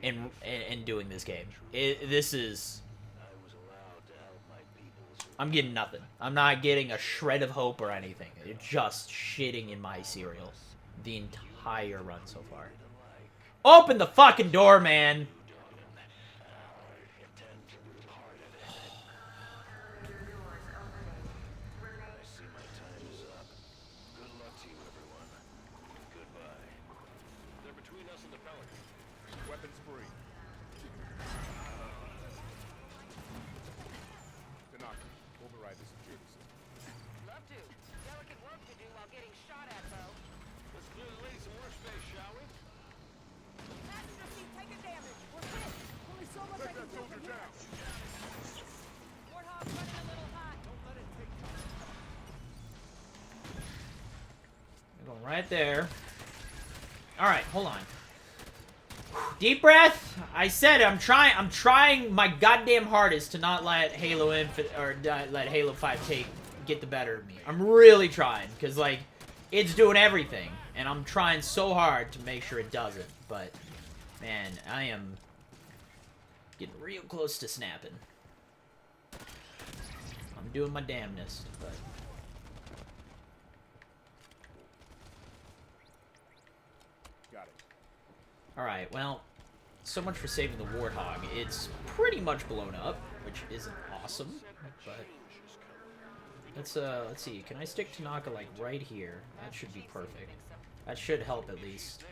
[SPEAKER 1] in doing this game. This is... I'm getting nothing. I'm not getting a shred of hope or anything. It's just shitting in my cereal the entire run so far. Open the fucking door, man!
[SPEAKER 15] Weapons free. Tanaka, override the security system.
[SPEAKER 12] Love to. Delicate work to do while getting shot at, though.
[SPEAKER 14] Let's clear the lady some workspace, shall we?
[SPEAKER 12] Passenger seat taking damage. We're hit. Only so much I
[SPEAKER 15] Take
[SPEAKER 12] can
[SPEAKER 15] that
[SPEAKER 12] do
[SPEAKER 15] soldier
[SPEAKER 12] from here.
[SPEAKER 15] down.
[SPEAKER 12] Warthog's running a little hot.
[SPEAKER 15] Don't let it take time.
[SPEAKER 1] I'm going right there. Alright, hold on. Deep breath. I said it, I'm trying my goddamn hardest to not let Halo let Halo 5 get the better of me. I'm really trying, because like it's doing everything, and I'm trying so hard to make sure it doesn't. But man, I am getting real close to snapping. I'm doing my damnedest, but
[SPEAKER 15] Got it.
[SPEAKER 1] alright, well, so much for saving the Warthog. It's pretty much blown up, which isn't awesome, but let's see. Can I stick Tanaka like right here? That should be perfect. That should help at least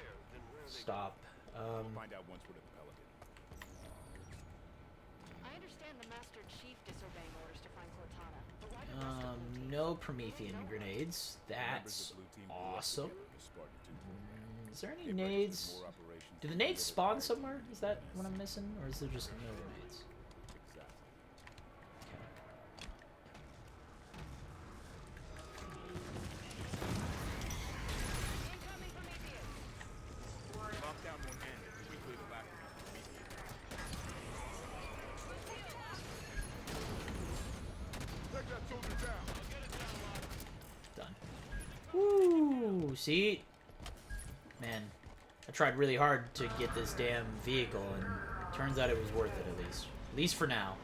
[SPEAKER 1] stop.
[SPEAKER 15] Find out once we're at the Pelican.
[SPEAKER 12] I understand the Master Chief disobeying orders to find Cortana, but why the rest of them take
[SPEAKER 1] No Promethean grenades. That's awesome. Is there any nades? Do the nades spawn somewhere? Is that what I'm missing? Or is there just no grenades?
[SPEAKER 15] Lock down one end and quickly the back of Take that soldier down.
[SPEAKER 1] Done. Woo! See? Man, I tried really hard to get this damn vehicle, and it turns out it was worth it at least. At least for now.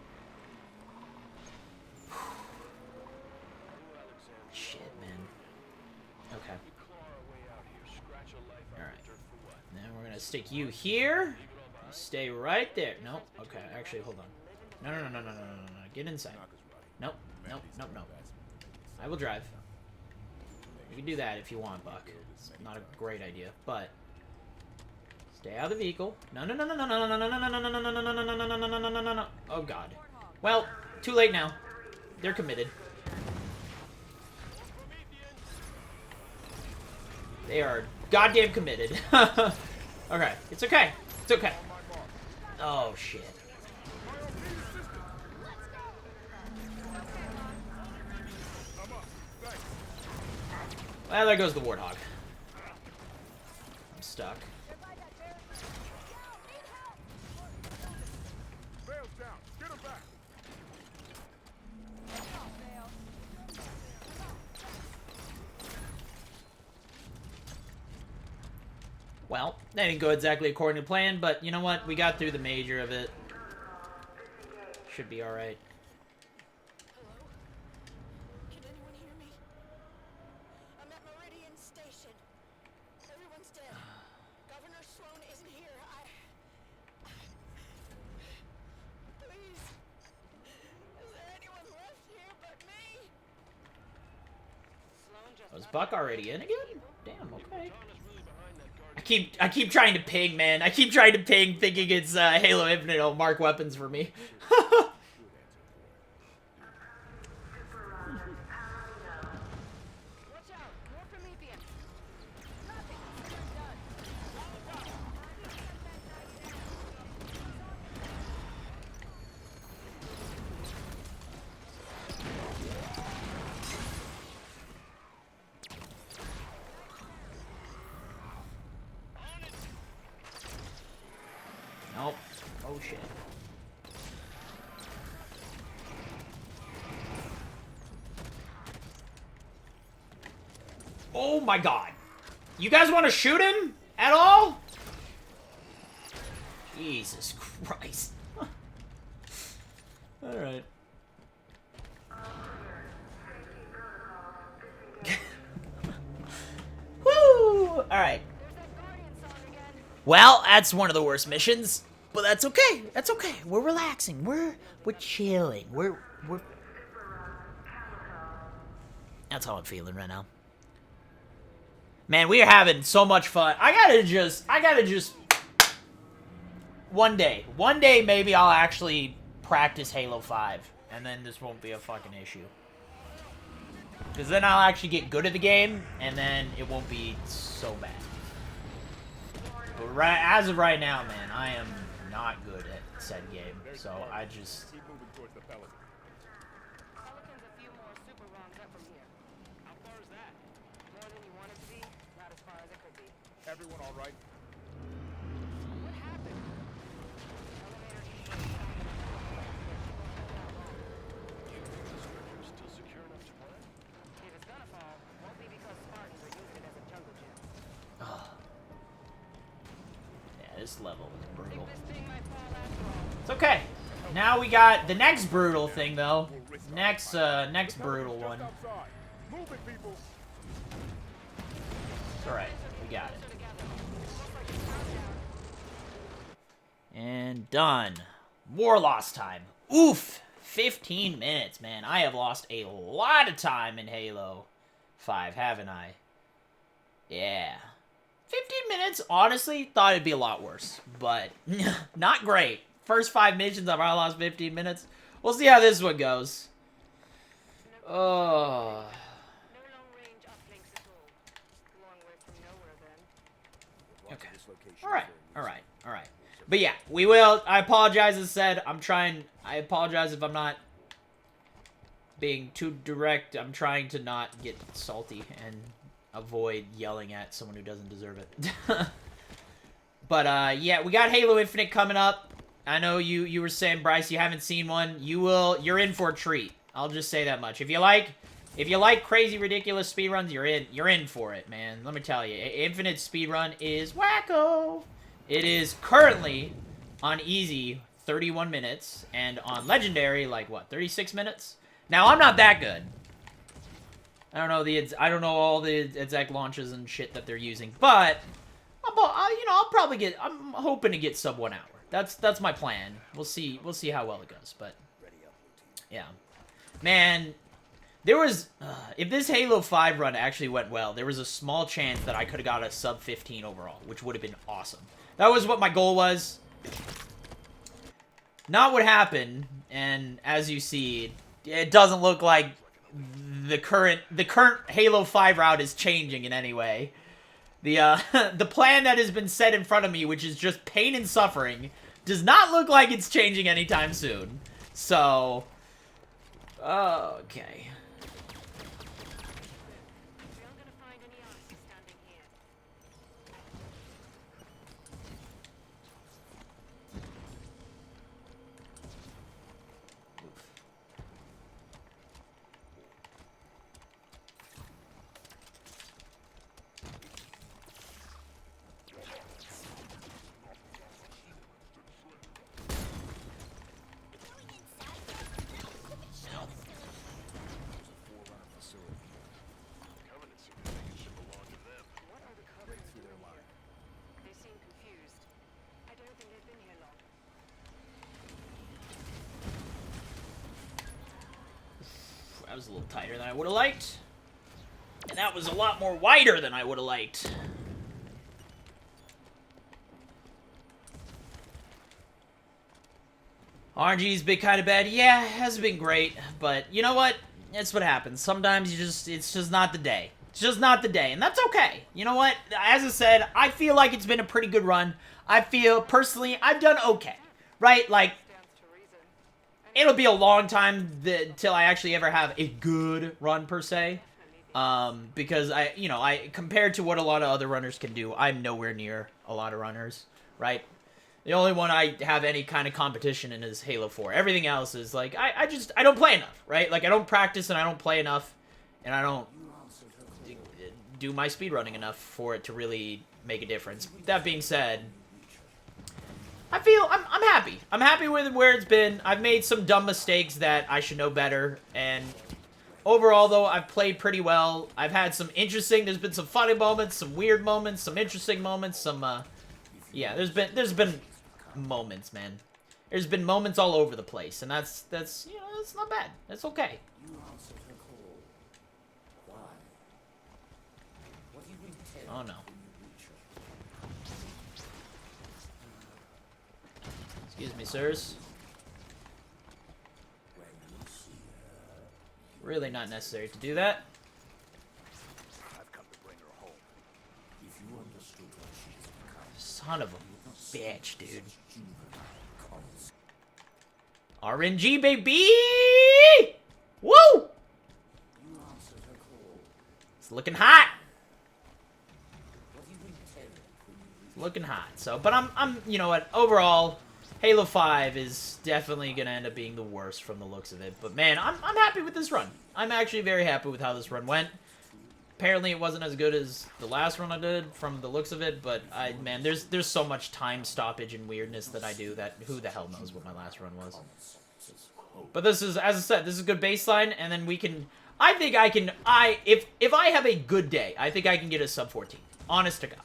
[SPEAKER 1] gonna stick you here. You stay right there. Nope. Okay, actually, hold on. No. Get inside. Nope. Nope. I will drive. You can do that if you want, Buck. It's not a great idea, but stay out of the vehicle. No. Oh God. Well, too late now. They're committed. They are goddamn committed. Okay, it's okay. It's okay. Oh shit. Well, there goes the Warthog. I'm stuck. Well, that didn't go exactly according to plan, but you know what? We got through the major of it. Should be alright.
[SPEAKER 9] Hello? Can anyone hear me? I'm at Meridian Station. Everyone's dead. Governor Sloan isn't here. Please. Is there anyone left here but me?
[SPEAKER 1] Was Buck already in again? Damn, okay. I keep trying to ping, man. I keep trying to ping thinking it's Halo Infinite. It'll mark weapons for me. Nope. Oh shit. Oh my God. You guys want to shoot him at all? Jesus Christ. Alright. Woo! Alright. Well, that's one of the worst missions. But that's okay. That's okay. We're relaxing. We're chilling. We're That's how I'm feeling right now. Man, we are having so much fun. I gotta just one day maybe I'll actually practice Halo 5 and then this won't be a fucking issue. Cuz then I'll actually get good at the game and then it won't be so bad. But as of right now, man, I am not good at said game, so I just...
[SPEAKER 15] Keep moving towards the Pelican.
[SPEAKER 12] Pelican's a few more super runs up from here. How far is that? More than you want it to be, not as far as it could be.
[SPEAKER 15] Everyone all right?
[SPEAKER 12] What happened? Elevator
[SPEAKER 14] Still secure enough to play?
[SPEAKER 12] If it's gonna fall, won't be because Spartans are using it as a jungle gym.
[SPEAKER 1] Yeah, this level is brutal.
[SPEAKER 12] This thing might fall after all.
[SPEAKER 1] It's okay. Now we got the next brutal thing, though. Next brutal one.
[SPEAKER 15] Move it, people.
[SPEAKER 1] It's alright. We got it. And done. War loss time. Oof. 15 minutes, man. I have lost a lot of time in Halo 5, haven't I? Yeah. 15 minutes, honestly, thought it'd be a lot worse. But, not great. First 5 missions, I've already lost 15 minutes. We'll see how this one goes. Oh.
[SPEAKER 12] No long range uplinks at all. Long way from nowhere then.
[SPEAKER 1] Okay. Alright. But yeah, we will. I apologize, as I said. I apologize if I'm not being too direct. I'm trying to not get salty and avoid yelling at someone who doesn't deserve it. But, yeah, we got Halo Infinite coming up. I know you were saying, Bryce, you haven't seen one. You're in for a treat. I'll just say that much. If you like crazy, ridiculous speedruns, you're in for it, man. Let me tell you. Infinite speedrun is wacko. It is currently on easy 31 minutes and on legendary like what, 36 minutes? Now, I'm not that good. I don't know all the exact launches and shit that they're using, but I'm you know, I'll probably get. I'm hoping to get sub 1 hour. That's my plan. We'll see. We'll see how well it goes. But yeah, man, there was if this Halo 5 run actually went well, there was a small chance that I could have got a sub 15 overall, which would have been awesome. That was what my goal was. Not what happened, and as you see, it doesn't look like the current Halo 5 route is changing in any way. The the plan that has been set in front of me, which is just pain and suffering, does not look like it's changing anytime soon. So, okay. That was a little tighter than I would have liked. And that was a lot more wider than I would have liked. RNG's been kind of bad. Yeah, it hasn't been great. But you know what? That's what happens. Sometimes it's just not the day. It's just not the day. And that's okay. You know what? As I said, I feel like it's been a pretty good run. I feel, personally, I've done okay. Right? Like, it'll be a long time till I actually ever have a good run, per se. Because compared to what a lot of other runners can do, I'm nowhere near a lot of runners, right? The only one I have any kind of competition in is Halo 4. Everything else is like, I don't play enough, right? Like, I don't practice and I don't play enough, and I don't do my speedrunning enough for it to really make a difference. That being said, I feel I'm happy. I'm happy with where it's been. I've made some dumb mistakes that I should know better, and overall, though, I've played pretty well. I've had some interesting, there's been some funny moments, some weird moments, some interesting moments, some, yeah, there's been moments, man. There's been moments all over the place, and that's, you know, that's not bad. That's okay. Oh, no. Excuse me, sirs. Really not necessary to do that.
[SPEAKER 14] I've come to bring her home.
[SPEAKER 6] If you understood what she has become.
[SPEAKER 1] Son of a bitch, dude. RNG, baby! Woo! It's looking hot. It's looking hot. So, but I'm, you know what? Overall, Halo 5 is definitely gonna end up being the worst from the looks of it. But man, I'm happy with this run. I'm actually very happy with how this run went. Apparently, it wasn't as good as the last run I did from the looks of it, but man, there's so much time stoppage and weirdness that I do that who the hell knows what my last run was. But this is, as I said, this is a good baseline, and then we can. I think I can. If I have a good day, I think I can get a sub 14. Honest to God.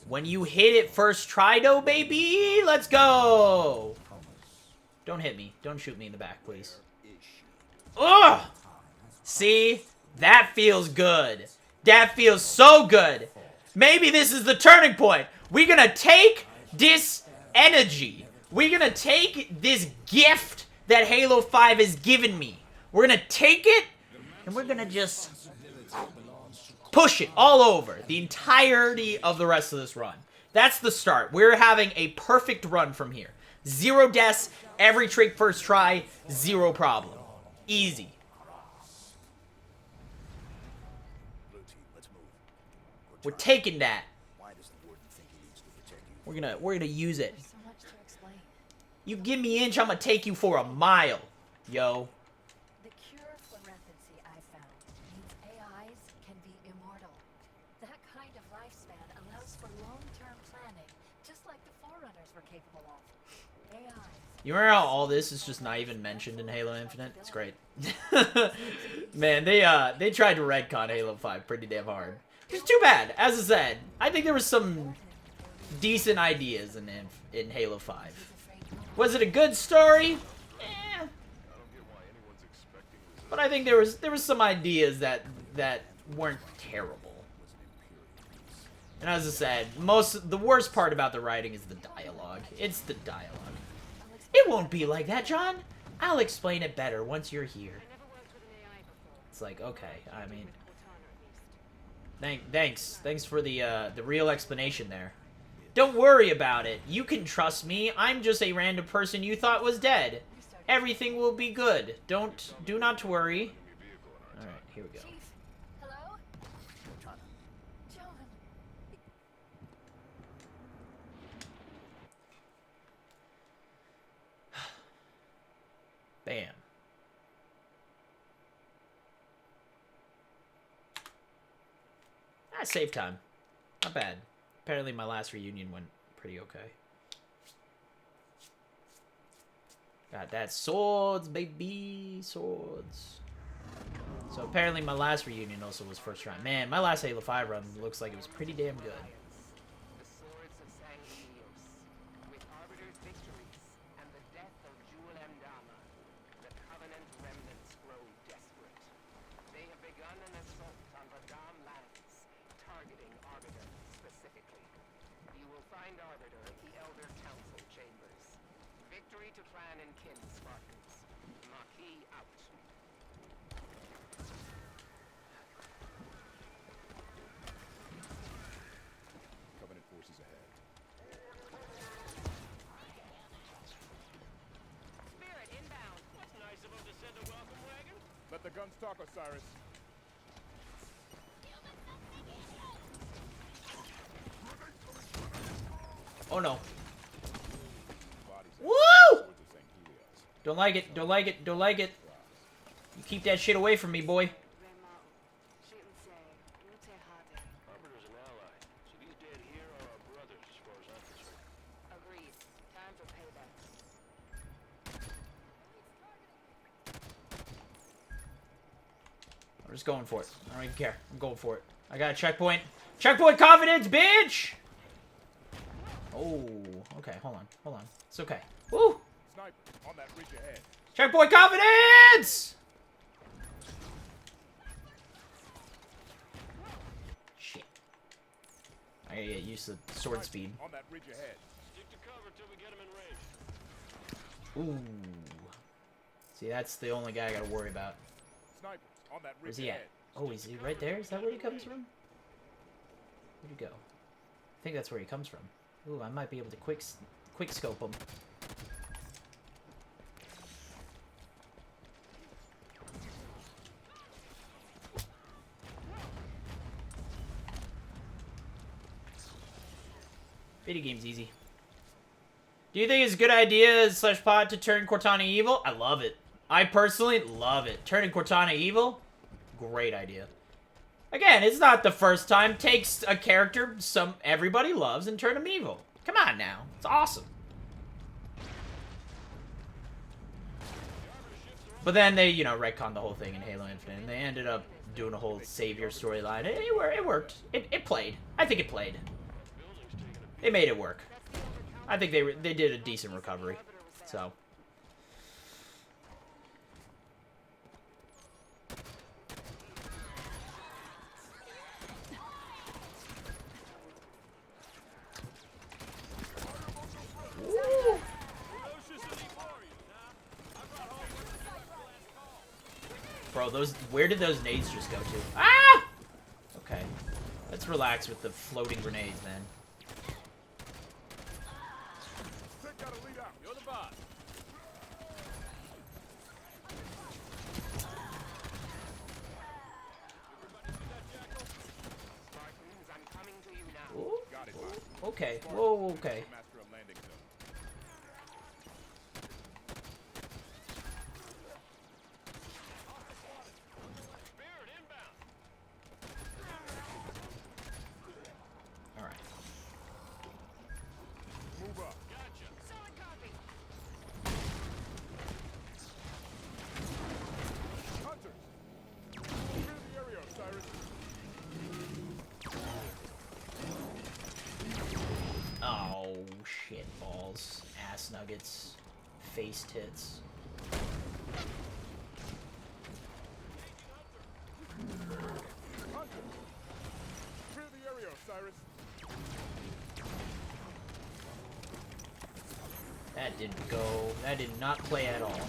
[SPEAKER 1] When you hit it first try, though, baby, let's go. Don't hit me. Don't shoot me in the back, please. Ugh! See? That feels good. That feels so good. Maybe this is the turning point. We're gonna take this energy. We're gonna take this gift that Halo 5 has given me. We're gonna take it, and we're gonna just push it all over the entirety of the rest of this run. That's the start. We're having a perfect run from here. 0 deaths, every trick first try, 0 problem. Easy. We're taking that. We're gonna use it. You give me inch, I'm gonna take you for a mile, yo.
[SPEAKER 2] The cure for rapidity I found means AIs can be immortal. That kind of lifespan allows for long-term planning, just like the Forerunners were capable of.
[SPEAKER 1] You remember how all this is just not even mentioned in Halo Infinite? It's great. Man, they tried to retcon Halo 5 pretty damn hard. It's too bad. As I said, I think there was some decent ideas in Halo 5. Was it a good story? Eh. But I think there was some ideas that weren't terrible. And as I said, the worst part about the writing is the dialogue. It's the dialogue. It won't be like that, John. I'll explain it better once you're here. It's like, okay, I mean, thanks for the real explanation there. Don't worry about it. You can trust me. I'm just a random person you thought was dead. Everything will be good. Do not worry. All right, here we go.
[SPEAKER 2] Hello? John.
[SPEAKER 1] Bam. Save time. Not bad. Apparently my last reunion went pretty okay. Got that swords, baby. Swords. So apparently my last reunion also was first try. Man, my last Halo 5 run looks like it was pretty damn good.
[SPEAKER 15] Let the guns talk, Osiris.
[SPEAKER 1] Oh no. Woo! Don't like it, don't like it, don't like it. You keep that shit away from me, boy.
[SPEAKER 14] Arbiter's an ally, so these dead here are our brothers as far as I'm concerned.
[SPEAKER 12] Agreed. Time for payback.
[SPEAKER 1] I'm just going for it. I don't even care. I'm going for it. I got a checkpoint. Checkpoint confidence, bitch! Oh, okay. Hold on. Hold on. It's okay. Woo!
[SPEAKER 15] Sniper, on that ridge ahead.
[SPEAKER 1] Checkpoint confidence! Shit. I gotta get used to sword speed.
[SPEAKER 15] On that ridge ahead.
[SPEAKER 14] Stick to cover till we get him in range.
[SPEAKER 1] Ooh. See, that's the only guy I gotta worry about.
[SPEAKER 15] Snipers, on that ridge
[SPEAKER 1] Where's he
[SPEAKER 15] ahead.
[SPEAKER 1] at? Oh, is he right there? Is that where he comes from? Where'd he go? I think that's where he comes from. Ooh, I might be able to quick scope him. Video game's easy. Do you think it's a good idea / pod to turn Cortana evil? I love it. I personally love it. Turning Cortana evil? Great idea. Again, it's not the first time. Takes a character everybody loves and turn him evil. Come on now. It's awesome. But then they, you know, retconned the whole thing in Halo Infinite, and they ended up doing a whole savior storyline. It worked. It played. I think it played. They made it work. I think they did a decent recovery. So. Bro, where did those nades just go to? Ah! Okay. Let's relax with the floating grenades, man.
[SPEAKER 15] You're the boss.
[SPEAKER 1] Ooh. Okay. Whoa, okay. nuggets. Face tits.
[SPEAKER 15] Hunter! Clear the area, Osiris.
[SPEAKER 1] That didn't go. That did not play at all.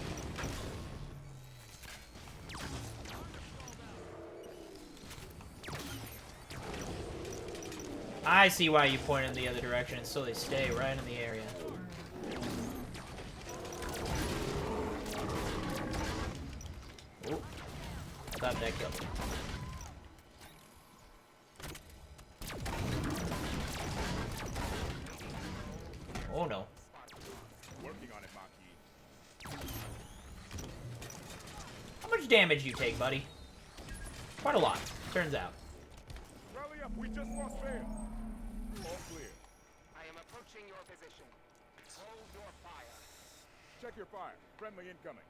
[SPEAKER 1] I see why you pointed in the other direction, so they stay right in the area. Oh, I thought that killed him. Oh no.
[SPEAKER 15] Working on it, Maki.
[SPEAKER 1] How much damage you take, buddy? Quite a lot, turns out.
[SPEAKER 15] Rally up, we just lost Vale. All clear.
[SPEAKER 13] I am approaching your position. Hold your fire.
[SPEAKER 15] Check your fire. Friendly incoming.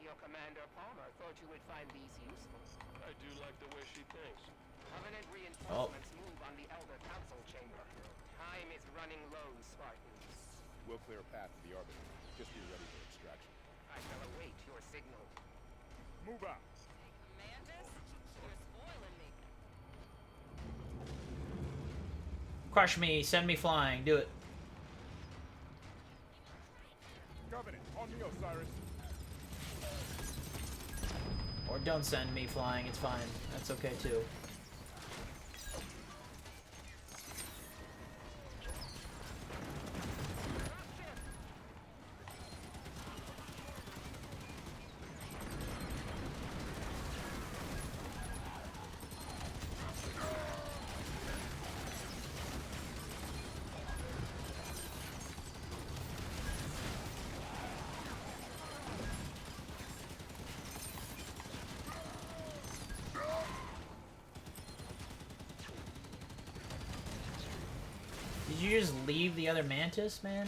[SPEAKER 13] Your commander, Palmer, thought you would find these useful.
[SPEAKER 4] I do like the way she thinks.
[SPEAKER 13] Covenant reinforcements move on the Elder Council chamber. Time is running low, Spartans.
[SPEAKER 15] We'll clear a path to the orbit. Just be ready for extraction.
[SPEAKER 13] I shall await your signal.
[SPEAKER 15] Move out.
[SPEAKER 12] Commandus, you're spoiling me.
[SPEAKER 1] Crush me, send me flying, do it.
[SPEAKER 15] Covenant, on me, Osiris.
[SPEAKER 1] Or don't send me flying, it's fine. That's okay too. Did you just leave the other mantis, man?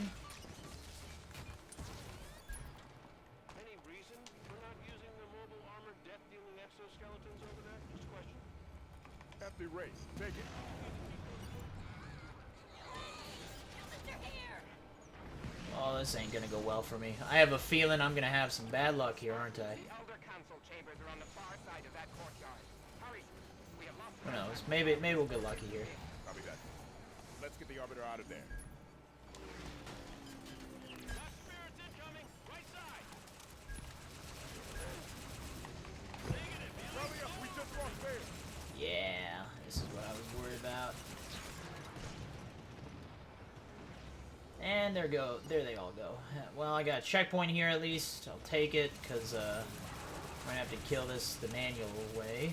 [SPEAKER 4] Any reason for not using the mobile armored death-dealing exoskeletons over there? Just a question.
[SPEAKER 15] Empty race. Take it.
[SPEAKER 1] Oh, this ain't gonna go well for me. I have a feeling I'm gonna have some bad luck here, aren't I?
[SPEAKER 13] The Elder Council chambers are on the far side of that courtyard. Hurry! We have lost.
[SPEAKER 1] Who knows? Maybe we'll get lucky here.
[SPEAKER 15] Copy that. Let's get the Arbiter out of there.
[SPEAKER 3] Last spirit's incoming! Right side!
[SPEAKER 15] Rally up, we just lost Vale.
[SPEAKER 1] Yeah, this is what I was worried about. And there they all go. Well, I got a checkpoint here at least. I'll take it, because I'm gonna have to kill this the manual way.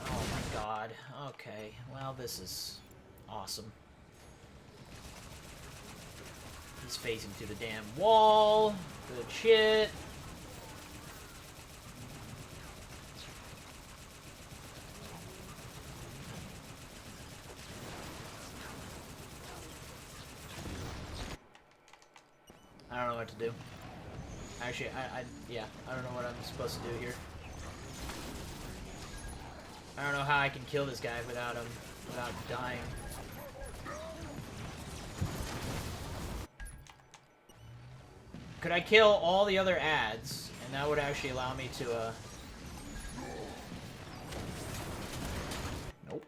[SPEAKER 1] Oh my god. Okay, well this is awesome. He's facing through the damn wall. Good shit. I don't know what to do. Actually, yeah, I don't know what I'm supposed to do here. I don't know how I can kill this guy without dying. Could I kill all the other ads, and that would actually allow me to, Nope.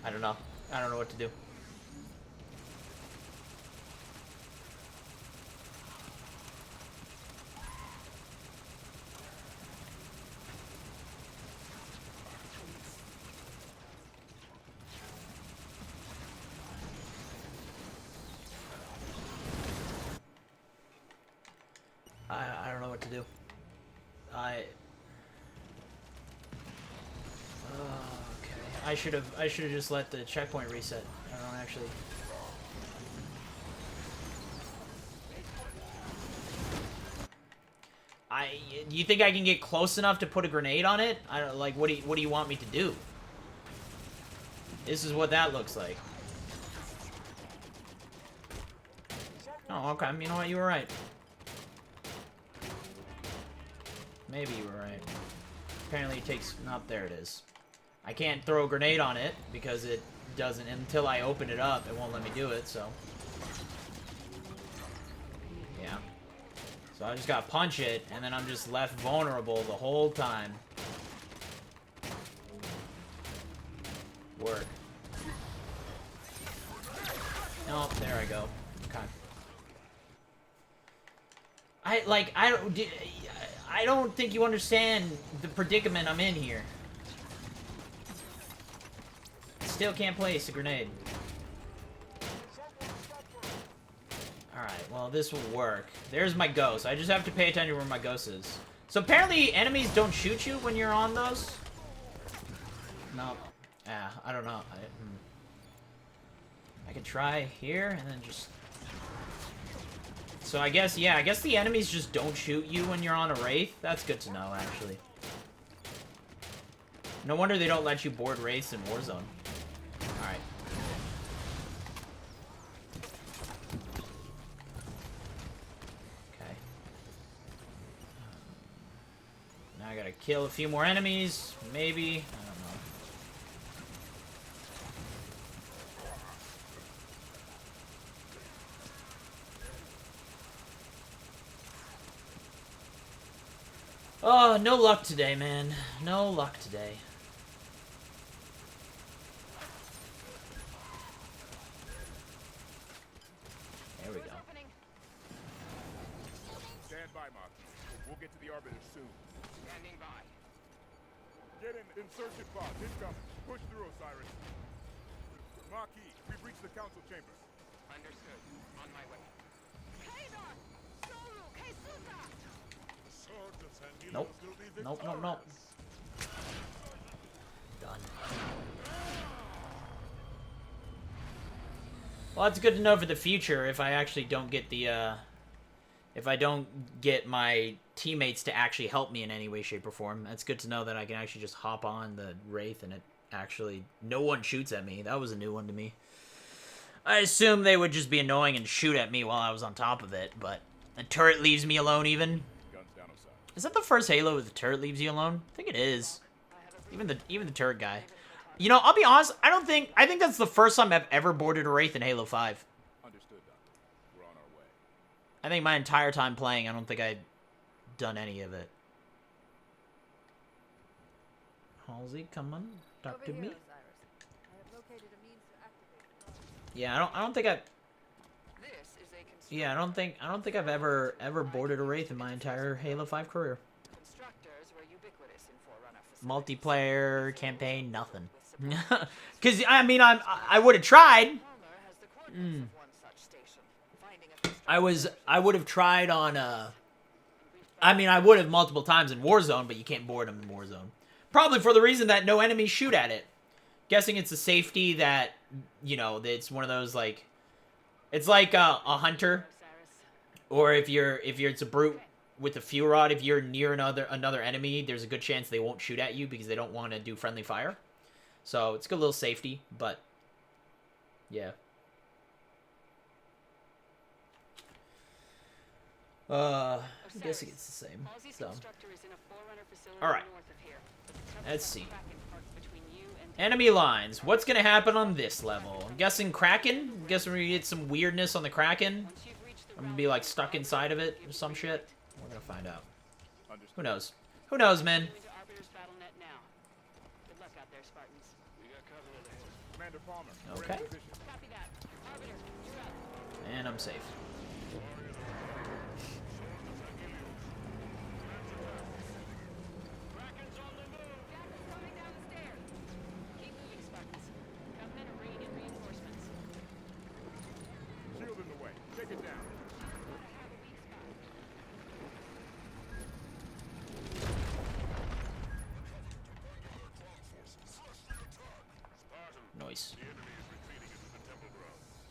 [SPEAKER 1] I don't know. I don't know what to do. I don't know what to do. Okay. I should have just let the checkpoint reset. I don't actually. Do you think I can get close enough to put a grenade on it? I don't like. What do you want me to do? This is what that looks like. Oh, okay. You know what? You were right. Maybe you were right. Apparently it takes... Not there it is. I can't throw a grenade on it because it doesn't... Until I open it up, it won't let me do it, so... So I just gotta punch it, and then I'm just left vulnerable the whole time. Work. Nope, there I go. Okay. I don't think you understand the predicament I'm in here. Still can't place a grenade. Alright, well, this will work. There's my ghost. I just have to pay attention where my ghost is. So apparently enemies don't shoot you when you're on those? No. Yeah, I don't know. I could try here and then just... So I guess, yeah, I guess the enemies just don't shoot you when you're on a Wraith. That's good to know, actually. No wonder they don't let you board Wraiths in Warzone. Alright. Okay. Now I gotta kill a few more enemies, maybe. I don't know. Oh, no luck today, man. No luck today. There we go.
[SPEAKER 15] Stand by, Mark. We'll get to the orbiter soon.
[SPEAKER 13] Standing by.
[SPEAKER 15] Get in. Insertion pod. Incoming. Push through, Osiris. Marquis, we've reached the council chambers.
[SPEAKER 13] Understood. On my way.
[SPEAKER 1] Nope. Nope, nope, nope. Done. Well, that's good to know for the future if I actually don't get the, if I don't get my teammates to actually help me in any way, shape, or form. That's good to know that I can actually just hop on the Wraith and it actually... No one shoots at me. That was a new one to me. I assumed they would just be annoying and shoot at me while I was on top of it, but... The turret leaves me alone, even. Is that the first Halo where the turret leaves you alone? I think it is. Even the turret guy. You know, I'll be honest, I think that's the first time I've ever boarded a Wraith in Halo 5.
[SPEAKER 15] Understood, Doc. We're on our way.
[SPEAKER 1] I think my entire time playing, I don't think I'd done any of it. Halsey, come on. Talk to me. Yeah, I don't think I've... Yeah, I don't think I've ever boarded a Wraith in my entire Halo 5 career. Multiplayer, campaign, nothing. Cause I mean I would have tried. I would have tried on I mean I would have multiple times in Warzone, but you can't board them in Warzone. Probably for the reason that no enemies shoot at it. Guessing it's a safety that, you know, it's one of those like... It's like a hunter, or if it's a brute with a fuel rod. If you're near another enemy, there's a good chance they won't shoot at you because they don't want to do friendly fire. So it's a good little safety, but yeah. I guess it's the same. So, all right. Let's see. Enemy lines. What's gonna happen on this level? I'm guessing Kraken. I'm guessing we're gonna get some weirdness on the Kraken. I'm gonna be like stuck inside of it or some shit. We're gonna find out. Who knows? Who knows, man? Okay. And I'm safe. Noise.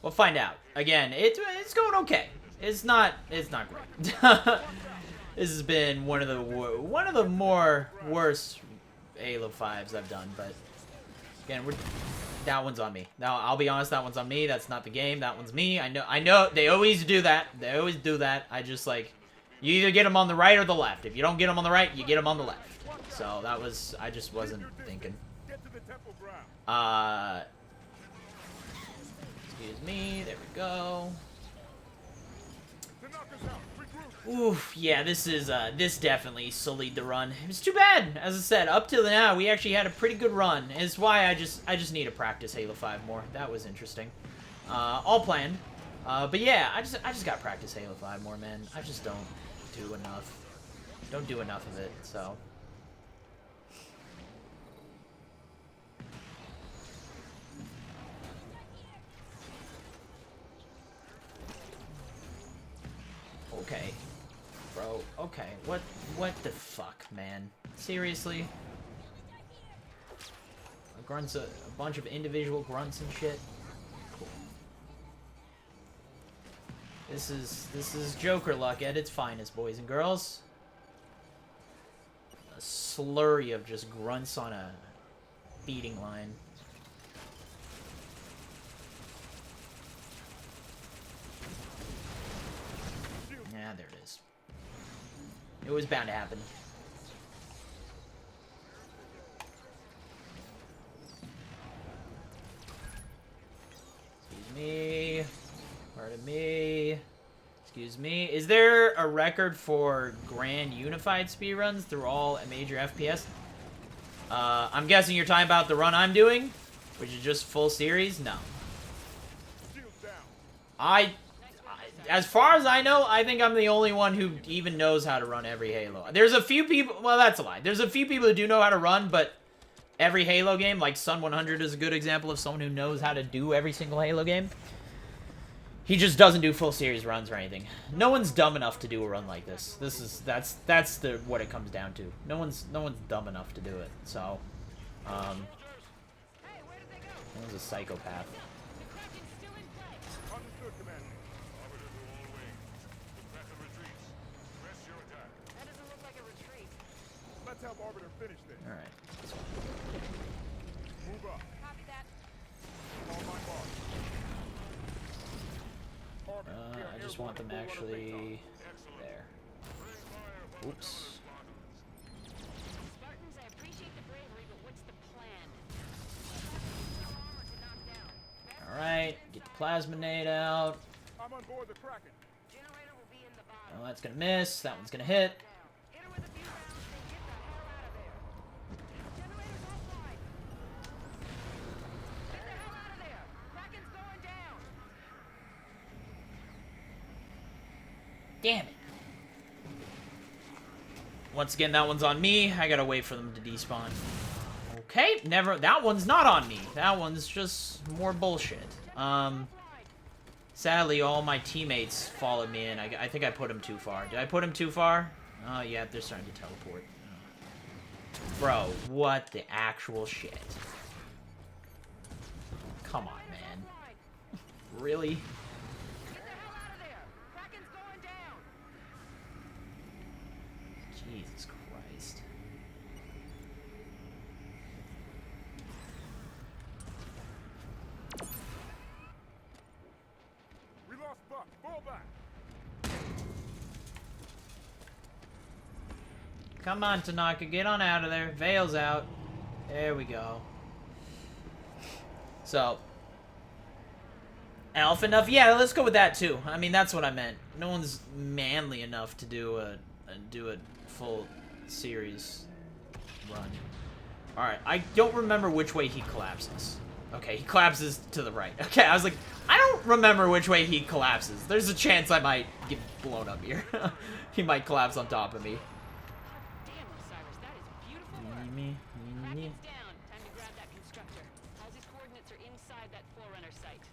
[SPEAKER 1] We'll find out. Again, it's going okay. It's not great. This has been one of the more worst Halo 5s I've done, but again, that one's on me. Now, I'll be honest, that one's on me. That's not the game. That one's me. I know they always do that. They always do that. I just like, you either get them on the right or the left. If you don't get them on the right, you get them on the left. So that was, I just wasn't thinking. Excuse me. There we go. Oof, yeah, this definitely sullied the run. It was too bad. As I said, up till now, we actually had a pretty good run. It's why I just need to practice Halo 5 more. That was interesting. All planned. But yeah, I just gotta practice Halo 5 more, man. I just don't do enough. Don't do enough of it, so. Okay. Bro, okay. What the fuck, man? Seriously? Grunts, a bunch of individual grunts and shit? Cool. This is Joker luck at its finest, boys and girls. A slurry of just grunts on a beating line. Yeah, there it is. It was bound to happen. Excuse me. Pardon me. Excuse me. Is there a record for grand unified speedruns through all major FPS? I'm guessing you're talking about the run I'm doing, which is just full series? No. As far as I know, I think I'm the only one who even knows how to run every Halo. There's a few people, well, that's a lie. There's a few people who do know how to run, but every Halo game, like Sun 100 is a good example of someone who knows how to do every single Halo game. He just doesn't do full series runs or anything. No one's dumb enough to do a run like this. That's what it comes down to. No one's dumb enough to do it. So, no one's a psychopath.
[SPEAKER 15] Let's help Arbiter finish this.
[SPEAKER 1] All right.
[SPEAKER 15] Move up.
[SPEAKER 12] Copy that.
[SPEAKER 15] Call my boss.
[SPEAKER 1] I just want them actually there. Oops.
[SPEAKER 11] Spartans, I appreciate the bravery, but what's the plan?
[SPEAKER 1] All right. Get the plasma nade out.
[SPEAKER 15] I'm on board the Kraken.
[SPEAKER 11] Generator will be in the bottom.
[SPEAKER 1] Oh, that's gonna miss. That one's gonna hit.
[SPEAKER 11] Hit her with a few rounds and get the hell out of there. Generator's offline. Get the hell out of there. Kraken's going down.
[SPEAKER 1] Damn it. Once again, that one's on me. I gotta wait for them to despawn. Okay, never. That one's not on me. That one's just more bullshit. Sadly, all my teammates followed me in. I think I put him too far. Did I put him too far? Oh, yeah, they're starting to teleport. Bro, what the actual shit? Come on, man. Really? Jesus Christ.
[SPEAKER 15] We lost Buck. Fall back.
[SPEAKER 1] Come on, Tanaka, get on out of there. Veil's out. There we go. So, Alpha enough? Yeah, let's go with that too. I mean, that's what I meant. No one's manly enough to do a full series run. All right, I don't remember which way he collapses. Okay, he collapses to the right. Okay, I was like, I don't remember which way he collapses. There's a chance I might get blown up here. He might collapse on top of me.
[SPEAKER 11] Damn, Osiris, that is beautiful work. Kraken's down. Time to grab that constructor. Halsey's coordinates are inside that Forerunner site.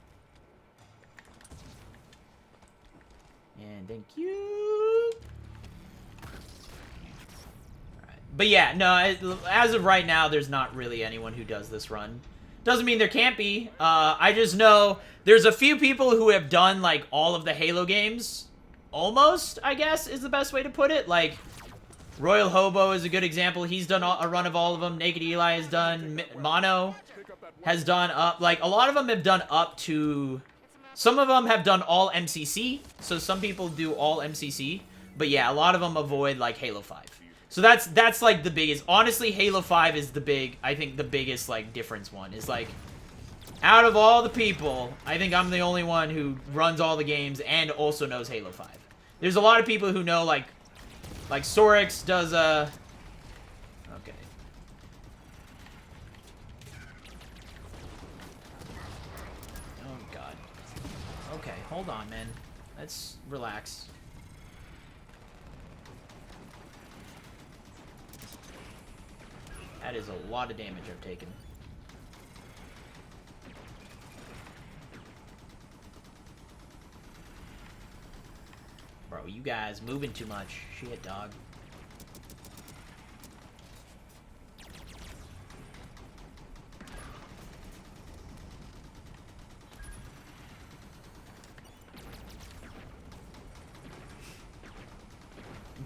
[SPEAKER 1] And thank you. Alright. But yeah, no, as of right now, there's not really anyone who does this run. Doesn't mean there can't be. I just know there's a few people who have done, like, all of the Halo games. Almost, I guess, is the best way to put it. Like, Royal Hobo is a good example. He's done a run of all of them. Naked Eli has done. Mono has done up. Like, a lot of them have done up to... Some of them have done all MCC. So some people do all MCC. But yeah, a lot of them avoid, like, Halo 5. So that's like, the biggest... Honestly, Halo 5 is the big... I think the biggest, like, difference one. Is, like... Out of all the people, I think I'm the only one who runs all the games and also knows Halo 5. There's a lot of people who know, like Sorix does, okay. Oh, God. Okay, hold on, man. Let's relax. That is a lot of damage I've taken. Bro, you guys moving too much. Shit, dog.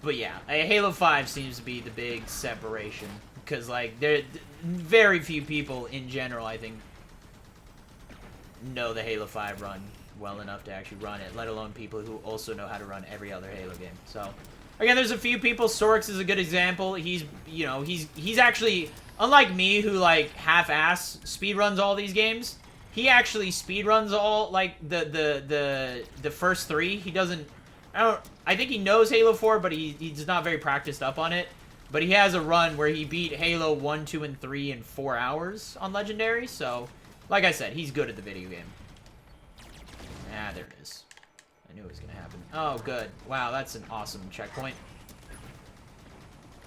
[SPEAKER 1] But yeah, Halo 5 seems to be the big separation. Because, like, very few people in general, I think, know the Halo 5 run well enough to actually run it, let alone people who also know how to run every other Halo game. So, again, there's a few people. Sorix is a good example. He's, you know, he's actually, unlike me, who, like, half-ass speedruns all these games, he actually speedruns all, like, the first 3. He doesn't, I think he knows Halo 4, but he's not very practiced up on it. But he has a run where he beat Halo 1, 2, and 3 in 4 hours on Legendary, so, like I said, he's good at the video game. Ah, there it is. I knew it was gonna happen. Oh, good. Wow, that's an awesome checkpoint.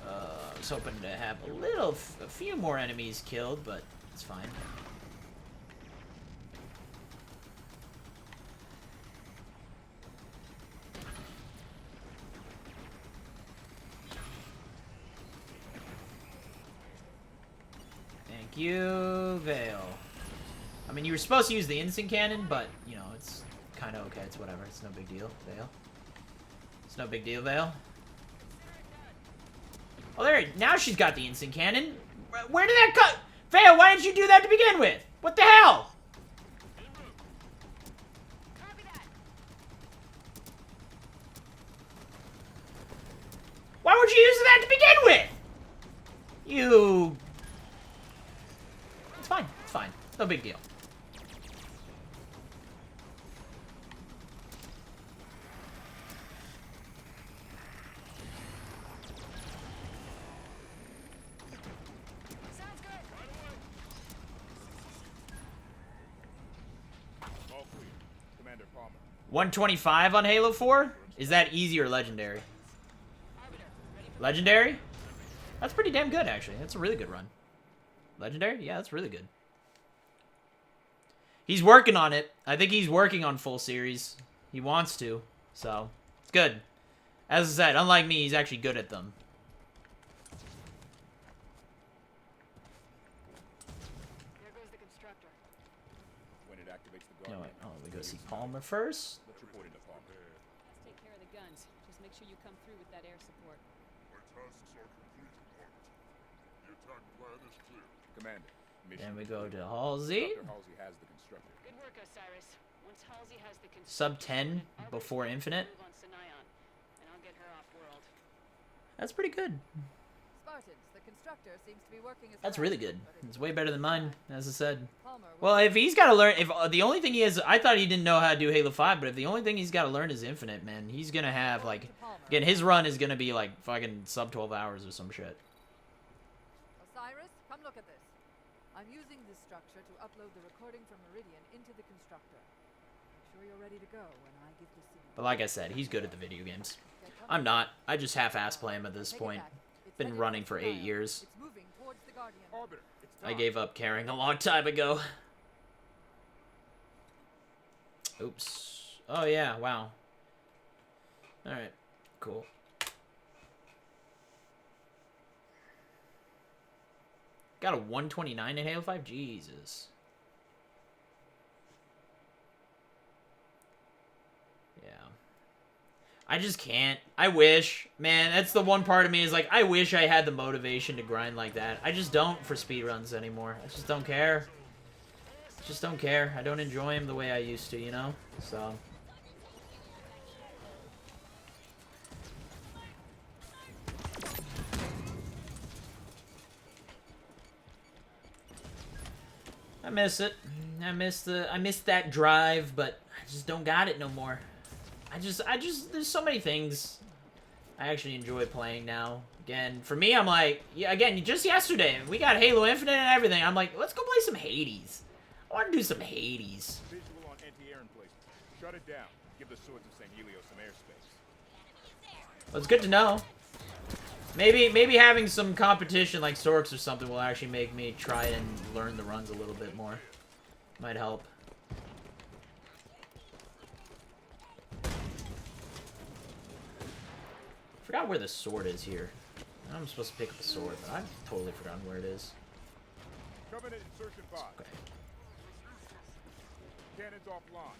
[SPEAKER 1] I was hoping to have a few more enemies killed, but it's fine. Thank you, Vale. I mean, you were supposed to use the instant cannon, but, you know, it's kind of okay. It's whatever. It's no big deal, Vale. It's no big deal, Vale. Oh, there. Now she's got the instant cannon. Where did that cut? Vale, why didn't you do that to begin with? What the hell? Why would you use that to begin with? You... It's fine. It's fine. No big deal.
[SPEAKER 15] Sounds good. Right away. All clear. Commander Palmer.
[SPEAKER 1] 125 on Halo 4? Is that easy or legendary? Legendary? That's pretty damn good, actually. That's a really good run. Legendary? Yeah, that's really good. He's working on it. I think he's working on full series. He wants to. So, it's good. As I said, unlike me, he's actually good at them.
[SPEAKER 12] There goes the constructor.
[SPEAKER 15] When it activates the
[SPEAKER 1] You know
[SPEAKER 15] guard.
[SPEAKER 1] what? Oh, we go see Palmer first.
[SPEAKER 15] Let's report into Palmer.
[SPEAKER 11] Let's take care of the guns. Just make sure you come through with that air support.
[SPEAKER 10] My tasks are complete, Margaret. The attack plan is clear.
[SPEAKER 15] Commander. Mission
[SPEAKER 1] Then we go
[SPEAKER 15] complete.
[SPEAKER 1] to Halsey.
[SPEAKER 15] Dr. Halsey has the constructor.
[SPEAKER 11] Good work, Osiris. Once Halsey has the
[SPEAKER 1] Sub 10 before Infinite.
[SPEAKER 11] move on Sinion, and I'll get her off world.
[SPEAKER 1] That's pretty good.
[SPEAKER 2] Spartans, the constructor seems to be working as
[SPEAKER 1] That's
[SPEAKER 2] well,
[SPEAKER 1] really good.
[SPEAKER 2] but
[SPEAKER 1] It's way better than mine, as I said.
[SPEAKER 2] Palmer
[SPEAKER 1] Well, if he's got to learn, if the only thing he has, I thought he didn't know how to do Halo 5, but if the only thing he's got to learn is Infinite, man, he's gonna have, like, again, his run is gonna be, like, fucking sub 12 hours or some shit.
[SPEAKER 2] Osiris, come look at this. I'm using this structure to upload the recording from Meridian into the constructor. Make sure you're ready to go when I give the signal.
[SPEAKER 1] But like I said, he's good at the video games. I'm not. I just half-ass play him at this point. Been running for 8 years.
[SPEAKER 2] It's moving towards the Guardian.
[SPEAKER 15] Orbiter. It's
[SPEAKER 1] I
[SPEAKER 15] time.
[SPEAKER 1] gave up caring a long time ago. Oops. Oh yeah, wow. Alright, cool. Got a 129 in Halo 5? Jesus. Yeah. I just can't. I wish. Man, that's the one part of me is like, I wish I had the motivation to grind like that. I just don't for speedruns anymore. I just don't care. Just don't care. I don't enjoy them the way I used to, you know? So... I miss it. I miss that drive, but I just don't got it no more. there's so many things I actually enjoy playing now. Again, for me, I'm like, yeah, again, just yesterday, we got Halo Infinite and everything. I'm like, let's go play some Hades. I want to do some Hades.
[SPEAKER 15] Visual on anti-air emplacement. Shut it down. Give the swords of St. Helios some airspace.
[SPEAKER 1] Well, it's good to know. Maybe having some competition like Sorks or something will actually make me try and learn the runs a little bit more. Might help. Forgot where the sword is here. I'm supposed to pick up a sword, but I've totally forgotten where it is.
[SPEAKER 15] Covenant insertion pod.
[SPEAKER 1] Okay.
[SPEAKER 15] Cannons offline.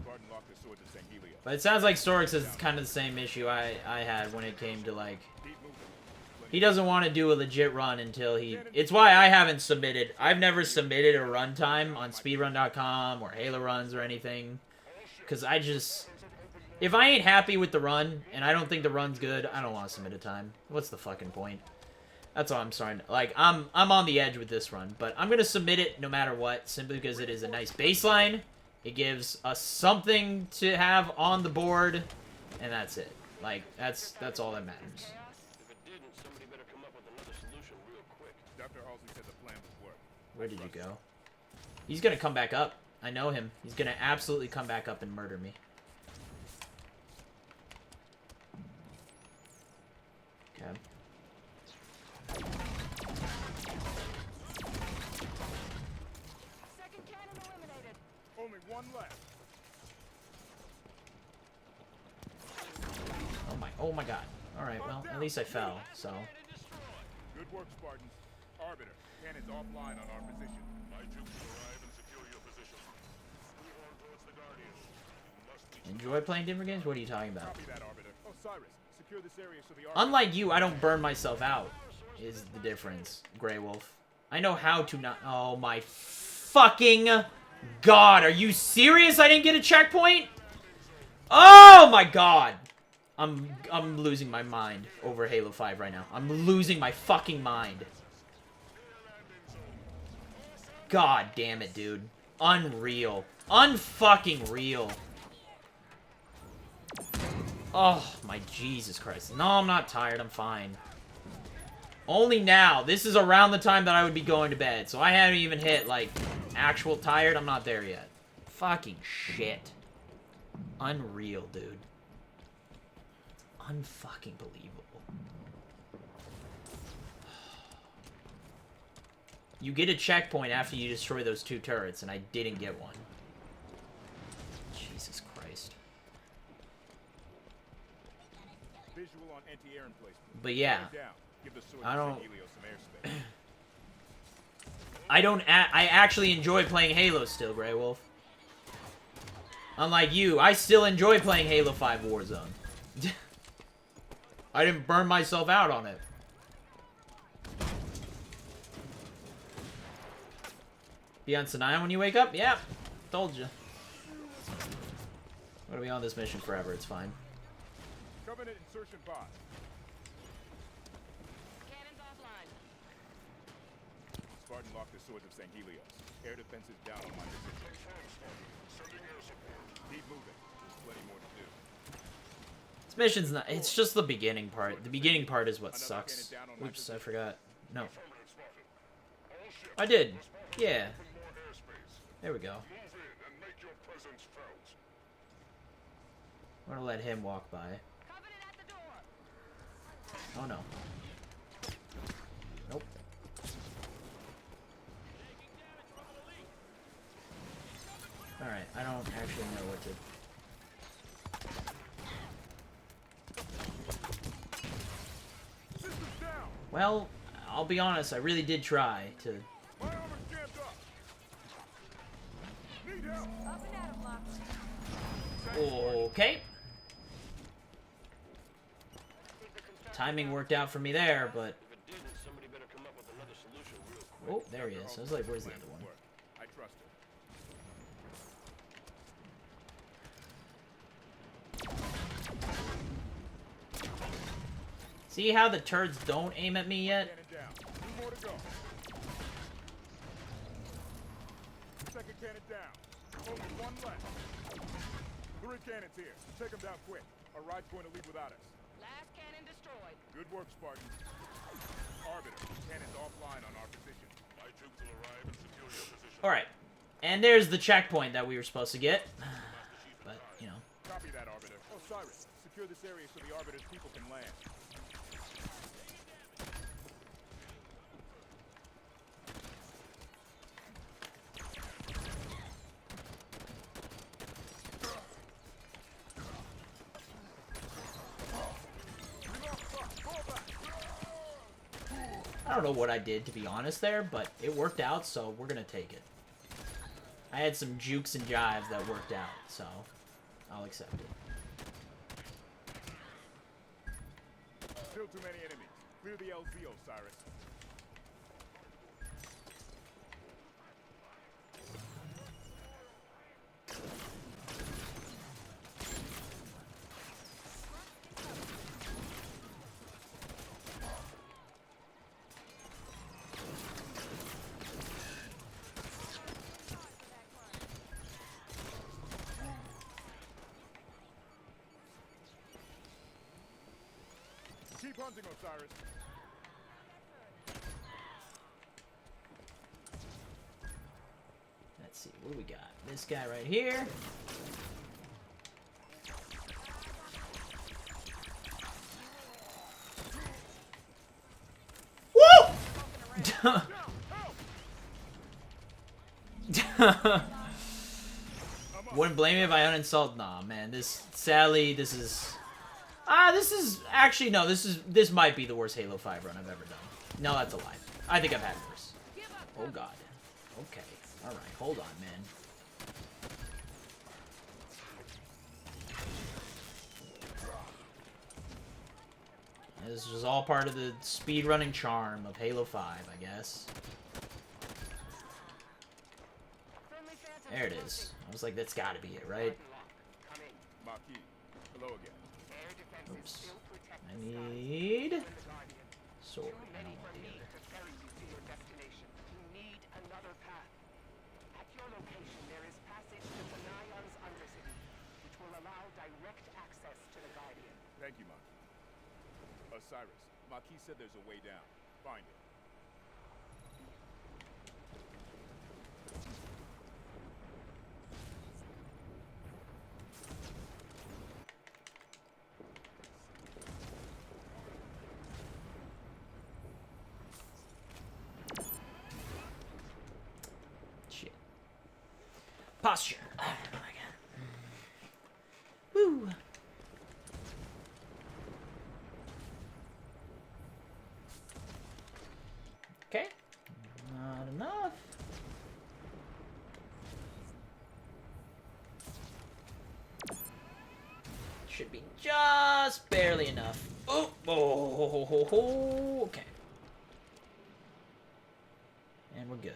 [SPEAKER 15] Spartan lock the swords of St. Helios.
[SPEAKER 1] But it sounds like Sorks is kind of the same issue I had when it came to, like... He doesn't want to do a legit run until he... It's why I haven't submitted... I've never submitted a runtime on speedrun.com or Halo runs or anything. Because I just... If I ain't happy with the run, and I don't think the run's good, I don't want to submit a time. What's the fucking point? That's all I'm starting to... Like, I'm on the edge with this run, but I'm going to submit it no matter what, simply because it is a nice baseline. It gives us something to have on the board, and that's it. Like, that's all that matters.
[SPEAKER 14] If it didn't, somebody better come up with another solution real quick.
[SPEAKER 15] Dr. Halsey said the plan would work.
[SPEAKER 1] Where did you go? He's going to come back up. I know him. He's going to absolutely come back up and murder me. Okay.
[SPEAKER 12] Second cannon eliminated.
[SPEAKER 15] Only one left.
[SPEAKER 1] Oh my god. Alright, well, at least I fell, so...
[SPEAKER 15] Good work, Spartans. Arbiter, cannons offline on our position.
[SPEAKER 4] My troops will arrive and secure your position. Move on towards the Guardians. You must be...
[SPEAKER 1] Enjoy playing different games? What are you talking about?
[SPEAKER 15] Copy that, Arbiter. Osiris, secure this area so the
[SPEAKER 1] Unlike you, I don't burn myself out, is the difference, Grey Wolf. I know how to not... Oh my fucking god, are you serious? I didn't get a checkpoint? Oh my god! I'm losing my mind over Halo 5 right now. I'm losing my fucking mind. God damn it, dude. Unreal. Unfucking real. Oh, my Jesus Christ. No, I'm not tired. I'm fine. Only now. This is around the time that I would be going to bed. So I haven't even hit, like, actual tired. I'm not there yet. Fucking shit. Unreal, dude. Unfucking believable. You get a checkpoint after you destroy those 2 turrets, and I didn't get one. Jesus Christ.
[SPEAKER 15] Visual on anti-air emplacement.
[SPEAKER 1] But yeah,
[SPEAKER 15] Give the swords
[SPEAKER 1] I
[SPEAKER 15] of
[SPEAKER 1] don't...
[SPEAKER 15] St. Helios some airspace.
[SPEAKER 1] I actually enjoy playing Halo still, Grey Wolf. Unlike you, I still enjoy playing Halo 5 Warzone. I didn't burn myself out on it. Be on Sinai when you wake up? Yeah, told you. I'm gonna be on this mission forever, it's fine.
[SPEAKER 15] Covenant insertion pod.
[SPEAKER 12] Cannons offline.
[SPEAKER 15] Spartan lock the swords of St. Helios. Air defenses down on my position. Keep moving. There's plenty more to do.
[SPEAKER 1] This mission's not... It's just the beginning part. The beginning part is what sucks. Oops, I forgot. No. I did. Yeah. There we go. I'm gonna let him walk by. Oh no. Nope. Alright, I don't actually know what to... Well, I'll be honest, I really did try to... Okay. Timing worked out for me there, but... Oh, there he is. I was like, where's the other one?
[SPEAKER 15] I trust him.
[SPEAKER 1] See how the turds don't aim at me yet?
[SPEAKER 15] Cannon down. 2 more to go. Second cannon down. Only 1 left. 3 cannons here. Take them down quick. Our ride's going to leave without us.
[SPEAKER 12] Last cannon destroyed.
[SPEAKER 15] Good work, Spartan. Arbiter, cannons offline on our position.
[SPEAKER 4] My troops will arrive and secure your position.
[SPEAKER 1] Alright. And there's the checkpoint that we were supposed to get. But, you know.
[SPEAKER 15] Copy that, Arbiter. Osiris, secure this area so the Arbiter's people can land.
[SPEAKER 1] I don't know what I did, to be honest, there, but it worked out, so we're gonna take it. I had some jukes and jives that worked out, so I'll accept it.
[SPEAKER 15] Still too many enemies. Clear the LZ, Osiris. Keep hunting, Osiris.
[SPEAKER 1] Let's see, what do we got? This guy right here. Woo! Wouldn't blame me if I uninstalled. Nah, man. Sadly, this is actually no. This might be the worst Halo 5 run I've ever done. No, that's a lie. I think I've had worse. Oh god. Okay. All right. Hold on, man. This was all part of the speedrunning charm of Halo 5, I guess. There it is. I was like, that's gotta be it, right?
[SPEAKER 15] Marquis, hello again.
[SPEAKER 1] Oops. I need... sword. I don't want the other.
[SPEAKER 13] At your location, there is passage to Finalizing's undercity, which will allow direct access to the Guardian.
[SPEAKER 15] Thank you, Marquis. Osiris, Marquis said there's a way down. Find it.
[SPEAKER 1] Shit. Posture. Oh my god. Woo. Okay. Not enough. Should be just barely enough. Oh, okay. And we're good.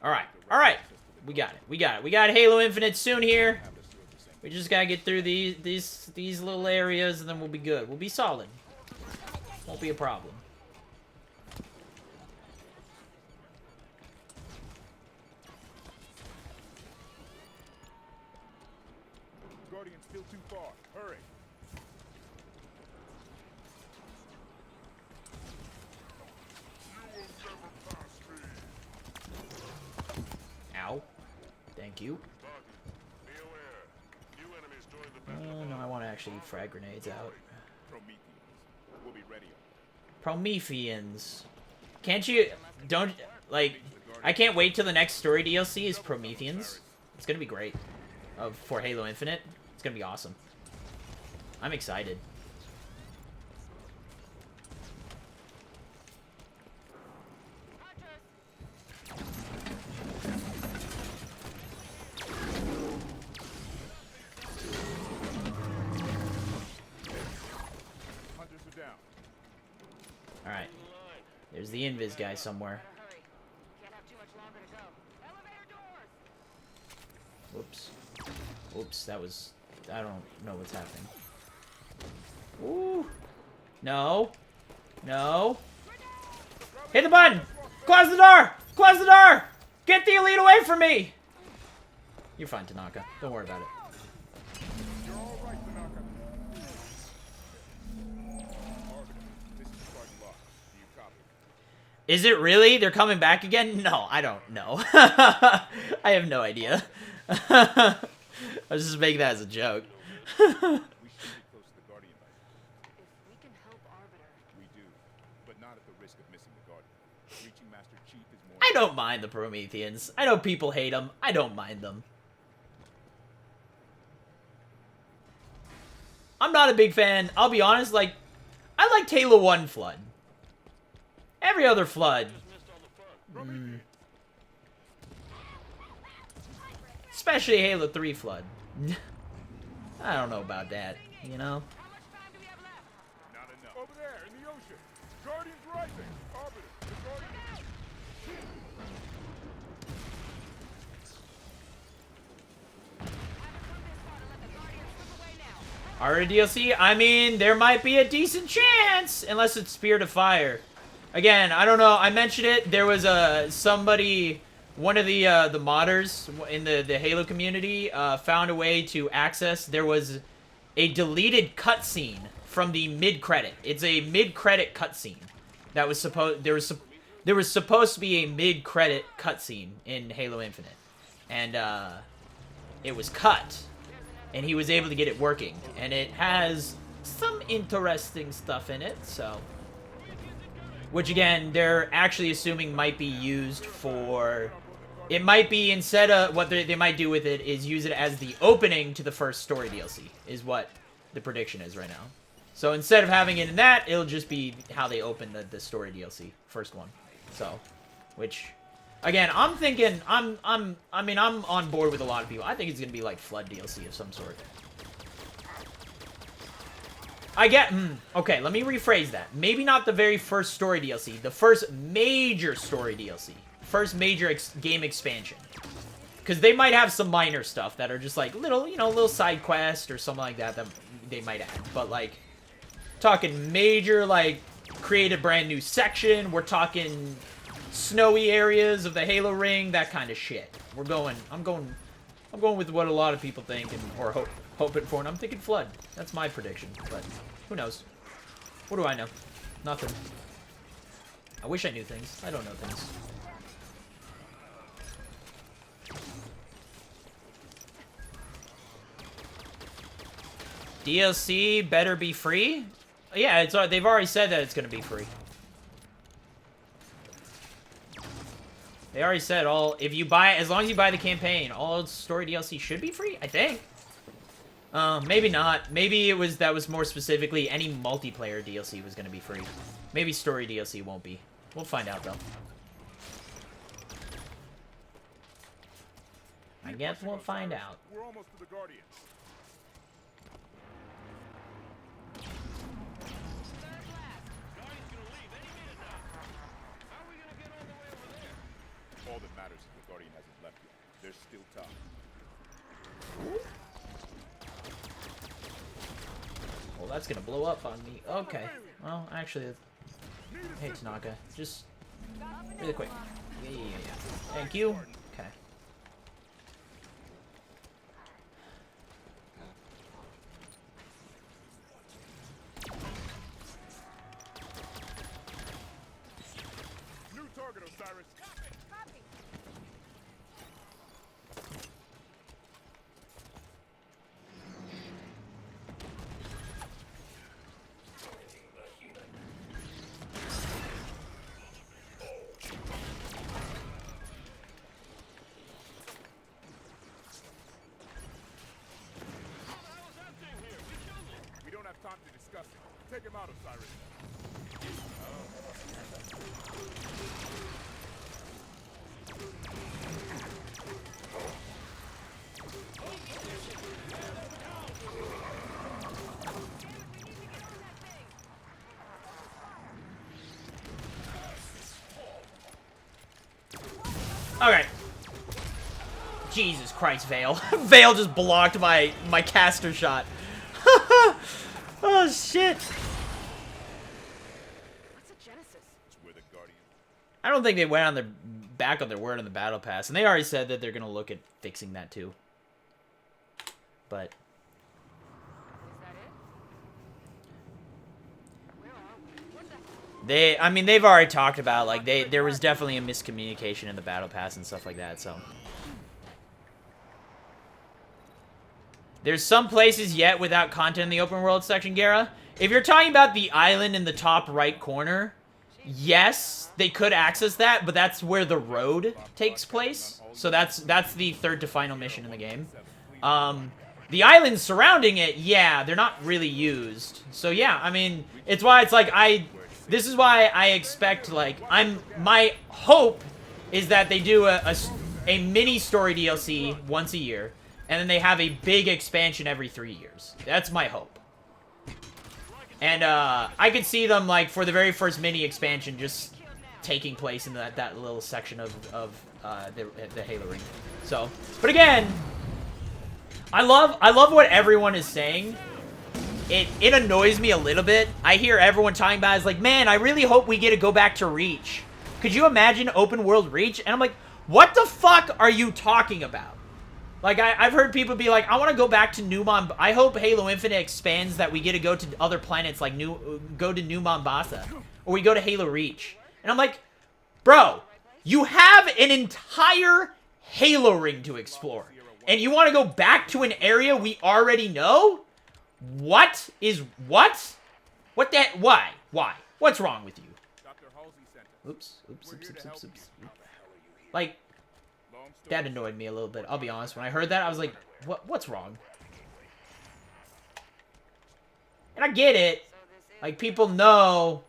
[SPEAKER 1] All right. All right. We got it. We got it. We got Halo Infinite soon here. We just gotta get through these little areas, and then we'll be good. We'll be solid. Won't be a problem.
[SPEAKER 15] Guardian's still too far. Hurry.
[SPEAKER 1] Ow. Thank you.
[SPEAKER 4] Be aware. New enemies join the
[SPEAKER 1] Oh, no, I want to actually frag grenades out.
[SPEAKER 15] Prometheans. We'll be ready.
[SPEAKER 1] Prometheans. Can't you... Don't... Like... I can't wait till the next story DLC is Prometheans. It's gonna be great. For Halo Infinite. It's gonna be awesome. I'm excited.
[SPEAKER 15] Hunters are down.
[SPEAKER 1] Alright. There's the Invis guy somewhere. Whoops. Oops, that was... I don't know what's happening. Ooh. No. No. Hit the button! Close the door! Close the door! Get the elite away from me! You're fine, Tanaka. Don't worry about it.
[SPEAKER 15] You're all right, Tanaka. Arbiter, this is the starting block. Do you copy?
[SPEAKER 1] Is it really? They're coming back again? No, I don't know. I have no idea. I was just making that as a joke.
[SPEAKER 15] We should get close to the Guardian base.
[SPEAKER 12] If we can help Arbiter,
[SPEAKER 15] We do, but not at the risk of missing the Guardian. Reaching Master Chief is more...
[SPEAKER 1] I don't mind the Prometheans. I know people hate them. I don't mind them. I'm not a big fan. I'll be honest, like, I liked Halo 1 Flood. Every other Flood. Especially Halo 3 Flood. I don't know about that, you know?
[SPEAKER 15] Not enough. Over there, in the ocean. Guardians rising. Arbiter, the Guardian...
[SPEAKER 1] Already DLC? I mean, there might be a decent chance, unless it's Spirit of Fire. Again, I don't know. I mentioned it. There was somebody, one of the modders in the Halo community, found a way to access. There was a deleted cutscene from the mid-credit. It's a mid-credit cutscene that was supposed. There was supposed to be a mid-credit cutscene in Halo Infinite, and it was cut. And he was able to get it working. And it has some interesting stuff in it, so... Which, again, they're actually assuming might be used for... It might be, instead of... What they might do with it is use it as the opening to the first story DLC. Is what the prediction is right now. So instead of having it in that, it'll just be how they open the story DLC. First one. So... Which... Again, I'm thinking, I mean, I'm on board with a lot of people. I think it's gonna be like Flood DLC of some sort. I get, okay, let me rephrase that. Maybe not the very first story DLC, the first major story DLC. First major game expansion. Because they might have some minor stuff that are just like little, you know, little side quest or something like that that they might add. But like, talking major, like, create a brand new section. We're talking... snowy areas of the Halo ring, that kind of shit. I'm going with what a lot of people think or hoping for, and I'm thinking Flood. That's my prediction, but who knows? What do I know? Nothing. I wish I knew things. I don't know things. DLC better be free? Yeah, they've already said that it's gonna be free. They already said if you buy, as long as you buy the campaign, all story DLC should be free, I think. Maybe not. Maybe that was more specifically any multiplayer DLC was going to be free. Maybe story DLC won't be. We'll find out, though. I guess we'll find out.
[SPEAKER 15] We're almost to the Guardians. All that matters is the Guardian hasn't left yet. There's still time.
[SPEAKER 1] Well, that's gonna blow up on me. Okay. Well, actually, hey Tanaka, just really quick. Yeah. Thank you. Okay.
[SPEAKER 15] New target, Osiris. We don't have time to discuss it. Take him out, Osiris.
[SPEAKER 1] Okay. Jesus Christ, Vale. Vale just blocked my caster shot. Oh, shit.
[SPEAKER 12] what's a Genesis?
[SPEAKER 15] It's where the Guardian...
[SPEAKER 1] I don't think they went on their back on their word on the battle pass, and they already said that they're gonna look at fixing that too. But I mean, they've already talked about, like, there was definitely a miscommunication in the battle pass and stuff like that, so. There's some places yet without content in the open world section, Gara. If you're talking about the island in the top right corner, yes, they could access that, but that's where the road takes place. So that's the third to final mission in the game. The islands surrounding it, yeah, they're not really used. So yeah, I mean, it's why it's like this is why I expect, like, my hope is that they do a mini story DLC once a year, and then they have a big expansion every 3 years. That's my hope. And I could see them, like, for the very first mini expansion just taking place in that little section of the Halo ring. So, but again, I love what everyone is saying. It annoys me a little bit. I hear everyone talking about it as like, man, I really hope we get to go back to Reach. Could you imagine open world Reach? And I'm like, what the fuck are you talking about? Like, I've heard people be like, I want to go back to New Mombasa. I hope Halo Infinite expands that we get to go to other planets, like go to New Mombasa. Or we go to Halo Reach. And I'm like, bro, you have an entire Halo ring to explore. And you want to go back to an area we already know? What? What that? Why? What's wrong with you? Oops. Like, that annoyed me a little bit. I'll be honest. When I heard that, I was like, what's wrong? And I get it. Like, people know.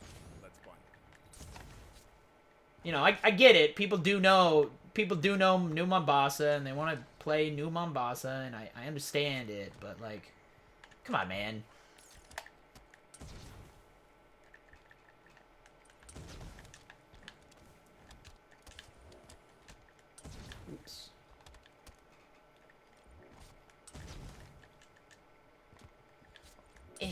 [SPEAKER 1] You know, I get it. People do know New Mombasa, and they want to play New Mombasa, and I understand it, but, like, come on, man. Oops. Oh.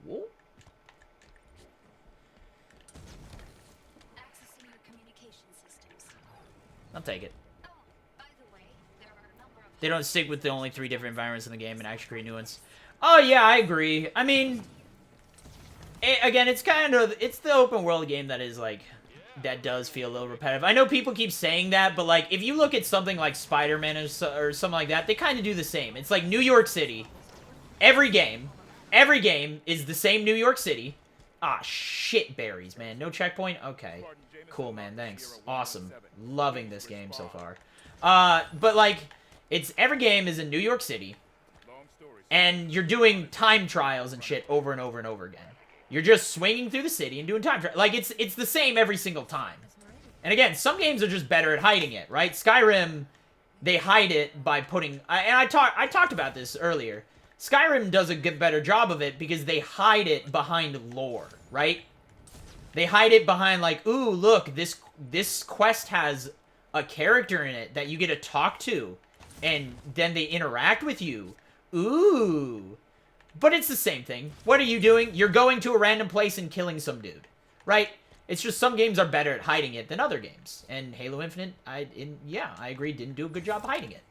[SPEAKER 1] Whoa. I'll take it. They don't stick with the only 3 different environments in the game and actually create new ones. Oh, yeah, I agree. I mean, again, it's the open world game that is, like, that does feel a little repetitive. I know people keep saying that, but, like, if you look at something like Spider-Man or something like that, they kind of do the same. It's like New York City. Every game is the same New York City. Ah, shit berries, man. No checkpoint? Okay. Cool, man. Thanks. Awesome. Loving this game so far. But, like, every game is in New York City, and you're doing time trials and shit over and over and over again. You're just swinging through the city and doing time trials. Like, it's the same every single time. And again, some games are just better at hiding it, right? Skyrim, they hide it by putting... And I talked about this earlier. Skyrim does a better job of it because they hide it behind lore, right? They hide it behind, like, ooh, look, this quest has a character in it that you get to talk to, and then they interact with you. Ooh. But it's the same thing. What are you doing? You're going to a random place and killing some dude, right? It's just some games are better at hiding it than other games. And Halo Infinite, yeah, I agree, didn't do a good job hiding it.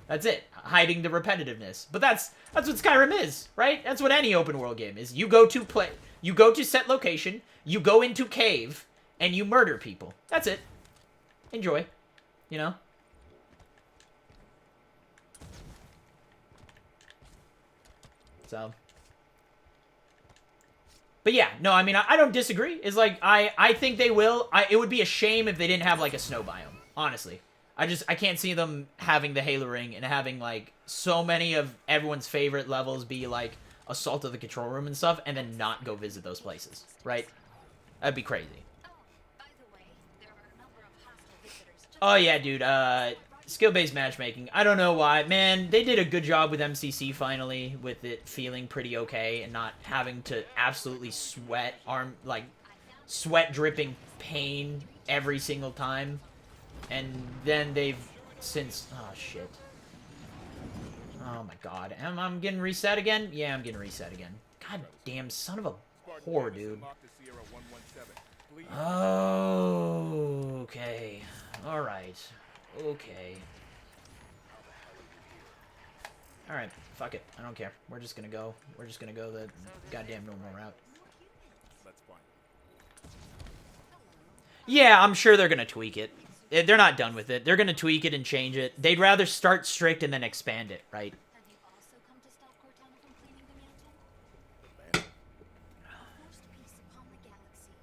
[SPEAKER 1] That's it. Hiding the repetitiveness. But that's what Skyrim is, right? That's what any open world game is. You go to set location, you go into cave, and you murder people. That's it. Enjoy. You know? So. But yeah, no, I mean, I don't disagree. It's like, I think they will. It would be a shame if they didn't have, like, a snow biome. Honestly. I can't see them having the Halo ring and having, like, so many of everyone's favorite levels be, like, Assault of the Control Room and stuff, and then not go visit those places, right? That'd be crazy. Oh, yeah, dude, skill-based matchmaking. I don't know why. Man, they did a good job with MCC, finally, with it feeling pretty okay and not having to absolutely sweat-dripping pain every single time. And then they've since... Oh, shit. Oh my god. Am I getting reset again? Yeah, I'm getting reset again. God damn son of a whore, dude. Oh, okay. Alright. Okay. Alright, fuck it. I don't care. We're just gonna go. We're just gonna go the goddamn normal route. Yeah, I'm sure they're gonna tweak it. They're not done with it. They're gonna tweak it and change it. They'd rather start strict and then expand it, right?
[SPEAKER 2] Have you also come to stop Cortana from cleaning the mansion? Forced peace upon the galaxy.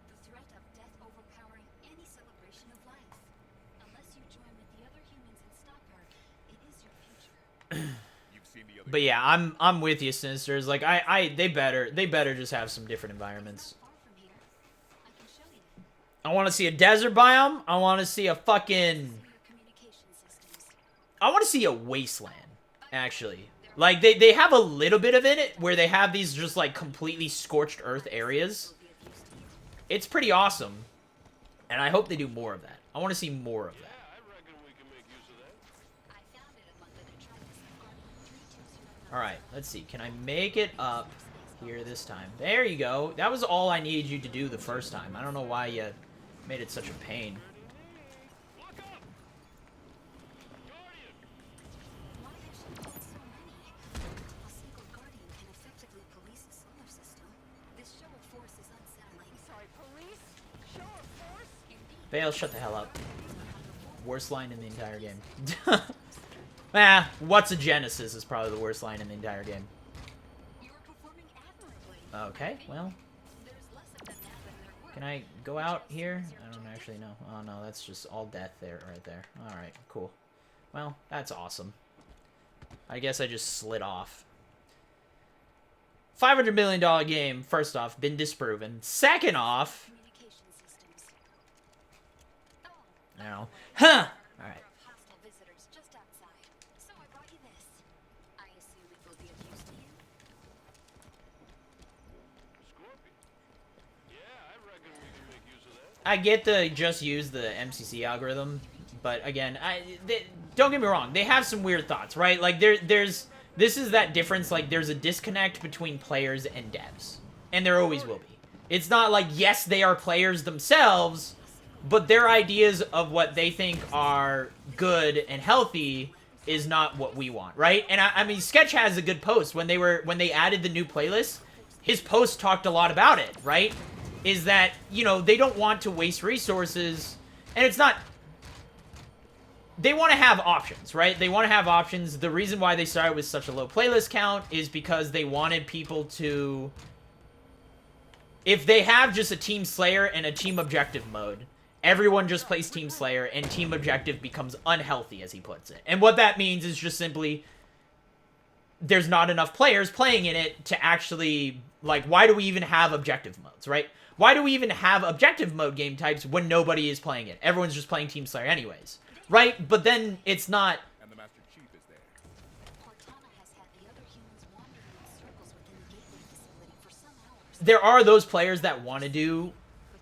[SPEAKER 2] The threat of death overpowering any celebration of life. Unless you join with the other humans and stop her, it is your future.
[SPEAKER 1] But yeah, I'm with you, Sinisters. Like they better just have some different environments. I want to see a desert biome. I want to see a fucking. I want to see a wasteland, actually. Like they have a little bit of it where they have these just like completely scorched earth areas. It's pretty awesome, and I hope they do more of that. I want to see more of that. Alright, let's see. Can I make it up here this time? There you go. That was all I needed you to do the first time. I don't know why you made it such a pain. Bale, shut the hell up. Worst line in the entire game. What's a Genesis is probably the worst line in the entire game. Okay, well. Can I go out here? I don't actually know. Oh no, that's just all death there, right there. Alright, cool. Well, that's awesome. I guess I just slid off. $500 million game, first off, been disproven. Second off... No. Huh! Alright. I get to just use the MCC algorithm, but again, don't get me wrong, they have some weird thoughts, right? Like, this is that difference, like, there's a disconnect between players and devs. And there always will be. It's not like, yes, they are players themselves, but their ideas of what they think are good and healthy is not what we want, right? And I mean, Sketch has a good post. When they added the new playlist, his post talked a lot about it, right? Is that, you know, they don't want to waste resources, and it's not... They want to have options, right? They want to have options. The reason why they started with such a low playlist count is because they wanted people to... If they have just a Team Slayer and a Team Objective mode, everyone just plays Team Slayer, and Team Objective becomes unhealthy, as he puts it. And what that means is just simply... There's not enough players playing in it to actually... Like, why do we even have objective modes, right? Why do we even have objective mode game types when nobody is playing it? Everyone's just playing Team Slayer anyways, right? But then it's not...
[SPEAKER 15] And the Master Chief is there.
[SPEAKER 1] There are those players that want to do...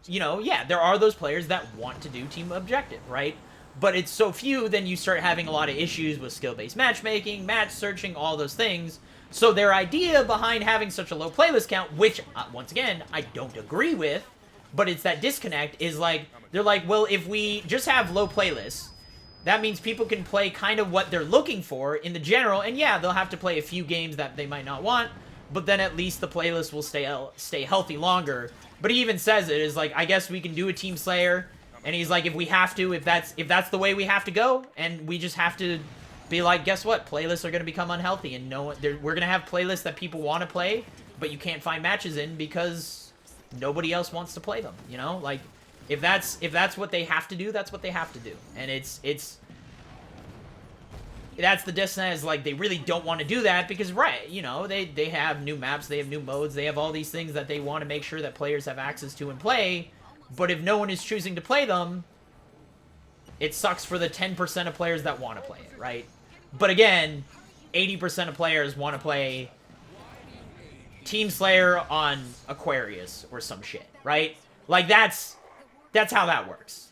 [SPEAKER 1] You know, yeah, there are those players that want to do Team Objective, right? But it's so few, then you start having a lot of issues with skill-based matchmaking, match searching, all those things. So their idea behind having such a low playlist count, which, once again, I don't agree with, but it's that disconnect, is like, they're like, well, if we just have low playlists, that means people can play kind of what they're looking for in the general, and yeah, they'll have to play a few games that they might not want, but then at least the playlist will stay healthy longer. But he even says it, is like, I guess we can do a Team Slayer, and he's like, if we have to, if that's the way we have to go, and we just have to... Be like, guess what? Playlists are going to become unhealthy, and we're going to have playlists that people want to play, but you can't find matches in because nobody else wants to play them. You know, like if that's what they have to do, that's what they have to do, and that's the disconnect. Is like they really don't want to do that because, right? You know, they have new maps, they have new modes, they have all these things that they want to make sure that players have access to and play, but if no one is choosing to play them, it sucks for the 10% of players that want to play it, right? But again, 80% of players want to play Team Slayer on Aquarius or some shit, right? Like, that's how that works.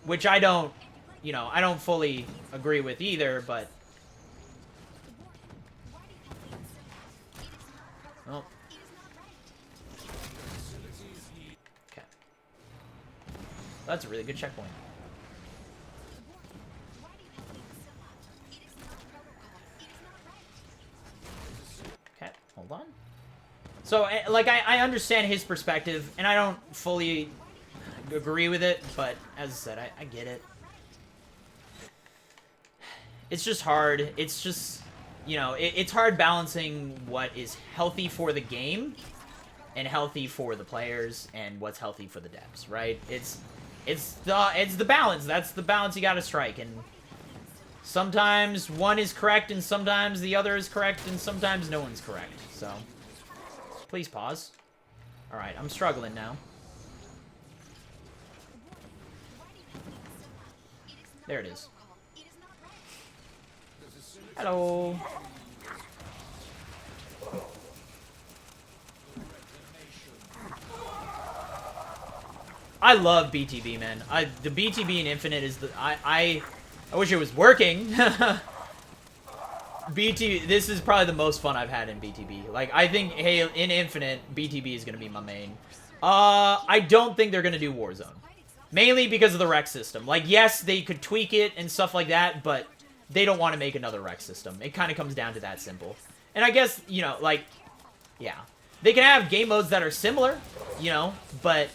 [SPEAKER 1] Which I don't, you know, I don't fully agree with either, but That's a really good checkpoint. Okay, hold on. So, like, I understand his perspective, and I don't fully agree with it, but as I said, I get it. It's just hard. It's just, you know, it's hard balancing what is healthy for the game and healthy for the players and what's healthy for the devs, right? It's the balance. That's the balance you gotta strike, and sometimes one is correct and sometimes the other is correct and sometimes no one's correct. So, please pause. Alright, I'm struggling now. There it is. Hello. I love BTB, man. The BTB in Infinite is the I wish it was working. This is probably the most fun I've had in BTB. Like, I think, hey, in Infinite, BTB is gonna be my main. I don't think they're gonna do Warzone. Mainly because of the rec system. Like, yes, they could tweak it and stuff like that, but they don't want to make another rec system. It kind of comes down to that simple. And I guess, you know, like, yeah. They can have game modes that are similar, you know, but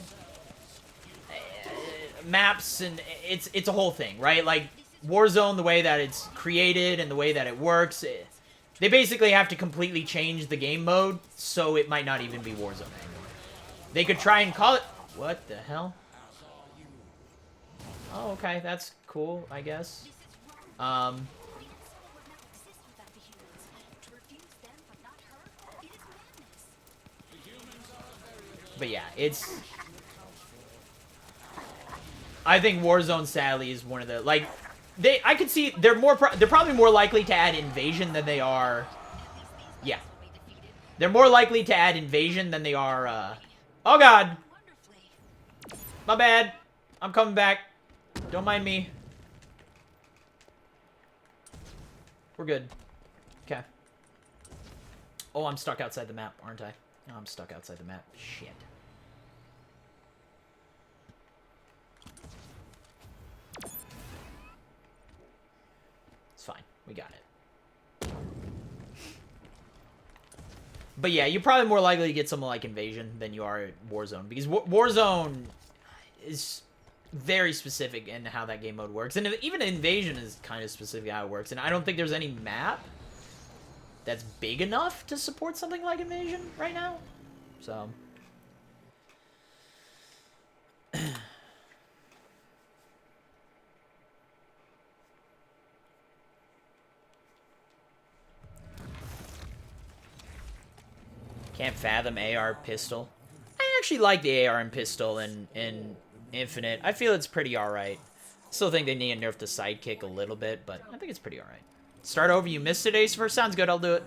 [SPEAKER 1] maps and it's a whole thing, right? Like, Warzone, the way that it's created and the way that it works, they basically have to completely change the game mode, so it might not even be Warzone anymore. They could try and call it... What the hell? Oh, okay, that's cool, I guess. But yeah, it's... I think Warzone, sadly, is one of the... Like, I could see... They're probably more likely to add Invasion than they are... Yeah. They're more likely to add Invasion than they are, Oh, God! My bad. I'm coming back. Don't mind me. We're good. Okay. Oh, I'm stuck outside the map, aren't I? Oh, I'm stuck outside the map. Shit. It's fine. We got it. But yeah, you're probably more likely to get something like Invasion than you are Warzone. Because Warzone is very specific in how that game mode works. And even Invasion is kind of specific how it works. And I don't think there's any map that's big enough to support something like Invasion right now. So... Can't fathom AR pistol. I actually like the AR and pistol in Infinite. I feel it's pretty alright. Still think they need to nerf the sidekick a little bit, but I think it's pretty alright. Start over, you missed it, Ace first. Sounds good, I'll do it.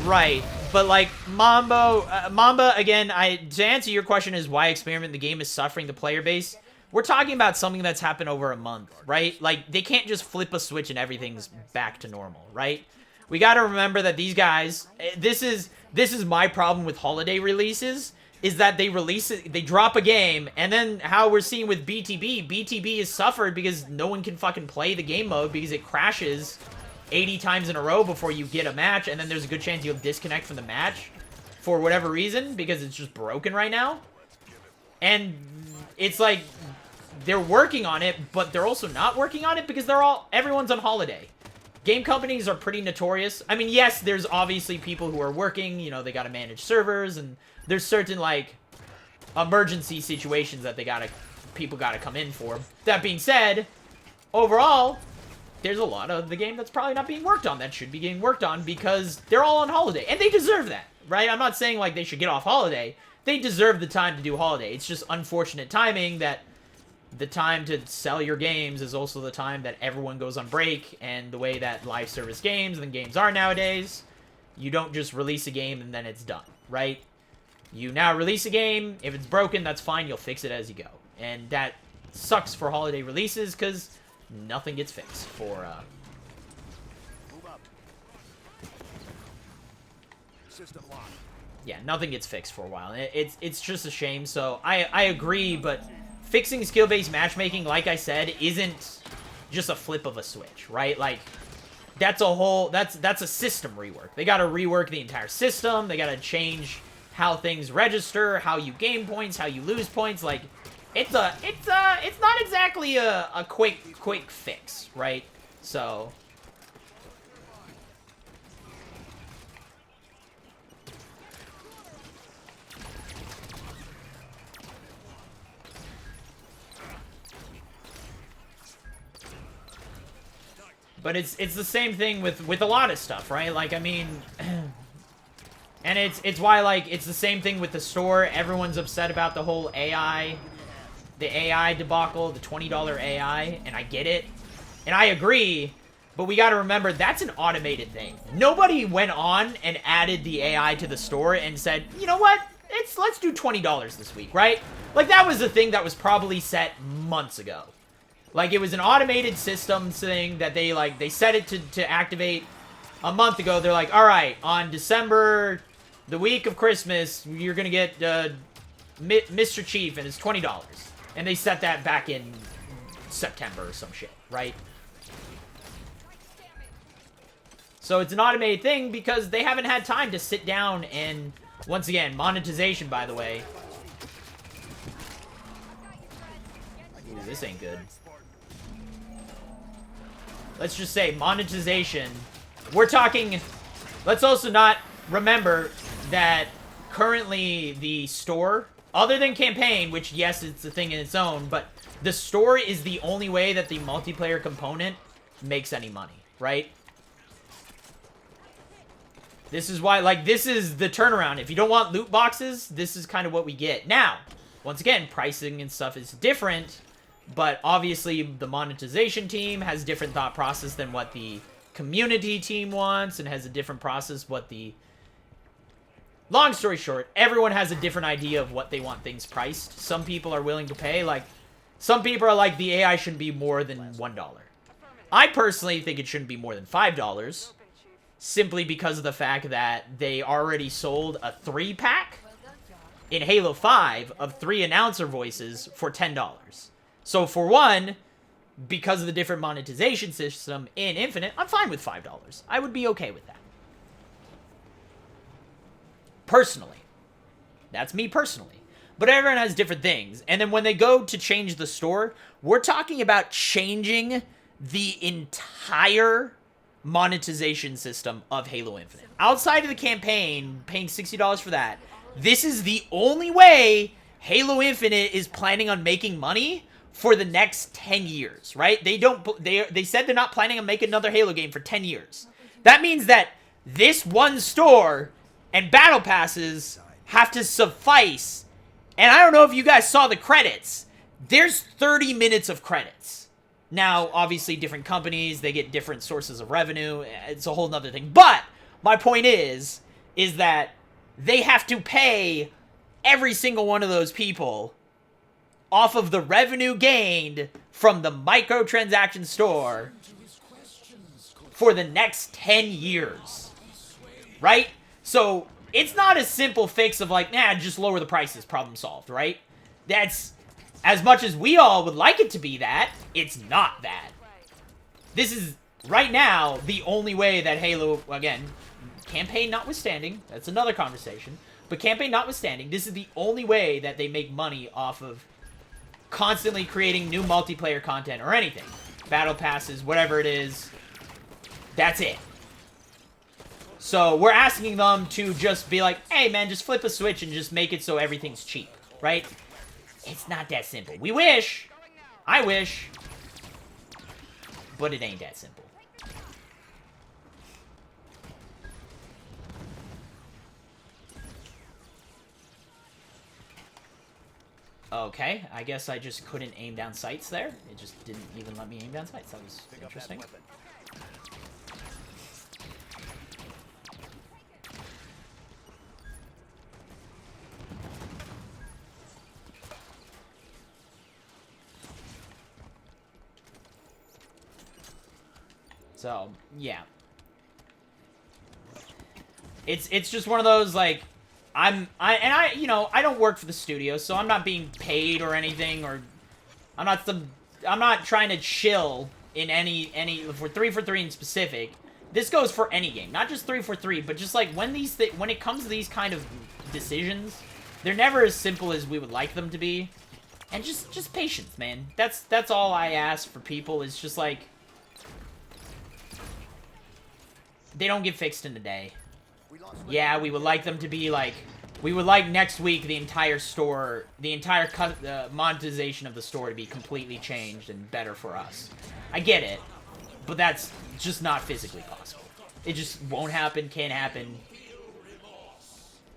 [SPEAKER 1] Right, but like Mamba again. To answer your question is why experiment the game is suffering the player base. We're talking about something that's happened over a month, right? Like, they can't just flip a switch and everything's back to normal, right? We gotta remember that these guys, this is my problem with holiday releases, is that they release it, they drop a game, and then how we're seeing with BTB has suffered because no one can fucking play the game mode because it crashes 80 times in a row before you get a match, and then there's a good chance you'll disconnect from the match for whatever reason because it's just broken right now. And it's like... They're working on it, but they're also not working on it because everyone's on holiday. Game companies are pretty notorious. I mean, yes, there's obviously people who are working, you know, they gotta manage servers, and there's certain, like, emergency situations that people gotta come in for. That being said, overall, there's a lot of the game that's probably not being worked on that should be getting worked on because they're all on holiday, and they deserve that, right? I'm not saying, like, they should get off holiday. They deserve the time to do holiday. It's just unfortunate timing that the time to sell your games is also the time that everyone goes on break, and the way that live service games and games are nowadays, you don't just release a game and then it's done, right? You now release a game, if it's broken, that's fine, you'll fix it as you go. And that sucks for holiday releases, because nothing gets fixed for,
[SPEAKER 14] Move up. System lock.
[SPEAKER 1] yeah, nothing gets fixed for a while. It's just a shame. So I agree, but fixing skill-based matchmaking, like I said, isn't just a flip of a switch, right? Like, that's a system rework. They got to rework the entire system. They got to change how things register, how you gain points, how you lose points. Like, it's not exactly a quick fix, right? So. But it's the same thing with a lot of stuff, right? Like, I mean, and it's why, like, it's the same thing with the store. Everyone's upset about the whole AI, the AI debacle, the $20 AI, and I get it. And I agree, but we got to remember that's an automated thing. Nobody went on and added the AI to the store and said, you know what? Let's do $20 this week, right? Like, that was a thing that was probably set months ago. Like, it was an automated system thing that they set it to activate a month ago. They're like, all right, on December, the week of Christmas, you're going to get Mr. Chief, and it's $20. And they set that back in September or some shit, right? So it's an automated thing because they haven't had time to sit down and, once again, monetization, by the way. Ooh, this ain't good. Let's just say monetization. We're talking... Let's also not remember that currently the store, other than campaign, which, yes, it's a thing in its own, but the store is the only way that the multiplayer component makes any money, right? This is why, like, this is the turnaround. If you don't want loot boxes, this is kind of what we get. Now, once again, pricing and stuff is different. But obviously, the monetization team has different thought process than what the community team wants, and has a different process what the... Long story short, everyone has a different idea of what they want things priced. Some people are willing to pay, like... Some people are like, the AI shouldn't be more than $1. I personally think it shouldn't be more than $5. Simply because of the fact that they already sold a 3-pack in Halo 5 of 3 announcer voices for $10. So, for one, because of the different monetization system in Infinite, I'm fine with $5. I would be okay with that. Personally. That's me personally. But everyone has different things. And then when they go to change the store, we're talking about changing the entire monetization system of Halo Infinite. Outside of the campaign, paying $60 for that, this is the only way Halo Infinite is planning on making money for the next 10 years, right? They said they're not planning on making another Halo game for 10 years. That means that this one store and battle passes have to suffice. And I don't know if you guys saw the credits. There's 30 minutes of credits. Now, obviously, different companies, they get different sources of revenue. It's a whole nother thing. But my point is that they have to pay every single one of those people off of the revenue gained from the microtransaction store for the next 10 years. Right? So, it's not a simple fix of like, nah, just lower the prices, problem solved, right? That's, as much as we all would like it to be that, it's not that. This is, right now, the only way that Halo, again, campaign notwithstanding, that's another conversation, but campaign notwithstanding, this is the only way that they make money off of constantly creating new multiplayer content or anything. Battle passes, whatever it is. That's it. So we're asking them to just be like, hey man, just flip a switch and just make it so everything's cheap, right? It's not that simple. We wish. I wish. But it ain't that simple. Okay, I guess I just couldn't aim down sights there. It just didn't even let me aim down sights. That was interesting. So, yeah. It's just one of those, like, you know, I don't work for the studio, so I'm not being paid or anything, or I'm not trying to chill in any for 343 in specific. This goes for any game, not just 343, but just like when it comes to these kind of decisions, they're never as simple as we would like them to be. And just patience, man. That's all I ask for people, is just like, they don't get fixed in a day. Yeah, we would like them to be like, we would like next week the entire store, the entire monetization of the store to be completely changed and better for us. I get it, but that's just not physically possible. It just won't happen, can't happen.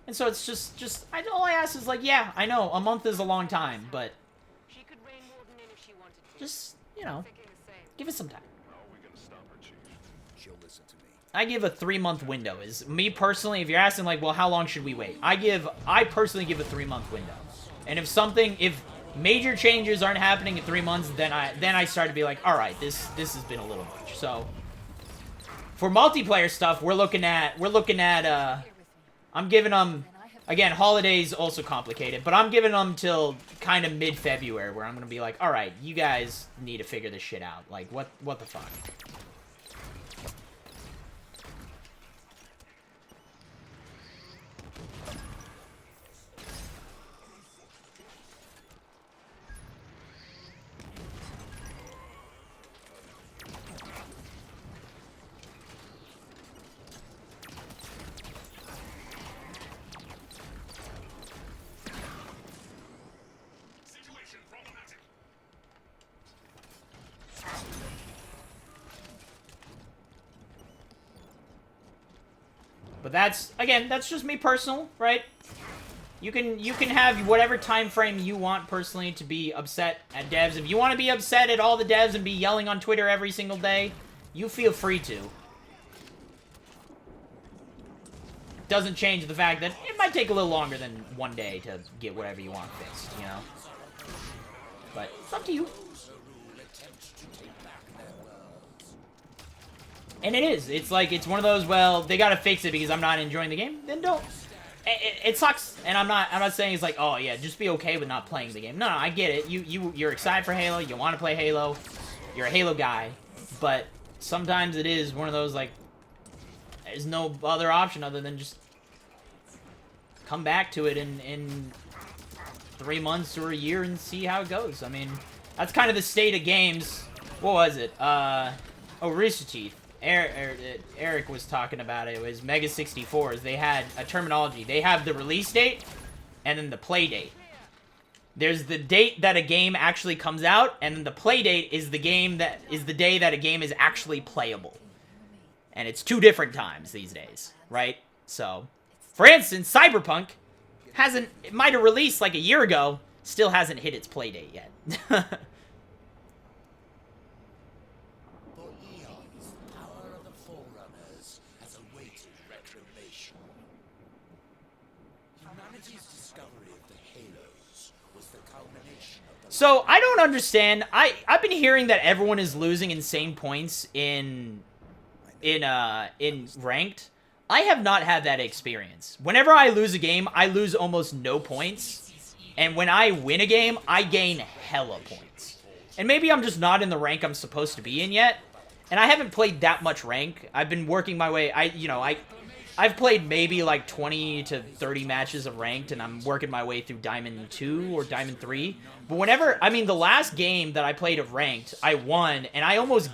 [SPEAKER 1] And so it's just all I ask is like, yeah, I know, a month is a long time, but just, you know, give us some time. I give a 3-month window. Is me personally, if you're asking like, well, how long should we wait? I personally give a 3-month window. And if major changes aren't happening in 3 months, then I start to be like, all right, this has been a little much. So for multiplayer stuff, we're looking at I'm giving them, again, holidays also complicated, but I'm giving them till kind of mid-February, where I'm gonna be like, all right, you guys need to figure this shit out. Like, what the fuck? But that's just me personal, right? You can have whatever time frame you want personally to be upset at devs. If you want to be upset at all the devs and be yelling on Twitter every single day, you feel free to. Doesn't change the fact that it might take a little longer than one day to get whatever you want fixed, you know? But it's up to you. And it is. It's like, it's one of those, well, they gotta fix it because I'm not enjoying the game. Then don't. It sucks. And I'm not saying it's like, oh yeah, just be okay with not playing the game. No, I get it. You're excited for Halo. You want to play Halo. You're a Halo guy. But sometimes it is one of those, like, there's no other option other than just come back to it in 3 months or a year and see how it goes. I mean, that's kind of the state of games. What was it? Oh, Rooster Teeth. Eric was talking about it. It was Mega 64s. They had a terminology. They have the release date and then the play date. There's the date that a game actually comes out, and then the play date is the day that a game is actually playable. And it's 2 different times these days, right? So, for instance, Cyberpunk it might have released like a year ago, still hasn't hit its play date yet. So, I don't understand. I've been hearing that everyone is losing insane points in ranked. I have not had that experience. Whenever I lose a game, I lose almost no points. And when I win a game, I gain hella points. And maybe I'm just not in the rank I'm supposed to be in yet. And I haven't played that much rank. I've been working my way. I've played maybe like 20 to 30 matches of ranked, and I'm working my way through Diamond 2 or Diamond 3. But the last game that I played of ranked, I won, and I almost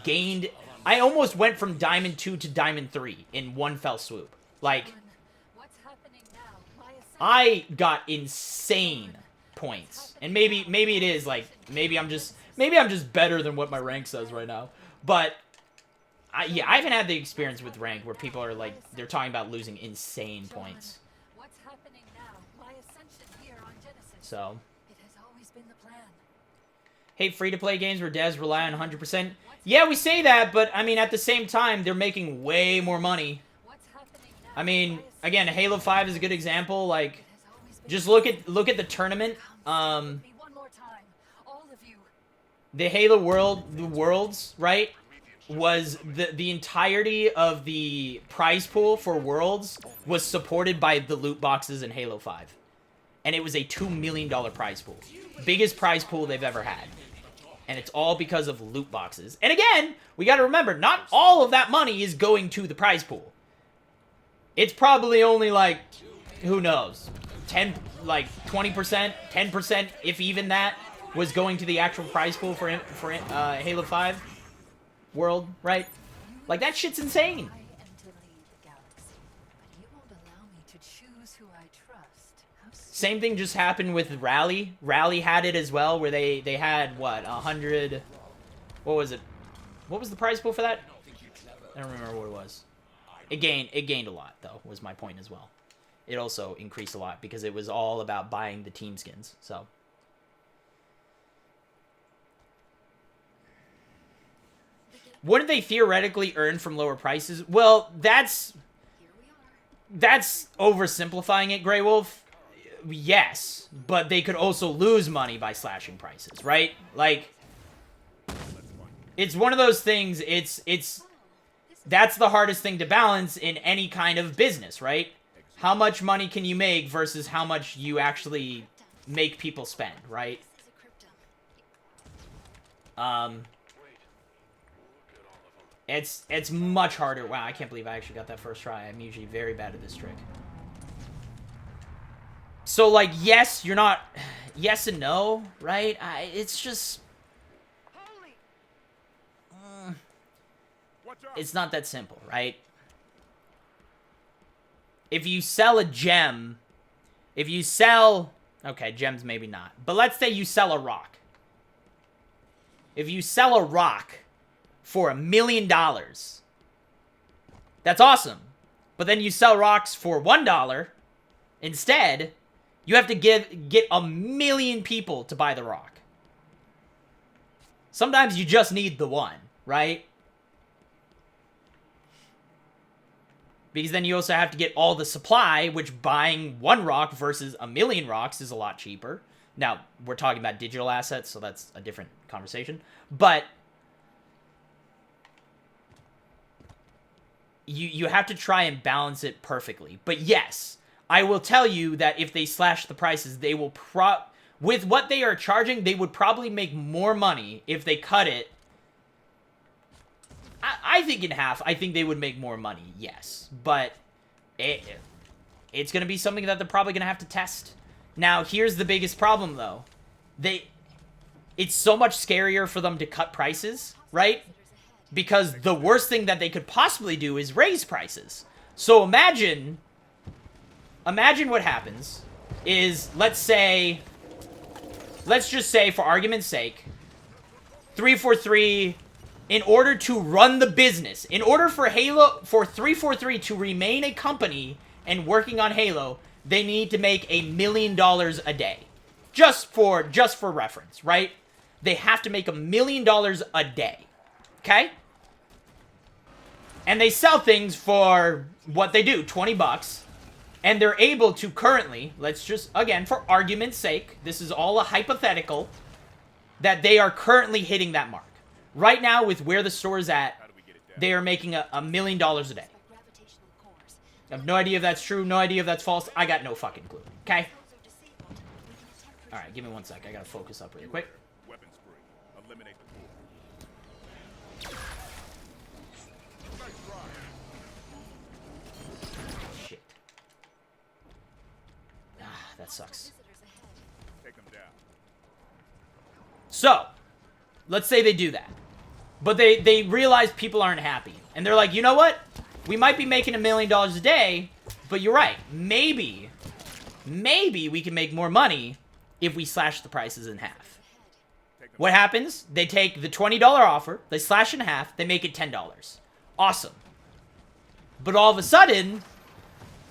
[SPEAKER 1] went from Diamond 2 to Diamond 3 in one fell swoop. Like, I got insane points. And maybe it is, like, maybe I'm just better than what my rank says right now. But I haven't had the experience with rank where people are like, they're talking about losing insane points.
[SPEAKER 2] What's happening now? My ascension here on Genesis.
[SPEAKER 1] So,
[SPEAKER 2] it has always been the plan.
[SPEAKER 1] Hate free-to-play games where devs rely on 100%. Yeah, we say that, but I mean, at the same time, they're making way more money. I mean, again, Halo 5 is a good example. Like, just look at the tournament. The Halo the Worlds, right? was the entirety of the prize pool for Worlds was supported by the loot boxes in Halo 5. And it was a $2 million prize pool. Biggest prize pool they've ever had. And it's all because of loot boxes. And again, we gotta remember, not all of that money is going to the prize pool. It's probably only like, who knows, 20%, 10%, if even that, was going to the actual prize pool for Halo 5 World, right? Like, that shit's insane.
[SPEAKER 2] I am to lead the galaxy, but you won't allow me to choose who I trust.
[SPEAKER 1] Same thing just happened with Rally. Rally had it as well, where they had, what, 100... What was it? What was the prize pool for that? I don't remember what it was. It gained a lot, though, was my point as well. It also increased a lot, because it was all about buying the team skins, so... What did they theoretically earn from lower prices? Well, that's oversimplifying it, Grey Wolf. Yes, but they could also lose money by slashing prices, right? Like, it's one of those things, that's the hardest thing to balance in any kind of business, right? How much money can you make versus how much you actually make people spend, right? It's much harder. Wow, I can't believe I actually got that first try. I'm usually very bad at this trick. So, like, yes, you're not... Yes and no, right? It's just... It's not that simple, right? If you sell a gem... If you sell... Okay, gems maybe not. But let's say you sell a rock. If you sell a rock for $1 million, that's awesome. But then you sell rocks for $1 instead, you have to get 1 million people to buy the rock. Sometimes you just need the one, right? Because then you also have to get all the supply, which buying one rock versus 1 million rocks is a lot cheaper. Now, we're talking about digital assets, so that's a different conversation. But you have to try and balance it perfectly. But yes, I will tell you that if they slash the prices, they will with what they are charging, they would probably make more money if they cut it. I think in half. I think they would make more money, yes. But it's going to be something that they're probably going to have to test. Now, here's the biggest problem, though. It's so much scarier for them to cut prices, right? Because the worst thing that they could possibly do is raise prices. So imagine what happens is, let's just say, for argument's sake, 343, in order to run the business, in order for 343 to remain a company and working on Halo, they need to make $1 million a day. Just for reference, right? They have to make $1 million a day. Okay? And they sell things for what they do, 20 bucks. And they're able to currently, let's just, again, for argument's sake, this is all a hypothetical, that they are currently hitting that mark. Right now, with where the store is at, they are making $1 million a day. I have no idea if that's true, no idea if that's false. I got no fucking clue. Okay? Alright, give me 1 sec. I gotta focus up really quick.
[SPEAKER 15] Weapon spring. Eliminate the pool.
[SPEAKER 1] Shit. Ah, that sucks.
[SPEAKER 15] Take them down.
[SPEAKER 1] So, let's say they do that. But they realize people aren't happy. And they're like, you know what? We might be making $1 million a day, but you're right. Maybe we can make more money if we slash the prices in half. What happens? They take the $20 offer, they slash in half, they make it $10. Awesome. But all of a sudden,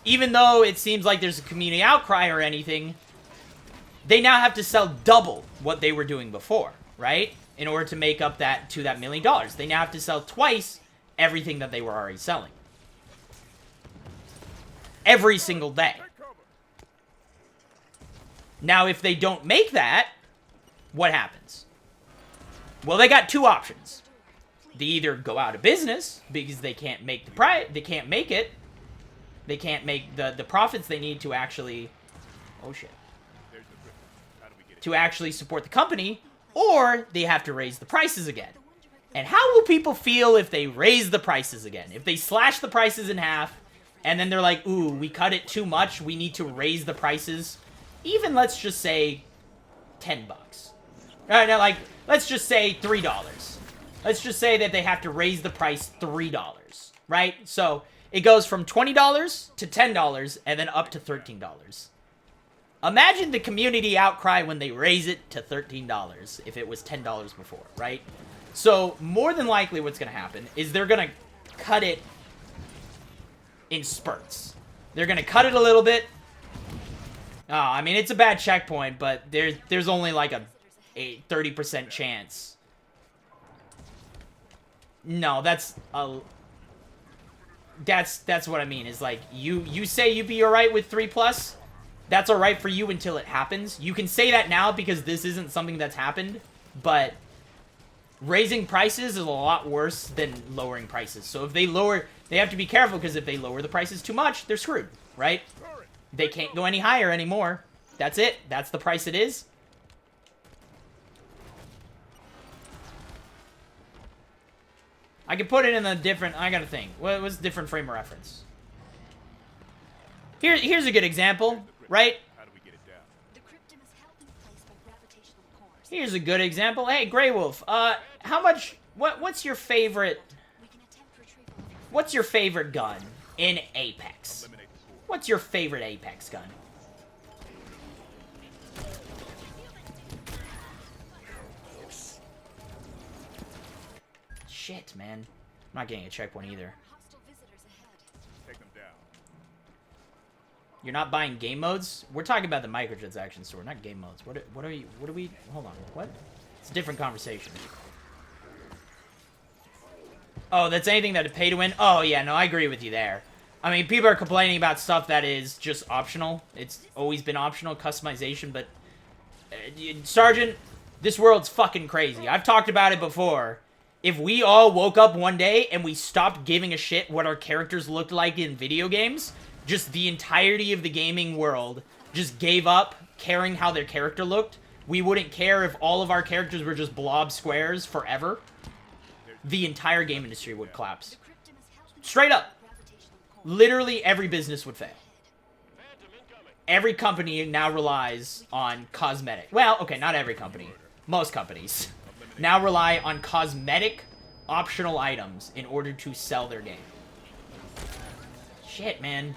[SPEAKER 1] even though it seems like there's a community outcry or anything, they now have to sell double what they were doing before, right? In order to make up that $1 million. They now have to sell twice everything that they were already selling. Every single day. Now, if they don't make that, what happens? Well, they got two options. They either go out of business because they can't make the price, they can't make it, they can't make the profits they need to actually, oh shit, to actually support the company, or they have to raise the prices again. And how will people feel if they raise the prices again? If they slash the prices in half, and then they're like, ooh, we cut it too much, we need to raise the prices, even let's just say $10. No, like, let's just say $3. Let's just say that they have to raise the price $3, right? So it goes from $20 to $10 and then up to $13. Imagine the community outcry when they raise it to $13 if it was $10 before, right? So more than likely what's going to happen is they're going to cut it in spurts. They're going to cut it a little bit. Oh, I mean, it's a bad checkpoint, but there's only like a 30% chance. No, that's what I mean. Is like you say you'd be alright with 3+. That's alright for you until it happens. You can say that now because this isn't something that's happened, but raising prices is a lot worse than lowering prices. So if they lower, they have to be careful because if they lower the prices too much, they're screwed, right? They can't go any higher anymore. That's it. That's the price it is. I can put it in a different... I gotta think. What's a different frame of reference? Here's a good example, right? Here's a good example. Hey, Grey Wolf. How much... What's your favorite... What's your favorite gun in Apex? What's your favorite Apex gun? Shit, man. I'm not getting a checkpoint either.
[SPEAKER 15] Take them down.
[SPEAKER 1] You're not buying game modes? We're talking about the microtransaction store, not game modes. What are we... Hold on. What? It's a different conversation. Oh, that's anything that pay to win? Oh, yeah, no, I agree with you there. I mean, people are complaining about stuff that is just optional. It's always been optional, customization, but... Sergeant, this world's fucking crazy. I've talked about it before. If we all woke up one day and we stopped giving a shit what our characters looked like in video games, just the entirety of the gaming world just gave up caring how their character looked, we wouldn't care if all of our characters were just blob squares forever, the entire game industry would collapse. Straight up. Literally every business would fail. Every company now relies on cosmetic. Well, okay, not every company. Most companies now rely on cosmetic optional items in order to sell their game. Shit, man.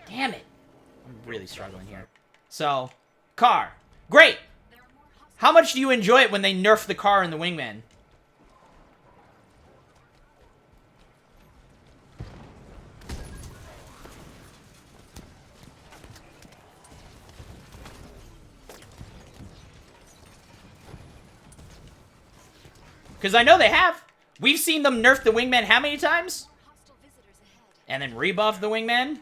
[SPEAKER 1] Damn it. I'm really struggling here. So, car. Great! How much do you enjoy it when they nerf the car in the Wingman? Because I know they have. We've seen them nerf the Wingman how many times? And then rebuff the Wingman?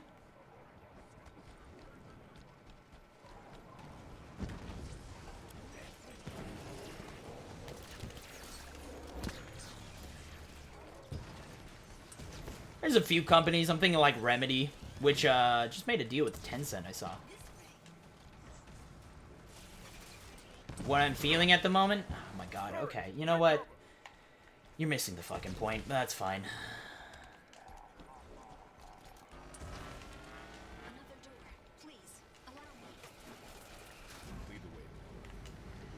[SPEAKER 1] There's a few companies. I'm thinking like Remedy, which just made a deal with Tencent, I saw. What I'm feeling at the moment? Oh my god, okay. You know what? You're missing the fucking point, but that's fine.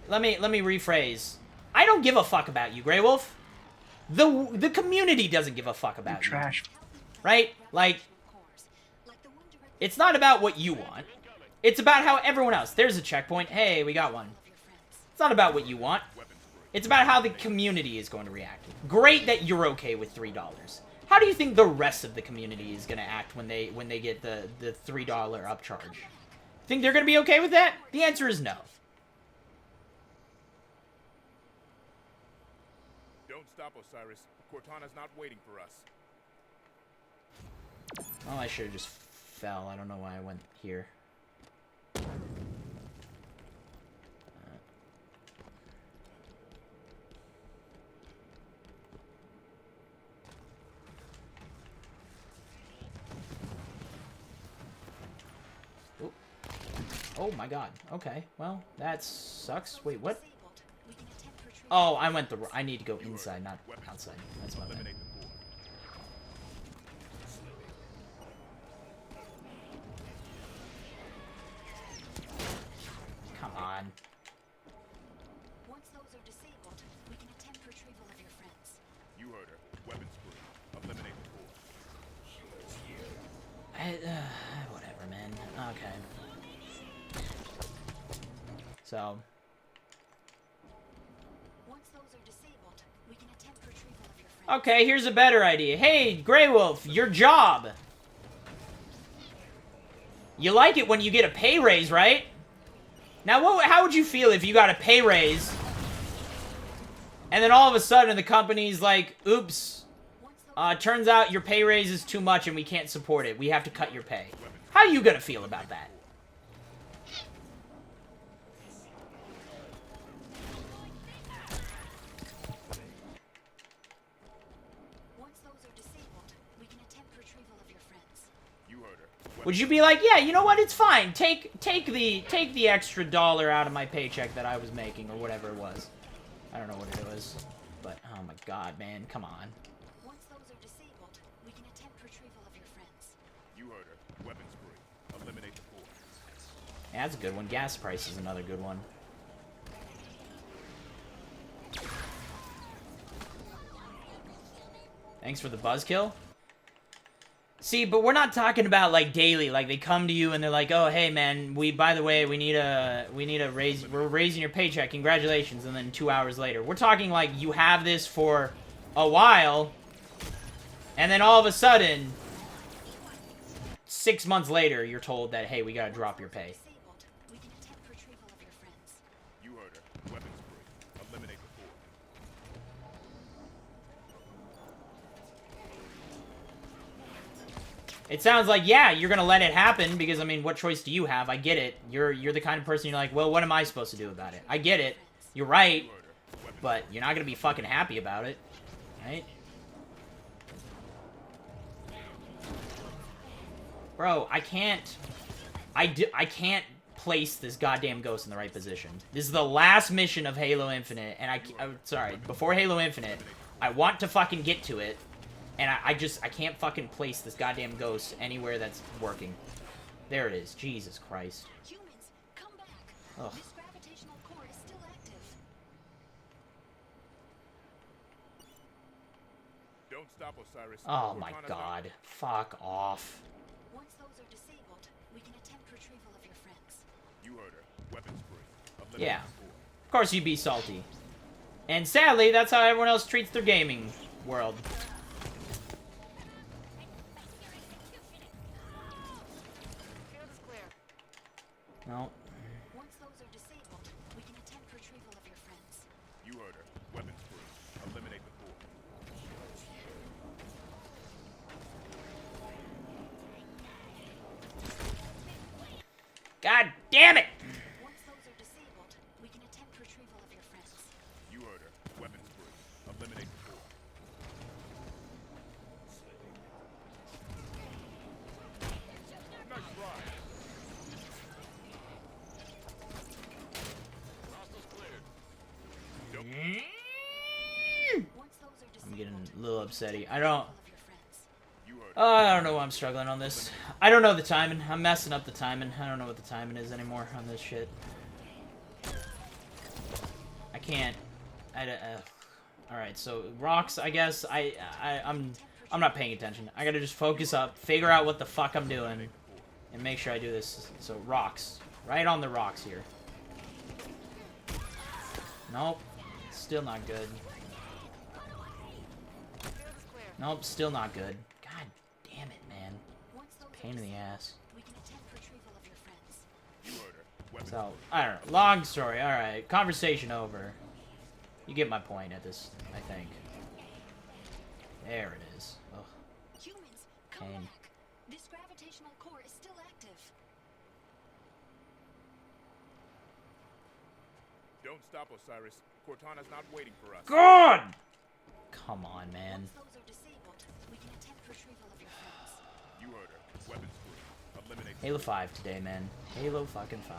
[SPEAKER 1] Let me rephrase. I don't give a fuck about you, Grey Wolf. The community doesn't give a fuck about you. Trash. Right? Like, it's not about what you want. It's about how everyone else... There's a checkpoint. Hey, we got one. It's not about what you want. It's about how the community is going to react. Great that you're okay with $3. How do you think the rest of the community is going to act when they get the $3 upcharge? Think they're going to be okay with that? The answer is no.
[SPEAKER 15] Don't stop, Osiris. Cortana's not waiting for us.
[SPEAKER 1] Oh, I should have just fell. I don't know why I went here. Oh my god. Okay. Well, that sucks. Wait, what? Oh, I went the... I need to go inside, not outside. That's my bad. Come on.
[SPEAKER 7] Once those are disabled, we can attempt retrieval of your friends.
[SPEAKER 15] You heard her. Weapons free. Eliminate the core.
[SPEAKER 1] Whatever, man. Okay. So...
[SPEAKER 7] Once those are disabled, we can attempt retrieval of your friends.
[SPEAKER 1] Okay, here's a better idea. Hey, Grey Wolf, your job. You like it when you get a pay raise, right? Now, how would you feel if you got a pay raise, and then all of a sudden the company's like, oops, turns out your pay raise is too much and we can't support it. We have to cut your pay. How are you gonna feel about that? Would you be like, yeah, you know what? It's fine. Take the extra $1 out of my paycheck that I was making, or whatever it was. I don't know what it was, but oh my god, man, come on.
[SPEAKER 7] Once those are disabled, we can attempt retrieval of your friends.
[SPEAKER 15] You heard her. Weapons free. Eliminate the core.
[SPEAKER 1] Yeah, that's a good one. Gas price is another good one. Thanks for the buzzkill. See, but we're not talking about like daily. Like they come to you and they're like, "Oh, hey man, by the way, we need a raise. We're raising your paycheck. Congratulations!" And then 2 hours later, we're talking like you have this for a while, and then all of a sudden, 6 months later, you're told that, "Hey, we gotta drop your pay."
[SPEAKER 7] We can attempt retrieval of your friends.
[SPEAKER 15] You heard her. Weapons free. Eliminate the core.
[SPEAKER 1] It sounds like, yeah, you're gonna let it happen because, I mean, what choice do you have? I get it. You're the kind of person you're like, well, what am I supposed to do about it? I get it. You're right, but you're not gonna be fucking happy about it, right? Bro, I can't place this goddamn ghost in the right position. This is the last mission of Halo Infinite, and I'm sorry, before Halo Infinite, I want to fucking get to it. And I can't fucking place this goddamn ghost anywhere that's working. There it is. Jesus Christ.
[SPEAKER 7] Humans, come back.
[SPEAKER 1] Ugh.
[SPEAKER 7] This gravitational core is still active.
[SPEAKER 15] Don't stop, Osiris.
[SPEAKER 1] Oh my god. Fuck off.
[SPEAKER 7] Once those are disabled, we can attempt retrieval of your friends.
[SPEAKER 15] You heard her. Weapons free. Eliminate
[SPEAKER 1] Yeah.
[SPEAKER 15] the core.
[SPEAKER 1] Of course you'd be salty. And sadly, that's how everyone else treats their gaming world. No.
[SPEAKER 7] Once those are disabled, we can attempt retrieval of your friends.
[SPEAKER 15] You heard her. Weapons free. Eliminate the core.
[SPEAKER 1] God damn it!
[SPEAKER 7] Once those are disabled, we can attempt retrieval of your friends.
[SPEAKER 15] You heard her. Weapons free. Eliminate the core. Nice ride.
[SPEAKER 1] I'm getting a little upsetty. I don't know why I'm struggling on this. I don't know the timing. I'm messing up the timing. I don't know what the timing is anymore on this shit. I can't. Alright, so rocks, I guess. I'm not paying attention. I gotta just focus up, figure out what the fuck I'm doing, and make sure I do this. So rocks. Right on the rocks here. Nope. Still not good. Nope, still not good. God damn it, man. Pain in the ass.
[SPEAKER 7] We can attempt retrieval of your friends.
[SPEAKER 1] So, I don't know. Long story. Alright. Conversation over. You get my point at this, I think. There it is. Ugh.
[SPEAKER 7] Humans, come
[SPEAKER 1] Pain.
[SPEAKER 7] back. This gravitational core is still active.
[SPEAKER 15] Don't stop, Osiris. Cortana's not waiting for us.
[SPEAKER 1] God! Come on, man.
[SPEAKER 7] Once those are disabled, we can attempt retrieval of your friends.
[SPEAKER 15] You heard her. Weapons free. Eliminate
[SPEAKER 1] Halo 5 today, man. Halo fucking 5.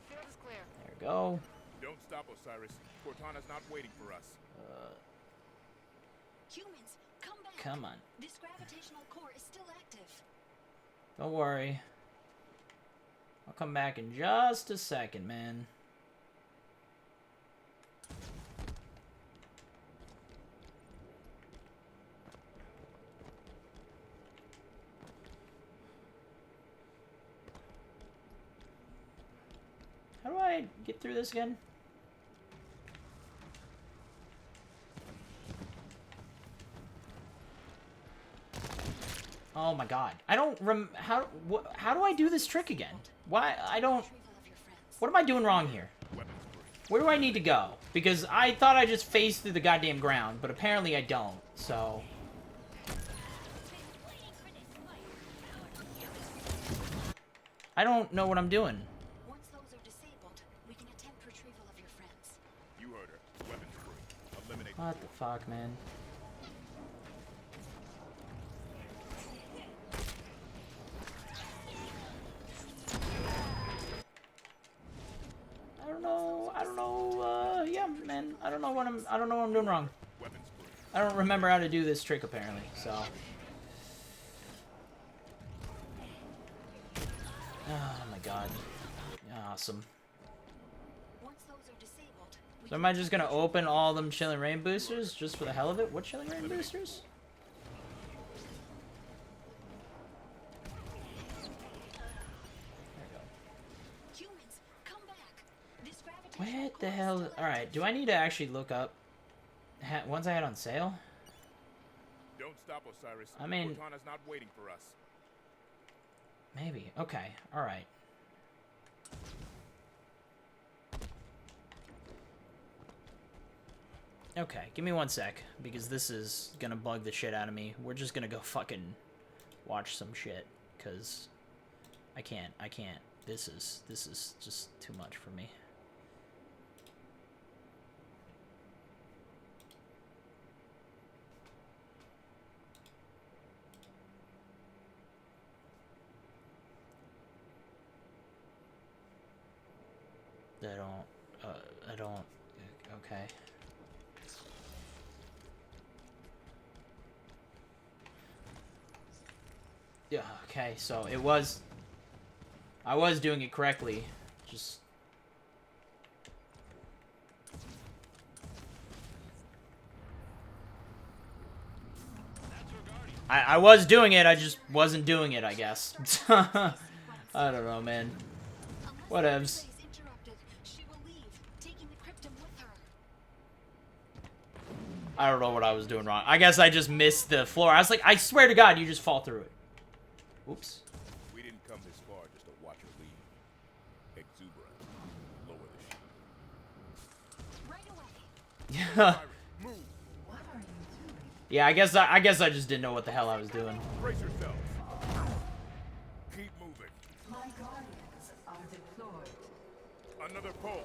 [SPEAKER 12] Field is clear.
[SPEAKER 1] There we go.
[SPEAKER 15] Don't stop, Osiris. Cortana's not waiting for us.
[SPEAKER 2] Humans, come back.
[SPEAKER 1] Come on.
[SPEAKER 2] This gravitational core is still active.
[SPEAKER 1] Don't worry. I'll come back in just a second, man. How do I get through this again? Oh my god. I don't how do I do this trick again? Why I don't What am I doing wrong here? Where do I need to go? Because I thought I just phased through the goddamn ground, but apparently I don't. So I don't know what I'm doing.
[SPEAKER 2] Once those are disabled, we can attempt retrieval of your friends.
[SPEAKER 15] You heard her. Weapons free. Eliminate.
[SPEAKER 1] What the fuck, man? I don't know, yeah, man, I don't know what I'm doing wrong. I don't remember how to do this trick, apparently, so. Oh my god. Awesome. So am I just gonna open all them Chilling Rain boosters just for the hell of it? What Chilling Rain boosters? What the hell? Alright, do I need to actually look up ones I had on sale?
[SPEAKER 15] Don't stop, Osiris.
[SPEAKER 1] I mean,
[SPEAKER 15] Cortana's not waiting for us.
[SPEAKER 1] Maybe. Okay. Alright. Okay, give me 1 sec, because this is gonna bug the shit out of me. We're just gonna go fucking watch some shit, because I can't. This is just too much for me. I don't, okay. Yeah, okay, so I was doing it correctly, just... I was doing it, I just wasn't doing it, I guess. I don't know, man. Whatevs. I don't know what I was doing wrong. I guess I just missed the floor. I was like, I swear to God, you just fall through it. Oops.
[SPEAKER 15] We didn't come this far just to watch her leave. Exuberant. Lower the chute.
[SPEAKER 2] Right away.
[SPEAKER 1] Yeah.
[SPEAKER 15] Move.
[SPEAKER 1] Yeah, I guess I just didn't know what the hell I was doing.
[SPEAKER 15] Brace yourself. Keep moving.
[SPEAKER 9] My guardians are deployed.
[SPEAKER 15] Another pulse.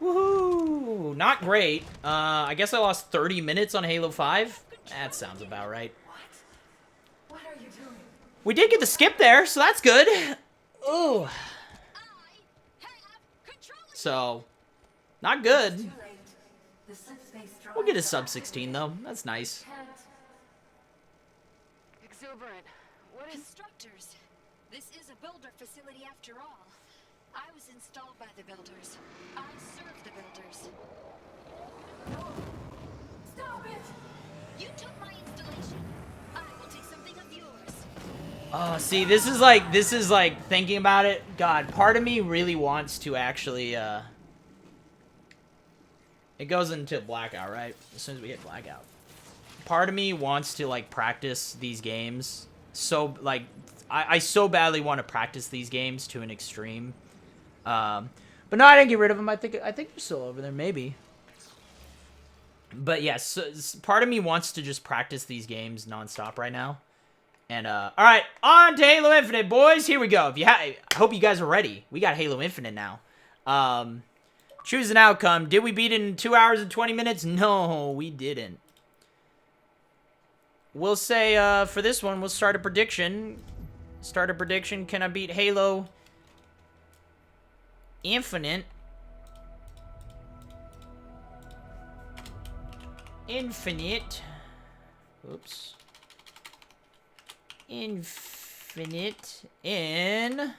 [SPEAKER 1] Woohoo! Not great. I guess I lost 30 minutes on Halo 5. That sounds about right.
[SPEAKER 9] What are you doing?
[SPEAKER 1] We did get the skip there, so that's good. Ooh. So, not good.
[SPEAKER 9] Too late. The subspace drive
[SPEAKER 1] We'll get a sub 16 though. That's nice.
[SPEAKER 12] Exuberant. What is...
[SPEAKER 2] Constructors. This is a builder facility after all. I was installed by the builders. I serve the builders.
[SPEAKER 9] Stop it!
[SPEAKER 2] You took my installation. I will take something of yours.
[SPEAKER 1] Oh, see, this is like thinking about it. God, part of me really wants to actually, it goes into blackout, right? As soon as we hit blackout. Part of me wants to, like, practice these games. So, like, I so badly want to practice these games to an extreme. But no, I didn't get rid of them. I think they're still over there, maybe. But yes, yeah, so part of me wants to just practice these games nonstop right now. And, alright, on to Halo Infinite, boys. Here we go. I hope you guys are ready. We got Halo Infinite now. Choose an outcome. Did we beat it in 2 hours and 20 minutes? No, we didn't. We'll say, for this one, we'll start a prediction. Start a prediction. Can I beat Halo Infinite? Oops. Infinite in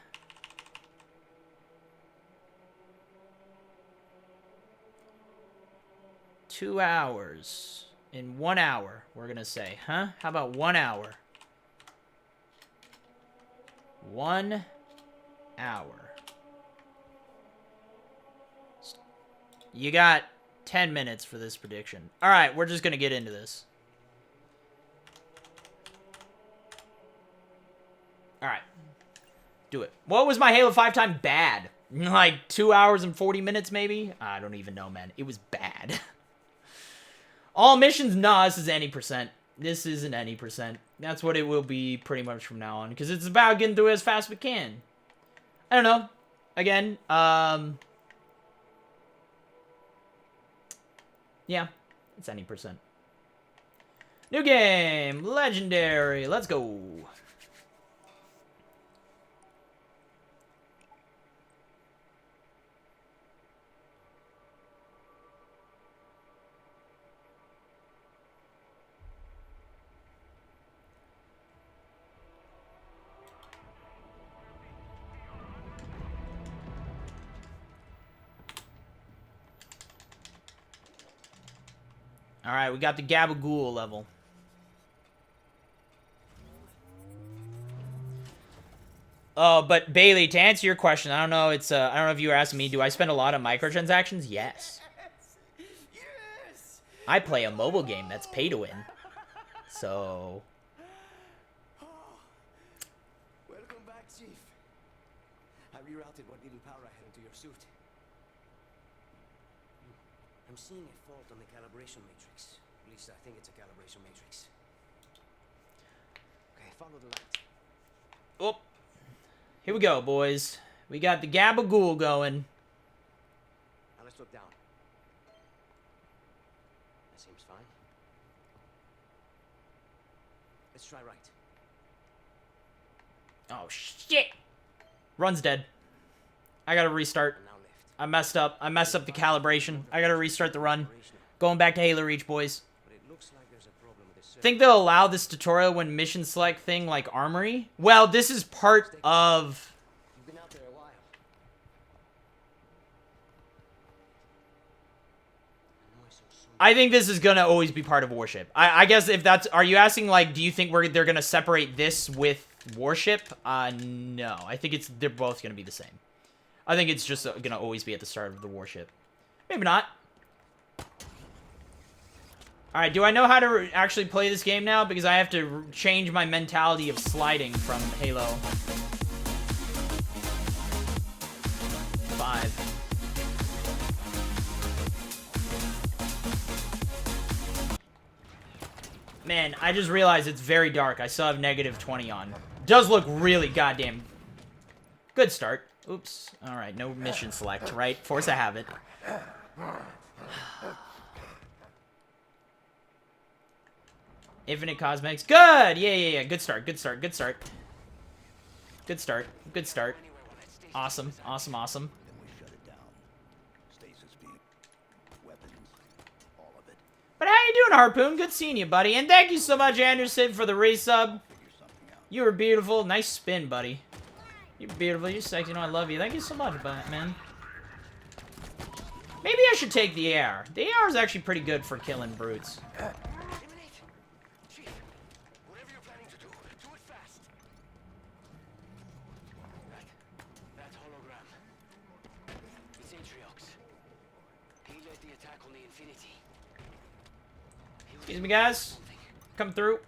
[SPEAKER 1] 2 hours. In 1 hour, we're gonna say, huh? How about 1 hour? 1 hour. You got 10 minutes for this prediction. All right, we're just gonna get into this. All right, do it. What was my Halo 5 time bad? Like 2 hours and 40 minutes, maybe? I don't even know, man. It was bad. All missions? Nah, this is any percent. This isn't any percent. That's what it will be pretty much from now on. Because it's about getting through it as fast as we can. I don't know. Again, yeah, it's any percent. New game. Legendary. Let's go. Alright, we got the Gabagool level. Oh, but Bailey, to answer your question, I don't know, I don't know if you were asking me, do I spend a lot on microtransactions? Yes. I play a mobile game that's pay to win. So...
[SPEAKER 16] Welcome back, Chief. I rerouted what little power I had into your suit. I'm seeing a fault on the calibration matrix. At least I think it's a calibration matrix. Okay, follow the light.
[SPEAKER 1] Oh. Here we go, boys. We got the Gabagool going.
[SPEAKER 16] Now let's look down. That seems fine. Let's try right.
[SPEAKER 1] Oh, shit. Run's dead. I gotta restart. I messed up. I messed up the calibration. I gotta restart the run. Going back to Halo Reach, boys. Think they'll allow this tutorial when mission select thing like Armory? Well, this is part of...
[SPEAKER 16] You've been out there a while.
[SPEAKER 1] I think this is gonna always be part of Warship. I guess if that's... Are you asking, like, do you think they're gonna separate this with Warship? No. I think they're both gonna be the same. I think it's just gonna always be at the start of the Warship. Maybe not. Alright, do I know how to actually play this game now? Because I have to change my mentality of sliding from Halo 5. Man, I just realized it's very dark. I still have -20 on. Does look really goddamn... Good start. Oops. Alright, no mission select, right? Force a habit. Infinite cosmetics. Good! Yeah. Good start. Good start. Awesome.
[SPEAKER 6] Then we shut it down. Stasis beam, weapons, all of it.
[SPEAKER 1] But how you doing, Harpoon? Good seeing you, buddy. And thank you so much, Anderson, for the resub. You were beautiful. Nice spin, buddy. You're beautiful. You're sexy. You know I love you. Thank you so much, man. Maybe I should take the AR. The AR is actually pretty good for killing brutes.
[SPEAKER 16] That hologram. It's Atriox. He led the attack on the Infinity.
[SPEAKER 1] Excuse me, guys. Come through.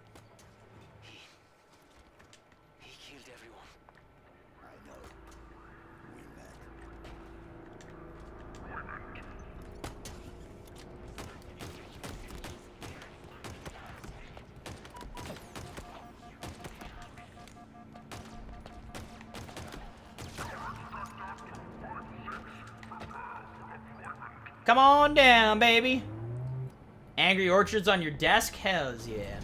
[SPEAKER 16] He killed everyone.
[SPEAKER 6] I know. We met.
[SPEAKER 1] Come on down, baby. Angry Orchards on your desk? Hells yeah.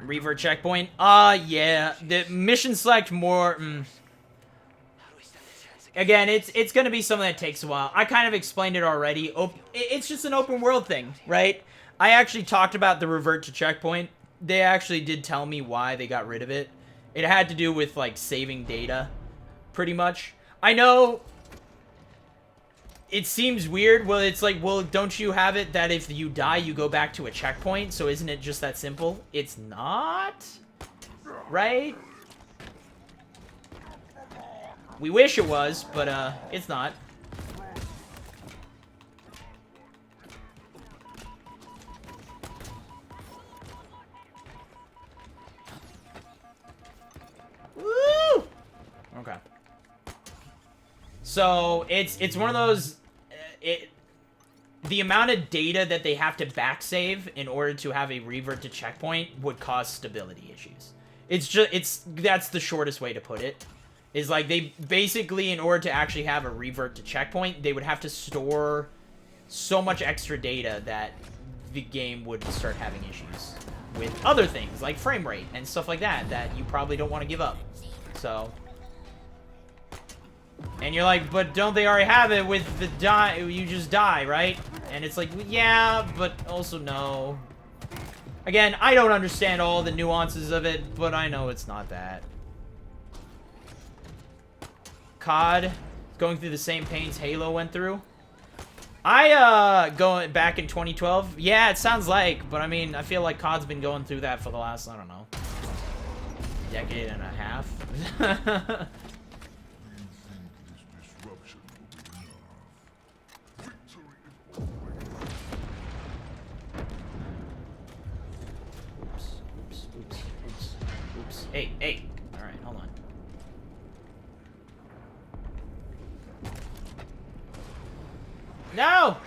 [SPEAKER 1] Revert checkpoint? Yeah. The mission select more... Again, it's gonna be something that takes a while. I kind of explained it already. It's just an open world thing, right? I actually talked about the revert to checkpoint. They actually did tell me why they got rid of it. It had to do with, like, saving data, pretty much. I know it seems weird. Well, it's like, well, don't you have it that if you die, you go back to a checkpoint? So isn't it just that simple? It's not, right? We wish it was, but, it's not. Woo! Okay. So, it's one of those, the amount of data that they have to back save in order to have a revert to checkpoint would cause stability issues. That's the shortest way to put it. Is like, they basically, in order to actually have a revert to checkpoint, they would have to store so much extra data that the game would start having issues with other things, like frame rate and stuff like that, that you probably don't want to give up. So, and you're like, but don't they already have it with the die, you just die, right? And it's like, yeah, but also no. Again, I don't understand all the nuances of it, but I know it's not that. COD, going through the same pains Halo went through. Going back in 2012, yeah, it sounds like, but I mean, I feel like COD's been going through that for the last, I don't know, decade and a half. Oops. Hey. All right, hold on. No!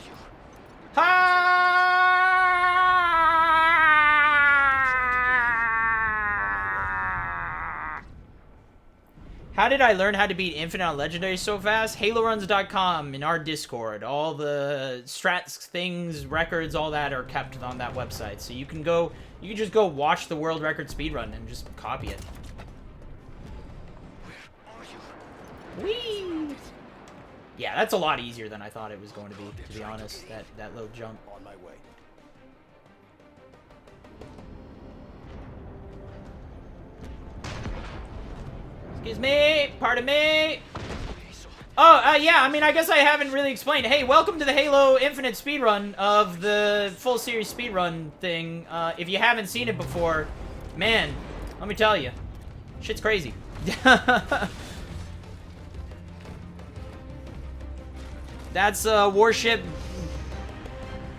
[SPEAKER 1] How did I learn how to beat Infinite on Legendary so fast? HaloRuns.com in our Discord. All the strats, things, records, all that are kept on that website. So you can just go watch the world record speedrun and just copy it. Whee! Yeah, that's a lot easier than I thought it was going to be honest. That little jump.
[SPEAKER 14] On my way.
[SPEAKER 1] Excuse me, pardon me. Oh, yeah, I mean, I guess I haven't really explained. Hey, welcome to the Halo Infinite speedrun of the full series speedrun thing. If you haven't seen it before, man, let me tell you, shit's crazy. That's Warship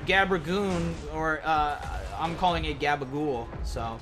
[SPEAKER 1] Gabragoon, or I'm calling it Gabagool, so.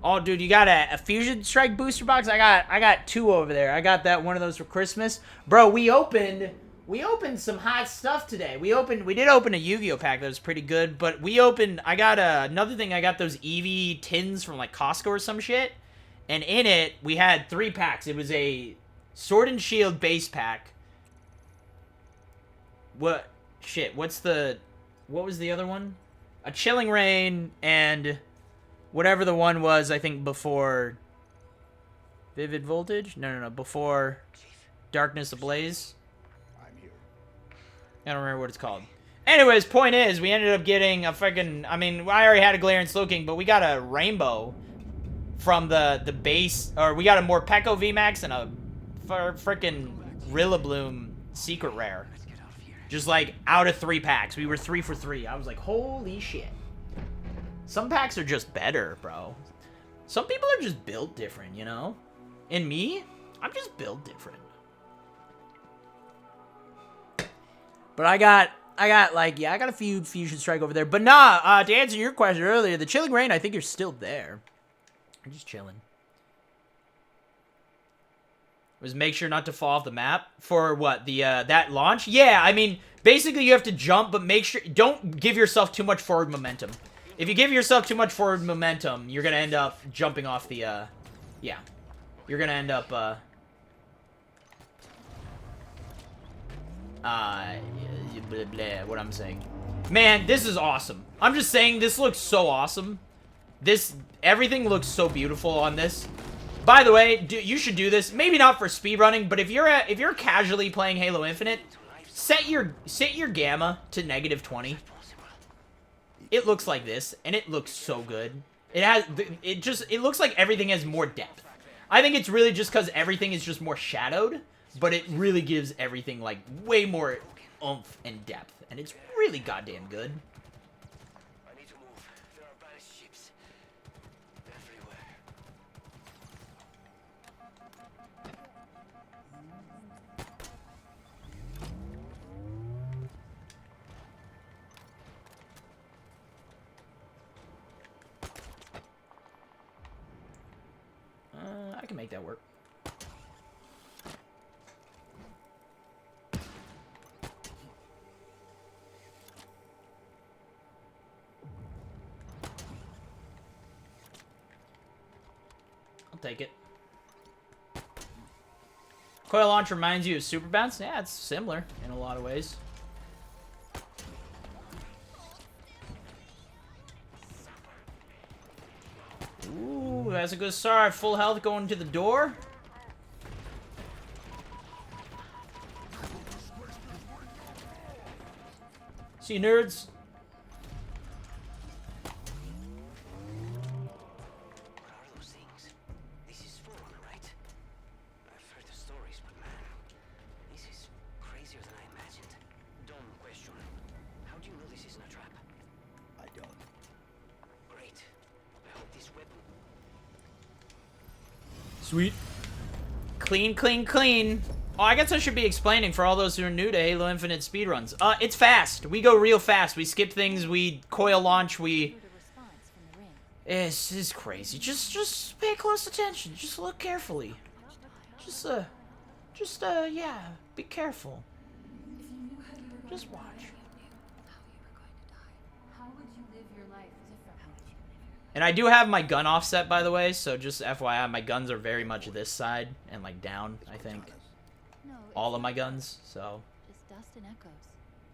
[SPEAKER 1] Oh, dude, you got a Fusion Strike booster box? I got two over there. I got that one of those for Christmas. Bro, we opened some hot stuff today. We did open a Yu-Gi-Oh pack that was pretty good, but I got another thing. I got those Eevee tins from like Costco or some shit. And in it, we had 3 packs. It was a Sword and Shield base pack. What was the other one? A Chilling Reign and whatever the one was, I think, before Vivid Voltage? No, before Darkness Ablaze.
[SPEAKER 14] I'm here.
[SPEAKER 1] I don't remember what it's called. Anyways, point is, we ended up getting a freaking, I mean, I already had a Glare and Slowking, but we got a Rainbow from the base, or we got a Morpeko VMAX and a freaking Rillaboom Secret Rare. Just like out of 3 packs. We were 3 for 3. I was like, holy shit. Some packs are just better, bro. Some people are just built different, you know? And me, I'm just built different. But I got like, yeah, I got a few Fusion Strike over there. But nah, to answer your question earlier, the Chilling Rain, I think you're still there. I'm just chilling. Was make sure not to fall off the map for what, the that launch? Yeah, I mean, basically you have to jump, but make sure, don't give yourself too much forward momentum. If you give yourself too much forward momentum, you're gonna end up jumping off the, yeah. You're gonna end up, blah, blah, what I'm saying. Man, this is awesome. I'm just saying, this looks so awesome. Everything looks so beautiful on this. By the way, you should do this. Maybe not for speedrunning, but if you're casually playing Halo Infinite, set your gamma to -20. It looks like this, and it looks so good. It looks like everything has more depth. I think it's really just because everything is just more shadowed, but it really gives everything like way more oomph and depth, and it's really goddamn good.
[SPEAKER 16] I need to move. There are battleships everywhere.
[SPEAKER 1] I can make that work. I'll take it. Coil launch reminds you of Super Bounce? Yeah, it's similar in a lot of ways. Ooh, that's a good start. Full health going to the door. See you, nerds.
[SPEAKER 16] What are those things? This is Forerunner, right? I've heard the stories, but man, this is crazier than I imagined. Dumb question. How do you know this isn't a trap?
[SPEAKER 6] I don't.
[SPEAKER 16] Great. I hope this weapon...
[SPEAKER 1] Sweet. Clean, clean, clean. Oh, I guess I should be explaining for all those who are new to Halo Infinite speedruns. It's fast. We go real fast. We skip things. We coil launch. It's crazy. Just pay close attention. Just look carefully. Yeah, be careful. Just watch. And I do have my gun offset, by the way, so just FYI, my guns are very much this side and like down, I think. All of my guns, so
[SPEAKER 2] Just dust and echoes.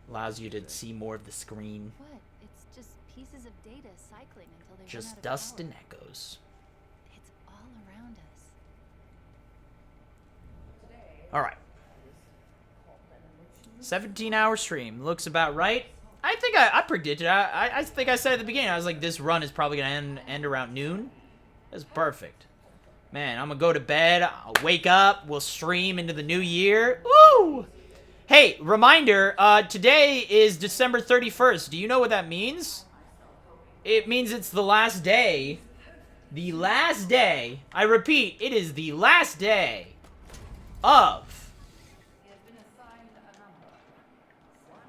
[SPEAKER 1] allows you to see more of the screen.
[SPEAKER 2] What? It's just pieces of data cycling until they run out
[SPEAKER 1] Just
[SPEAKER 2] of
[SPEAKER 1] dust
[SPEAKER 2] power.
[SPEAKER 1] and echoes.
[SPEAKER 2] It's all around us.
[SPEAKER 1] Alright. 17-hour stream. Looks about right. I think I predicted. I think I said at the beginning, I was like, this run is probably going to end around noon. That's perfect. Man, I'm going to go to bed. I'll wake up. We'll stream into the new year. Woo! Hey, reminder, today is December 31st. Do you know what that means? It means it's the last day. The last day. I repeat, it is the last day of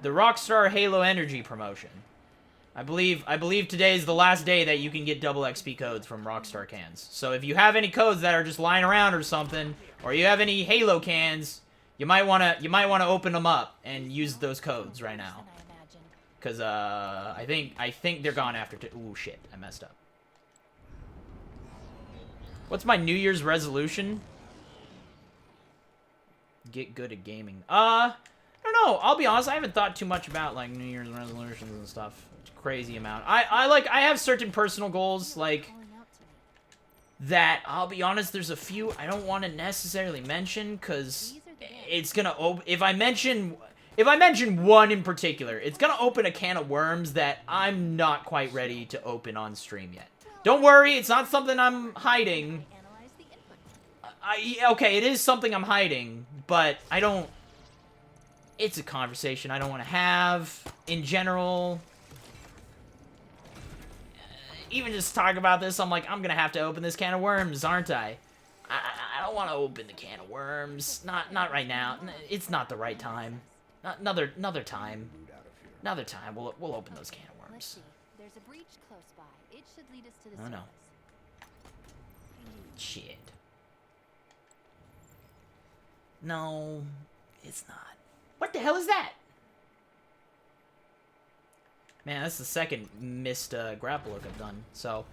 [SPEAKER 1] the Rockstar Halo Energy promotion. I believe today is the last day that you can get double XP codes from Rockstar cans. So if you have any codes that are just lying around or something, or you have any Halo cans, you might wanna open them up and use those codes right now. Cause I think they're gone after. Ooh shit! I messed up. What's my New Year's resolution? Get good at gaming. I don't know. I'll be honest. I haven't thought too much about like New Year's resolutions and stuff. It's a crazy amount. I have certain personal goals like that. I'll be honest. There's a few I don't want to necessarily mention because it's gonna if I mention one in particular, it's gonna open a can of worms that I'm not quite ready to open on stream yet. Don't worry, it's not something I'm hiding. Okay, it is something I'm hiding, but I don't... It's a conversation I don't want to have in general. Even just talk about this, I'm like, I'm gonna have to open this can of worms, aren't I? I don't want to open the can of worms. Not right now. It's not the right time. Another time. Another time. We'll open those can of
[SPEAKER 2] Let's
[SPEAKER 1] worms.
[SPEAKER 2] see. There's a breach close by. It should lead us to the
[SPEAKER 1] Oh no.
[SPEAKER 2] surface.
[SPEAKER 1] Shit. No, it's not. What the hell is that? Man, that's the second missed grapple look I've done. So,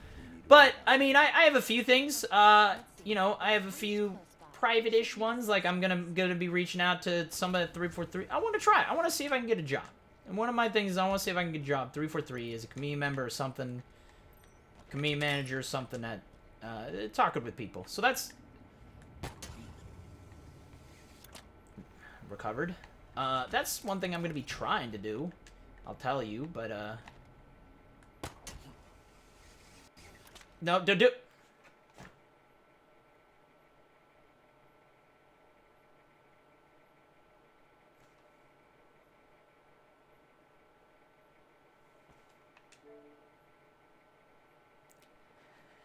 [SPEAKER 1] but I mean, I have a few things. You know, I have a few private-ish ones. Like I'm gonna be reaching out to somebody at 343. I want to try. I want to see if I can get a job. And one of my things is I want to see if I can get a job. 343 is a community member or something, community manager or something that talking with people. So that's recovered. That's one thing I'm gonna be trying to do. I'll tell you, but no, do.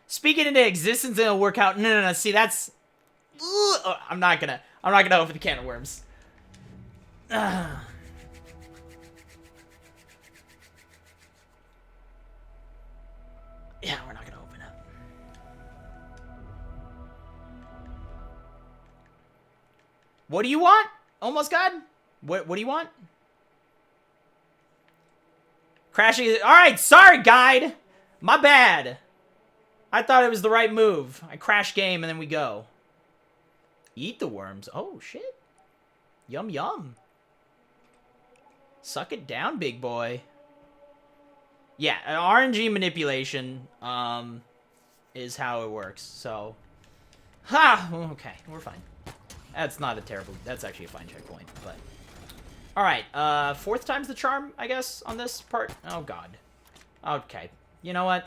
[SPEAKER 1] Speaking into existence, it'll work out. No. See, that's. I'm not gonna open the can of worms. Yeah, we're not gonna open it. What do you want? Almost God? What do you want? Crashing. All right, sorry, guide. My bad. I thought it was the right move. I crash game and then we go. Eat the worms. Oh, shit. Yum, yum. Suck it down, big boy. Yeah, RNG manipulation is how it works. So, okay, we're fine. That's not a terrible. That's actually a fine checkpoint. But all right, fourth time's the charm, I guess, on this part. Oh God. Okay, you know what?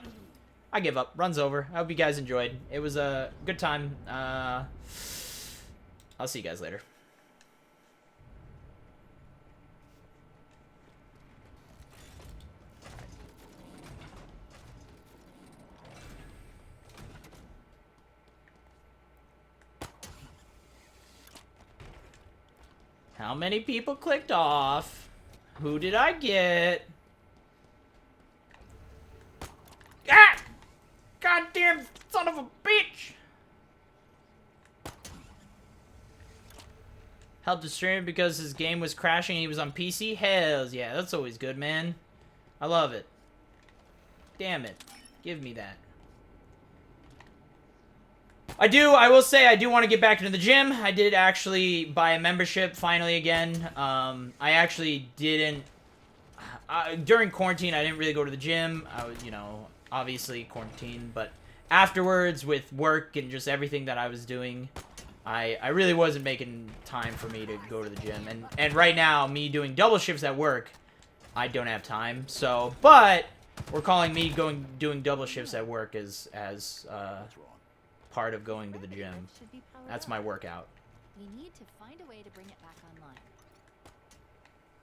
[SPEAKER 1] I give up. Run's over. I hope you guys enjoyed. It was a good time. I'll see you guys later. How many people clicked off? Who did I get? Ah! Goddamn son of a bitch! Helped the streamer because his game was crashing and he was on PC? Hells yeah, that's always good, man. I love it. Damn it. Give me that. I will say, I do want to get back into the gym. I did actually buy a membership finally again. I actually didn't, during quarantine, I didn't really go to the gym. I was, you know, obviously quarantine, but afterwards with work and just everything that I was doing, I really wasn't making time for me to go to the gym. And right now, me doing double shifts at work, I don't have time. So, but we're calling me doing double shifts at work as part of going to the gym. That's my workout.
[SPEAKER 2] We need to find a way to bring it back online.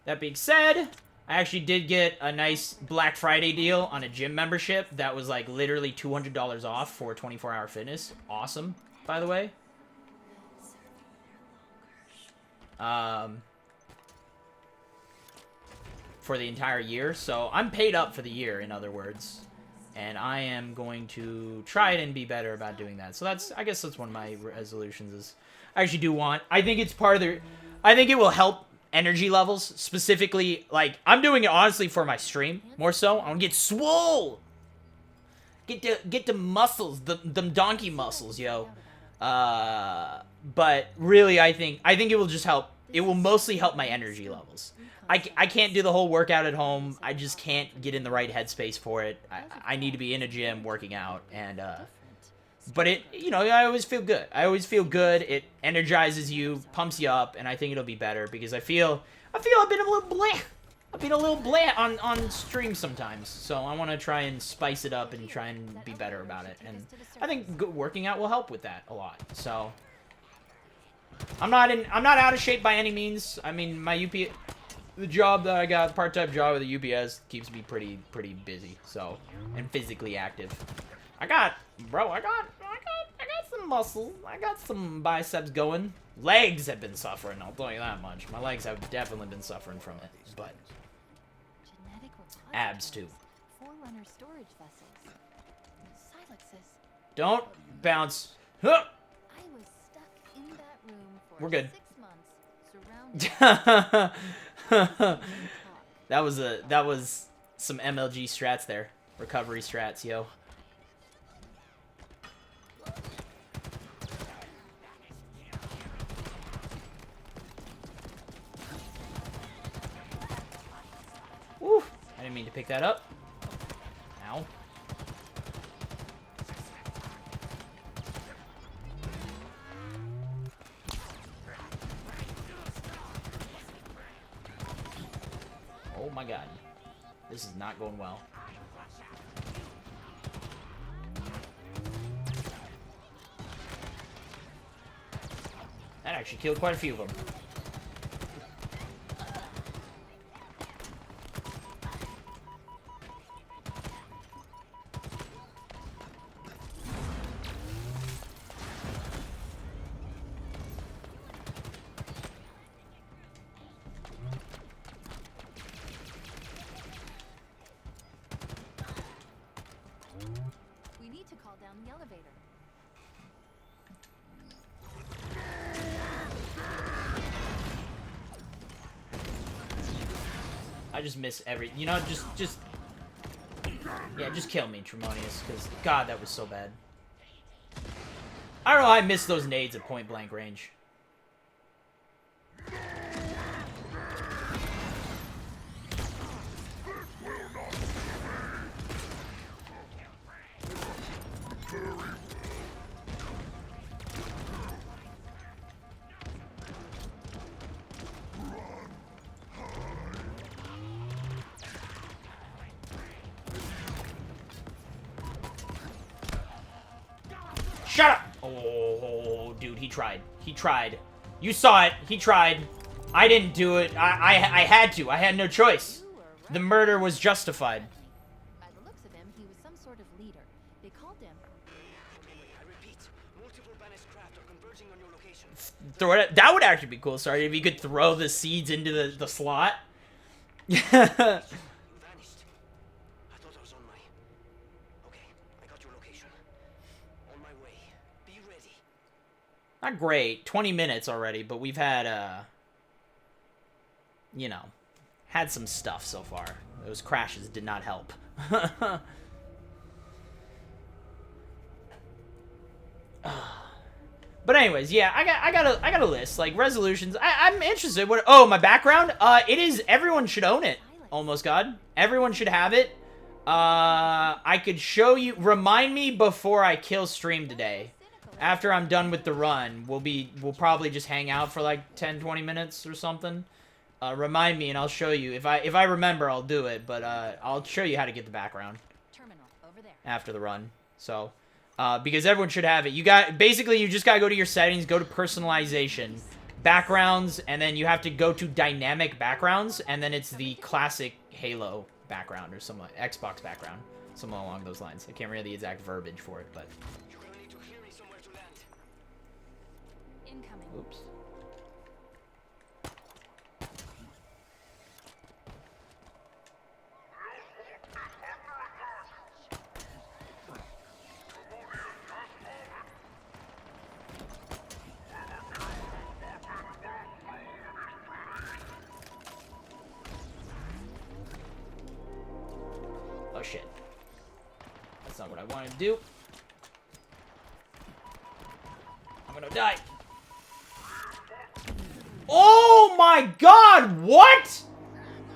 [SPEAKER 1] That being said, I actually did get a nice Black Friday deal on a gym membership that was like literally $200 off for 24-hour fitness. Awesome, by the way. For the entire year. So I'm paid up for the year, in other words. And I am going to try it and be better about doing that. So that's, I guess that's one of my resolutions is, I actually do want, I think it's part of the, I think it will help energy levels, specifically, like, I'm doing it honestly for my stream, more so. I want to get swole! Get the muscles, them donkey muscles, yo. But really, I think it will just help, it will mostly help my energy levels. I can't do the whole workout at home. I just can't get in the right headspace for it. I need to be in a gym working out, and but it, you know, I always feel good. I always feel good. It energizes you, pumps you up, and I think it'll be better because I feel I've been a little bleh. I've been a little bleh on stream sometimes. So I want to try and spice it up and try and be better about it. And I think working out will help with that a lot. So I'm not out of shape by any means. I mean, the job that I got, part-time job with the UPS, keeps me pretty busy, so, and physically active. I got some muscle. I got some biceps going. Legs have been suffering, I'll tell you that much. My legs have definitely been suffering from it, but
[SPEAKER 2] Genetic
[SPEAKER 1] abs too.
[SPEAKER 2] Forerunner storage vessels. Silexes.
[SPEAKER 1] Don't bounce. Huh.
[SPEAKER 2] I was stuck in that room for
[SPEAKER 1] We're good.
[SPEAKER 2] 6 months, surrounded.
[SPEAKER 1] That was some MLG strats there. Recovery strats, yo. Woo! I didn't mean to pick that up. Ow. Oh my god. This is not going well. That actually killed quite a few of them.
[SPEAKER 2] We need to call down the elevator.
[SPEAKER 1] I just miss every, you know, just yeah, just kill me, Tremonius, because god, that was so bad. I don't know, I miss those nades at point blank range. Shut up! Oh, dude, he tried. He tried. You saw it. He tried. I didn't do it. I had to. I had no choice. The murder was justified.
[SPEAKER 2] By the looks of him, he was some sort of leader. They called him.
[SPEAKER 16] I repeat, multiple banished craft are converging on your location.
[SPEAKER 1] Throw it. That would actually be cool. Sorry, if you could throw the seeds into the slot.
[SPEAKER 16] You vanished. I thought I was on my... Okay, I got your location. On my way. Be ready.
[SPEAKER 1] Not great. 20 minutes already, but we've had, you know, had some stuff so far. Those crashes did not help. But anyways, yeah, I got a list, like, resolutions. I'm interested. What? Oh, my background? It is, everyone should own it. Almost God. Everyone should have it. I could show you, remind me before I kill stream today. After I'm done with the run, we'll probably just hang out for like 10-20 minutes or something. Remind me and I'll show you. If I remember, I'll do it, but I'll show you how to get the background after the run. So, because everyone should have it. You just gotta go to your settings, go to personalization, backgrounds, and then you have to go to dynamic backgrounds, and then it's the classic Halo background or some Xbox background, something along those lines. I can't remember the exact verbiage for it, but.
[SPEAKER 2] Incoming.
[SPEAKER 1] Oops. Oh shit. That's not what I wanted to do. I'm gonna die. Oh my god, what?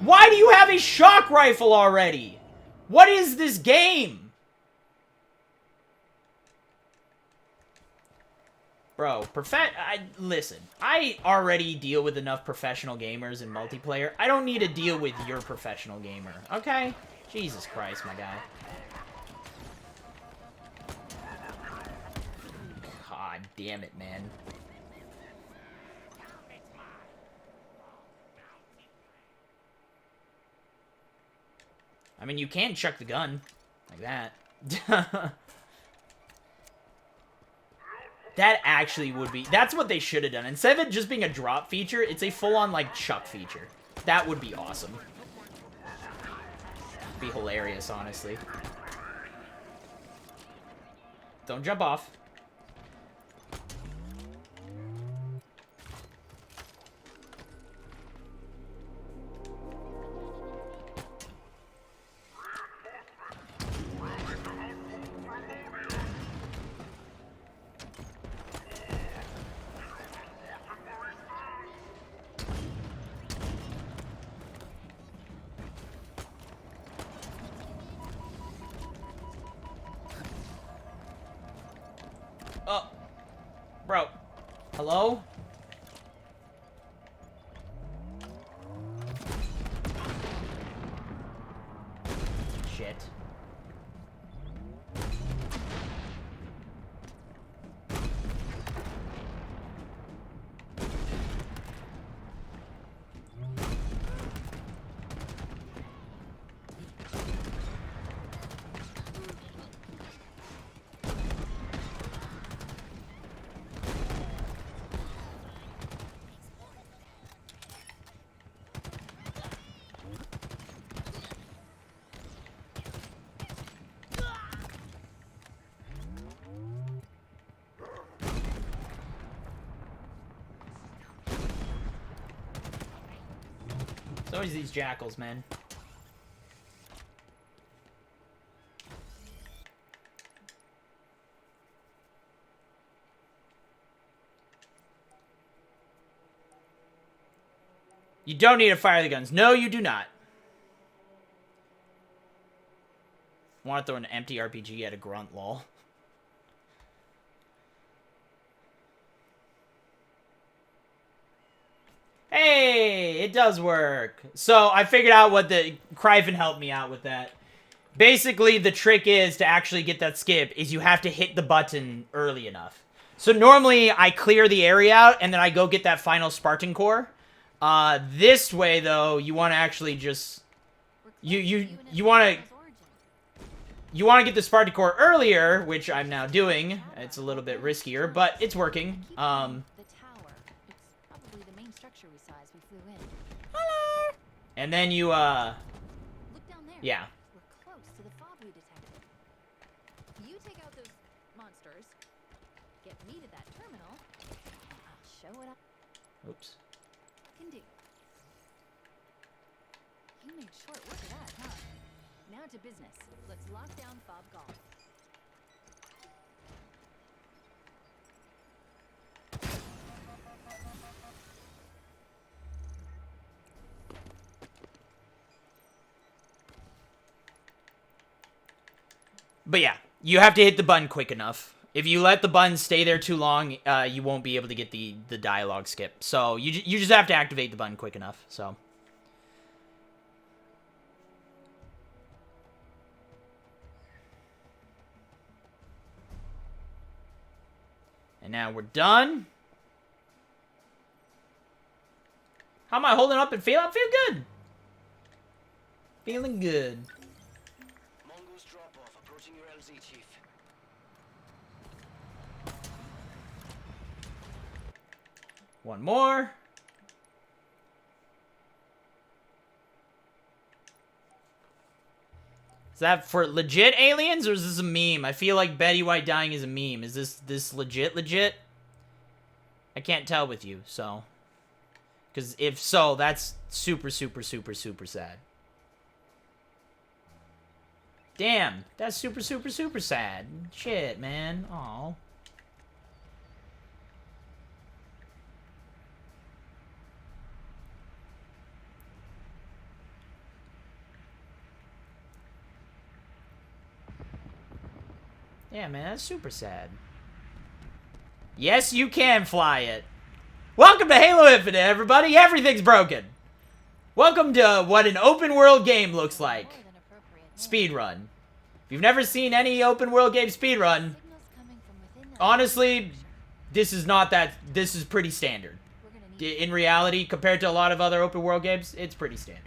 [SPEAKER 1] Why do you have a shock rifle already? What is this game? Bro, listen, I already deal with enough professional gamers in multiplayer. I don't need to deal with your professional gamer, okay? Jesus Christ, my guy. God damn it, man. I mean, you can chuck the gun. Like that. That actually would be... That's what they should have done. Instead of it just being a drop feature, it's a full-on, like, chuck feature. That would be awesome. Be hilarious, honestly. Don't jump off. Oh. Bro. Hello? Shit. It's always these jackals, man. You don't need to fire the guns. No, you do not. Want to throw an empty RPG at a grunt, lol. Hey, it does work. So I figured out what the... Kryven helped me out with that. Basically, the trick is to actually get that skip is you have to hit the button early enough. So normally I clear the area out and then I go get that final Spartan core. This way though, you want to actually just you want to get the Spartan core earlier, which I'm now doing. It's a little bit riskier, but it's working.
[SPEAKER 2] The tower. It's probably the main structure we saw as we flew in.
[SPEAKER 1] Hello. And then you
[SPEAKER 2] Look down there.
[SPEAKER 1] yeah.
[SPEAKER 2] We're close to the fob we detected. You take out those monsters, get me to that terminal, and I'll show it up.
[SPEAKER 1] Oops.
[SPEAKER 2] Can do. You made short work of that, huh? Now to business. Let's lock down fob golf.
[SPEAKER 1] But yeah, you have to hit the button quick enough. If you let the button stay there too long, you won't be able to get the dialogue skip. So you just have to activate the button quick enough. So. And now we're done. How am I holding up and feeling? I feel good. Feeling good.
[SPEAKER 16] Mongoose drop off approaching your LZ, Chief.
[SPEAKER 1] One more. Is that for legit aliens or is this a meme? I feel like Betty White dying is a meme. Is this legit? I can't tell with you, so. Because if so, that's super sad. Damn, that's super sad. Shit, man. Aw. Yeah, man, that's super sad. Yes, you can fly it. Welcome to Halo Infinite, everybody. Everything's broken. Welcome to what an open world game looks like. Speedrun. If you've never seen any open world game speedrun, honestly, this is not that. This is pretty standard. In reality, compared to a lot of other open world games, it's pretty standard.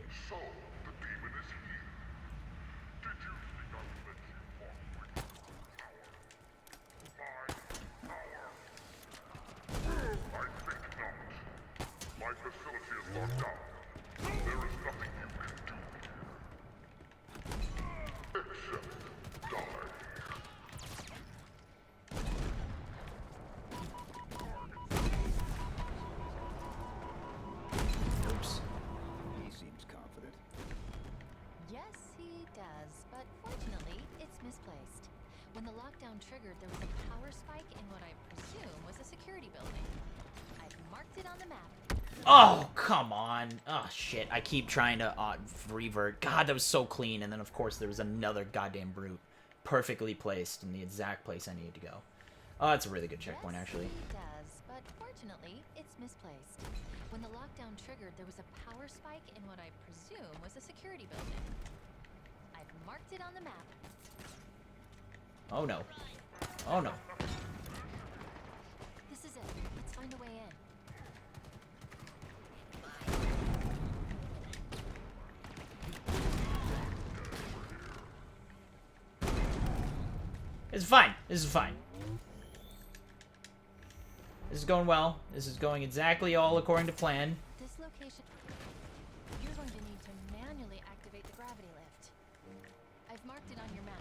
[SPEAKER 2] When the lockdown triggered, there was a power spike in what I presume was a security building. I've marked it on the map.
[SPEAKER 1] Oh, come on. Oh, shit. I keep trying to revert. God, that was so clean. And then, of course, there was another goddamn brute. Perfectly placed in the exact place I needed to go. Oh, that's a really good checkpoint, actually.
[SPEAKER 2] Yes, it does, but fortunately, it's misplaced. When the lockdown triggered, there was a power spike in what I presume was a security building. I've marked it on the map.
[SPEAKER 1] Oh, no. Oh, no.
[SPEAKER 2] This is it. Let's find a way in.
[SPEAKER 1] It's fine. This is fine. This is going well. This is going exactly all according to plan.
[SPEAKER 2] This location... You're going to need to manually activate the gravity lift. I've marked it on your map.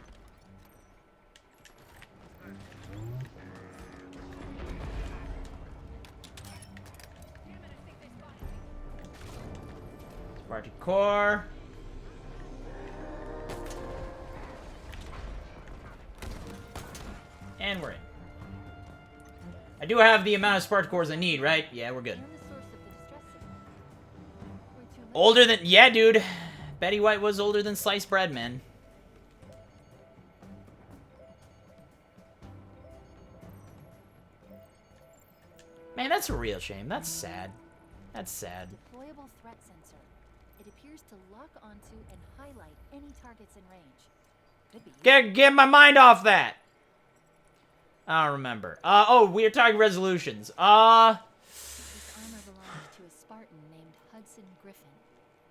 [SPEAKER 1] Spartan core. And we're in. I do have the amount of Spartan cores I need, right? Yeah, we're good. Older than... Yeah, dude. Betty White was older than sliced bread, man. Man, that's a real shame. That's sad. That's sad.
[SPEAKER 2] Deployable threat sensor. It appears to lock onto and highlight any targets in range. Could be
[SPEAKER 1] Get my mind off that! I don't remember. Oh, we are talking resolutions.
[SPEAKER 2] This armor belongs to a Spartan named Hudson Griffin.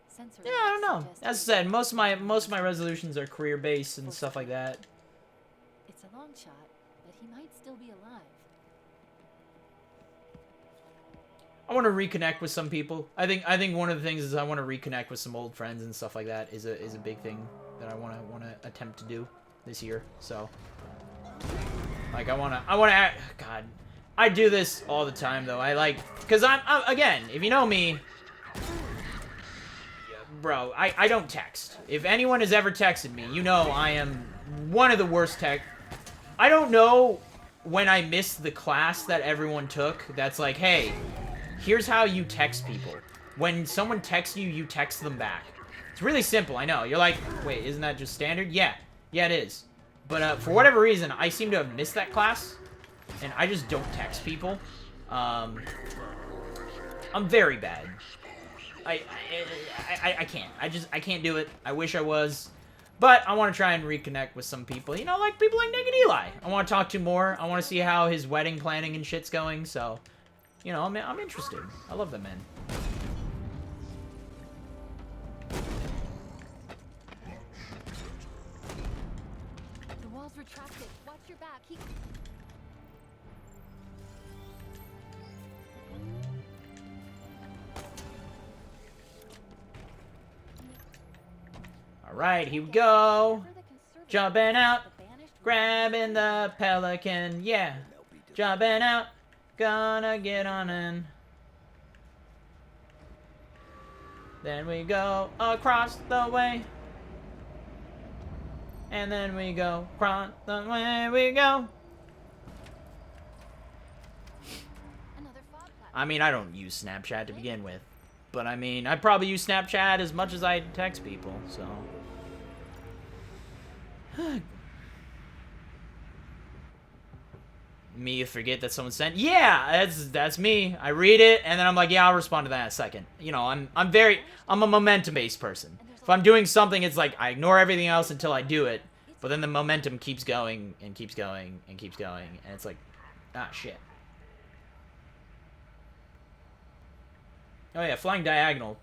[SPEAKER 2] Sensor
[SPEAKER 1] Yeah, I don't know. As I said, most of my resolutions are career based and stuff like that.
[SPEAKER 2] It's a long shot, but he might still be alive.
[SPEAKER 1] I want to reconnect with some people. I think one of the things is I want to reconnect with some old friends and stuff like that is a big thing that I want to attempt to do this year. So, like, I want to. God, I do this all the time though. Because I'm again, if you know me, bro, I don't text. If anyone has ever texted me, you know I am one of the worst tech. I don't know when I missed the class that everyone took. That's like, hey, here's how you text people. When someone texts you, you text them back. It's really simple, I know. You're like, wait, isn't that just standard? Yeah, it is. But for whatever reason, I seem to have missed that class, and I just don't text people. I'm very bad. I can't. I can't do it. I wish I was. But I want to try and reconnect with some people. You know, like people like Nick and Eli. I want to talk to more. I want to see how his wedding planning and shit's going, so... You know, I'm interested. I love that man.
[SPEAKER 2] The wall's retracted. Watch your back.
[SPEAKER 1] Alright, here we go. Jumping out. Grabbing the pelican. Yeah. Jumping out. Gonna get on in. Then we go across the way. And then we go across the way we go. I mean, I don't use Snapchat to begin with. But I mean, I probably use Snapchat as much as I text people, so. Me forget that someone sent. Yeah, that's me. I read it and then I'm like, yeah, I'll respond to that in a second. You know, I'm a momentum based person. If I'm doing something, it's like I ignore everything else until I do it, but then the momentum keeps going and keeps going and keeps going, and it's like, ah, shit. Oh yeah, flying diagonal.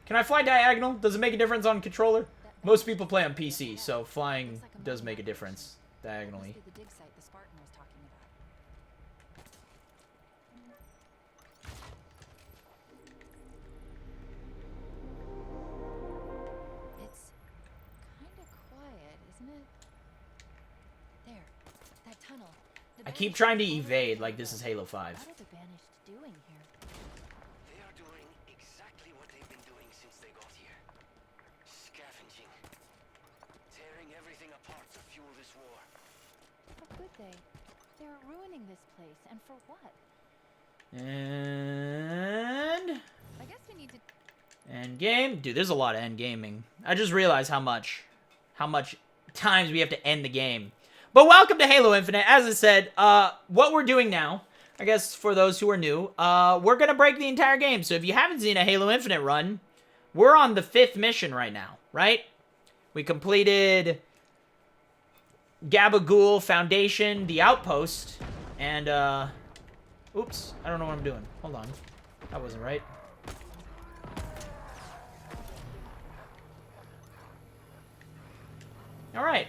[SPEAKER 1] Can I fly diagonal? Does it make a difference on controller? Most people play on PC, so flying does make a difference diagonally. I keep trying to evade like this is Halo 5.
[SPEAKER 2] What are the Banished doing here?
[SPEAKER 16] They are doing exactly what they've been doing since they got here. Scavenging. Tearing everything apart to fuel this war.
[SPEAKER 2] could they? They're ruining this place, and for what?
[SPEAKER 1] And
[SPEAKER 2] I guess we need to.
[SPEAKER 1] end game. Dude, there's a lot of end gaming. I just realized how much times we have to end the game. But welcome to Halo Infinite. As I said, what we're doing now, I guess for those who are new, we're gonna break the entire game. So if you haven't seen a Halo Infinite run, we're on the 5th mission right now, right? We completed Gabagool, Foundation, the Outpost, and oops, I don't know what I'm doing. Hold on. That wasn't right. Alright.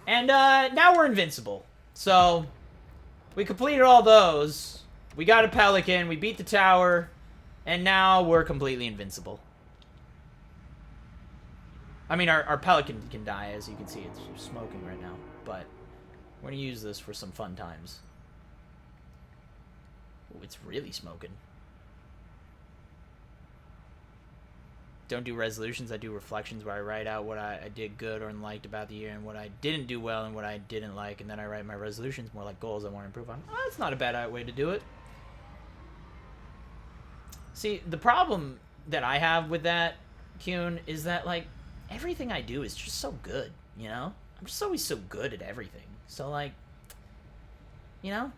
[SPEAKER 1] And now we're invincible. So, we completed all those. We got a Pelican, we beat the tower, and now we're completely invincible. I mean, our Pelican can die, as you can see. It's smoking right now. But we're going to use this for some fun times. Ooh, it's really smoking. Don't do resolutions. I do reflections where I write out what I did good or liked about the year and what I didn't do well and what I didn't like. And then I write my resolutions, more like goals I want to improve on. Oh, that's not a bad way to do it. See, the problem that I have with that, Kuhn, is that, like, everything I do is just so good, you know? I'm just always so good at everything. So, like, you know?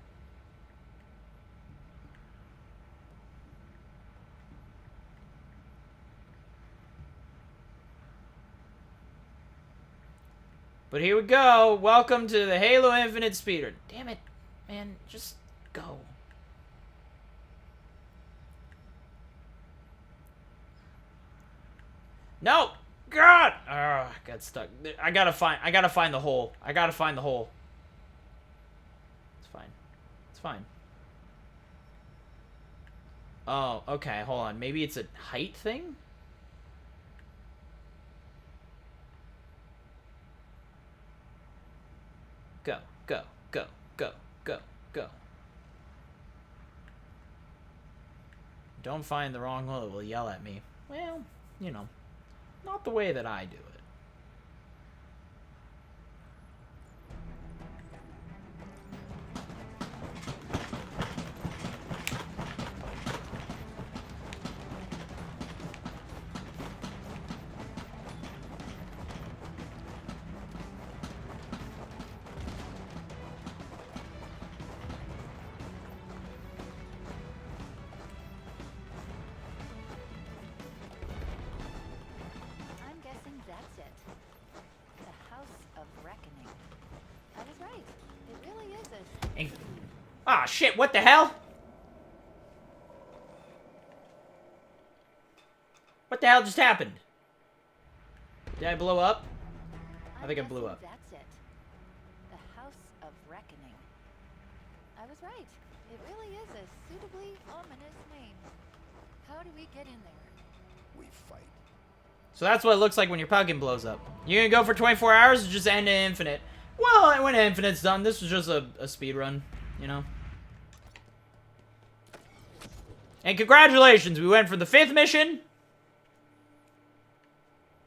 [SPEAKER 1] But here we go. Welcome to the Halo Infinite Speedrun. Damn it, man. Just go. No! God! I got stuck. I gotta find the hole. I gotta find the hole. It's fine. It's fine. Oh, okay. Hold on. Maybe it's a height thing? Go, go, go, go, go, go. Don't find the wrong hole, it will yell at me. Well, you know, not the way that I do it. Ah, shit, what the hell? What the hell just happened? Did I blow up? I think I blew up.
[SPEAKER 2] That's it. The House of Reckoning. I was right. It really is a suitably ominous name. How do we get in there?
[SPEAKER 6] We fight.
[SPEAKER 1] So that's what it looks like when your Pelican blows up. You gonna go for 24 hours or just end in Infinite? Well, when Infinite's done, this was just a speed run, you know? And congratulations, we went from the 5th mission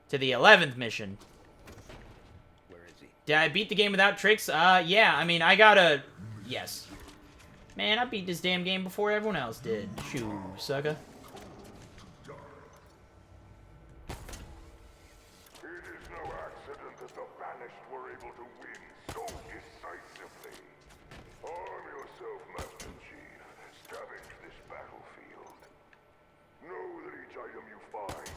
[SPEAKER 1] to the 11th mission.
[SPEAKER 6] Where is he?
[SPEAKER 1] Did I beat the game without tricks? Yeah, I mean, I gotta... Yes. Man, I beat this damn game before everyone else did. Shoo, sucker.
[SPEAKER 10] It is no accident that the banished were able to win so decisively. Arm yourself, Master Chief. Scavenge this battlefield. Know that each item you find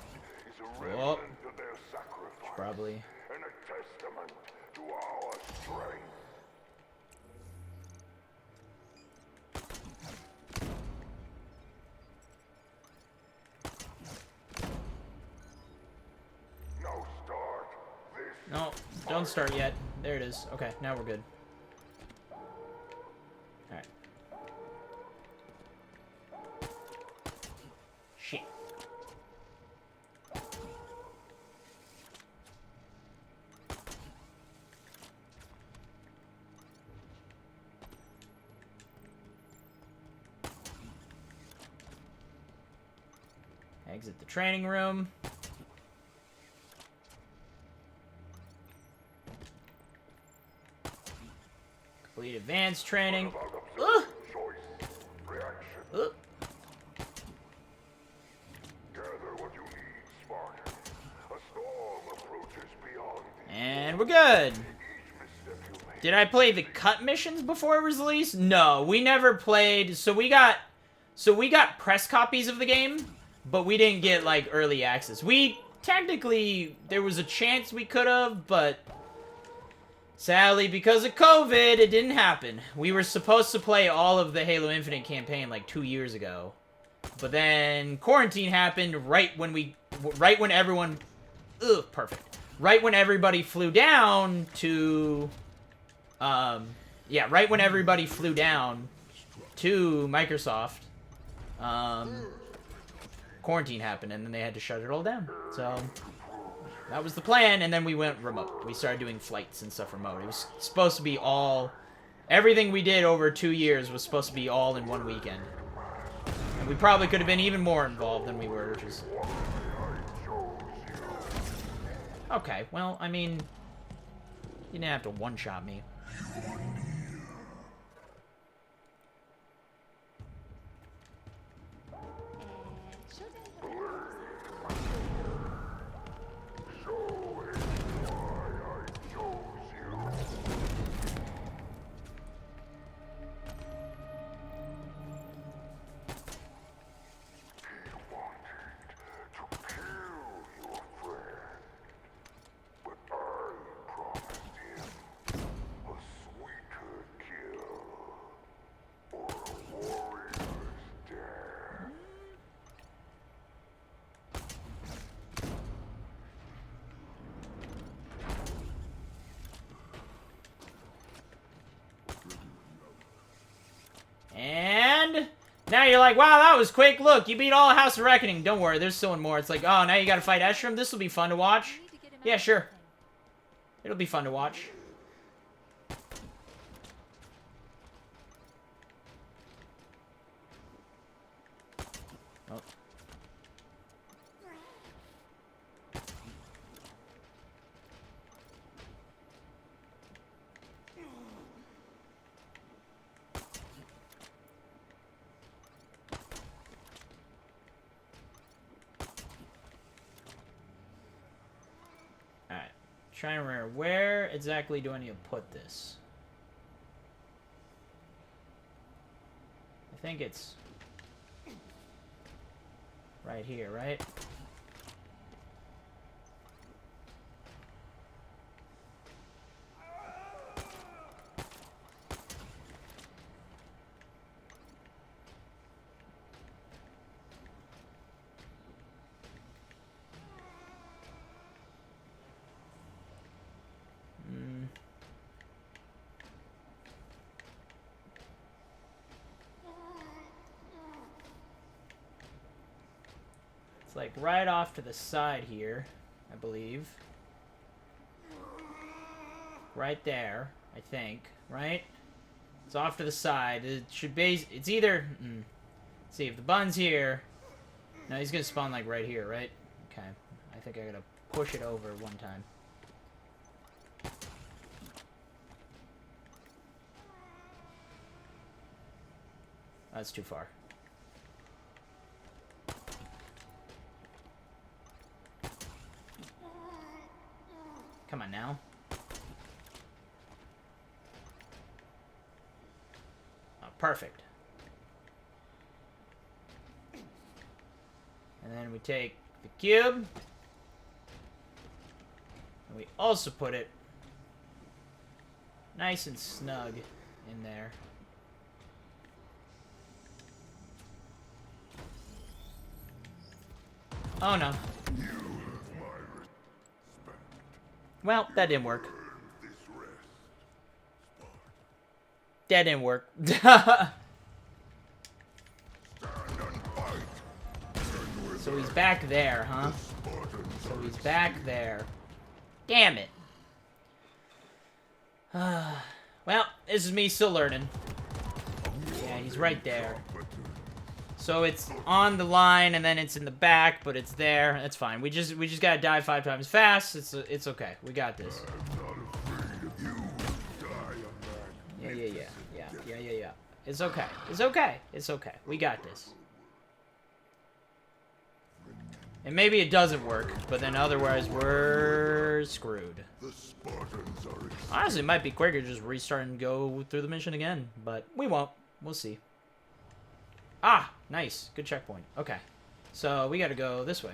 [SPEAKER 10] is a remnant of their sacrifice.
[SPEAKER 1] Probably.
[SPEAKER 10] And a testament to our strength. Now start this.
[SPEAKER 1] No, don't start yet. There it is. Okay, now we're good. Alright. Shit. Exit the training room. Complete advanced training.
[SPEAKER 10] Choice, reaction. Gather what you need, Spartan. A storm approaches beyond the
[SPEAKER 1] And we're good. Did I play the cut missions before it was released? No, we never played. So we got press copies of the game, but we didn't get like early access. We technically there was a chance we could have, but sadly because of COVID, it didn't happen. We were supposed to play all of the Halo Infinite campaign like 2 years ago, but then quarantine happened right when everyone, perfect. Right when everybody flew down to. Yeah, right when everybody flew down to Microsoft, quarantine happened, and then they had to shut it all down. So, that was the plan, and then we went remote. We started doing flights and stuff remote. It was supposed to be all... Everything we did over 2 years was supposed to be all in one weekend. And we probably could have been even more involved than we were, which is... Okay, well, I mean... You didn't have to one-shot me. And now you're like, wow, that was quick. Look, you beat all of House of Reckoning. Don't worry, there's still one more. It's like, oh, now you gotta fight Estrom. This will be fun to watch. Yeah, sure. It'll be fun to watch. Oh. Trying to remember, where exactly do I need to put this? I think it's right here, right? Like right off to the side here, I believe. Right there, I think. Right? It's off to the side. It should be. It's either. Let's see if the bun's here. No, he's gonna spawn like right here, right? Okay. I think I gotta push it over one time. That's too far. Come on now. Oh, perfect. And then we take the cube. And we also put it nice and snug in there. Oh no. Well, that didn't work. That didn't work. So he's back there, huh? So he's back there. Damn it. Well, this is me still learning. Yeah, he's right there. So it's on the line and then it's in the back, but it's there. That's fine. We just gotta die 5 times fast. It's okay. We got this. Yeah. It's okay. It's okay. It's okay. We got this. And maybe it doesn't work, but then otherwise we're screwed. Honestly, it might be quicker just restart and go through the mission again, but we won't. We'll see. Ah, nice. Good checkpoint. Okay. So we gotta go this way.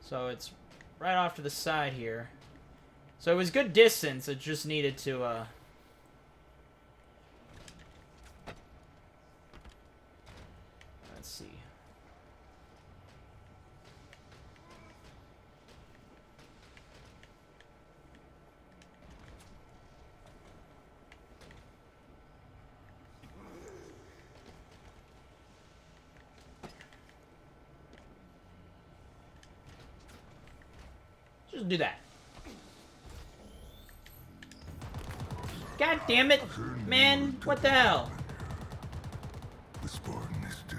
[SPEAKER 1] So it's right off to the side here. So it was good distance, it just needed to, let's see. Just do that. God damn it, man! What the hell?
[SPEAKER 10] The Spartan is dead.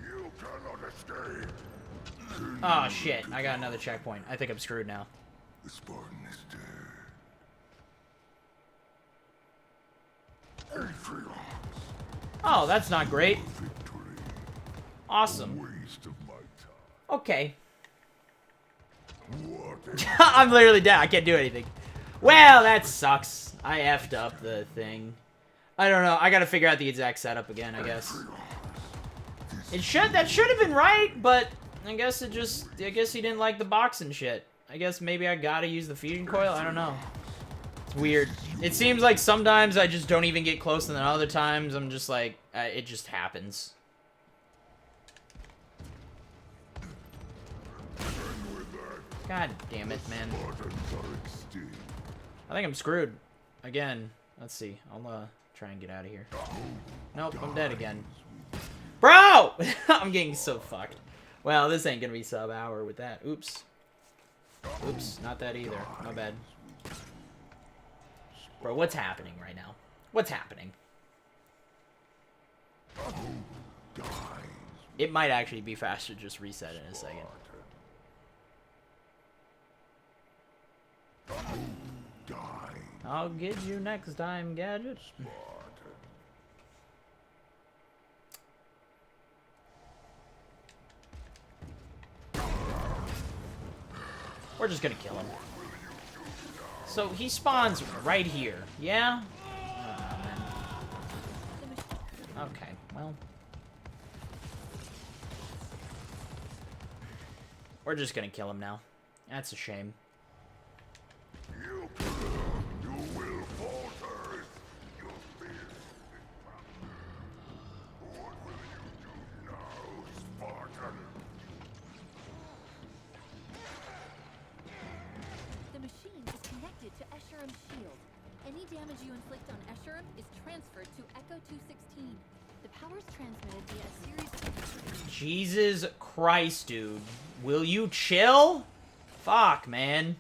[SPEAKER 10] You cannot escape.
[SPEAKER 1] Oh shit! I got another checkpoint. I think I'm screwed now.
[SPEAKER 10] The Spartan is dead.
[SPEAKER 1] Oh, that's not great. Awesome. Okay. I'm literally dead. I can't do anything. Well, that sucks. I effed up the thing. I don't know. I gotta figure out the exact setup again, I guess. That should have been right, but I guess it just... I guess he didn't like the box and shit. I guess maybe I gotta use the fusion coil? I don't know. It's weird. It seems like sometimes I just don't even get close, and then other times I'm just like... it just happens. God damn it, man. I think I'm screwed. Again. Let's see. I'll try and get out of here. Nope, I'm dead again. Bro! I'm getting so fucked. Well, this ain't gonna be sub-hour with that. Oops. Oops, not that either. My bad. Bro, what's happening right now? What's happening? It might actually be faster to just reset in a second. I'll get you next time, Gadget. We're just gonna kill him. So he spawns right here, yeah? Okay, well. We're just gonna kill him now. That's a shame.
[SPEAKER 2] The machine is connected to Escherum's shield. Any damage you inflict on Escherum is transferred to Echo 216. The power's transmitted via a series of...
[SPEAKER 1] Jesus Christ, dude. Will you chill? Fuck, man.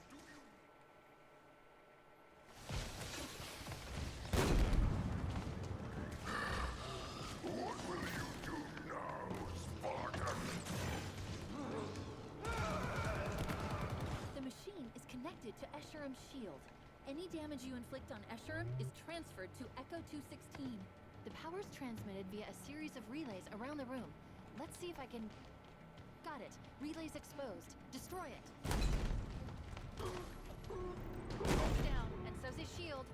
[SPEAKER 2] The machine is connected to Escherum's shield. Any damage you inflict on Escherum is transferred to Echo 216. The power's transmitted via a series of relays around the room. Let's see if I can... Got it. Relay's exposed. Destroy it. It's down, and so's his shield.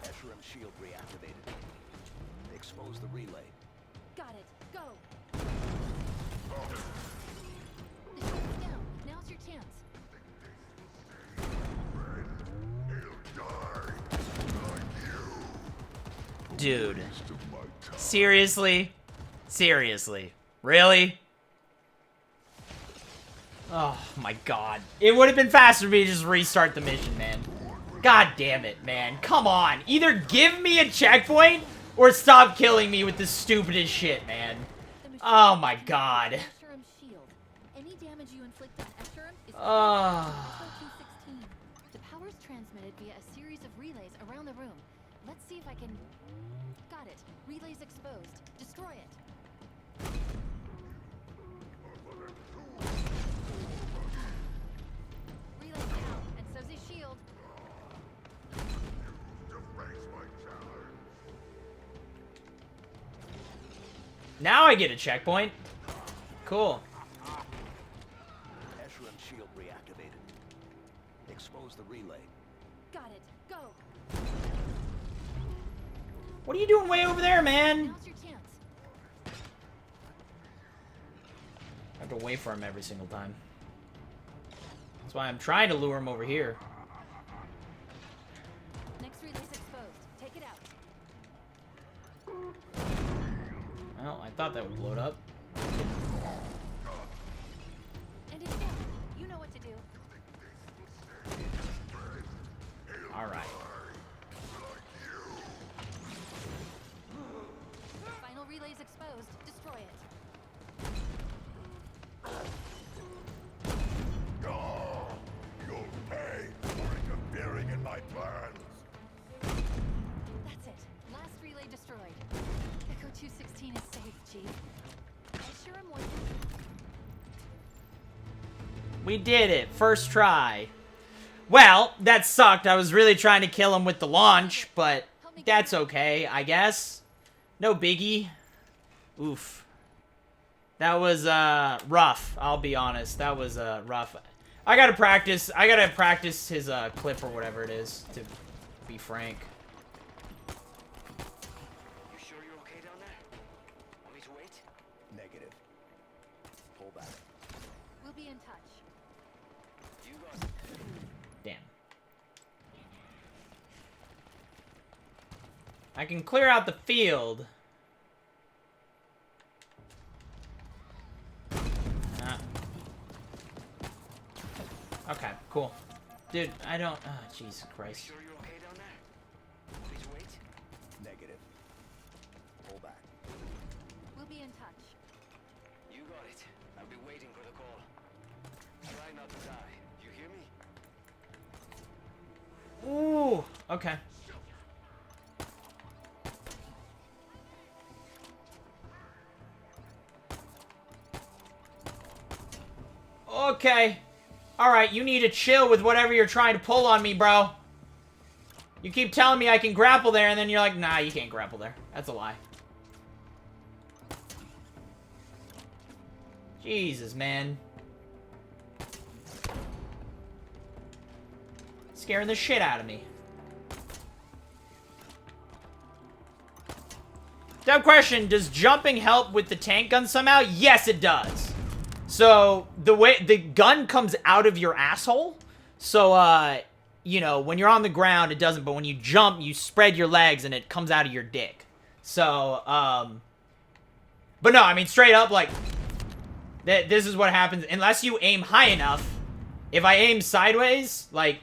[SPEAKER 6] Escherum shield reactivated. Expose the relay.
[SPEAKER 2] Got it. Go. The shield's down. Now's your chance.
[SPEAKER 1] Dude. Seriously? Seriously? Really? Oh my god. It would have been faster for me to just restart the mission, man. God damn it, man. Come on. Either give me a checkpoint or stop killing me with the stupidest shit, man. Oh my god.
[SPEAKER 2] Escherum's shield. Any damage you inflict on Escherum is Echo 216. The power's transmitted via a series of relays around the room. Let's see if I can... Got it. Relays exposed. Destroy it. Relay down, and so's his shield.
[SPEAKER 1] Now I get a checkpoint. Cool.
[SPEAKER 6] Escherum's shield reactivated. Expose the relay.
[SPEAKER 2] Got it. Go.
[SPEAKER 1] What are you doing way over there, man?
[SPEAKER 2] Now's your chance.
[SPEAKER 1] I have to wait for him every single time. That's why I'm trying to lure him over here.
[SPEAKER 2] Next relay's exposed. Take it out.
[SPEAKER 1] Well, I thought that would load up.
[SPEAKER 2] And it's down. You know what to do.
[SPEAKER 1] Alright.
[SPEAKER 2] Final relay's exposed. Destroy it.
[SPEAKER 10] You'll pay for interfering in my plans.
[SPEAKER 2] That's it. Last relay destroyed. Echo 216 is safe, Chief. Escherum was...
[SPEAKER 1] We did it. First try. Well, that sucked. I was really trying to kill him with the launch, but that's okay, I guess. No biggie. Oof. That was, rough. I'll be honest. That was, rough. I gotta practice his, clip or whatever it is, to be frank.
[SPEAKER 16] You sure you're okay down there? Want me to wait?
[SPEAKER 6] Negative. Pull back.
[SPEAKER 2] We'll be in touch.
[SPEAKER 16] You got it.
[SPEAKER 1] Damn. I can clear out the field. Okay, cool. Dude, I don't... Oh, Jesus Christ.
[SPEAKER 16] Sure you're okay down there? Want me to wait?
[SPEAKER 6] Negative. Pull back.
[SPEAKER 2] We'll be in touch.
[SPEAKER 16] You got it. I'll be waiting for the call. Try not to die. You hear me?
[SPEAKER 1] Ooh, okay. Okay. Alright, you need to chill with whatever you're trying to pull on me, bro. You keep telling me I can grapple there, and then you're like, nah, you can't grapple there. That's a lie. Jesus, man. Scaring the shit out of me. Dumb question, does jumping help with the tank gun somehow? Yes, it does. So, the gun comes out of your asshole. So, you know, when you're on the ground, it doesn't. But when you jump, you spread your legs and it comes out of your dick. So, but no, I mean, straight up, like, this is what happens. Unless you aim high enough. If I aim sideways, like,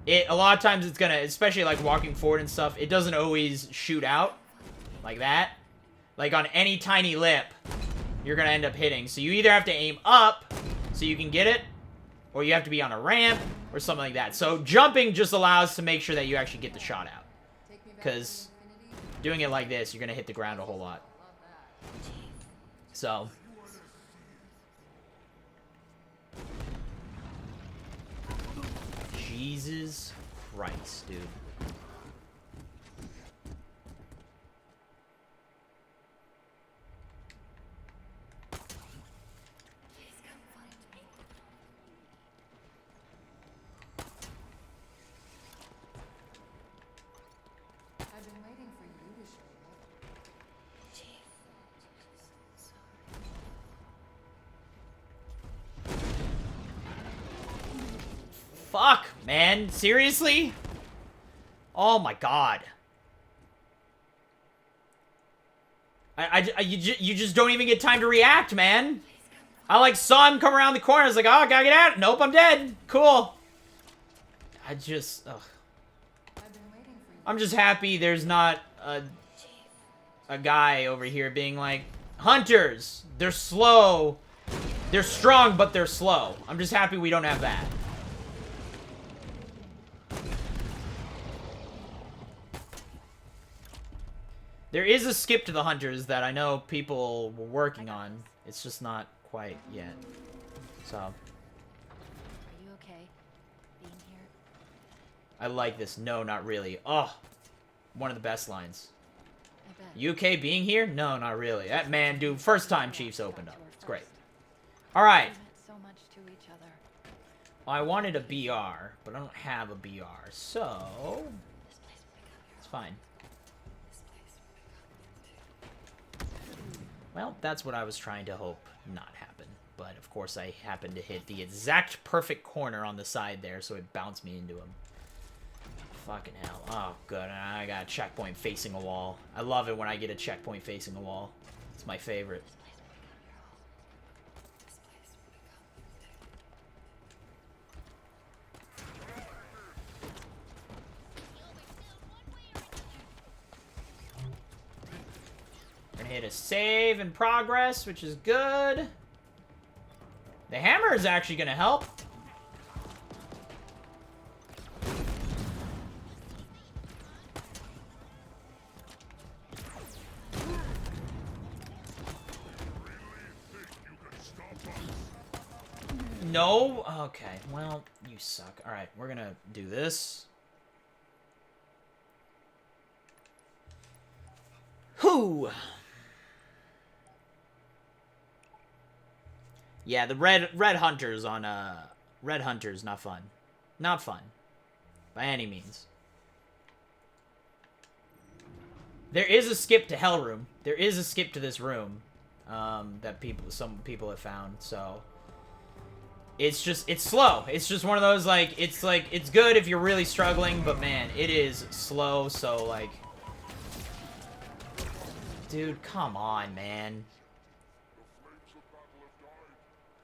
[SPEAKER 1] a lot of times it's gonna, especially, like, walking forward and stuff, it doesn't always shoot out. Like that. Like, on any tiny lip, you're gonna end up hitting. So you either have to aim up so you can get it, or you have to be on a ramp, or something like that. So jumping just allows to make sure that you actually get the shot out. Because doing it like this, you're gonna hit the ground a whole lot. So. Jesus Christ, dude. Fuck, man. Seriously? Oh my god. You just don't even get time to react, man. I, like, saw him come around the corner. I was like, oh, I gotta get out. Nope, I'm dead. Cool. I just... Ugh. I'm just happy there's not a guy over here being like, Hunters. They're slow. They're strong, but they're slow. I'm just happy we don't have that. There is a skip to the hunters that I know people were working on. It's just not quite yet. So.
[SPEAKER 2] Are you okay being here?
[SPEAKER 1] I like this. No, not really. Oh, one of the best lines.
[SPEAKER 2] I bet.
[SPEAKER 1] You okay being here? No, not really. That man, dude, first time Chiefs opened up. It's great. All right.
[SPEAKER 2] We meant so much to each other.
[SPEAKER 1] I wanted a BR, but I don't have a BR, so it's fine. Well, that's what I was trying to hope not happen. But, of course, I happened to hit the exact perfect corner on the side there, so it bounced me into him. Fucking hell. Oh, good. I got a checkpoint facing a wall. I love it when I get a checkpoint facing a wall. It's my favorite. Gonna hit a save in progress, which is good. The hammer is actually gonna help. No? Okay, well, you suck. Alright, we're gonna do this. Whew! Yeah, the red hunters on red hunters not fun. Not fun. By any means. There is a skip to Hell Room. There is a skip to this room. That some people have found, so it's slow. It's just one of those, it's good if you're really struggling, but man, it is slow, so, like, dude, come on, man.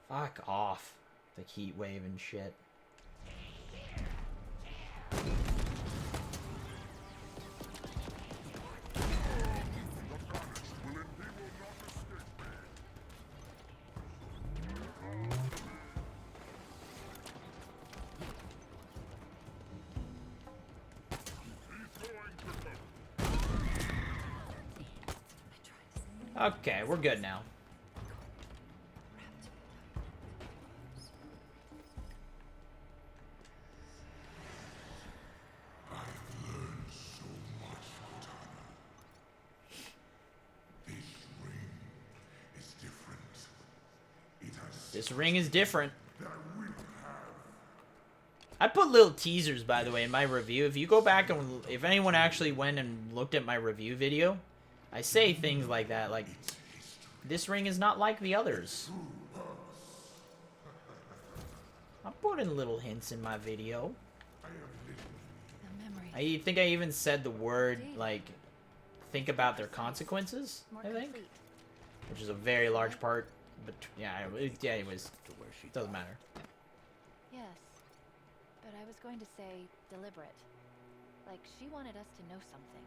[SPEAKER 1] Fuck off. The heat wave and shit. Okay, we're good now. This ring is different. I put little teasers, by the way, in my review. If you go back and if anyone actually went and looked at my review video, I say things like that, like, this ring is not like the others. I'm putting little hints in my video. I think I even said the word, like, think about their consequences, I think. Which is a very large part. But yeah, anyways, doesn't matter.
[SPEAKER 2] Yes, but I was going to say deliberate. Like she wanted us to know something.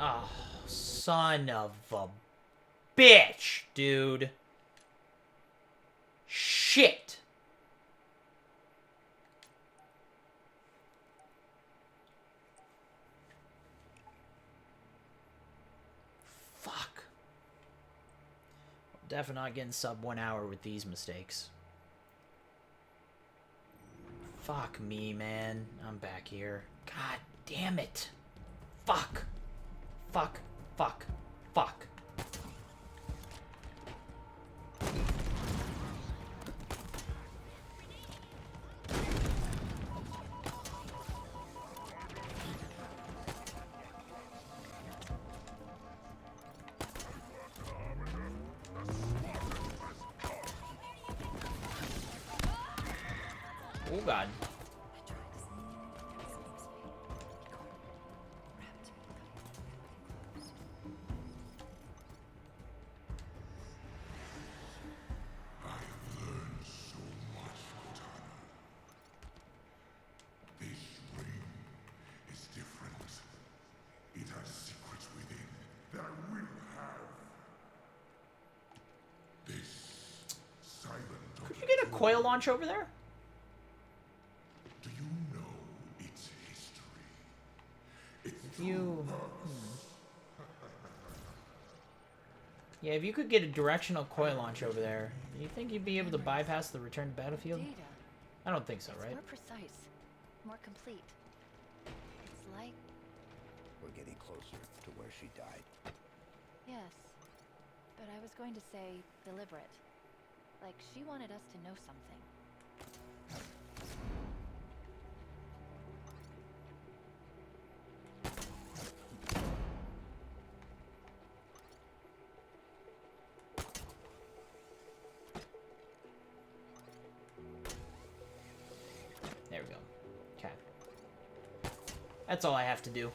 [SPEAKER 1] Oh, son of a bitch, dude. Shit. Fuck. Definitely not getting sub 1 hour with these mistakes. Fuck me, man. I'm back here. God damn it. Fuck. Fuck. Fuck. Fuck. Oh god. coil launch over there?
[SPEAKER 10] Do you know its history?
[SPEAKER 1] If you... Yeah, if you could get a directional coil launch over there, do you think you'd be able to bypass the return to battlefield?
[SPEAKER 2] Data.
[SPEAKER 1] I don't think so, right?
[SPEAKER 2] More precise, more complete. It's like...
[SPEAKER 6] We're getting closer to where she died.
[SPEAKER 2] Yes, but I was going to say deliberate. Like she wanted us to know something.
[SPEAKER 1] There we go. Okay. That's all I have to do.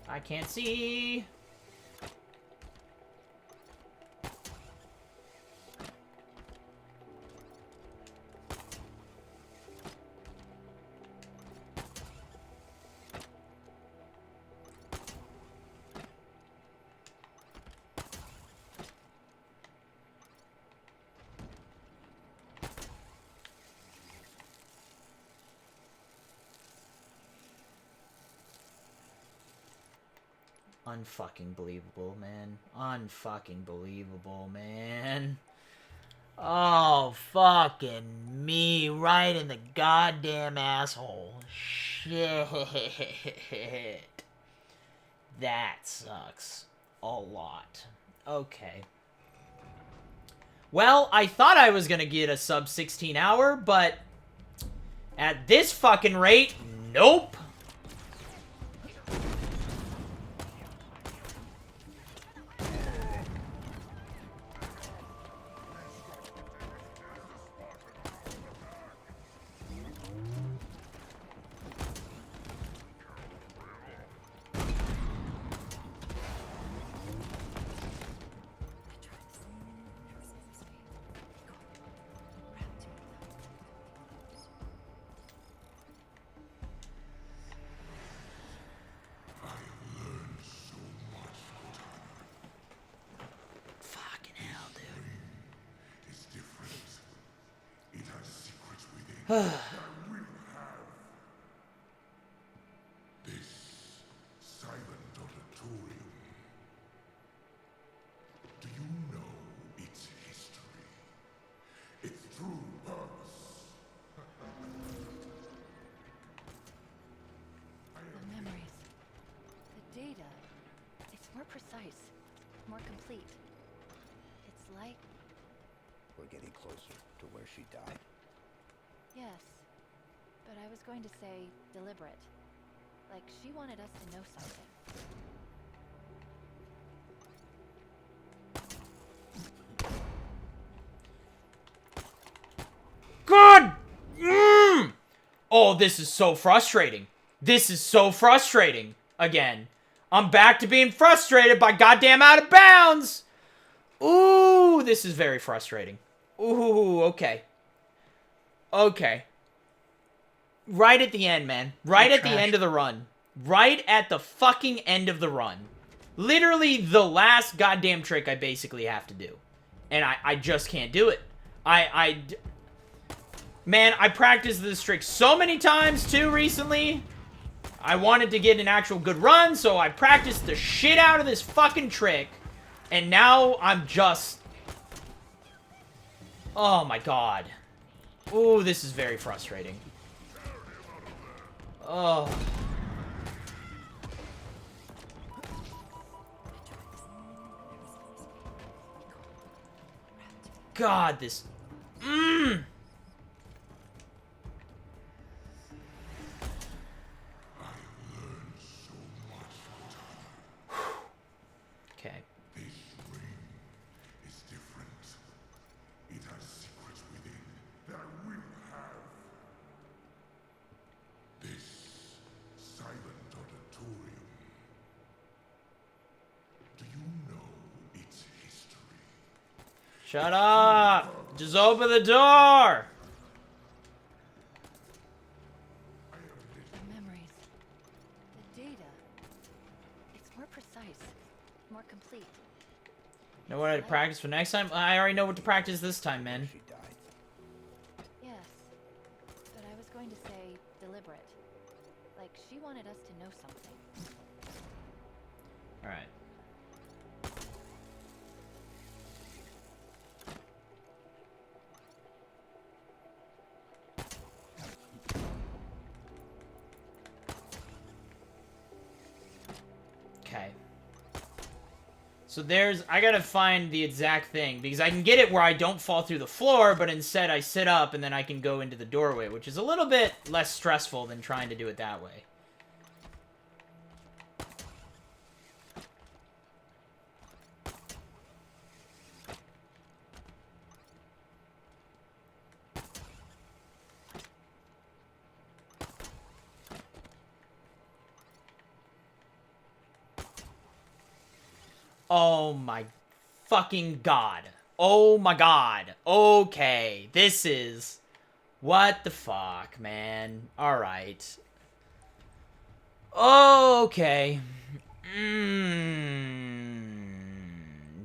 [SPEAKER 1] I can't see. Unfucking believable, man. Unfucking believable, man. Oh, fucking me. Right in the goddamn asshole. Shit. That sucks. A lot. Okay. Well, I thought I was gonna get a sub 16 hour, but at this fucking rate, nope.
[SPEAKER 10] I will have this silent auditorium. Do you know its history? Its true purpose?
[SPEAKER 2] The memories. The data. It's more precise, more complete. It's like...
[SPEAKER 6] We're getting closer to where she died.
[SPEAKER 2] Yes, but I was going to say deliberate. Like she wanted us to know something.
[SPEAKER 1] God! Oh, this is so frustrating. This is so frustrating. Again. I'm back to being frustrated by goddamn out of bounds! Ooh, this is very frustrating. Ooh, okay. Okay. Right at the end, man. Right at the end of the run. Right at the fucking end of the run. Literally the last goddamn trick I basically have to do. And I just can't do it. Man, I practiced this trick so many times, too, recently. I wanted to get an actual good run, so I practiced the shit out of this fucking trick. And now I'm just... Oh, my God. Ooh, this is very frustrating. Oh. God, this... Okay.
[SPEAKER 10] This ring is different. It has secrets within that I will have. This silent auditorium. Do you know its history?
[SPEAKER 1] Shut up! Just open the door!
[SPEAKER 2] The memories. The data. It's more precise, more complete.
[SPEAKER 1] Know what to practice for next time? I already know what to practice this time, man.
[SPEAKER 2] Yes. But I was going to say deliberate. Like she wanted us to know something.
[SPEAKER 1] Alright. Okay. So I gotta find the exact thing, because I can get it where I don't fall through the floor, but instead I sit up and then I can go into the doorway, which is a little bit less stressful than trying to do it that way. Oh my fucking god. Oh my god. Okay. This is... What the fuck, man. Alright. Okay.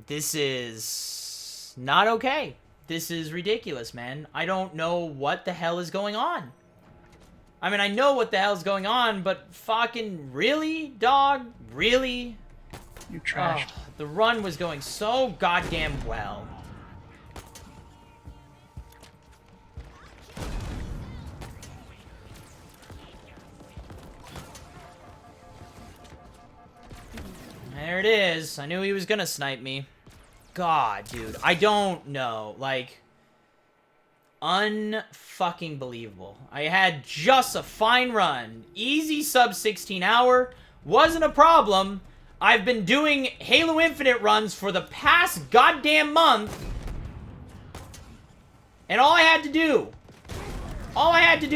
[SPEAKER 1] This is... not okay. This is ridiculous, man. I don't know what the hell is going on. I mean, I know what the hell's going on, but fucking really, dog? Really?
[SPEAKER 17] You trashed.
[SPEAKER 1] Oh, the run was going so goddamn well. There it is. I knew he was gonna snipe me. God, dude. I don't know. Like, unfucking believable. I had just a fine run. Easy sub 16 hour. Wasn't a problem. I've been doing Halo Infinite runs for the past goddamn month. And all I had to do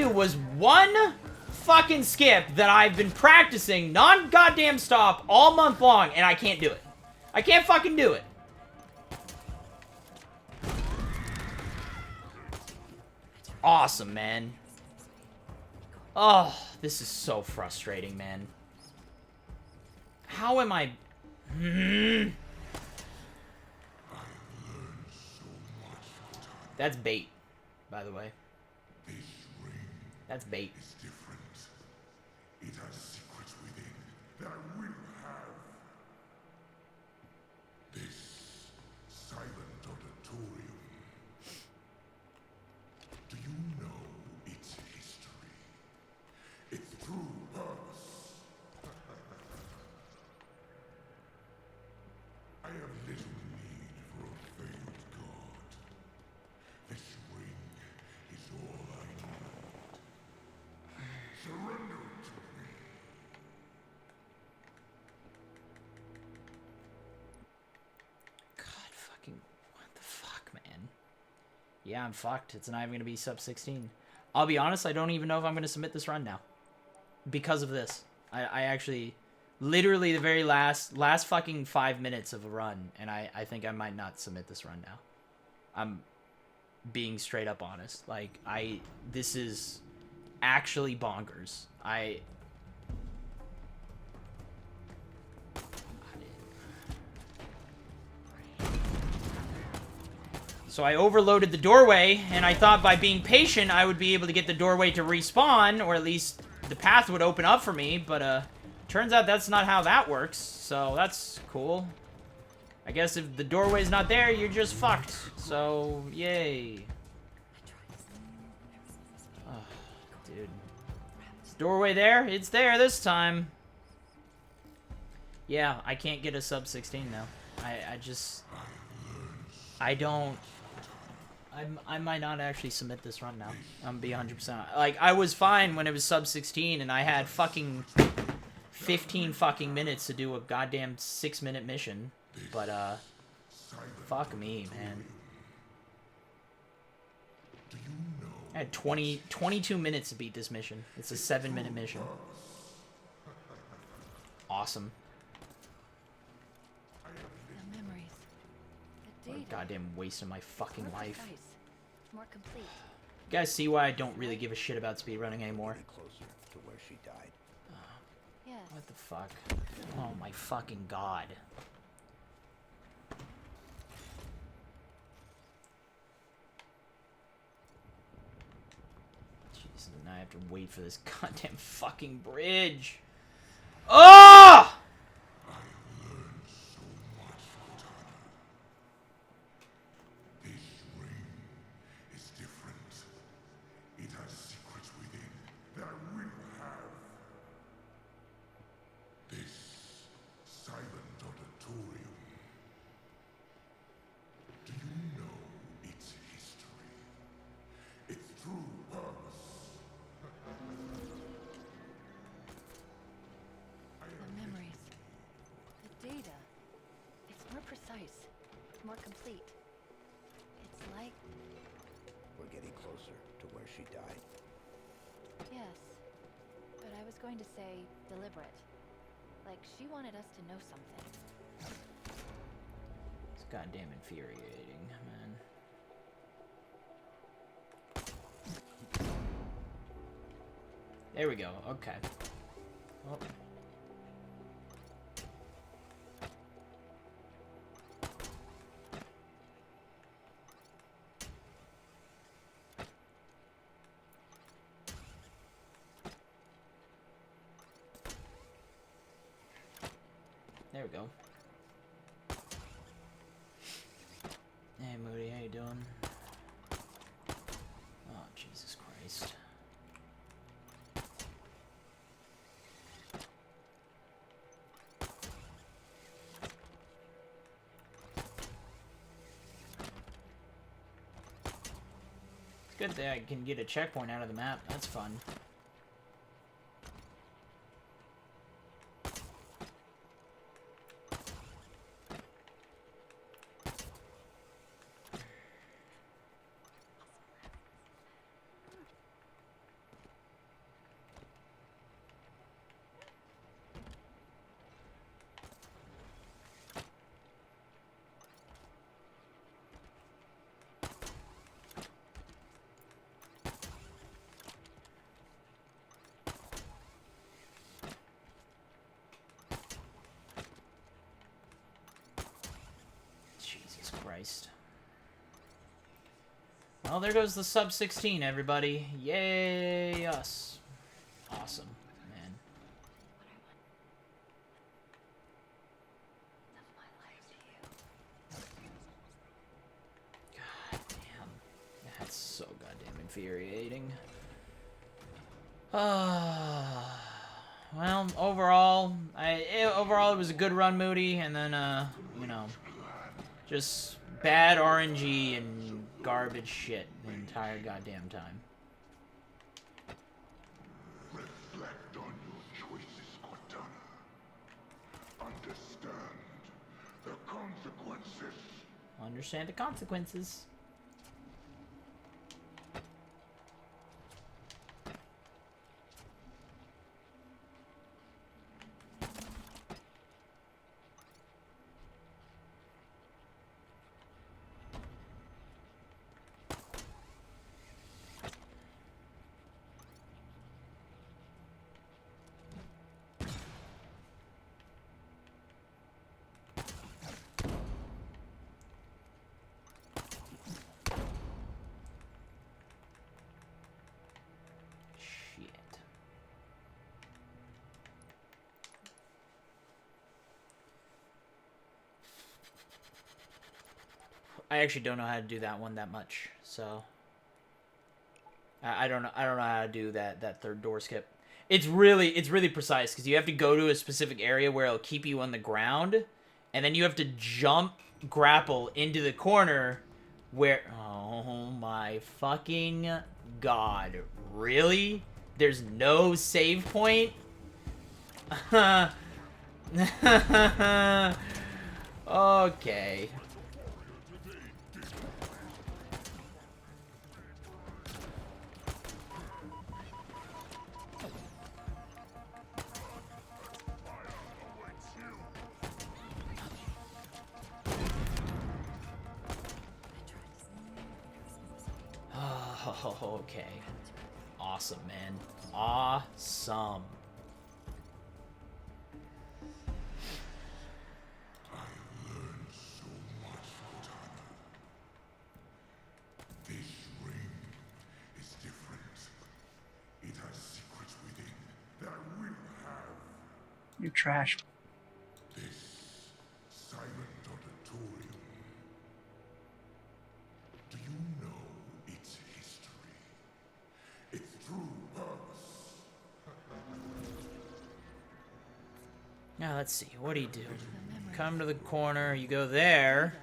[SPEAKER 1] was one fucking skip that I've been practicing non-goddamn stop all month long, and I can't do it. I can't fucking do it. Awesome, man. Oh, this is so frustrating, man. How am I... That's bait, by the way. That's bait.
[SPEAKER 10] It has secrets within that I will have. This silent auditorium. Do you know its history? Its true purpose? I have little need for a failed god. This ring is all I need. Surrender it to me.
[SPEAKER 1] God fucking... What the fuck, man? Yeah, I'm fucked. It's not even gonna be sub 16. I'll be honest, I don't even know if I'm gonna submit this run now. Because of this. I actually... Literally the very last fucking 5 minutes of a run, and I think I might not submit this run now. I'm being straight up honest. Like, this is actually bonkers. So I overloaded the doorway, and I thought by being patient, I would be able to get the doorway to respawn, or at least the path would open up for me, but, turns out that's not how that works, so that's cool. I guess if the doorway's not there, you're just fucked. So, yay. Oh, dude. Is the doorway there? It's there this time. Yeah, I can't get a sub 16 now. I might not actually submit this run now. I'm gonna be 100%. Like, I was fine when it was sub 16 and I had fucking 15 fucking minutes to do a goddamn 6-minute mission. But, fuck me, man. I had 22 minutes to beat this mission. It's a 7-minute mission. Awesome.
[SPEAKER 2] The memories. The
[SPEAKER 1] What a
[SPEAKER 2] data.
[SPEAKER 1] goddamn waste of my fucking
[SPEAKER 2] More
[SPEAKER 1] life.
[SPEAKER 2] precise, more complete.
[SPEAKER 1] You guys see why I don't really give a shit about speedrunning anymore?
[SPEAKER 6] Closer to where she died.
[SPEAKER 2] Yes.
[SPEAKER 1] What the fuck? Oh my fucking god. I have to wait for this goddamn fucking bridge. Oh!
[SPEAKER 10] This ring is different. It has secrets within that I will have. This silent auditorium. Do you know its history? Its true purpose?
[SPEAKER 2] The memories. The data. It's more precise. More complete. It's like...
[SPEAKER 6] We're getting closer to where she died.
[SPEAKER 2] Yes. But I was going to say deliberate. Like she wanted us to know something.
[SPEAKER 1] It's goddamn infuriating, man. There we go. Okay. Oh. There we go. Hey, Moody, how you doing? Oh, Jesus Christ. It's good that I can get a checkpoint out of the map. That's fun. Christ. Well, there goes the sub 16, everybody. Yay, us. Awesome, man. God damn. That's so goddamn infuriating. Well, overall, it was a good run, Moody, and then, you know, just bad RNG and garbage shit the entire goddamn time.
[SPEAKER 10] Reflect on your choices, Cortana. Understand the consequences.
[SPEAKER 1] Understand the consequences. I actually don't know how to do that one that much, so I don't know how to do that third door skip. It's really precise because you have to go to a specific area where it'll keep you on the ground, and then you have to jump grapple into the corner where, oh my fucking god, really? There's no save point? Okay. Oh, okay. Awesome, man. Awesome.
[SPEAKER 10] This ring is different. It
[SPEAKER 17] You're trash.
[SPEAKER 10] Silent auditorium. Do you know its history? Its true purpose?
[SPEAKER 1] Now let's see. What do you do? Come to the corner. You go there.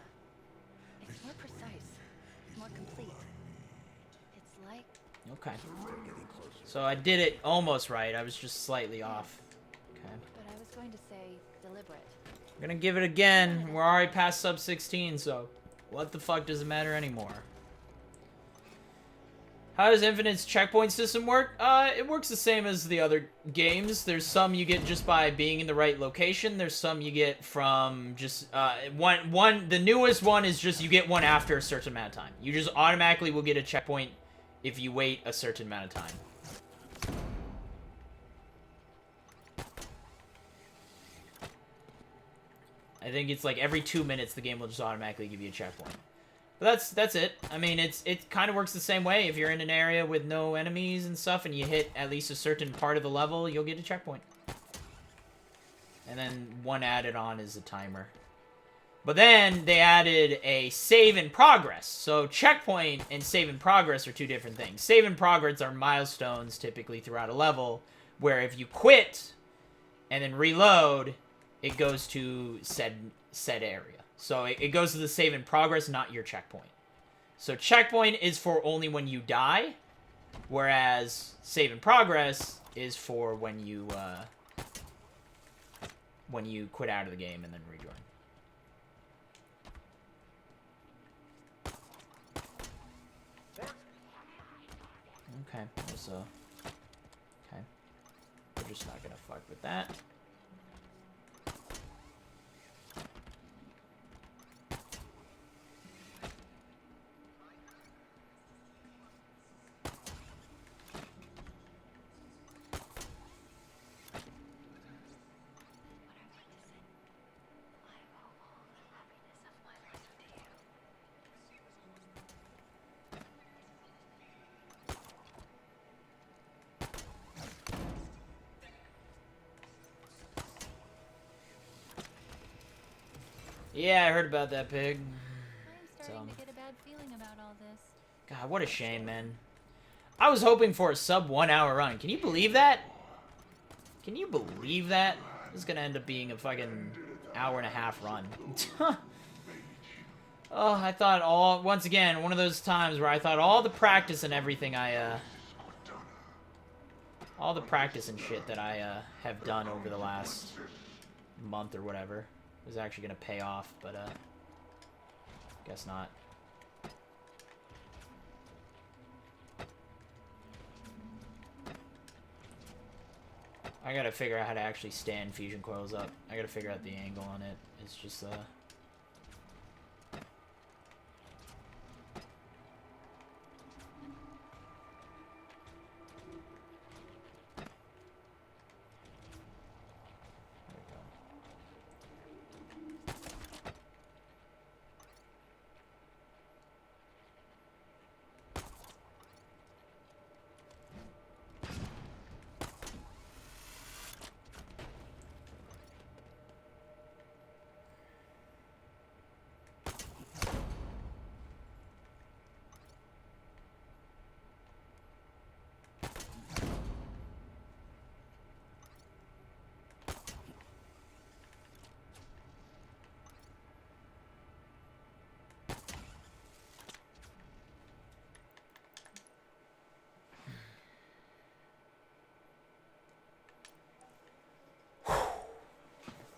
[SPEAKER 2] It's more precise, more complete. It's like...
[SPEAKER 1] Okay. So I did it almost right. I was just slightly off. Okay.
[SPEAKER 2] But I was going to say deliberate.
[SPEAKER 1] I'm gonna give it again. We're already past sub 16, so what the fuck does it matter anymore? How does Infinite's checkpoint system work? It works the same as the other games. There's some you get just by being in the right location. There's some you get from just, the newest one is just you get one after a certain amount of time. You just automatically will get a checkpoint if you wait a certain amount of time. I think it's like every 2 minutes the game will just automatically give you a checkpoint. But that's it. I mean, it kind of works the same way. If you're in an area with no enemies and stuff and you hit at least a certain part of the level, you'll get a checkpoint. And then one added on is a timer. But then they added a save in progress. So checkpoint and save in progress are two different things. Save in progress are milestones typically throughout a level, where if you quit and then reload, it goes to said area. So it goes to the save in progress, not your checkpoint. So checkpoint is for only when you die, whereas save in progress is for when you quit out of the game and then rejoin. Okay, so okay, we're just not gonna fuck with that. Yeah, I heard about that pig.
[SPEAKER 2] I'm starting to get a bad feeling about all this.
[SPEAKER 1] God, what a shame, man. I was hoping for a sub 1 hour run. Can you believe that? Can you believe that? This is gonna end up being a fucking hour and a half run. Oh, I thought once again, one of those times where I thought all the practice and everything all the practice and shit that I have done over the last month or whatever is actually gonna pay off, but guess not. I gotta figure out how to actually stand fusion coils up. I gotta figure out the angle on it. It's just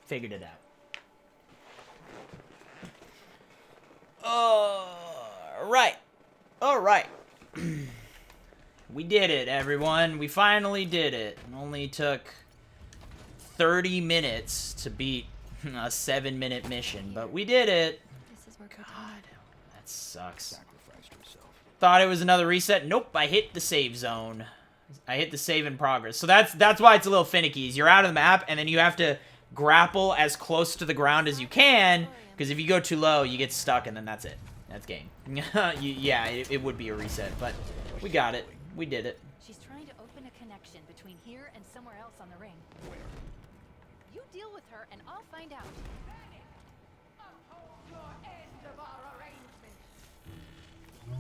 [SPEAKER 1] figured it out. Alright. We did it, everyone. We finally did it. It only took 30 minutes to beat a 7-minute mission, but we did it. God, that sucks. Thought it was another reset. Nope, I hit the save zone. I hit the save in progress. So that's why it's a little finicky. Is you're out of the map, and then you have to grapple as close to the ground as you can, because if you go too low, you get stuck, and then that's it. That's game. Yeah, it would be a reset, but we got it. We did it.
[SPEAKER 2] She's trying to open a connection between here and somewhere else on the ring. You deal with her, and I'll find out.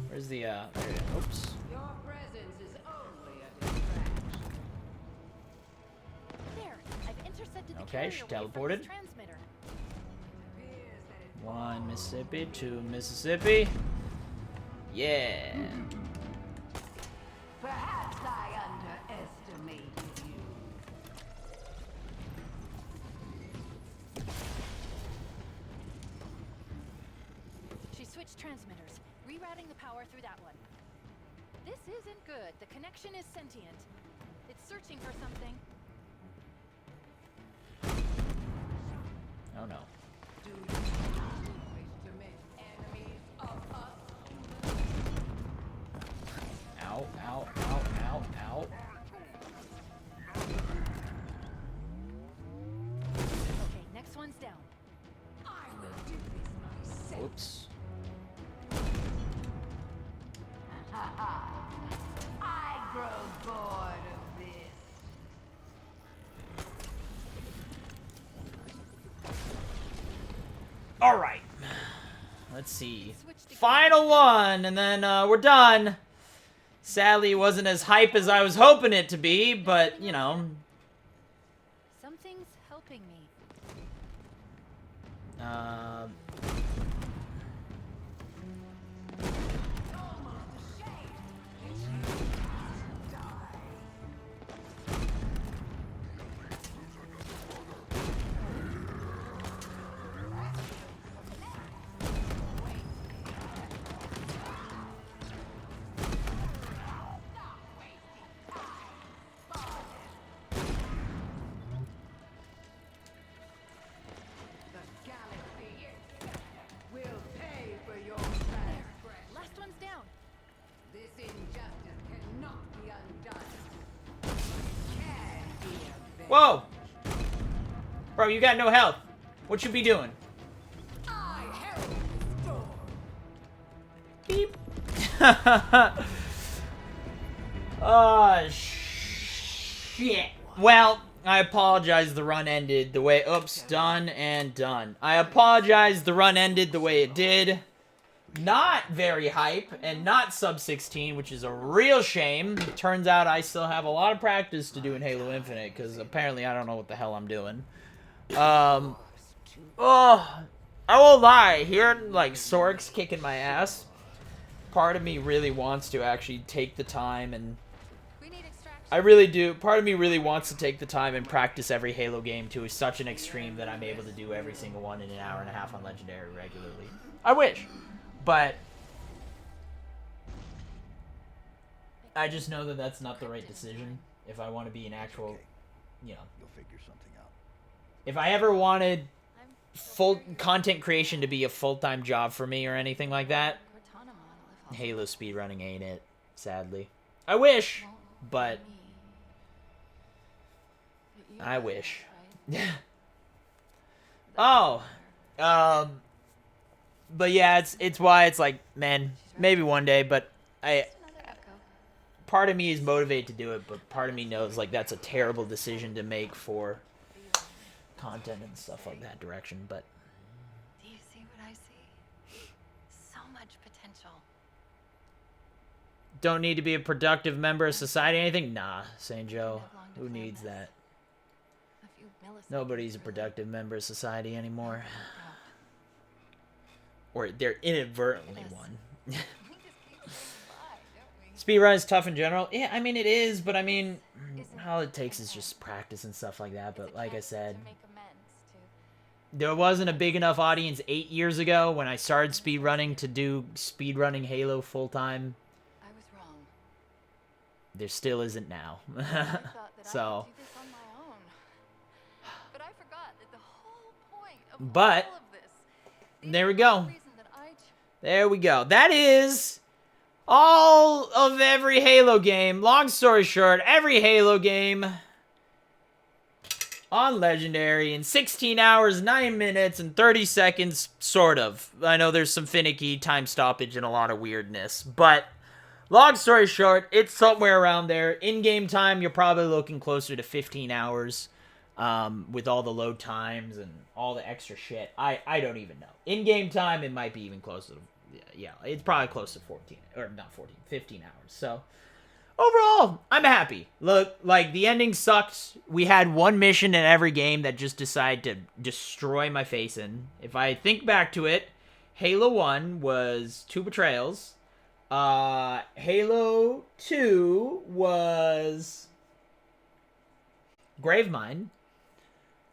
[SPEAKER 1] Where's the, there it is. Oops.
[SPEAKER 9] Your presence is only a distraction.
[SPEAKER 2] There, I've intercepted the
[SPEAKER 1] Okay,
[SPEAKER 2] carrier
[SPEAKER 1] she
[SPEAKER 2] wave from
[SPEAKER 1] teleported.
[SPEAKER 2] this transmitter.
[SPEAKER 1] 1 Mississippi, 2 Mississippi. Yeah.
[SPEAKER 9] Perhaps I underestimated you.
[SPEAKER 2] She switched transmitters, rerouting the power through that one. This isn't good. The connection is sentient. It's searching for something.
[SPEAKER 1] Oh no.
[SPEAKER 9] Do you wish to make enemies of us?
[SPEAKER 1] Ow, ow, ow, ow, ow.
[SPEAKER 2] Okay, next one's down.
[SPEAKER 9] I will do this myself.
[SPEAKER 1] Whoops.
[SPEAKER 9] I grow bored of this.
[SPEAKER 1] All right. Let's see. Final one, and then we're done. Sadly, it wasn't as hype as I was hoping it to be, but, you know.
[SPEAKER 2] Something's helping me.
[SPEAKER 9] The galaxy will pay for your transgression.
[SPEAKER 2] Last one's down.
[SPEAKER 9] This injustice cannot be undone. Can be avenged.
[SPEAKER 1] Whoa! Bro, you got no health. What you be doing?
[SPEAKER 9] I herald the storm.
[SPEAKER 1] Beep. Oh, shit. Well, I apologize the run ended the way... Oops, done and done. I apologize the run ended the way it did. Not very hype, and not sub 16, which is a real shame. Turns out I still have a lot of practice to do in Halo Infinite, because apparently I don't know what the hell I'm doing. Oh, I won't lie. Hearing, like, Sork's kicking my ass, part of me really wants to actually take the time and... I really do. Part of me really wants to take the time and practice every Halo game to such an extreme that I'm able to do every single one in an hour and a half on Legendary regularly. I wish. But I just know that that's not the right decision if I want to be an actual, you know.
[SPEAKER 6] You'll figure something out.
[SPEAKER 1] If I ever wanted full content creation to be a full-time job for me or anything like that, Halo speedrunning ain't it, sadly. I wish, but I wish. Oh, but yeah, it's why it's like, man, maybe one day, but part of me is motivated to do it, but part of me knows like that's a terrible decision to make for content and stuff like that direction, but
[SPEAKER 2] Do you see what I see? So much potential.
[SPEAKER 1] don't need to be a productive member of society or anything? Nah, St. Joe. Who needs that? Nobody's a productive member of society anymore. Or they're inadvertently one. Speedrun is tough in general. Yeah, I mean, it is, but I mean, all it takes is just practice and stuff like that. But like I said, there wasn't a big enough audience 8 years ago when I started speedrunning to do speedrunning Halo full-time.
[SPEAKER 2] I was wrong.
[SPEAKER 1] There still isn't now. So,
[SPEAKER 2] But I forgot that the whole point of
[SPEAKER 1] but
[SPEAKER 2] all of this,
[SPEAKER 1] there we go. There we go. That is all of every Halo game. Long story short, every Halo game on Legendary in 16 hours, 9 minutes, and 30 seconds, sort of. I know there's some finicky time stoppage and a lot of weirdness, but long story short, it's somewhere around there. In-game time, you're probably looking closer to 15 hours. with all the load times and all the extra shit. I don't even know. In-game time, it might be even closer to, yeah, it's probably close to 14, or not 14, 15 hours. So, overall, I'm happy. Look, like, the ending sucked. We had one mission in every game that just decided to destroy my face in. If I think back to it, Halo 1 was 2 betrayals. Halo 2 was Gravemind.